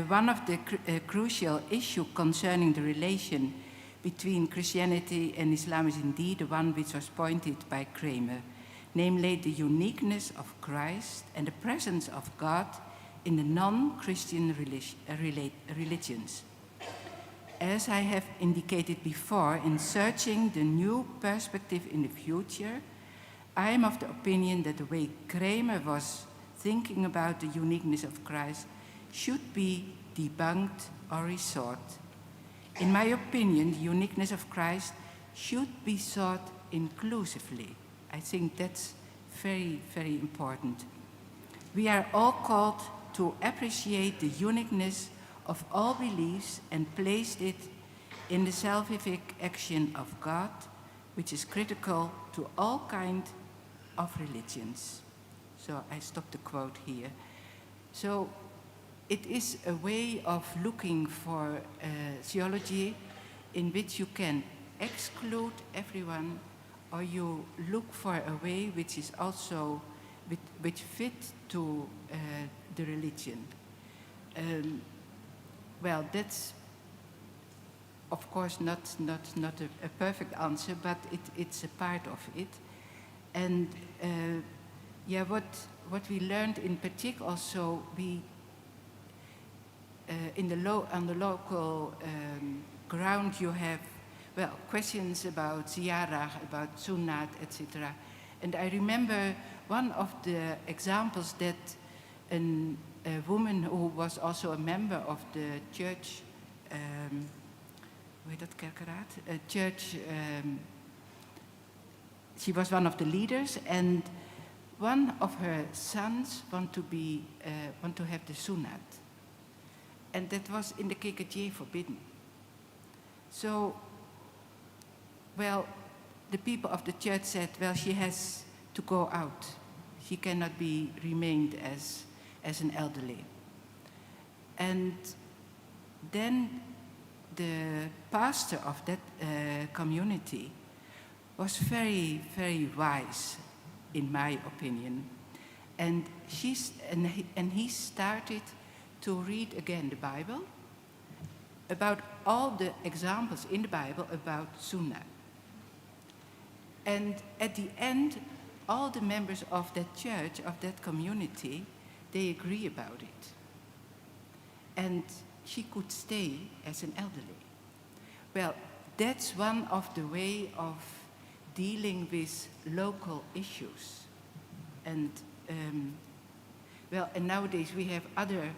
One of the crucial issues concerning the relation between Christianity and Islam is indeed the one which was pointed by Kramer, namely the uniqueness of Christ and the presence of God in the non-Christian religions. As I have indicated before, in searching the new perspective in the future, I am of the opinion that the way Kramer was thinking about the uniqueness of Christ should be debunked or restored. In my opinion, the uniqueness of Christ should be sought inclusively. I think that's very, very important. We are all called to appreciate the uniqueness of all beliefs and place it in the salvific action of God, which is critical to all kinds of religions. So I stop the quote here. So it is a way of looking for theology in which you can exclude everyone, or you look for a way which is also which fit to the religion. Well, that's of course not a perfect answer, but it's a part of it. And yeah, what we learned in particular also, we on the local ground you have, well, questions about ziyarah, about sunnat, etc. And I remember one of the examples that a woman who was also a member of the church, she was one of the leaders, and one of her sons want to have the sunnat, and that was in the KKJ forbidden. So, well, the people of the church said, well, she has to go out. She cannot be remained as an elderly. And then the pastor of that community was very, very wise, in my opinion. And he started to read again the Bible, about all the examples in the Bible about Sunnah. And at the end, all the members of that church, of that community, they agree about it. And she could stay as an elderly. Well, that's one of the way of dealing with local issues. And well, and nowadays we have other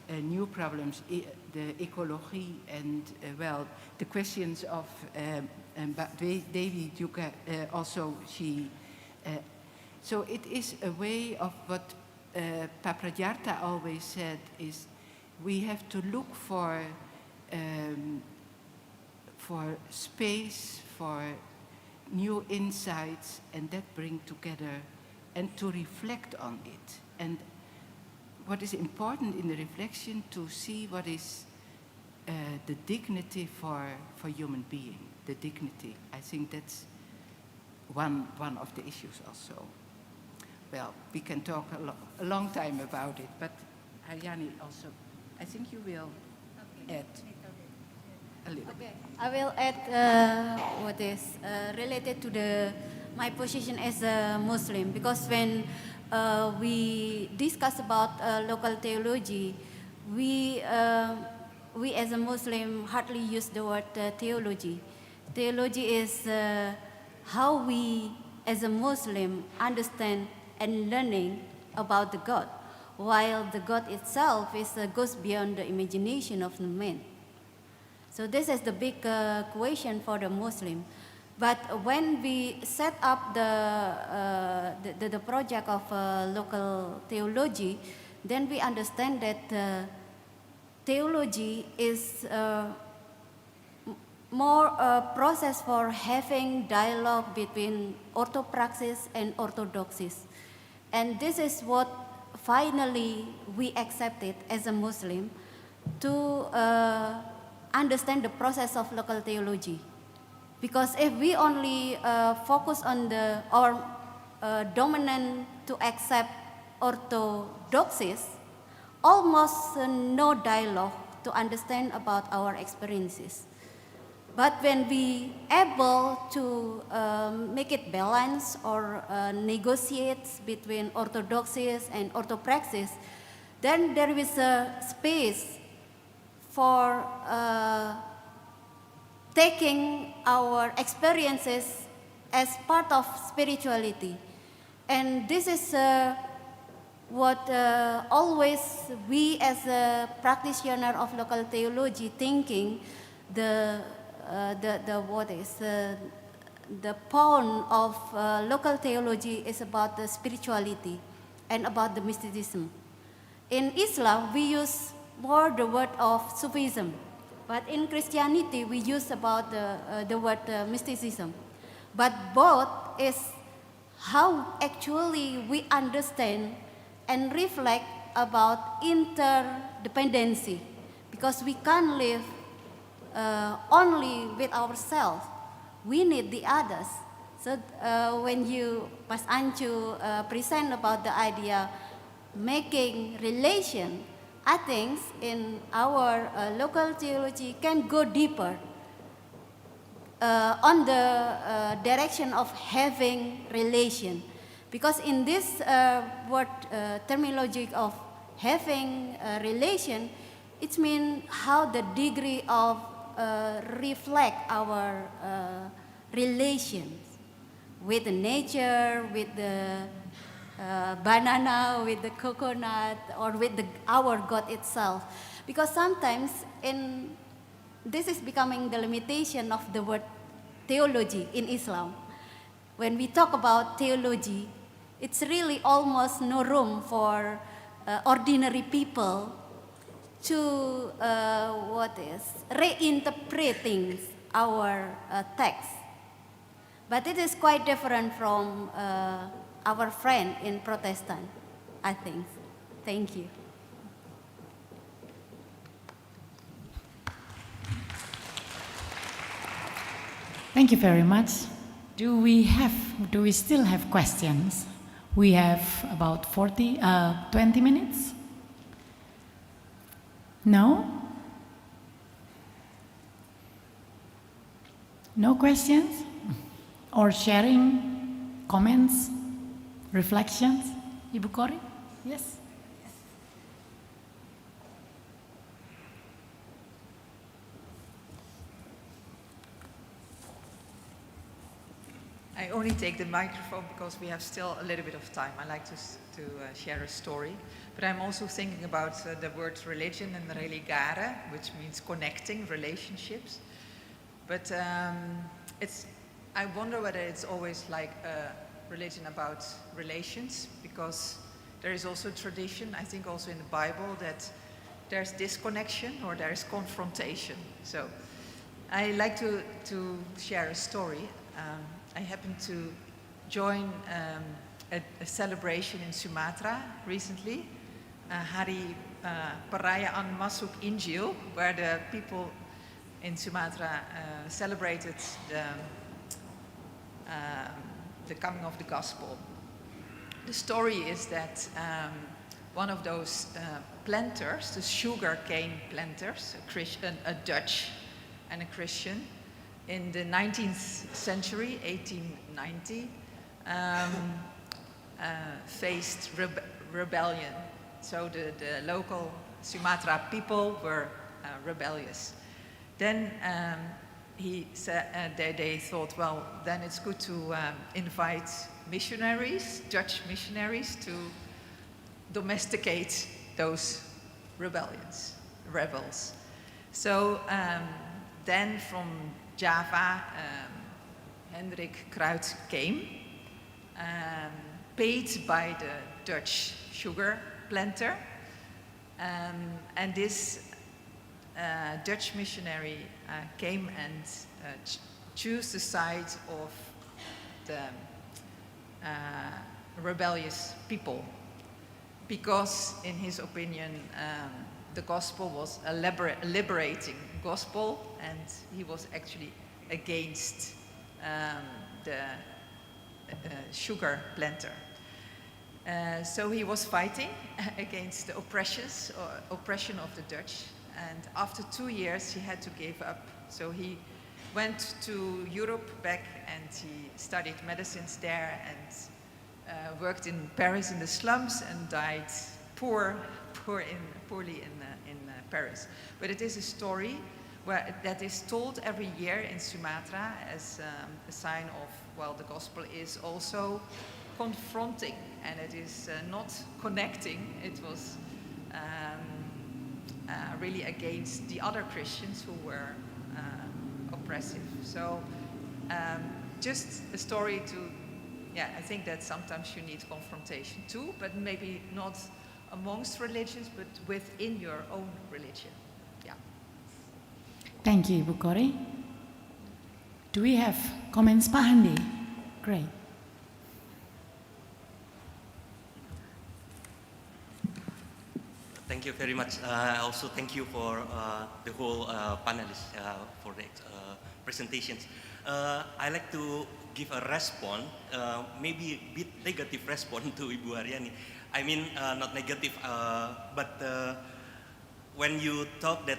new problems, the ecology and well, the questions of Devi Duka also she. So it is a way of what Paprajarta always said is we have to look for space, for new insights, and that bring together and to reflect on it. And what is important in the reflection to see what is the dignity for human being, the dignity. I think that's one of the issues also. Well, we can talk a long time about it, but Hayani also, I think you will add a little bit. I will add what is related to my position as a Muslim, because when we discuss about local theology, we as a Muslim hardly use the word theology. Theology is how we as a Muslim understand and learning about the God, while the God itself goes beyond the imagination of the man. So this is the big question for the Muslim. But when we set up the project of local theology, then we understand that theology is more a process for having dialogue between orthopraxis and orthodoxis. And this is what finally we accepted as a Muslim to understand the process of local theology. Because if we only focus on our dominant to accept orthodoxis, almost no dialogue to understand about our experiences. But when we able to make it balance or negotiate between orthodoxis and orthopraxis, then there is a space for taking our experiences as part of spirituality. And this is what always we as a practitioner of local theology thinking the pawn of local theology is about the spirituality and about the mysticism. In Islam, we use more the word of Sufism, but in Christianity, we use about the word mysticism. But both is how actually we understand and reflect about interdependency, because we can't live only with ourselves. We need the others. So when you, Mas Ancu, present about the idea making relation, I think in our local theology can go deeper on the direction of having relation. Because in this word terminology of having relation, it means how the degree of reflect our relations with the nature, with the banana, with the coconut, or with our God itself. Because sometimes this is becoming the limitation of the word theology in Islam. When we talk about theology, it's really almost no room for ordinary people to reinterpreting our text. But it is quite different from our friend in Protestant, I think. Thank you. Thank you very much. Do we still have questions? We have about 20 minutes. No? No questions? Or sharing, comments, reflections? Ibu Kori? Yes? I only take the microphone because we have still a little bit of time. I like to share a story. But I'm also thinking about the word religion and religare, which means connecting, relationships. But I wonder whether it's always like a religion about relations, because there is also tradition, I think also in the Bible, that there's disconnection or there's confrontation. So I like to share a story. I happened to join a celebration in Sumatra recently, Hari Perayaan Masuk Injil, where the people in Sumatra celebrated the coming of the gospel. The story is that one of those planters, the sugar cane planters, a Dutch and a Christian, in the 19th century, 1890, faced rebellion. So the local Sumatra people were rebellious. Then they thought, well, then it's good to invite missionaries, Dutch missionaries, to domesticate those rebels. So then from Java, Hendrik Kruid came, paid by the Dutch sugar planter, and this Dutch missionary came and chose the side of the rebellious people, because in his opinion the gospel was a liberating gospel, and he was actually against the sugar planter. So he was fighting against the oppression of the Dutch, and after 2 years he had to give up. So he went to Europe back, and he studied medicines there, and worked in Paris in the slums, and died poorly in Paris. But it is a story that is told every year in Sumatra as a sign of, well, the gospel is also confronting, and it is not connecting. It was really against the other Christians who were oppressive. So just a story to, I think that sometimes you need confrontation too, but maybe not amongst religions, but within your own religion. Yeah. Thank you, Ibu Kori. Do we have comments, Pak Handi? Great. Thank you very much. Also, thank you for the whole panelists for the presentations. I like to give a response, maybe a bit negative response to Ibu Haryani. I mean, not negative, but when you talk that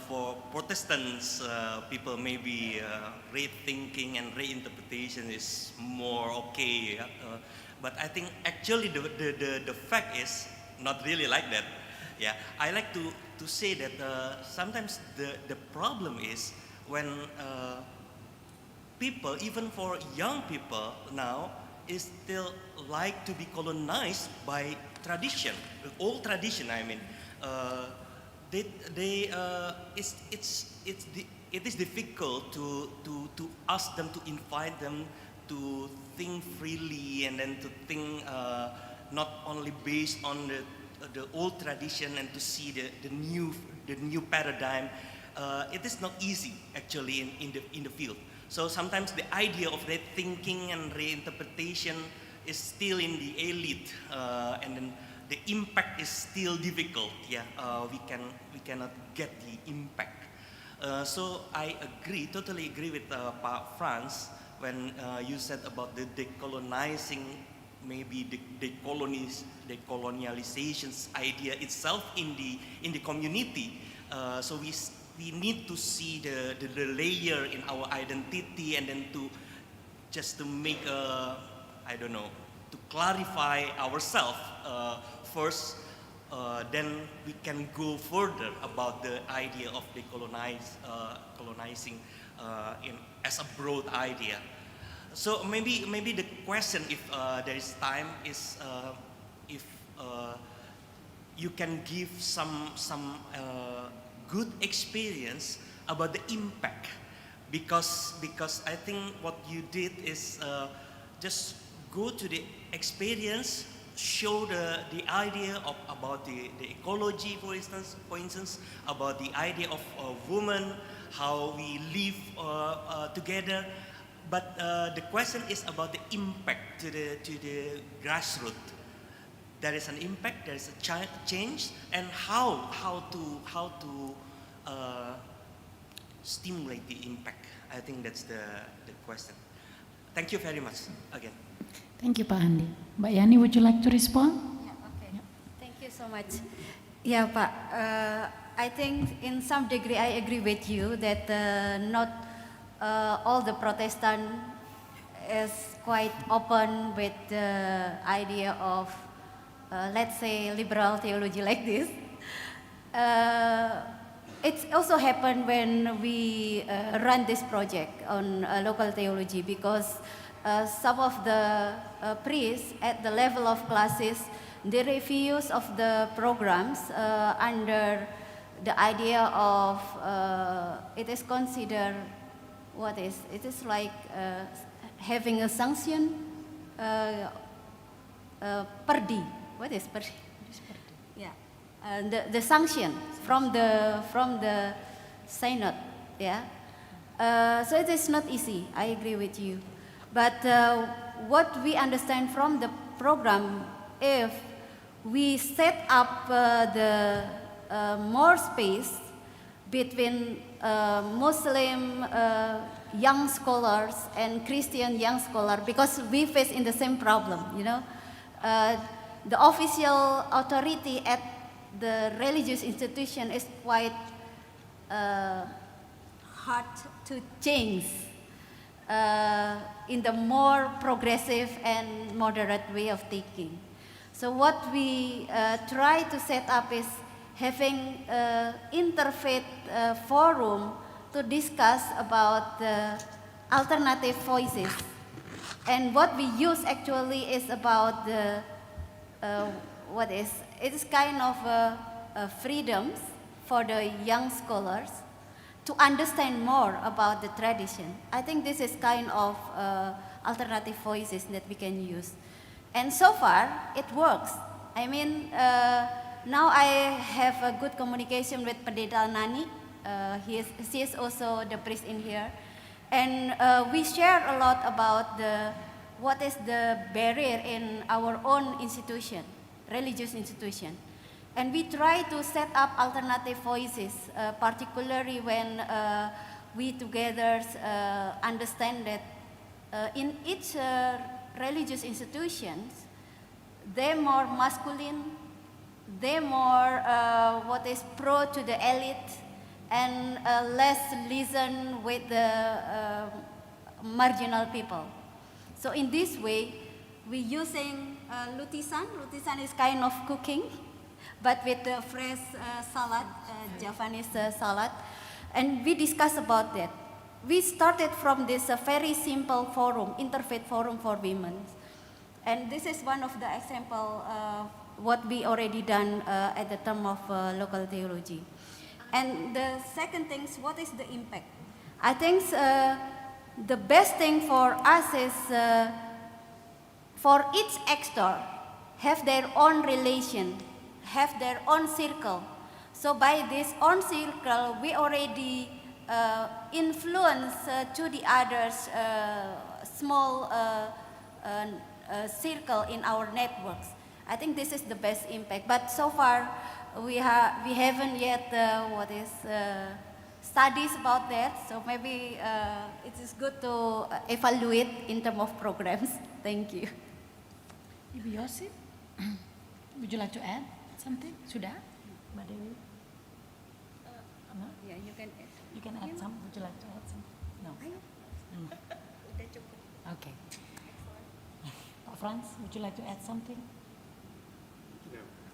for Protestants, people maybe rethinking and reinterpretation is more okay. But I think actually the fact is not really like that. Yeah, I like to say that sometimes the problem is when people, even for young people now, is still like to be colonized by tradition, old tradition. I mean, it is difficult to ask them, to invite them to think freely, and then to think not only based on the old tradition, and to see the new paradigm. It is not easy actually in the field. So sometimes the idea of rethinking and reinterpretation is still in the elite, and then the impact is still difficult. Yeah, we cannot get the impact. So I totally agree with Pak Franz when you said about the decolonizing, maybe the decolonialization's idea itself in the community. So we we need to see the layer in our identity, and then to just to make I don't know, to clarify ourselves first, then we can go further about the idea of decolonizing as a broad idea. So maybe the question, if there is time, is if you can give some good experience about the impact, because I think what you did is just go to the experience, show the idea about the ecology, for instance, about the idea of women, how we live together. But the question is about the impact to the grassroots. There is an impact, there is a change, and how to stimulate the impact. I think that's the question. Thank you very much again. Thank you, Pak Andi. Mbak Yani, would you like to respond? Okay. Thank you so much. Yeah, Pak. I think in some degree I agree with you that not all the Protestant is quite open with the idea of, let's say, liberal theology like this. It also happened when we run this project on local theology, because some of the priests at the level of classes, they refuse of the programs under the idea of it is considered it is like having a sanction perdi. What is perdi? Yeah, the sanction from the synod. Yeah, so it is not easy. I agree with you, but what we understand from the program, if we set up the more space between Muslim young scholars and Christian young scholars, because we face in the same problem, you know. The official authority at the religious institution is quite hard to change in the more progressive and moderate way of thinking. So what we try to set up is having interfaith forum to discuss about the alternative voices. And what we use actually is about the, it is kind of freedoms for the young scholars to understand more about the tradition. I think this is kind of alternative voices that we can use. And so far, it works. I mean, now I have a good communication with Pendeta Nani. She is also the priest in here. And we share a lot about what is the barrier in our own institution, religious institution. And we try to set up alternative voices, particularly when we together understand that in each religious institutions, they're more masculine, they're more pro to the elite, and less listen with the marginal people. So in this way, we're using lutisan. Lutisan is kind of cooking, but with the fresh salad, Javanese salad. And we discuss about that. We started from this very simple forum, Interfaith Forum for Women. And this is one of the example what we already done at the term of local theology. And the second thing is, what is the impact? I think the best thing for us is for each actor have their own relation, have their own circle. So by this own circle, we already influence to the others small circle in our networks. I think this is the best impact. But so far, we haven't yet studies about that. So maybe it is good to evaluate in terms of programs. Thank you. Ibu Yosif, would you like to add something? Sudah, Mbak Dewi? No? Yeah, you can add. You can add some. Would you like to add some? No. Ayo. Mm. Udah cukup. Okay. Pak Franz, would you like to add something?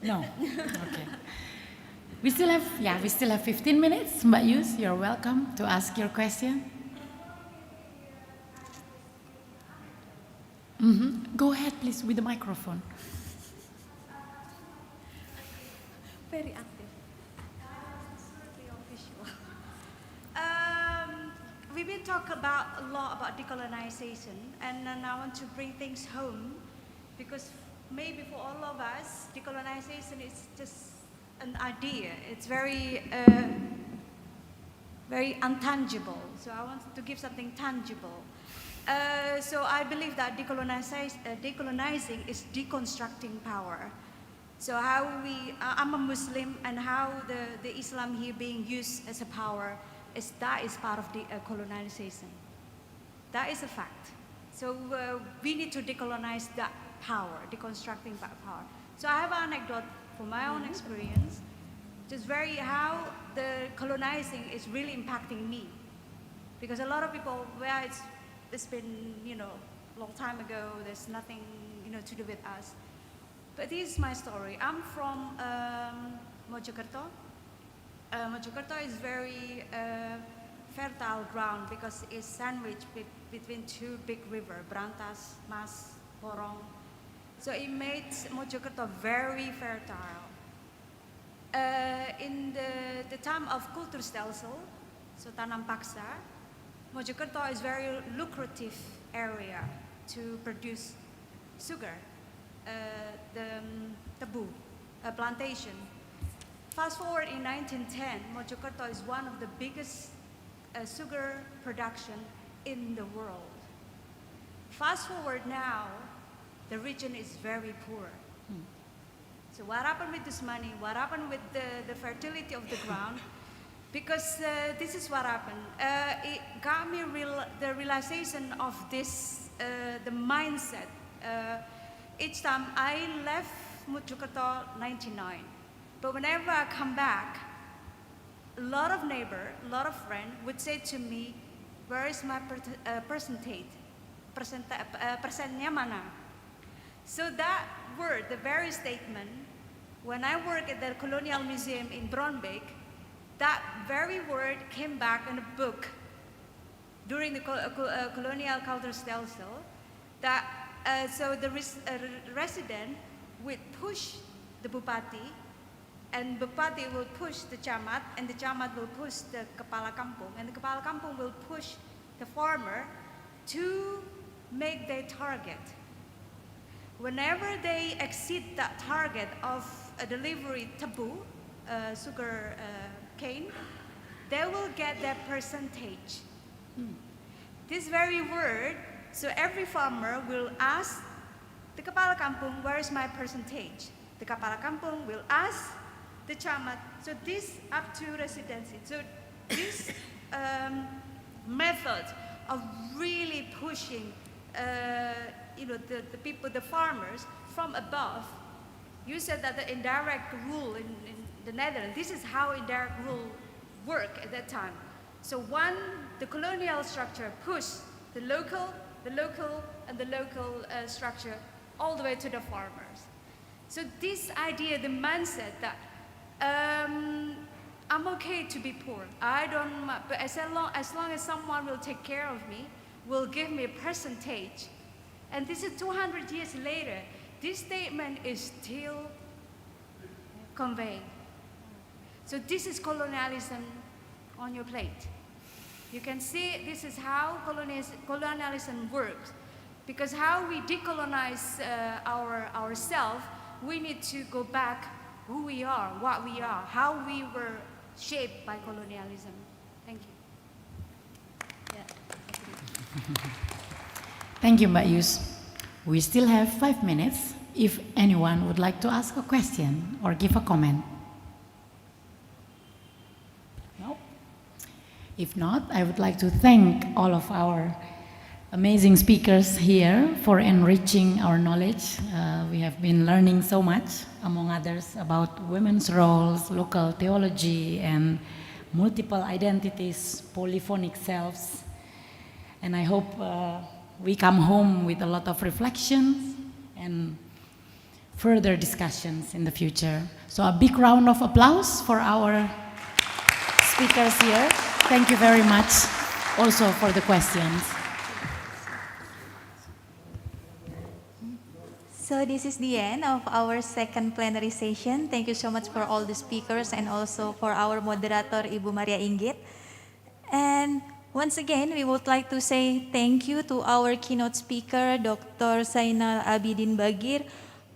No. Okay. We still have 15 minutes. Mbak Yus, you're welcome to ask your question. Go ahead, please, with the microphone. Very active. Visual. We've been talking a lot about decolonization, and then I want to bring things home, because maybe for all of us, decolonization is just an idea. It's very untangible. So I want to give something tangible. So I believe that decolonizing is deconstructing power. So how I'm a Muslim, and how the Islam here being used as a power, that is part of the colonization. That is a fact. So we need to decolonize that power, deconstructing that power. So I have an anecdote from my own experience, just how the colonizing is really impacting me. Because a lot of people, it's been, a long time ago, there's nothing, to do with us. But this is my story. I'm from Mojokerto. Mojokerto is very fertile ground because it's sandwiched between two big rivers, Brantas, Mas, Porong. So it makes Mojokerto very fertile. In the time of kulturstelsel, so tanam paksa, Mojokerto is very lucrative area to produce sugar, the tebu, plantation. Fast forward in 1910, Mojokerto is one of the biggest sugar production in the world. Fast forward now, the region is very poor. So what happened with this money? What happened with the fertility of the ground? Because this is what happened. It got me the realization of this, the mindset. Each time I left Mojokerto 99, but whenever I come back, a lot of neighbors, a lot of friends would say to me, where is my percentage? Persennya mana? So that word, the very statement, when I work at the Colonial Museum in Braunbeek, that very word came back in a book during the colonial kulturstelsel. That so the resident would push the bupati, and bupati will push the camat, and the camat will push the kepala kampung, and the kepala kampung will push the farmer to make their target. Whenever they exceed that target of a delivery tebu, sugar cane, they will get their percentage. This very word, so every farmer will ask the kepala kampung, where is my percentage? The kepala kampung will ask the camat. So this up to residency. So this method of really pushing the people, the farmers from above. You said that the indirect rule in the Netherlands, this is how indirect rule worked at that time. So the colonial structure pushed the local structure all the way to the farmers. So this idea, the mindset that I'm okay to be poor. But as long as someone will take care of me, will give me a percentage. And this is 200 years later, this statement is still conveyed. So this is colonialism on your plate. You can see this is how colonialism works. Because how we decolonize ourselves, we need to go back who we are, what we are, how we were shaped by colonialism. Thank you. Thank you, Mbak Yus. We still have 5 minutes if anyone would like to ask a question or give a comment. No? If not, I would like to thank all of our amazing speakers here for enriching our knowledge. We have been learning so much, among others, about women's roles, local theology, and multiple identities, polyphonic selves. And I hope we come home with a lot of reflections and further discussions in the future. So a big round of applause for our speakers here. Thank you very much also for the questions. So this is the end of our second plenary session. Thank you so much for all the speakers and also for our moderator, Ibu Maria Inggit. And once again, we would like to say thank you to our keynote speaker, Dr. Zainal Abidin Bagir,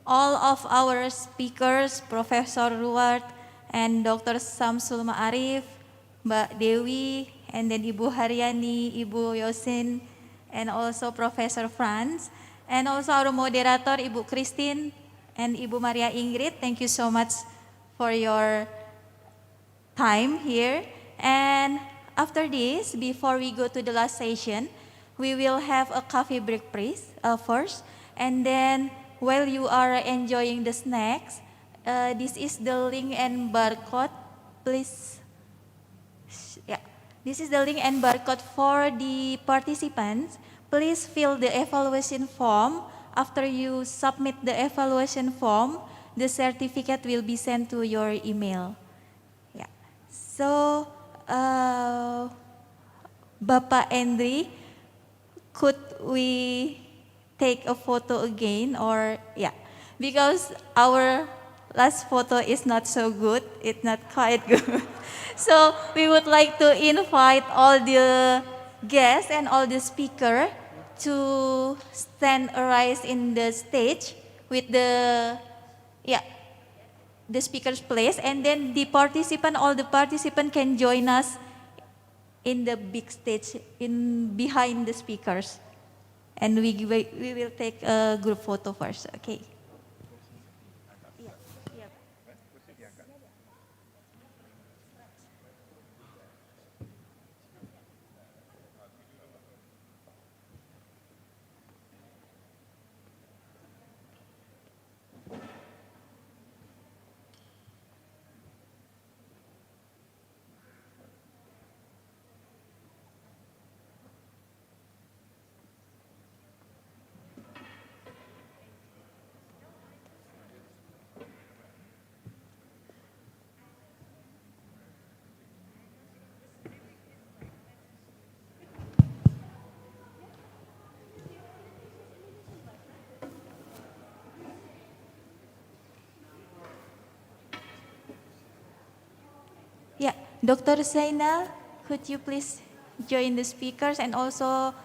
all of our speakers, Professor Ruwart and Dr. Samsul Ma'arif, Mbak Dewi, and then Ibu Haryani, Ibu Yosin, and also Professor Franz, and also our moderator, Ibu Christine and Ibu Maria Ingrid. Thank you so much for your time here. And after this, before we go to the last session, we will have a coffee break first, and then while you are enjoying the snacks, this is the link and barcode, please. Yeah, this is the link and barcode for the participants. Please fill the evaluation form. After you submit the evaluation form, the certificate will be sent to your email. Yeah. So, Bapak Endri, could we take a photo again, or yeah, because our last photo is not so good, it's not quite good. So we would like to invite all the guests and all the speakers to stand arise in the stage with the speaker's place, and then all the participants can join us in the big stage behind the speakers. And we will take a group photo first, okay? Yeah, Dr. Zainal, could you please join the speakers, and also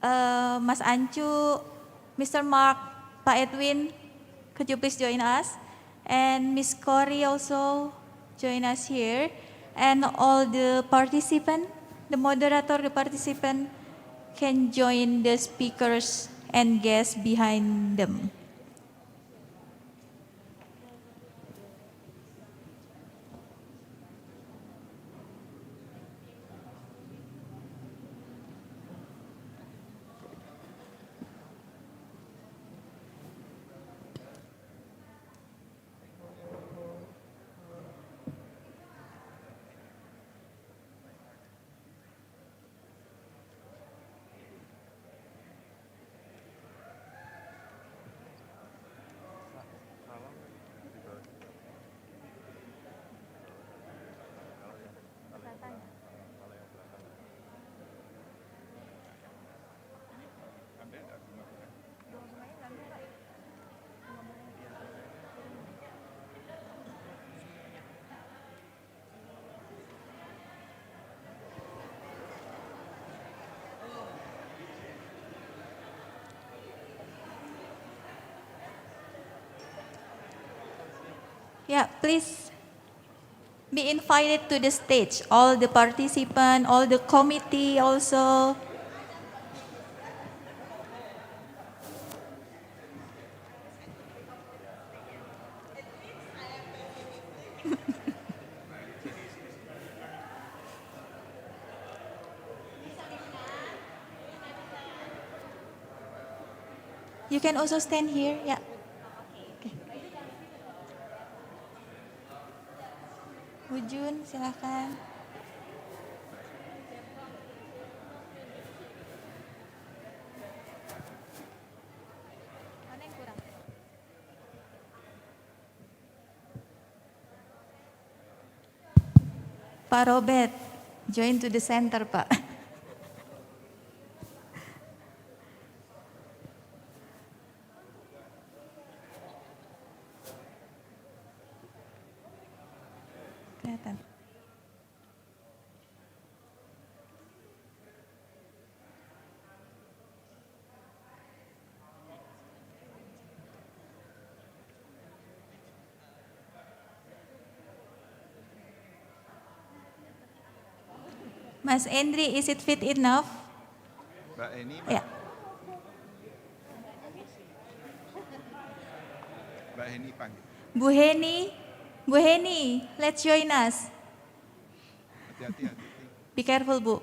Mas Ancu, Mr. Mark, Pak Edwin, could you please join us? And Miss Corey also join us here. And all the participants, the moderator, the participant can join the speakers and guests behind them. Yeah, please be invited to the stage. All the participants, all the committee also. You can also stand here, yeah. Okay. Bu Jun, silakan. Pak Robert, join to the center, Pak. Kelihatan. Mas Endri, is it fit enough? Mbak Eni, Ya. Mbak Eni panggil. Bu Heni, let's join us. Hati-hati. Be careful, Bu.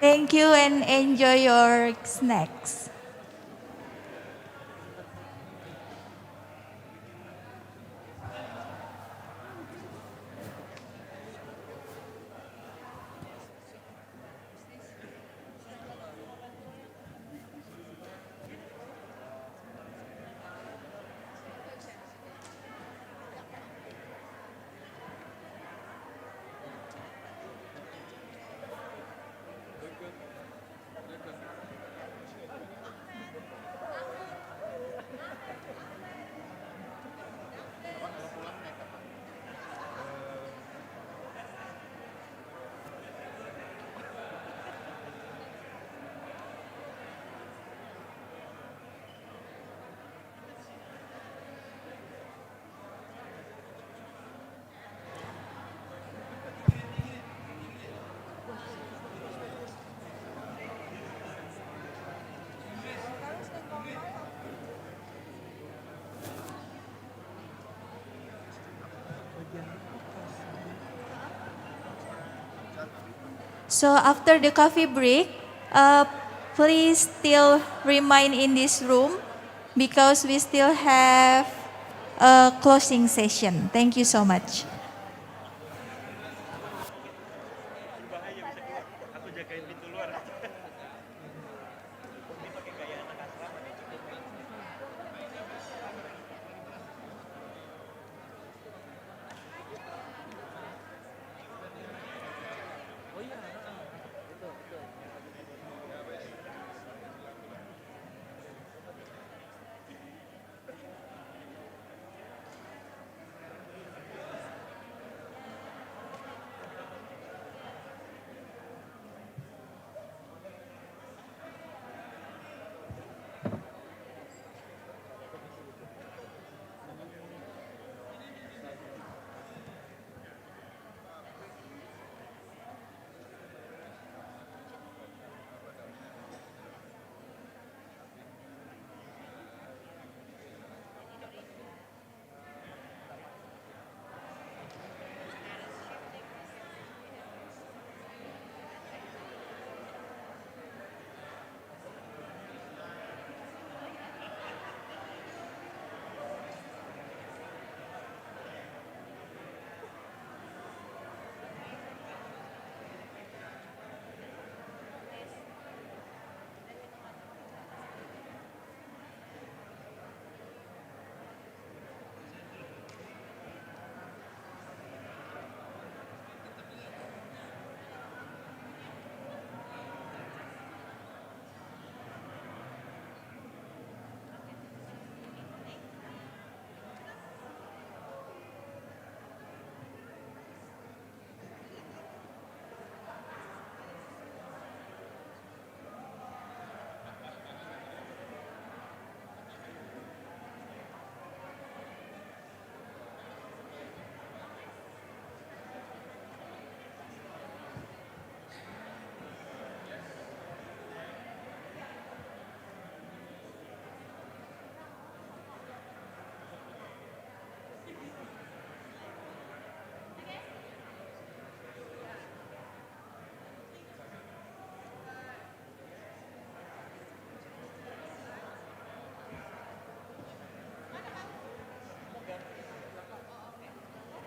Thank you and enjoy your snacks. So after the coffee break, please still remain in this room because we still have a closing session. Thank you so much.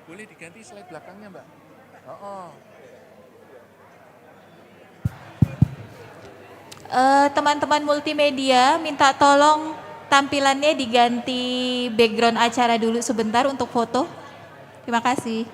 Boleh diganti slide belakangnya, Mbak. Oh. Teman-teman multimedia minta tolong tampilannya diganti background acara dulu sebentar untuk foto. Terima kasih.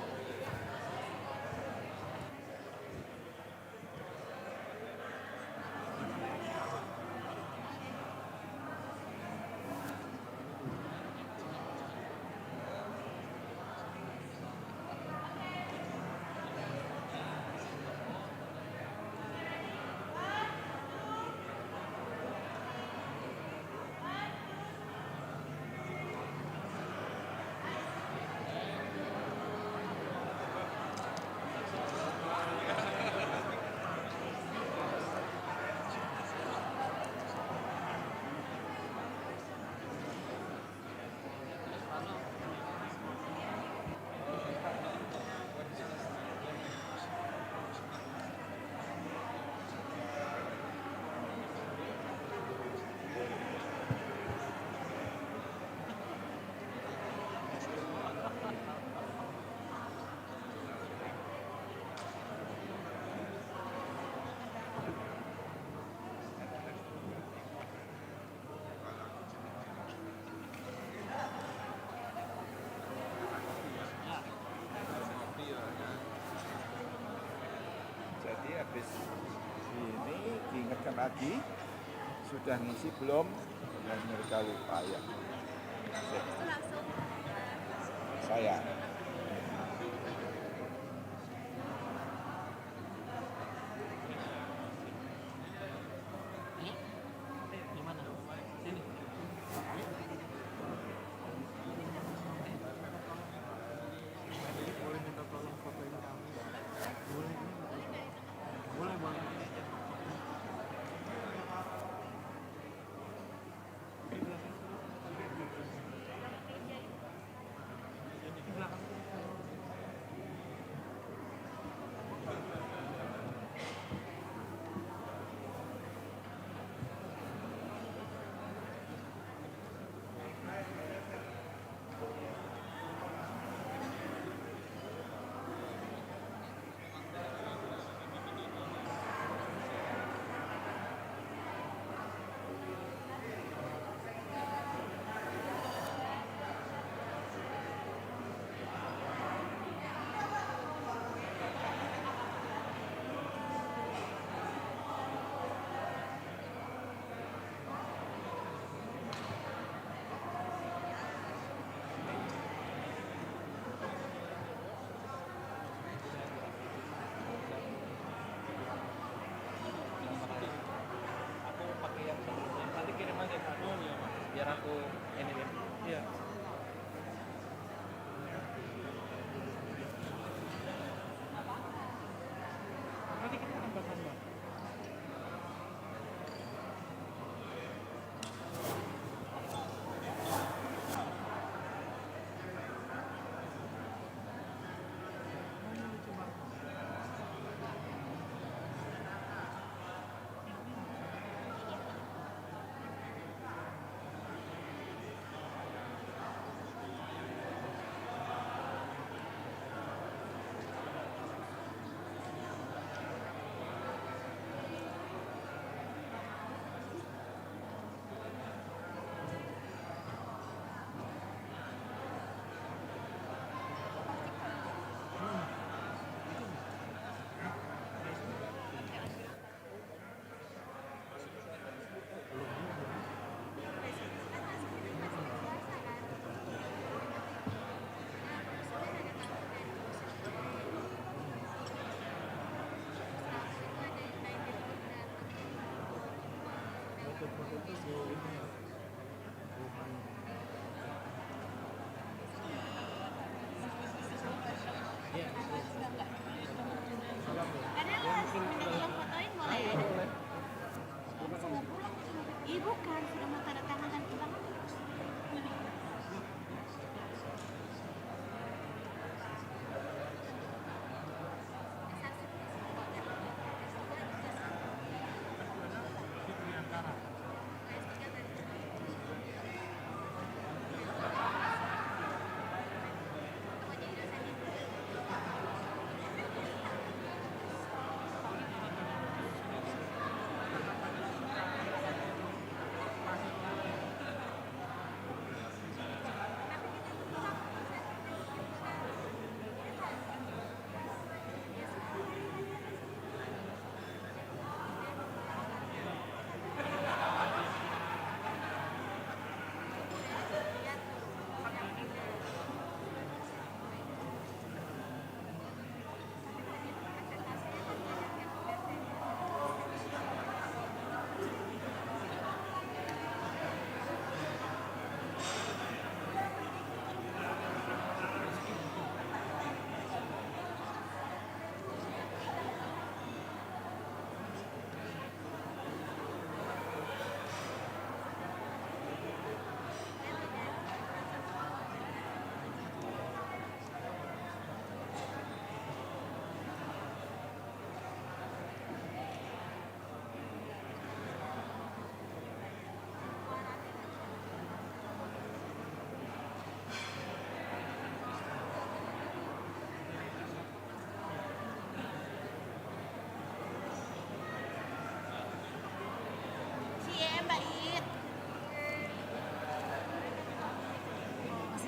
Jadi habis ini diingatkan lagi, sudah ngisi belum, dan mereka lupa ya. Saya.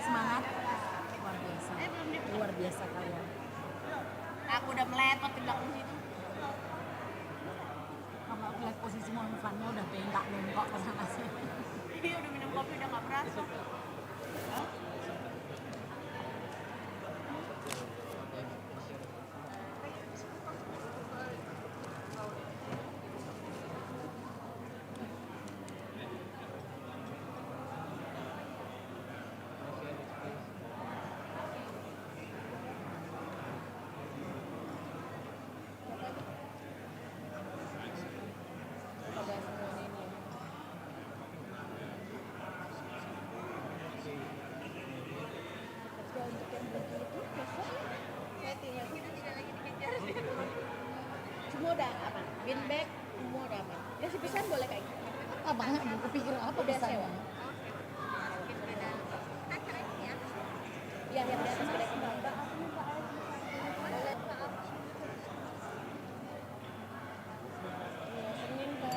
masih semangat? Luar biasa kalian. Aku udah meletot di belakang situ. Kamu aku lihat posisi Monfannya udah bengkak ke sana sih. Iya udah minum kopi udah nggak berasa. Semua udah aman, bin bag semua udah aman. Kasih pisan boleh kayak gitu. Abang aku pikir apa udah sewa. Iya, yang di atas ada kembang. Senin ke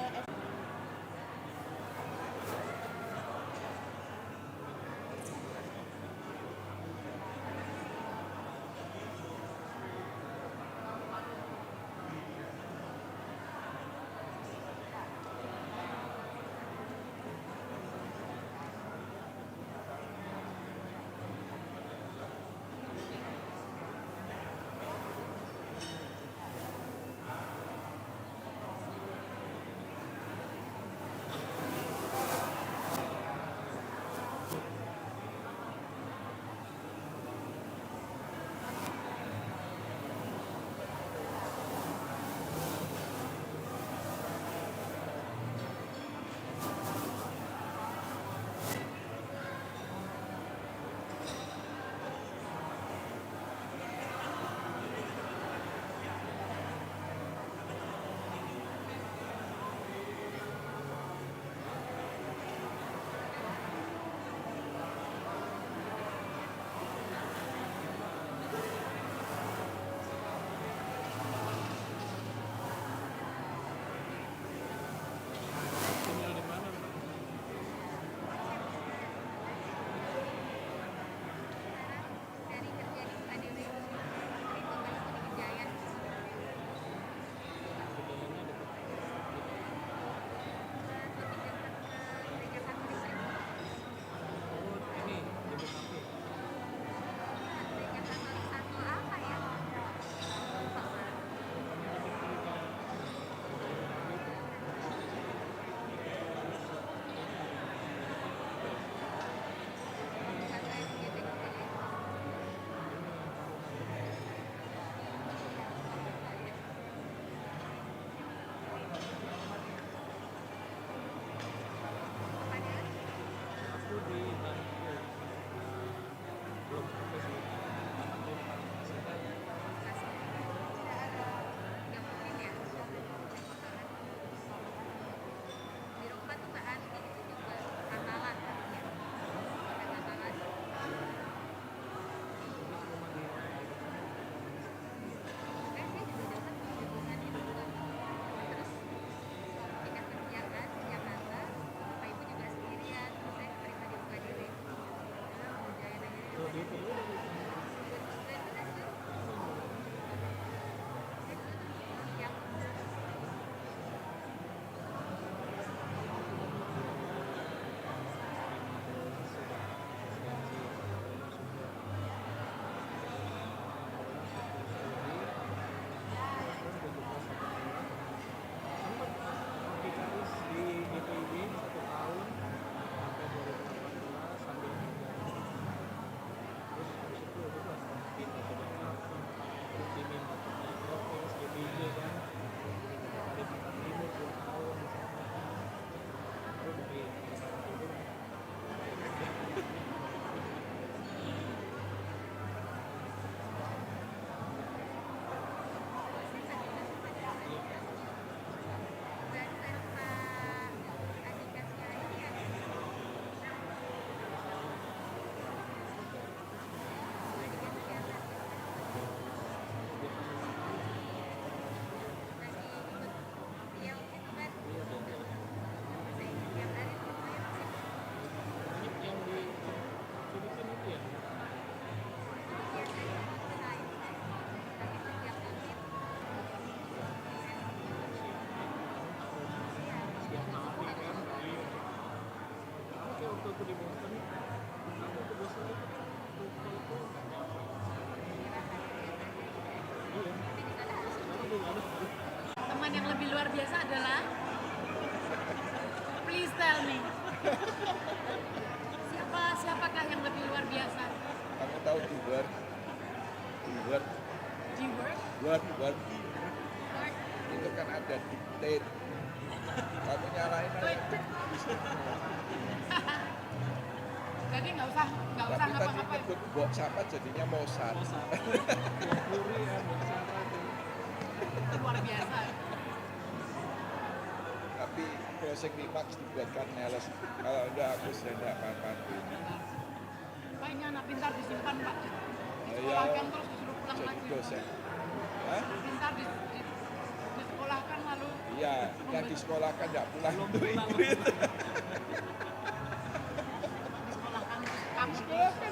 lebih luar biasa adalah, please tell me, siapakah yang lebih luar biasa? Kamu tahu di Word? Di Word? Word. Itu kan ada dictate. Kamu nyalain aja. Jadi nggak usah Tapi tadi ngapa-ngapain. nyebut Mbok Sapa jadinya Mozart. Luar biasa. Tapi closing remarks dibuatkan Neles. Kalau enggak aku sudah enggak apa-apa. Pak, ini anak pintar disimpan, Pak. Iya. Disekolahkan terus disuruh pulang Jadi lagi. dosen. Hah? Pintar disekolahkan lalu. Iya, yang disekolahkan enggak pulang untuk Inggris. Disekolahkan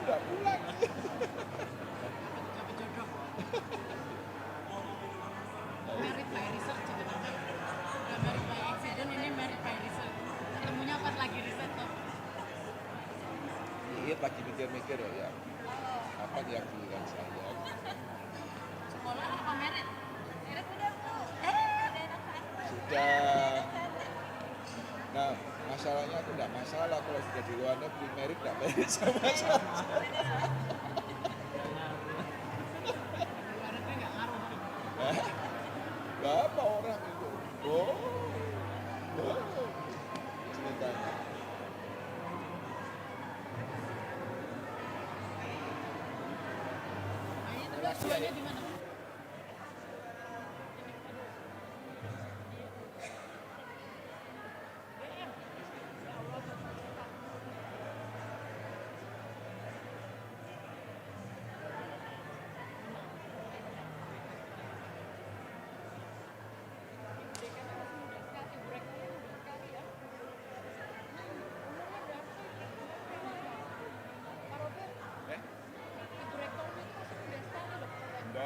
enggak pulang. Merit by research gitu kan. Udah merit by accident, ini merit by research. Ilmunya pas lagi riset tuh. Iya, lagi mikir-mikir ya. Apa yang pilihan saya? Sekolah apa merit? Merit udah tuh. Sudah. Nah, masalahnya aku enggak masalah kalau sudah di luar negeri merit enggak merit sama saja. Berapa orang itu? Oh. Ceritanya. Tujuannya di mana?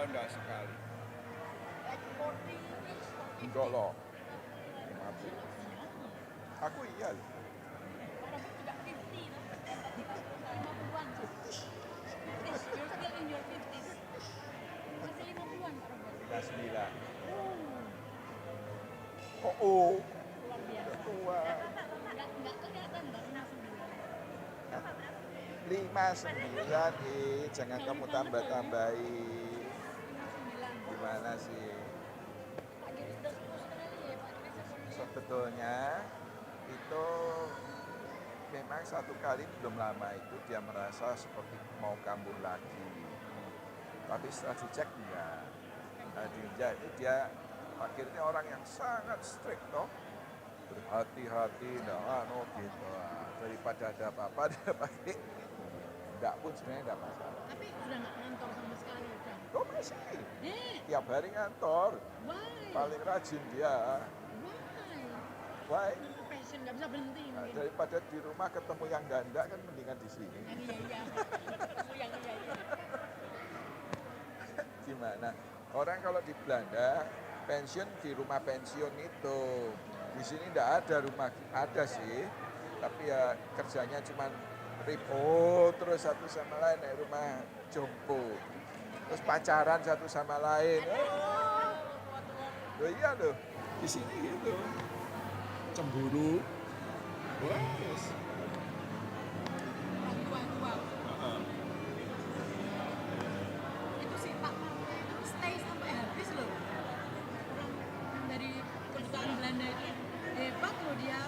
Enggak sekali. Enggak loh. Aku iya loh. Udah 9. Oh. Tua. 59, jangan kamu tambah-tambahin. Gimana sih? Sebetulnya itu memang satu kali belum lama itu dia merasa seperti mau kambuh lagi. Tapi setelah dicek enggak. Nah, itu dia akhirnya orang yang sangat strict toh. Berhati-hati, gitu. Daripada ada apa-apa dia pakai enggak pun sebenarnya enggak masalah. Tapi sudah nggak ngantor sama sekali udah. Oh masih. Tiap hari ngantor. Why? Paling rajin dia. Why? Passion nggak bisa berhenti. Nah, daripada di rumah ketemu yang ganda kan mendingan di sini. Iya. Yang iya. Gimana? Orang kalau di Belanda pensiun di rumah pensiun itu. Di sini enggak ada rumah, ada sih. Tapi ya kerjanya cuma terus satu sama lain kayak rumah jompo. Terus pacaran satu sama lain. Oh iya loh, di sini gitu. Cemburu. Wah, yes. Itu sih Pak stay sampai habis loh. Orang dari kedutaan Belanda itu hebat loh dia.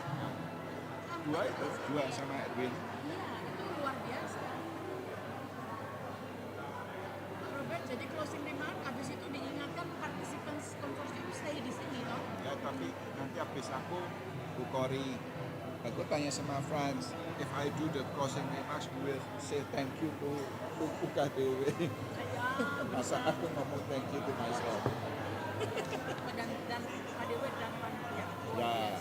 Dua sama Edwin. Iya, itu luar biasa. Pak Robert, jadi closing remark, habis itu diingatkan participants konsorsium stay di sini toh? Ya, tapi nanti habis aku Bukori. Aku tanya sama Franz, if I do the closing remarks, we will say thank you to UKDW. Masa aku ngomong thank you to myself. Dan KDW dan panitia. Ya.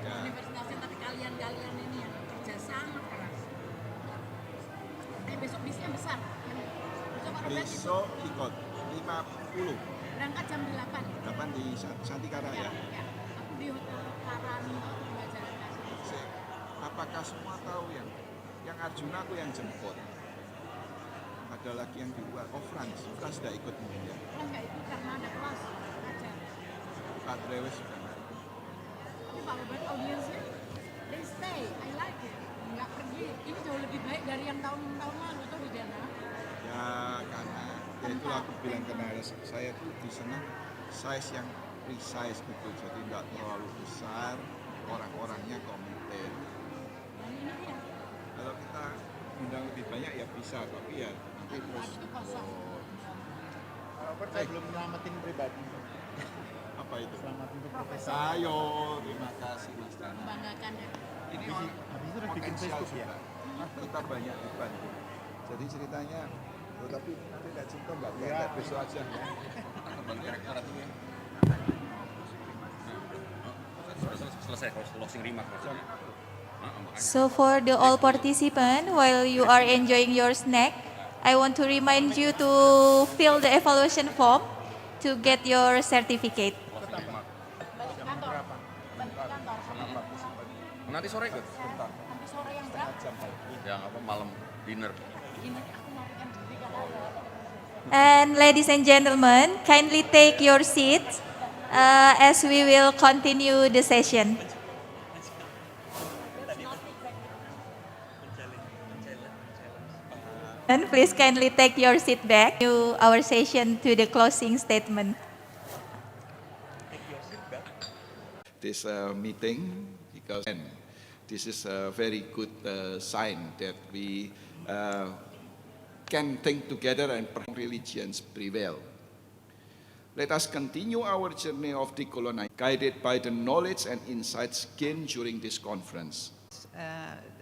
Universitasnya, tapi kalian ini yang kerja sangat keras. Besok bisnya besar. Besok Pak Robert Besok ikut 50. berangkat jam 8. 8 di Santikara ya? Ya. Aku di Hotel Karani Pengajaran Kasih. Apakah semua tahu yang Arjuna aku yang jemput? Ada lagi yang di luar. Oh Franz sudah ikut mungkin ya? Kan nggak ikut karena ada kelas ngajar. Baterai sudah nggak. Tapi Pak Beban audiensnya, they stay, I like it. Nggak pergi, ini jauh lebih baik dari yang tahun-tahun lalu tuh di Dana. Ya karena ya itulah aku bilang karena saya tuh di sana size yang precise gitu, jadi nggak terlalu besar, orang-orangnya komited. Kalau kita undang lebih banyak ya bisa, tapi ya nanti terus saya belum nyelamatin pribadi. Apa itu? Selamatin untuk profesi. Ayo, terima kasih Mas Dana. Banggakan ya. Ini Habis itu udah bikin potensial Facebook ya. Kita banyak dibantu. Jadi ceritanya, oh, tapi nanti nggak cinta nggak ya. Besok aja. Selesai closing remark maksudnya. So for the all participant, while you are enjoying your snack, I want to remind you to fill the evaluation form to get your certificate. Nanti sore ikut? Nanti sore yang berapa? Yang apa malam dinner. And ladies and gentlemen, kindly take your seats as we will continue the session. And please kindly take your seat back to our session to the closing statement. This meeting because this is a very good sign that we can think together and religions prevail. Let us continue our journey of decolonizing, guided by the knowledge and insights gained during this conference.